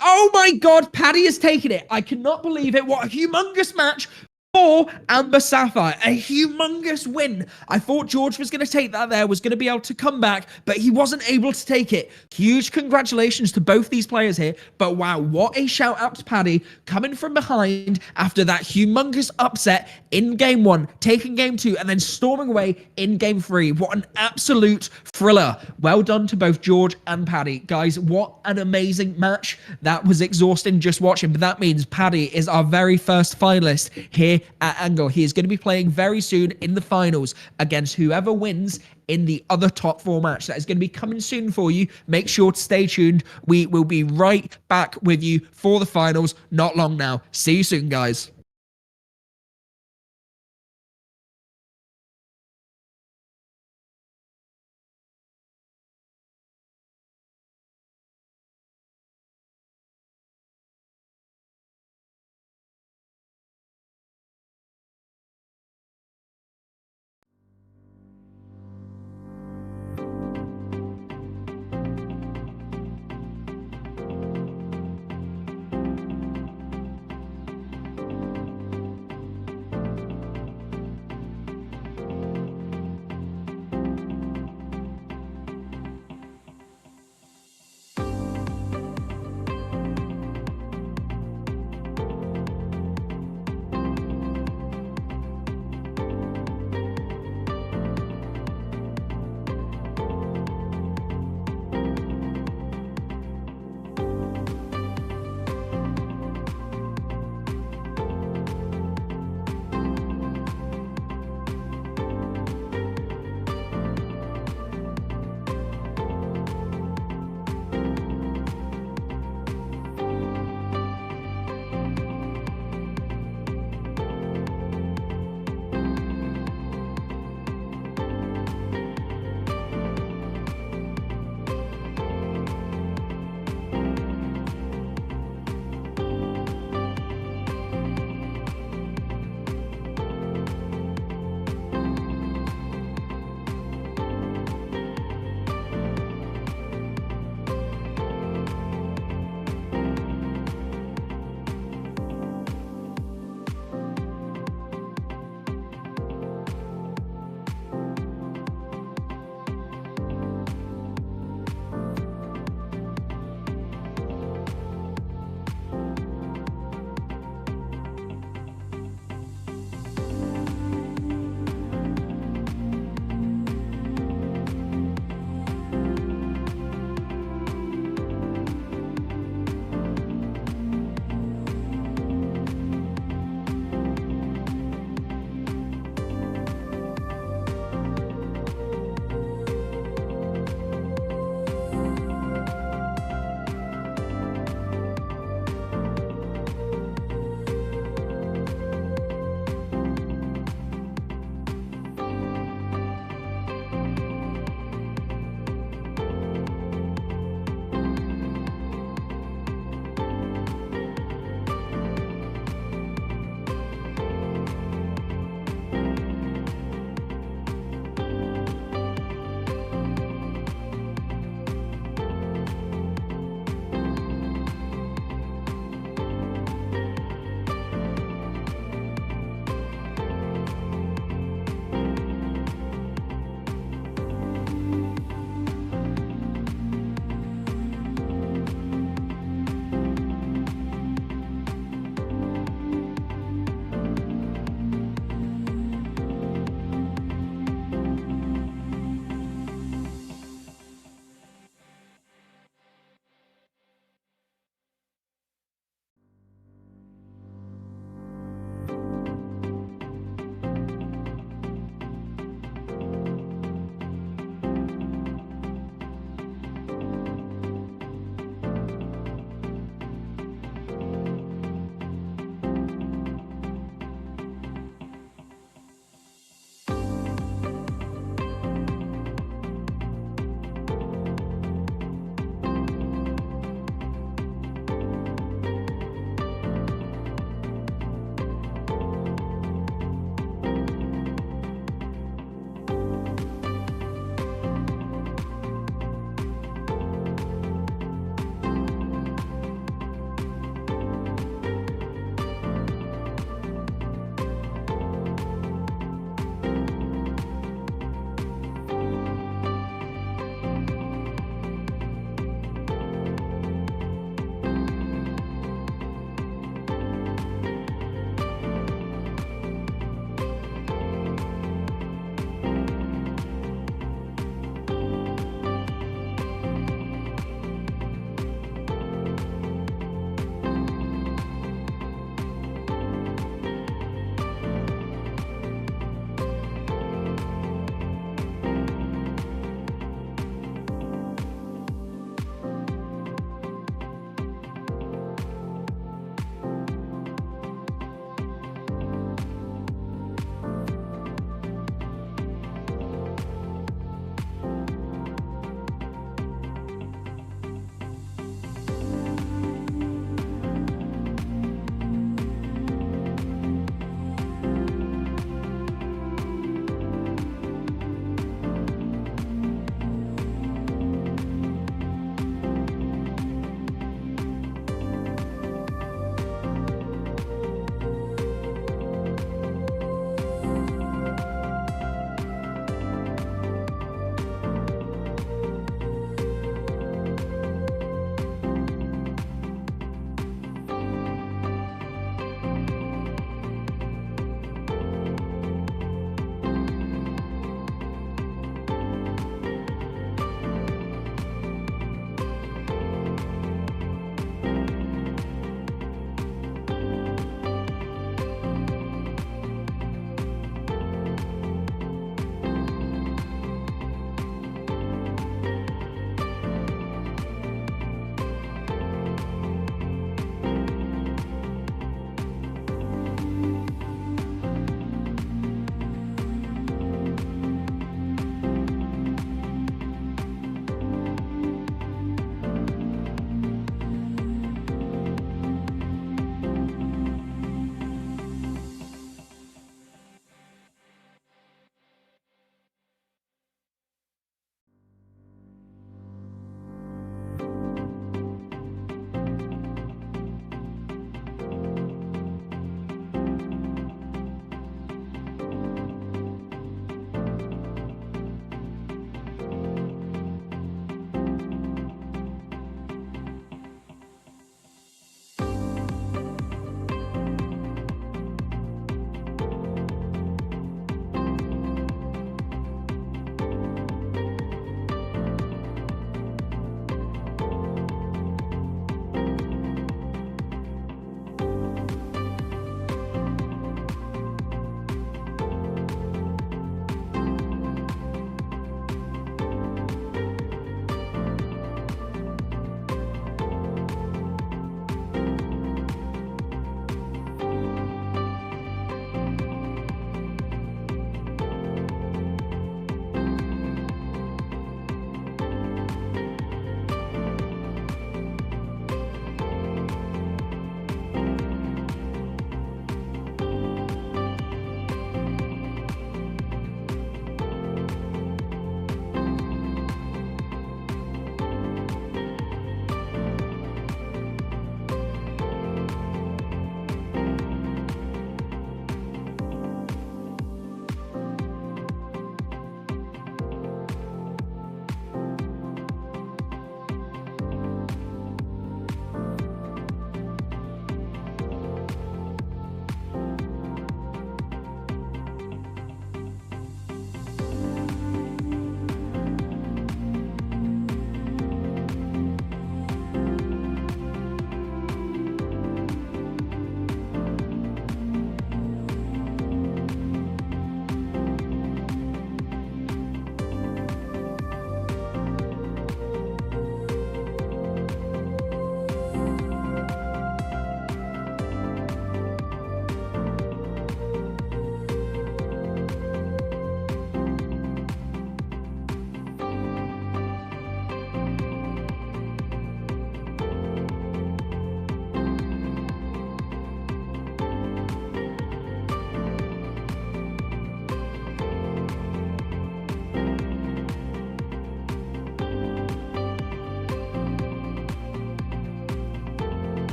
A: Oh my god, Paddy has taken it. I cannot believe it. What a humongous match for Amber Sapphire. A humongous win. I thought George was going to take that there, was going to be able to come back, but he wasn't able to take it. Huge congratulations to both these players here. But wow, what a shout out to Paddy coming from behind after that humongous upset in game 1, taking game 2, and then storming away in game 3. What an absolute thriller. Well done to both George and Paddy. Guys, what an amazing match. That was exhausting just watching, but that means Paddy is our very first finalist here at Angle. He is going to be playing very soon in the finals against whoever wins in the other top 4 match. That is going to be coming soon for you. Make sure to stay tuned. We will be right back with you for the finals not long now. See you soon, guys.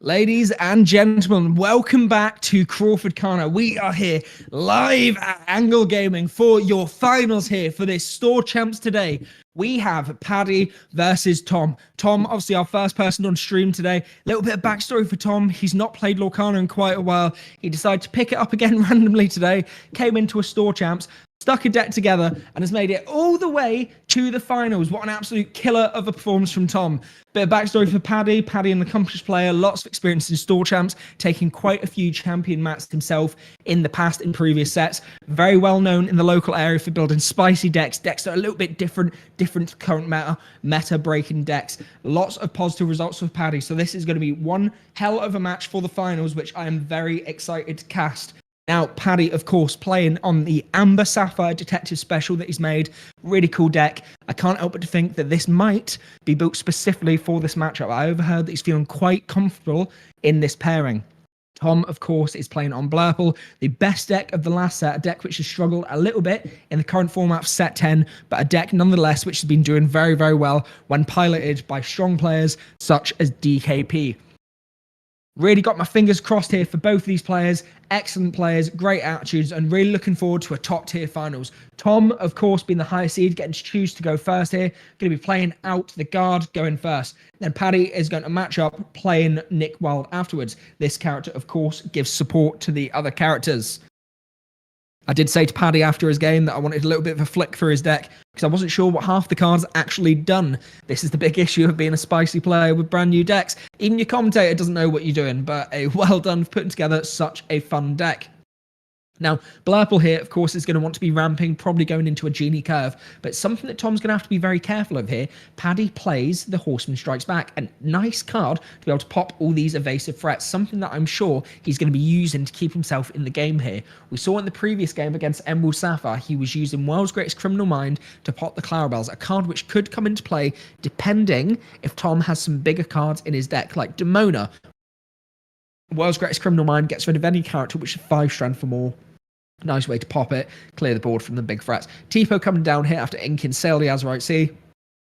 A: Ladies and gentlemen, welcome back to CrawfordCana. We are here live at Angle Gaming for your finals here for this Store Champs today. We have Paddy versus Tom. Tom, obviously our first person on stream today. A little bit of backstory for Tom. He's not played Lorcana in quite a while. He decided to pick it up again randomly today, came into a Store Champs, stuck a deck together, and has made it all the way to the finals. What an absolute killer of a performance from Tom. Bit of backstory for Paddy. Paddy, an accomplished player, lots of experience in Store Champs, taking quite a few champion mats himself in the past in previous sets. Very well known in the local area for building spicy decks that are a little bit different to current meta breaking decks. Lots of positive results for Paddy. So this is going to be one hell of a match for the finals, which I am very excited to cast. Now, Paddy, of course, playing on the Amber Sapphire Detective Special that he's made. Really cool deck. I can't help but to think that this might be built specifically for this matchup. I overheard that he's feeling quite comfortable in this pairing. Tom, of course, is playing on Blurple, the best deck of the last set, a deck which has struggled a little bit in the current format of set 10, but a deck nonetheless which has been doing very, very well when piloted by strong players such as DKP. Really got my fingers crossed here for both of these players. Excellent players, great attitudes, and really looking forward to a top-tier finals. Tom, of course, being the highest seed, getting to choose to go first here. Going to be playing out the guard, going first. Then Paddy is going to match up, playing Nick Wild afterwards. This character, of course, gives support to the other characters. I did say to Paddy after his game that I wanted a little bit of a flick for his deck because I wasn't sure what half the cards actually done. This is the big issue of being a spicy player with brand new decks. Even your commentator doesn't know what you're doing, but a well done for putting together such a fun deck. Now, Blurple here, of course, is going to want to be ramping, probably going into a Genie curve, but something that Tom's going to have to be very careful of here. Paddy plays the Horseman Strikes Back, a nice card to be able to pop all these evasive threats, something that I'm sure he's going to be using to keep himself in the game here. We saw in the previous game against Emerald Sapphire, he was using World's Greatest Criminal Mind to pop the Clarabelles, a card which could come into play depending if Tom has some bigger cards in his deck, like Demona. World's Greatest Criminal Mind gets rid of any character which is 5 strength or more. Nice way to pop it, clear the board from the big threats. Tipo coming down here after inking Sail the Azurite Sea.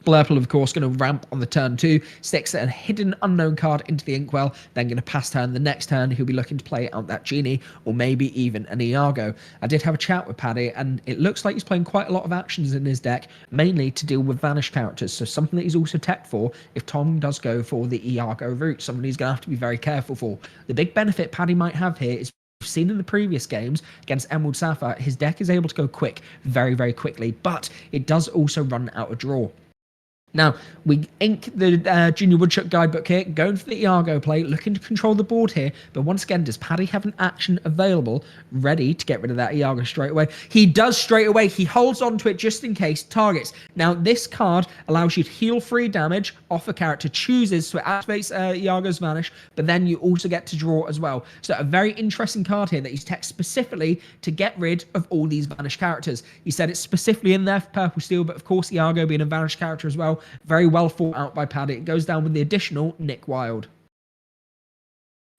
A: Blurple, of course, going to ramp on the turn 2, sticks a hidden unknown card into the Inkwell, then going to pass turn. The next turn, he'll be looking to play out that Genie, or maybe even an Iago. I did have a chat with Paddy, and it looks like he's playing quite a lot of actions in his deck, mainly to deal with vanished characters, so something that he's also teched for if Tom does go for the Iago route, something he's going to have to be very careful for. The big benefit Paddy might have here is seen in the previous games against Emerald Sapphire, his deck is able to go quick, very, very quickly, but it does also run out of draw. Now, we ink the Junior Woodchuck guidebook here, going for the Iago play, looking to control the board here, but once again, does Paddy have an action available, ready to get rid of that Iago straight away? He does straight away. He holds on to it just in case targets. Now, this card allows you to heal 3 damage off a character, chooses, so it activates Iago's Vanish, but then you also get to draw as well. So a very interesting card here that he's teched specifically to get rid of all these vanished characters. He said it's specifically in there for Purple Steel, but of course, Iago being a vanished character as well, very well thought out by Paddy. It goes down with the additional Nick Wild.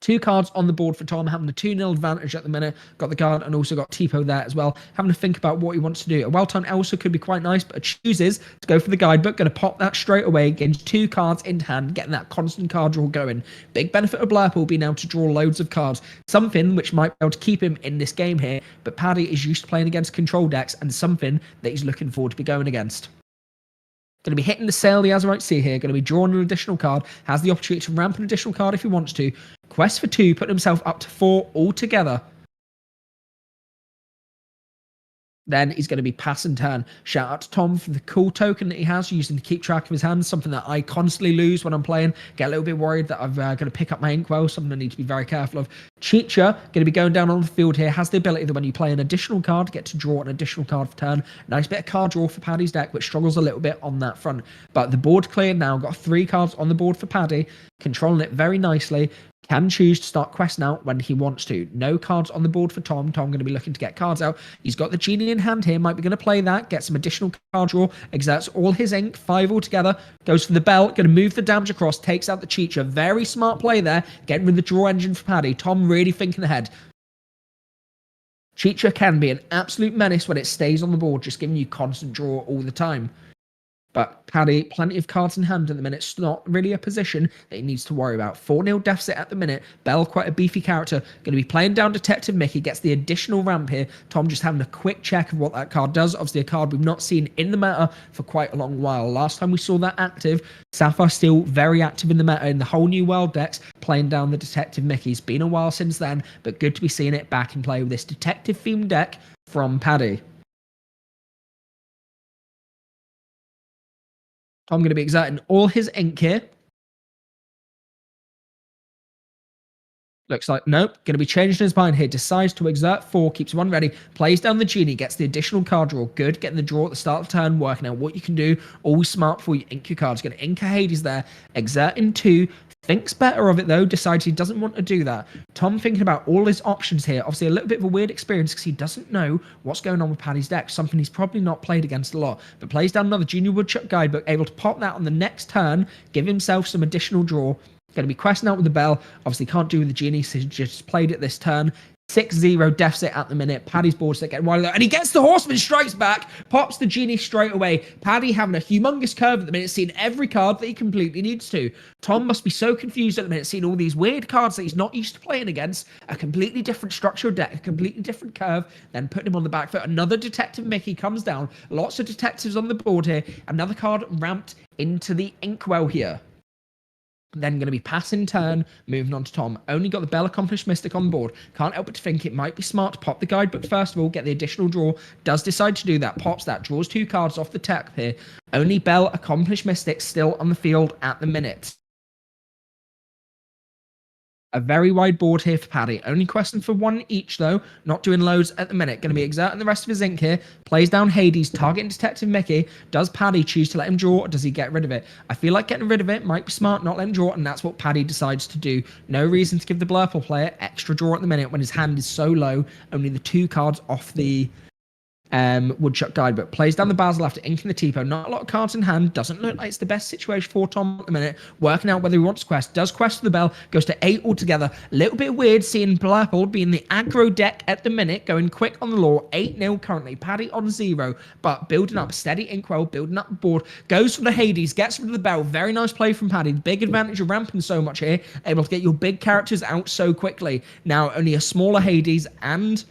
A: 2 cards on the board for Tom, having a 2-0 advantage at the minute. Got the guard and also got Tipo there as well. Having to think about what he wants to do. A well-timed Elsa could be quite nice, but chooses to go for the guidebook. Going to pop that straight away, getting 2 cards in hand, getting that constant card draw going. Big benefit of Blurple being able to draw loads of cards. Something which might be able to keep him in this game here, but Paddy is used to playing against control decks and something that he's looking forward to be going against. Going to be hitting the Sail the Azurite Sea here. Going to be drawing an additional card. Has the opportunity to ramp an additional card if he wants to. Quest for 2, putting himself up to 4 altogether. Then he's going to be pass and turn. Shout out to Tom for the cool token that he has using to keep track of his hands, something that I constantly lose when I'm playing. Get a little bit worried that I'm going to pick up my Inkwell, something I need to be very careful of. Chicha, going to be going down on the field here, has the ability that when you play an additional card, get to draw an additional card for turn. Nice bit of card draw for Paddy's deck, which struggles a little bit on that front. But the board cleared now, got 3 cards on the board for Paddy, controlling it very nicely. Can choose to start questing out when he wants to. No cards on the board for Tom. Tom going to be looking to get cards out. He's got the Genie in hand here. Might be going to play that. Get some additional card draw. Exerts all his ink. 5 altogether. Goes for the belt. Going to move the damage across. Takes out the Chicha. Very smart play there. Getting rid of the draw engine for Paddy. Tom really thinking ahead. Chicha can be an absolute menace when it stays on the board. Just giving you constant draw all the time. But Paddy, plenty of cards in hand at the minute. It's not really a position that he needs to worry about. 4-0 deficit at the minute. Bell, quite a beefy character. Going to be playing down Detective Mickey. Gets the additional ramp here. Tom just having a quick check of what that card does. Obviously, a card we've not seen in the meta for quite a long while. Last time we saw that active, Sapphire still very active in the meta in the whole new world decks, playing down the Detective Mickey. It's been a while since then, but good to be seeing it back in play with this detective-themed deck from Paddy. I'm going to be exerting all his ink here. Looks like, nope, going to be changing his mind here. Decides to exert 4, keeps 1 ready, plays down the genie, gets the additional card draw. Good, getting the draw at the start of the turn, working out what you can do. Always smart before you ink your cards. Going to ink a Hades there, exerting 2. Thinks better of it though, decides he doesn't want to do that. Tom thinking about all his options here. Obviously a little bit of a weird experience because he doesn't know what's going on with Paddy's deck. Something he's probably not played against a lot. But plays down another Junior Woodchuck Guidebook, able to pop that on the next turn, give himself some additional draw. Going to be questing out with the Bell. Obviously can't do with the Genie, so he just played it this turn. 6-0 deficit at the minute. Paddy's board set getting wider, and he gets the Horseman Strikes back, pops the Genie straight away. Paddy having a humongous curve at the minute, seeing every card that he completely needs to. Tom must be so confused at the minute, seeing all these weird cards that he's not used to playing against. A completely different structure of deck, a completely different curve, then putting him on the back foot. Another Detective Mickey comes down. Lots of detectives on the board here. Another card ramped into the Inkwell here. Then going to be passing turn, moving on to Tom. Only got the Bell Accomplished Mystic on board. Can't help but to think it might be smart to pop the guidebook first of all, get the additional draw. Does decide to do that, pops that, draws 2 cards off the tap here. Only Bell Accomplished Mystic still on the field at the minute. A very wide board here for Paddy. Only question for 1 each, though. Not doing loads at the minute. Going to be exerting the rest of his ink here. Plays down Hades, targeting Detective Mickey. Does Paddy choose to let him draw, or does he get rid of it? I feel like getting rid of it might be smart, not let him draw, and that's what Paddy decides to do. No reason to give the Blurple player extra draw at the minute when his hand is so low. Only the 2 cards off the Woodchuck Guidebook. Plays down the Basil after inking the Tipo. Not a lot of cards in hand. Doesn't look like it's the best situation for Tom at the minute. Working out whether he wants to quest. Does quest for the Bell. Goes to 8 altogether. A little bit weird seeing Blurple being the aggro deck at the minute. Going quick on the law. 8-0 currently. Paddy on 0. But building up. Steady Inkwell. Building up the board. Goes for the Hades. Gets rid of the Bell. Very nice play from Paddy. Big advantage of ramping so much here. Able to get your big characters out so quickly. Now only a smaller Hades and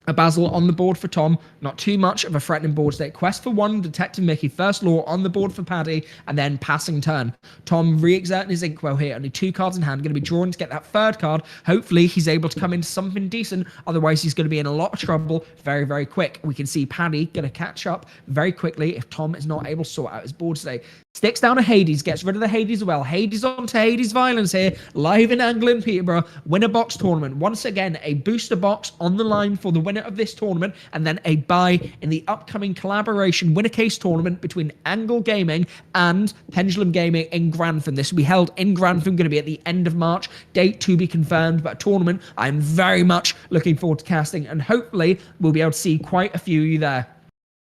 A: a Basil on the board for Tom. Not too much of a threatening board state. Quest for 1, Detective Mickey. First law on the board for Paddy, and then passing turn. Tom re-exerting his Inkwell here. Only 2 cards in hand. Going to be drawing to get that 3rd card. Hopefully he's able to come into something decent. Otherwise he's going to be in a lot of trouble very, very quick. We can see Paddy going to catch up very quickly if Tom is not able to sort out his board state. Sticks down to Hades, gets rid of the Hades as well. Hades on to Hades Violence here, live in England, Peterborough. Winner box tournament. Once again, a booster box on the line for the winner of this tournament, and then a buy in the upcoming collaboration winner case tournament between Angle Gaming and Pendulum Gaming in Grantham. This will be held in Grantham, going to be at the end of March. Date to be confirmed, but a tournament I'm very much looking forward to casting, and hopefully we'll be able to see quite a few of you there.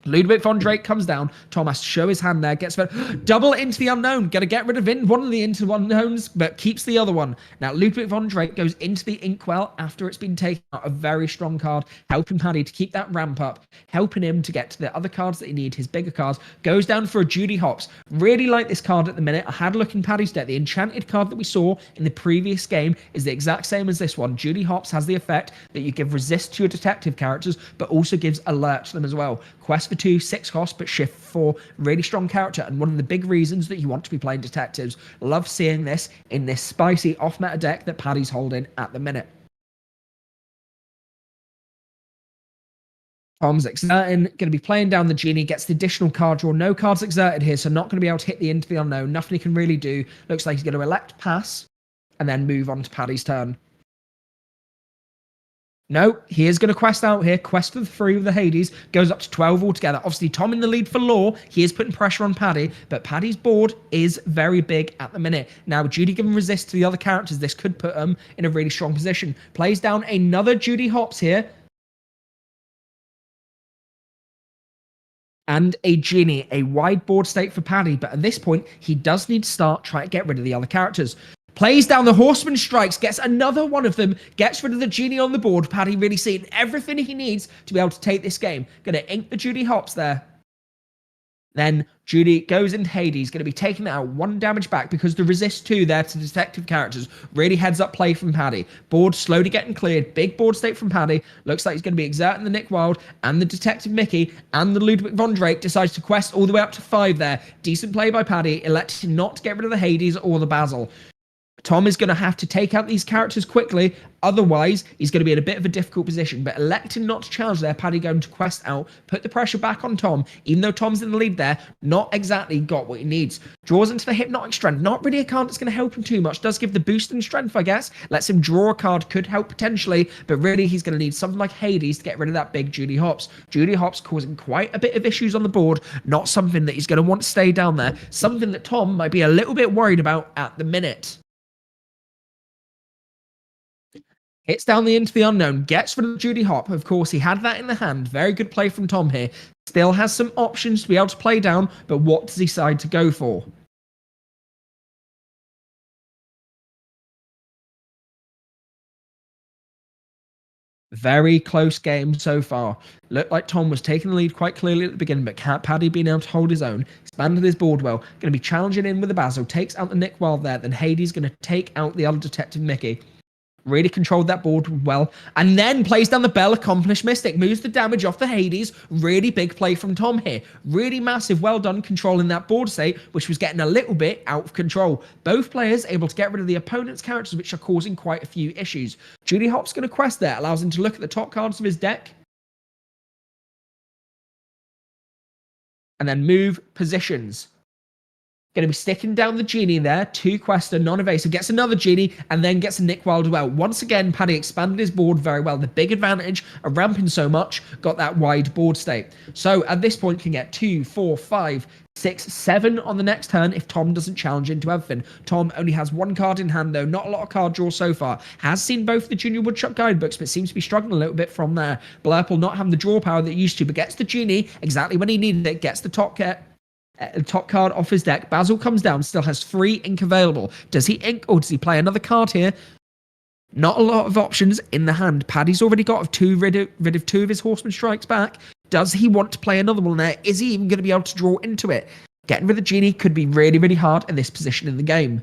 A: Ludwig von Drake comes down. Tom has to show his hand there. Gets double into the unknown. Going to get rid of one of the into unknowns, but keeps the other one. Now, Ludwig von Drake goes into the Inkwell after it's been taken out. A very strong card, helping Paddy to keep that ramp up, helping him to get to the other cards that he needs, his bigger cards. Goes down for a Judy Hopps. Really like this card at the minute. I had a look in Paddy's deck. The enchanted card that we saw in the previous game is the exact same as this one. Judy Hopps has the effect that you give resist to your detective characters, but also gives alert to them as well. Quest for 2, 6 cost, but shift for really strong character, and one of the big reasons that you want to be playing detectives. Love seeing this in this spicy off-meta deck that Paddy's holding at the minute. Tom's exerting, going to be playing down the Genie, gets the additional card draw. No cards exerted here, so not going to be able to hit the into the unknown. Nothing he can really do. Looks like he's going to elect pass and then move on to Paddy's turn. No, he is going to quest out here. Quest for the 3 with the Hades. Goes up to 12 altogether. Obviously, Tom in the lead for law. He is putting pressure on Paddy, but Paddy's board is very big at the minute. Now, Judy giving resist to the other characters. This could put him in a really strong position. Plays down another Judy Hopps here. And a Genie. A wide board state for Paddy, but at this point, he does need to start trying to get rid of the other characters. Plays down the Horseman Strikes, gets another one of them, gets rid of the Genie on the board. Paddy really seeing everything he needs to be able to take this game. Going to ink the Judy Hopps there. Then Judy goes into Hades, going to be taking out 1 damage back because the resist 2 there to detective characters really heads up play from Paddy. Board slowly getting cleared. Big board state from Paddy. Looks like he's going to be exerting the Nick Wilde and the detective Mickey, and the Ludwig von Drake decides to quest all the way up to 5 there. Decent play by Paddy, electing not to get rid of the Hades or the Basil. Tom is going to have to take out these characters quickly, otherwise he's going to be in a bit of a difficult position, but electing not to challenge there, Paddy going to quest out, put the pressure back on Tom, even though Tom's in the lead there, not exactly got what he needs. Draws into the Hypnotic Strength, not really a card that's going to help him too much, does give the boost in strength, I guess, lets him draw a card, could help potentially, but really he's going to need something like Hades to get rid of that big Judy Hopps. Judy Hopps causing quite a bit of issues on the board, not something that he's going to want to stay down there, something that Tom might be a little bit worried about at the minute. Hits down the Into the Unknown, gets rid of Judy Hop. Of course, he had that in the hand. Very good play from Tom here. Still has some options to be able to play down, but what does he decide to go for? Very close game so far. Looked like Tom was taking the lead quite clearly at the beginning, but Paddy being able to hold his own. Expanded his board well. Going to be challenging in with the Basil. Takes out the Nick Wild there. Then Hades going to take out the other detective Mickey. Really controlled that board well. And then plays down the Bell, Accomplished Mystic. Moves the damage off the Hades. Really big play from Tom here. Really massive. Well done controlling that board state, which was getting a little bit out of control. Both players able to get rid of the opponent's characters, which are causing quite a few issues. Judy Hop's going to quest there. Allows him to look at the top cards of his deck. And then move positions. Going to be sticking down the Genie there. 2 quester, non-evasive. Gets another Genie and then gets a Nick Wild as well. Once again, Paddy expanded his board very well. The big advantage of ramping so much, got that wide board state. So at this point, can get 2, 4, 5, 6, 7 on the next turn if Tom doesn't challenge into everything. Tom only has 1 card in hand though. Not a lot of card draw so far. Has seen both the Junior Woodchuck guidebooks, but seems to be struggling a little bit from there. Blurple not having the draw power that he used to, but gets the Genie exactly when he needed it. Gets the top card off his deck. Basil comes down, still has 3 ink available. Does he ink or does he play another card here? Not a lot of options in the hand. Paddy's already got rid of 2 of his Horseman Strikes back. Does he want to play another one there? Is he even going to be able to draw into it? Getting rid of the Genie could be really, really hard in this position in the game.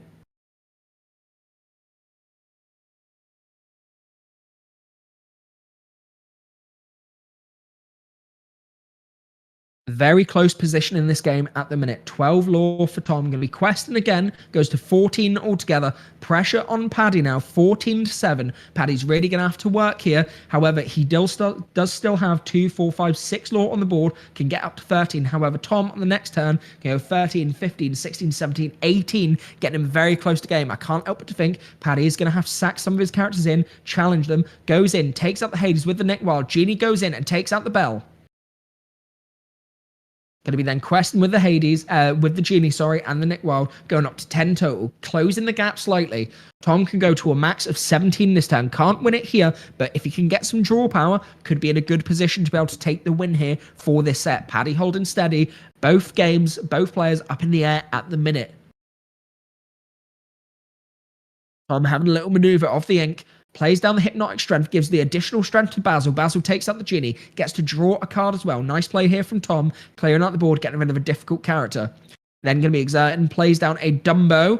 A: Very close position in this game at the minute. 12 lore for Tom. Going to be questing again. Goes to 14 altogether. Pressure on Paddy now. 14-7. Paddy's really going to have to work here. However, he does still have 2, 4, 5, 6 lore on the board. Can get up to 13. However, Tom on the next turn can go 13, 15, 16, 17, 18. Getting him very close to game. I can't help but to think Paddy is going to have to sack some of his characters in. Challenge them. Goes in. Takes out the Hades with the Nick Wild. Genie goes in and takes out the Bell. Going to be then questing with the Hades, with the Genie, and the Nick Wild, going up to 10 total, closing the gap slightly. Tom can go to a max of 17 this turn. Can't win it here, but if he can get some draw power, could be in a good position to be able to take the win here for this set. Paddy holding steady. Both games, both players up in the air at the minute. Tom having a little maneuver off the ink. Plays down the Hypnotic Strength, gives the additional strength to Basil. Basil takes out the Genie, gets to draw a card as well. Nice play here from Tom, clearing out the board, getting rid of a difficult character. Then going to be exerting, plays down a Dumbo.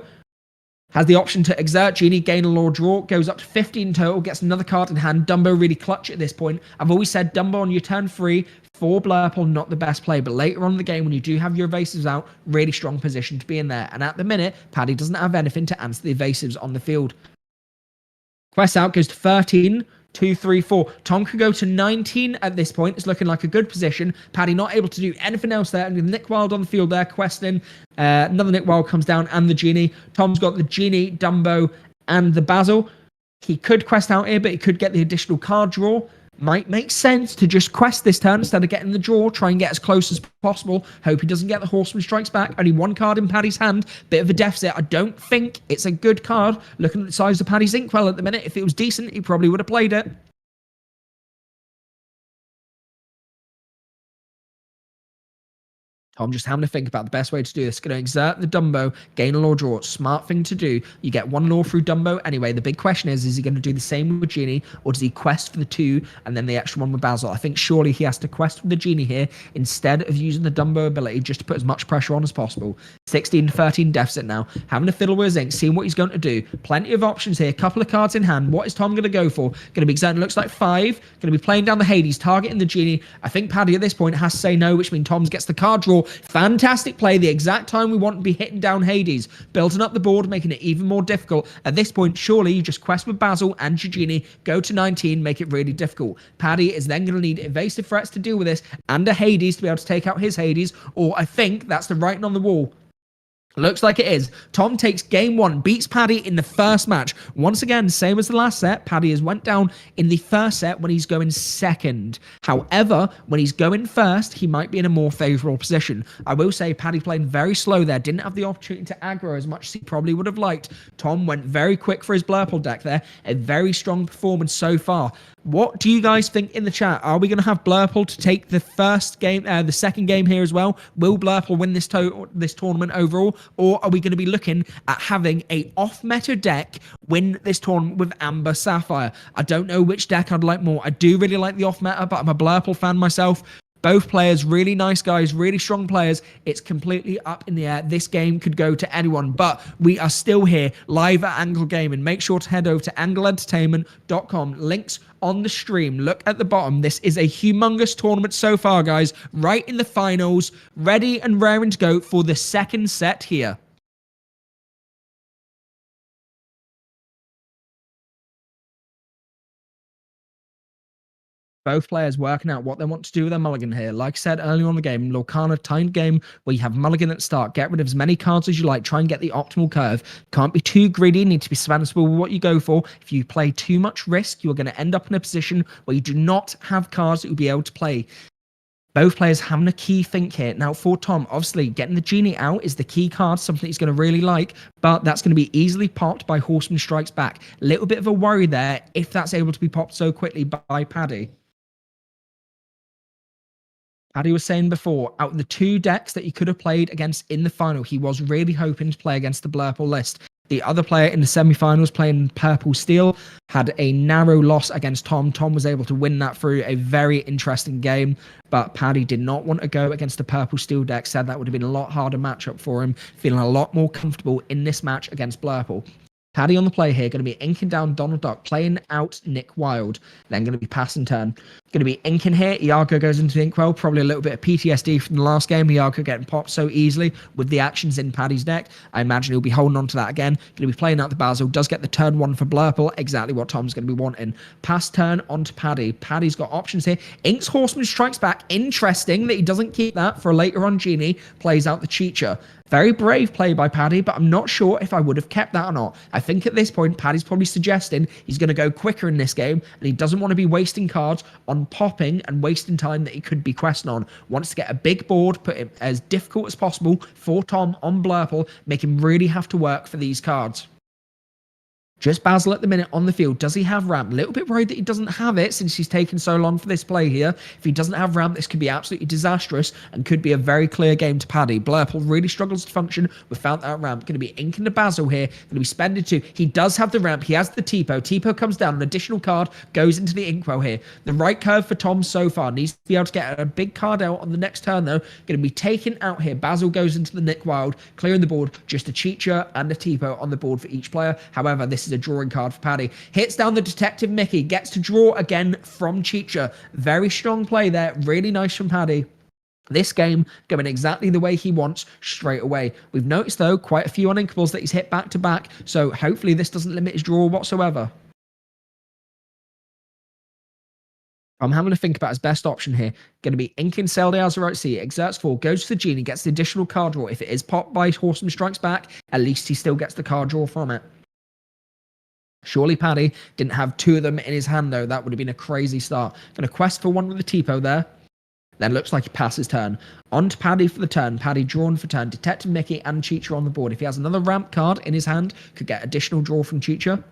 A: Has the option to exert Genie, gain a lore draw, goes up to 15 total, gets another card in hand. Dumbo really clutch at this point. I've always said Dumbo on your turn 3, for Blurple, not the best play, but later on in the game when you do have your evasives out, really strong position to be in there. And at the minute, Paddy doesn't have anything to answer the evasives on the field. Quest out goes to 13, 2, 3, 4. Tom can go to 19 at this point. It's looking like a good position. Paddy not able to do anything else there. And with Nick Wild on the field there, questing. Another Nick Wild comes down and the Genie. Tom's got the Genie, Dumbo, and the Basil. He could quest out here, but he could get the additional card draw. Might make sense to just quest this turn instead of getting the draw. Try and get as close as possible. Hope he doesn't get the Horseman Strikes back. Only 1 card in Paddy's hand. Bit of a deficit. I don't think it's a good card. Looking at the size of Paddy's Inkwell at the minute, if it was decent, he probably would have played it. Tom just having to think about the best way to do this. Going to exert the Dumbo, gain a law draw. Smart thing to do. You get one law through Dumbo anyway. The big question is he going to do the same with Genie, or does he quest for the 2 and then the extra one with Basil? I think surely he has to quest with the Genie here instead of using the Dumbo ability just to put as much pressure on as possible. 16-13 deficit now. Having to fiddle with his ink, seeing what he's going to do. Plenty of options here. Couple of cards in hand. What is Tom going to go for? Going to be exerting, looks like 5. Going to be playing down the Hades, targeting the Genie. I think Paddy at this point has to say no, which means Tom gets the card draw. Fantastic play, the exact time we want to be hitting down Hades, building up the board, making it even more difficult. At this point, surely you just quest with Basil and Genie, go to 19, make it really difficult. Paddy is then going to need evasive threats to deal with this, and a Hades to be able to take out his Hades, or I think that's the writing on the wall. Looks like it is. Tom takes game 1, beats Paddy in the first match. Once again, same as the last set, Paddy has went down in the first set when he's going second. However, when he's going first, he might be in a more favourable position. I will say Paddy playing very slow there, didn't have the opportunity to aggro as much as he probably would have liked. Tom went very quick for his Blurple deck there. A very strong performance so far. What do you guys think in the chat? Are we going to have Blurple to take the first game, the second game here as well? Will Blurple win this tournament overall? Or are we going to be looking at having a off-meta deck win this tournament with Amber Sapphire? I don't know which deck I'd like more. I do really like the off-meta, but I'm a Blurple fan myself. Both players, really nice guys, really strong players. It's completely up in the air. This game could go to anyone, but we are still here live at Angle Gaming. Make sure to head over to angleentertainment.com. Links on the stream. Look at the bottom. This is a humongous tournament so far, guys. Right in the finals, ready and raring to go for the second set here. Both players working out what they want to do with their mulligan here. Like I said earlier on in the game, Lorcana timed game where you have mulligan at the start. Get rid of as many cards as you like. Try and get the optimal curve. Can't be too greedy. Need to be sensible with what you go for. If you play too much risk, you're going to end up in a position where you do not have cards that you'll be able to play. Both players having a key think here. Now, for Tom, obviously, getting the Genie out is the key card, something he's going to really like, but that's going to be easily popped by Horseman Strikes Back. A little bit of a worry there if that's able to be popped so quickly by Paddy. Paddy was saying before, out of the 2 decks that he could have played against in the final, he was really hoping to play against the Blurple list. The other player in the semi-finals playing Purple Steel had a narrow loss against Tom. Tom was able to win that through a very interesting game, but Paddy did not want to go against the Purple Steel deck, said that would have been a lot harder matchup for him, feeling a lot more comfortable in this match against Blurple. Paddy on the play here, going to be inking down Donald Duck, playing out Nick Wilde, then going to be passing turn. Going to be inking here, Iago goes into the inkwell, probably a little bit of PTSD from the last game, Iago getting popped so easily with the actions in Paddy's deck. I imagine he'll be holding on to that again. Going to be playing out the Basil, does get the turn 1 for Blurple, exactly what Tom's going to be wanting. Pass turn onto Paddy. Paddy's got options here. Inks Horseman Strikes Back, interesting that he doesn't keep that for a later on Genie, plays out the Cheater. Very brave play by Paddy, but I'm not sure if I would have kept that or not. I think at this point, Paddy's probably suggesting he's going to go quicker in this game, and he doesn't want to be wasting cards on popping and wasting time that he could be questing on. Wants to get a big board, put it as difficult as possible for Tom on Blurple, make him really have to work for these cards. Just Basil at the minute on the field. Does he have ramp? A little bit worried that he doesn't have it since he's taken so long for this play here. If he doesn't have ramp, this could be absolutely disastrous and could be a very clear game to Paddy. Blurple really struggles to function without that ramp. Going to be inking the Basil here. Going to be spending 2. He does have the ramp. He has the Tipo. Tipo comes down. An additional card goes into the inkwell here. The right curve for Tom so far. Needs to be able to get a big card out on the next turn though. Going to be taken out here. Basil goes into the Nick Wilde, clearing the board. Just a Cheater and a Tipo on the board for each player. However, this is a drawing card for Paddy. Hits down the Detective Mickey, gets to draw again from Cheater. Very strong play there, really nice from Paddy. This game going exactly the way he wants straight away. We've noticed though quite a few uninkables that he's hit back to back, so hopefully this doesn't limit his draw whatsoever. I'm having to think about his best option here. Going to be inking Selde Azeroth, exerts 4, goes to the Genie, gets the additional card draw. If it is popped by Horseman Strikes Back, at least he still gets the card draw from it. Surely Paddy didn't have 2 of them in his hand, though. That would have been a crazy start. Going to quest for 1 with the Tipo there. Then looks like he passes turn. On to Paddy for the turn. Paddy drawn for turn. Detective Mickey and Cheater on the board. If he has another ramp card in his hand, could get additional draw from Cheater.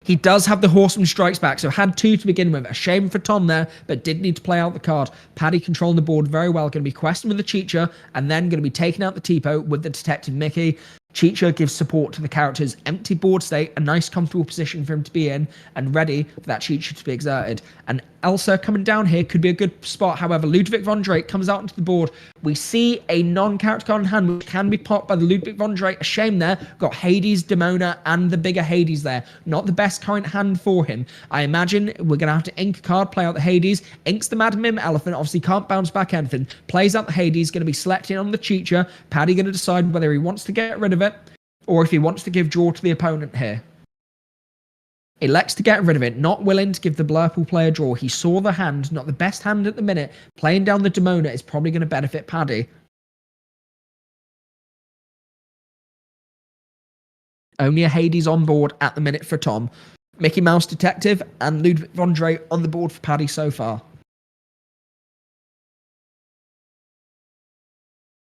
A: He does have the Horseman Strikes back, so had 2 to begin with. A shame for Tom there, but did need to play out the card. Paddy controlling the board very well. Going to be questing with the Cheater, and then going to be taking out the Tipo with the Detective Mickey. Cheater gives support to the character's empty board state, a nice comfortable position for him to be in, and ready for that Cheater to be exerted. And Elsa coming down here could be a good spot. However, Ludwig von Drake comes out onto the board. We see a non-character card in hand, which can be popped by the Ludwig von Drake. A shame there. Got Hades, Demona, and the bigger Hades there. Not the best current hand for him. I imagine we're going to have to ink a card, play out the Hades. Inks the Mad Mim Elephant. Obviously can't bounce back anything. Plays out the Hades. Going to be selecting on the Cheater. Paddy going to decide whether he wants to get rid of it or if he wants to give draw to the opponent here. Elects to get rid of it, not willing to give the Blurple player draw. He saw the hand, not the best hand at the minute. Playing down the Demona is probably going to benefit Paddy. Only a Hades on board at the minute for Tom. Mickey Mouse Detective and Ludwig von Drake on the board for Paddy so far.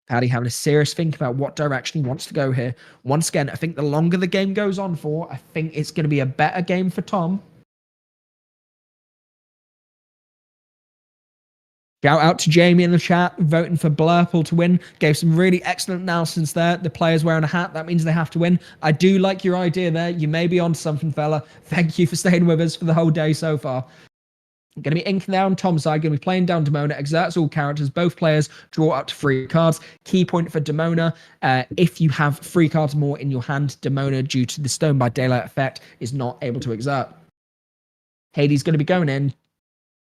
A: Paddy having a serious think about what direction he wants to go here. Once again, I think the longer the game goes on for, I think it's going to be a better game for Tom. Shout out to Jamie in the chat, voting for Blurple to win. Gave some really excellent analysis there. The player's wearing a hat. That means they have to win. I do like your idea there. You may be on something, fella. Thank you for staying with us for the whole day so far. Going to be inking there on Tom's side. Going to be playing down Demona. Exerts all characters. Both players draw up to 3 cards. Key point for Demona. If you have 3 cards more in your hand, Demona, due to the Stone by Daylight effect, is not able to exert. Hades going to be going in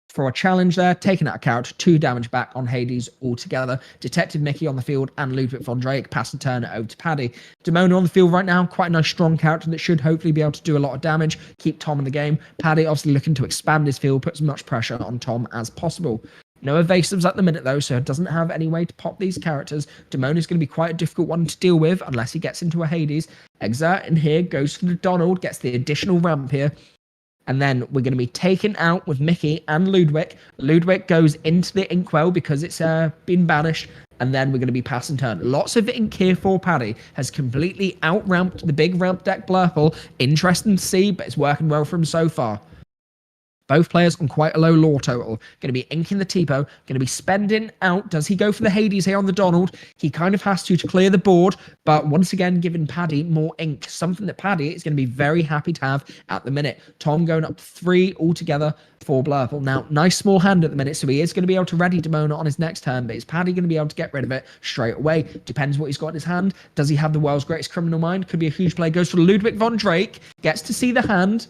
A: for a challenge there, taking out a character, 2 damage back on Hades altogether. Detective Mickey on the field and Ludwig von Drake pass and turn it over to Paddy. Demona on the field right now, quite a nice strong character that should hopefully be able to do a lot of damage, keep Tom in the game. Paddy obviously looking to expand his field, put as much pressure on Tom as possible. No evasives at the minute though, so it doesn't have any way to pop these characters. Demona is going to be quite a difficult one to deal with unless he gets into a Hades. Exert in here, goes for the Donald, gets the additional ramp here. And then we're going to be taken out with Mickey and Ludwig. Ludwig goes into the Inkwell because it's been banished. And then we're going to be pass and turn. Lots of ink here for Paddy. Has completely out-ramped the big ramp deck Blurple. Interesting to see, but it's working well for him so far. Both players on quite a low lore total. Going to be inking the Tipo. Going to be spending out. Does he go for the Hades here on the Donald? He kind of has to clear the board. But once again, giving Paddy more ink. Something that Paddy is going to be very happy to have at the minute. Tom going up 3 altogether for Blurple. Now, nice small hand at the minute. So he is going to be able to ready Demona on his next turn. But is Paddy going to be able to get rid of it straight away? Depends what he's got in his hand. Does he have the world's greatest criminal mind? Could be a huge play. Goes for Ludwig von Drake. Gets to see the hand.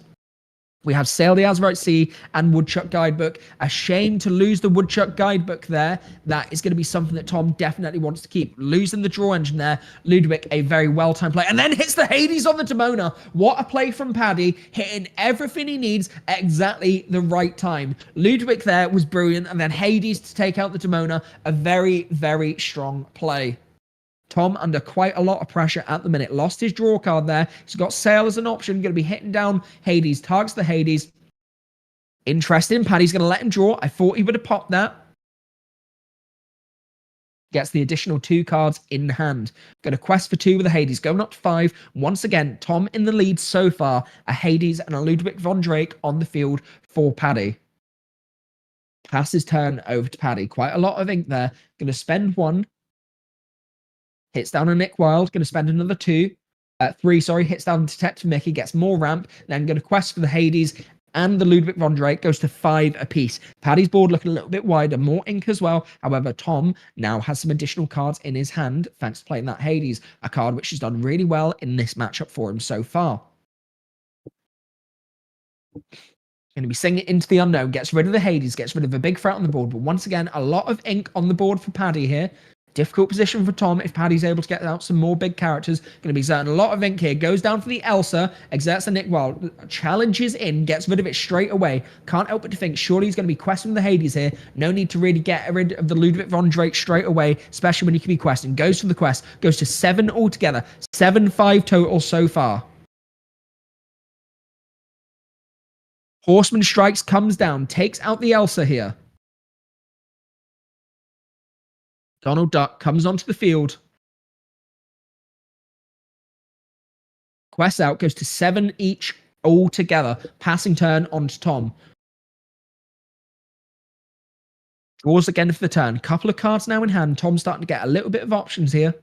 A: We have Sail the Azurite Sea and Woodchuck Guidebook. A shame to lose the Woodchuck Guidebook there. That is going to be something that Tom definitely wants to keep. Losing the draw engine there. Ludwig, a very well-timed play. And then hits the Hades on the Demona. What a play from Paddy. Hitting everything he needs at exactly the right time. Ludwig there was brilliant. And then Hades to take out the Demona. A very, very strong play. Tom under quite a lot of pressure at the minute. Lost his draw card there. He's got Sail as an option. Going to be hitting down Hades. Targets the Hades. Interesting. Paddy's going to let him draw. I thought he would have popped that. Gets the additional 2 cards in hand. Going to quest for 2 with a Hades. Going up to 5. Once again, Tom in the lead so far. A Hades and a Ludwig von Drake on the field for Paddy. Pass his turn over to Paddy. Quite a lot of ink there. Going to spend 1. Hits down on Nick Wilde, going to spend another 3, hits down Detective Mickey, gets more ramp, then going to quest for the Hades and the Ludwig von Drake, goes to 5 apiece. Paddy's board looking a little bit wider, more ink as well. However, Tom now has some additional cards in his hand, thanks to playing that Hades, a card which has done really well in this matchup for him so far. Going to be singing into the unknown, gets rid of the Hades, gets rid of a big threat on the board, but once again, a lot of ink on the board for Paddy here. Difficult position for Tom if Paddy's able to get out some more big characters. Going to be exerting a lot of ink here. Goes down for the Elsa. Exerts the Nick Wild. Challenges in. Gets rid of it straight away. Can't help but to think surely he's going to be questing the Hades here. No need to really get rid of the Ludwig von Drake straight away, especially when he can be questing. Goes for the quest. Goes to 7 altogether. 7-5 total so far. Horseman Strikes comes down. Takes out the Elsa here. Donald Duck comes onto the field. Quests out, goes to 7 each all together. Passing turn onto Tom. Draws again for the turn. Couple of cards now in hand. Tom's starting to get a little bit of options here.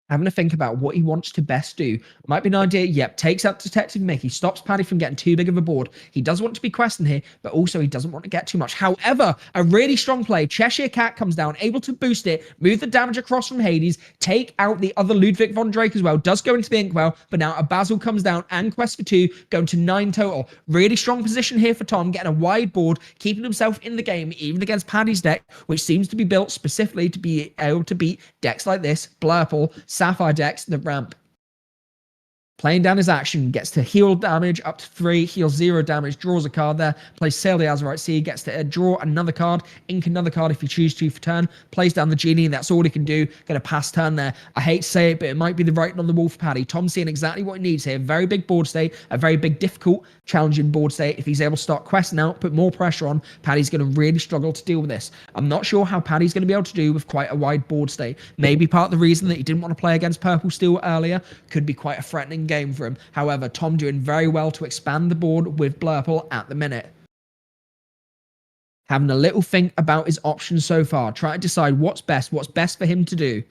A: Having to think about what he wants to best do. Might be an idea. Yep, takes out Detective Mickey. Stops Paddy from getting too big of a board. He does want to be questing here, but also he doesn't want to get too much. However, a really strong play. Cheshire Cat comes down, able to boost it, move the damage across from Hades, take out the other Ludwig von Drake as well. Does go into the Inkwell, but now a Basil comes down and quest for 2, going to 9 total. Really strong position here for Tom, getting a wide board, keeping himself in the game, even against Paddy's deck, which seems to be built specifically to be able to beat decks like this, Blurple, Sapphire decks, the ramp. Playing down his action, gets to heal damage up to 3, heals 0 damage, draws a card there, plays Sail the Azurite Sea, gets to draw another card, ink another card if you choose to for turn, plays down the Genie, and that's all he can do. Going to pass turn there. I hate to say it, but it might be the writing on the wall for Paddy. Tom's seeing exactly what he needs here. Very big board state, a very big, difficult, challenging board state. If he's able to start questing out, put more pressure on, Paddy's going to really struggle to deal with this. I'm not sure how Paddy's going to be able to do with quite a wide board state. Maybe part of the reason that he didn't want to play against Purple Steel earlier could be quite a threatening game for him. However, Tom doing very well to expand the board with Blurple at the minute. Having a little think about his options so far. Trying to decide what's best for him to do.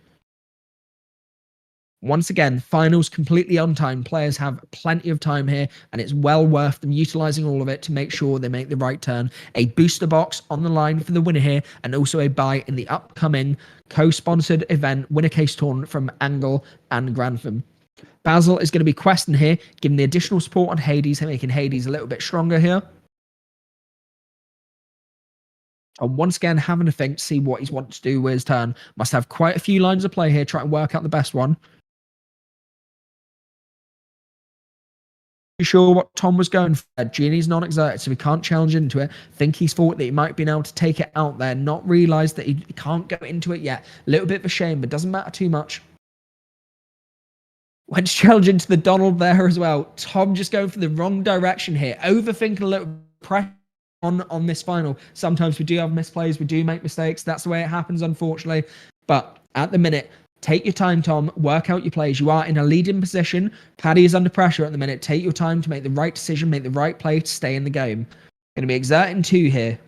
A: Once again, finals completely on time. Players have plenty of time here, and it's well worth them utilising all of it to make sure they make the right turn. A booster box on the line for the winner here, and also a buy in the upcoming co-sponsored event winner case tournament from Angle and Grantham. Basil is going to be questing here, giving the additional support on Hades, making Hades a little bit stronger here. And once again, having to think, see what he's wanting to do with his turn. Must have quite a few lines of play here, try and work out the best one. Sure what Tom was going for. Genie's non-exerted, so he can't challenge into it. Think he's thought that he might be able to take it out there, not realise that he can't go into it yet. A little bit of a shame, but doesn't matter too much. Went to challenge into the Donald there as well. Tom just going for the wrong direction here. Overthinking a little pressure on this final. Sometimes we do have misplays. We do make mistakes. That's the way it happens, unfortunately. But at the minute, take your time, Tom. Work out your plays. You are in a leading position. Paddy is under pressure at the minute. Take your time to make the right decision, make the right play to stay in the game. Going to be exerting 2 here.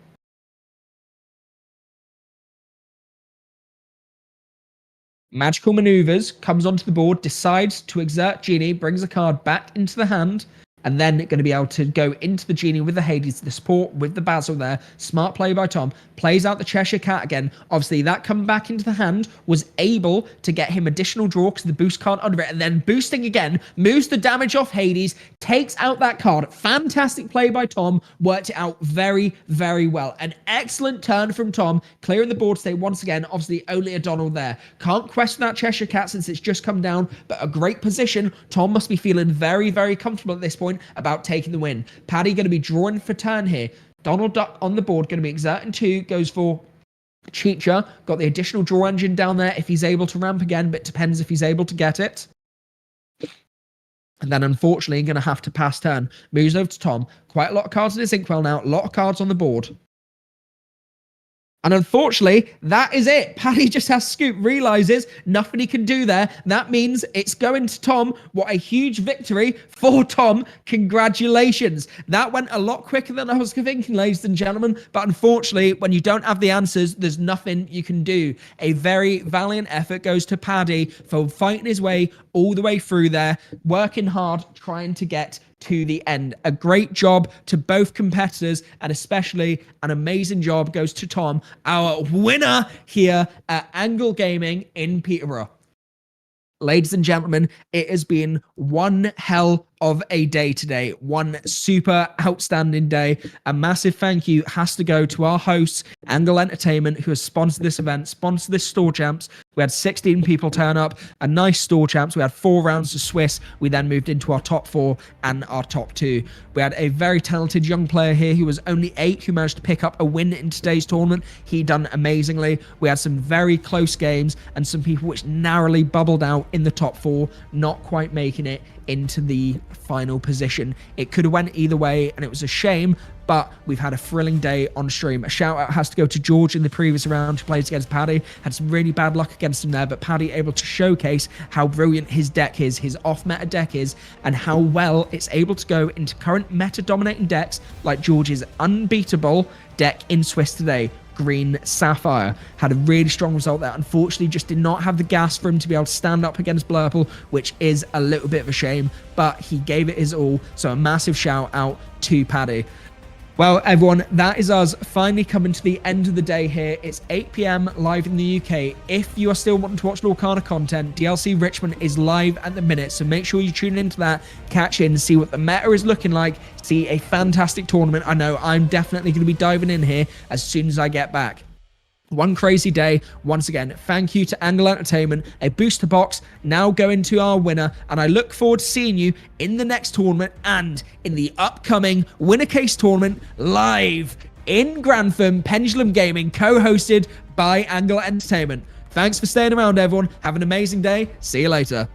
A: Magical Maneuvers, comes onto the board, decides to exert Genie, brings a card back into the hand, and then going to be able to go into the Genie with the Hades, the support with the Basil there. Smart play by Tom. Plays out the Cheshire Cat again. Obviously, that coming back into the hand was able to get him additional draw because the boost card under it, and then boosting again, moves the damage off Hades, takes out that card. Fantastic play by Tom. Worked it out very, very well. An excellent turn from Tom, clearing the board state once again. Obviously, only a Donald there. Can't question that Cheshire Cat since it's just come down, but a great position. Tom must be feeling very, very comfortable at this point about taking the win. Paddy going to be drawing for turn here. Donald Duck on the board, going to be exerting 2, goes for Cheacher. Got the additional draw engine down there if he's able to ramp again, but depends if he's able to get it. And then unfortunately, going to have to pass turn. Moves over to Tom. Quite a lot of cards in his Inkwell now. A lot of cards on the board. And unfortunately, that is it. Paddy just has scoop, realizes nothing he can do there. That means it's going to Tom. What a huge victory for Tom. Congratulations. That went a lot quicker than I was thinking, ladies and gentlemen. But unfortunately, when you don't have the answers, there's nothing you can do. A very valiant effort goes to Paddy for fighting his way all the way through there, working hard, trying to get to the end. A great job to both competitors, and especially an amazing job goes to Tom, our winner here at Angle Gaming in Peterborough. Ladies and gentlemen, it has been one hell of a day today. One super outstanding day. A massive thank you has to go to our hosts, Angle Entertainment, who has sponsored this event, sponsored this Store Champs. We had 16 people turn up, a nice Store Champs. We had 4 rounds of Swiss. We then moved into our top 4 and our top 2. We had a very talented young player here who was only 8, who managed to pick up a win in today's tournament. He done amazingly. We had some very close games and some people which narrowly bubbled out in the top 4, not quite making it into the final position. It could have went either way, and it was a shame, but we've had a thrilling day on stream. A shout out has to go to George in the previous round who played against Paddy. Had some really bad luck against him there, but Paddy able to showcase how brilliant his deck is, his off-meta deck is, and how well it's able to go into current meta-dominating decks like George's unbeatable deck in Swiss today. Green Sapphire had a really strong result there. Unfortunately, just did not have the gas for him to be able to stand up against Blurple, which is a little bit of a shame, but he gave it his all. So a massive shout out to Paddy. Well, everyone, that is us finally coming to the end of the day here. It's 8 p.m. live in the UK. If you are still wanting to watch Lorcana content, DLC Richmond is live at the minute, so make sure you tune into that, catch in, see what the meta is looking like, see a fantastic tournament. I know I'm definitely going to be diving in here as soon as I get back. One crazy day. Once again, thank you to Angle Entertainment. A booster box now going to our winner, and I look forward to seeing you in the next tournament and in the upcoming winner case tournament live in Grantham, Pendulum Gaming, co-hosted by Angle Entertainment. Thanks for staying around, everyone. Have an amazing day. See you later.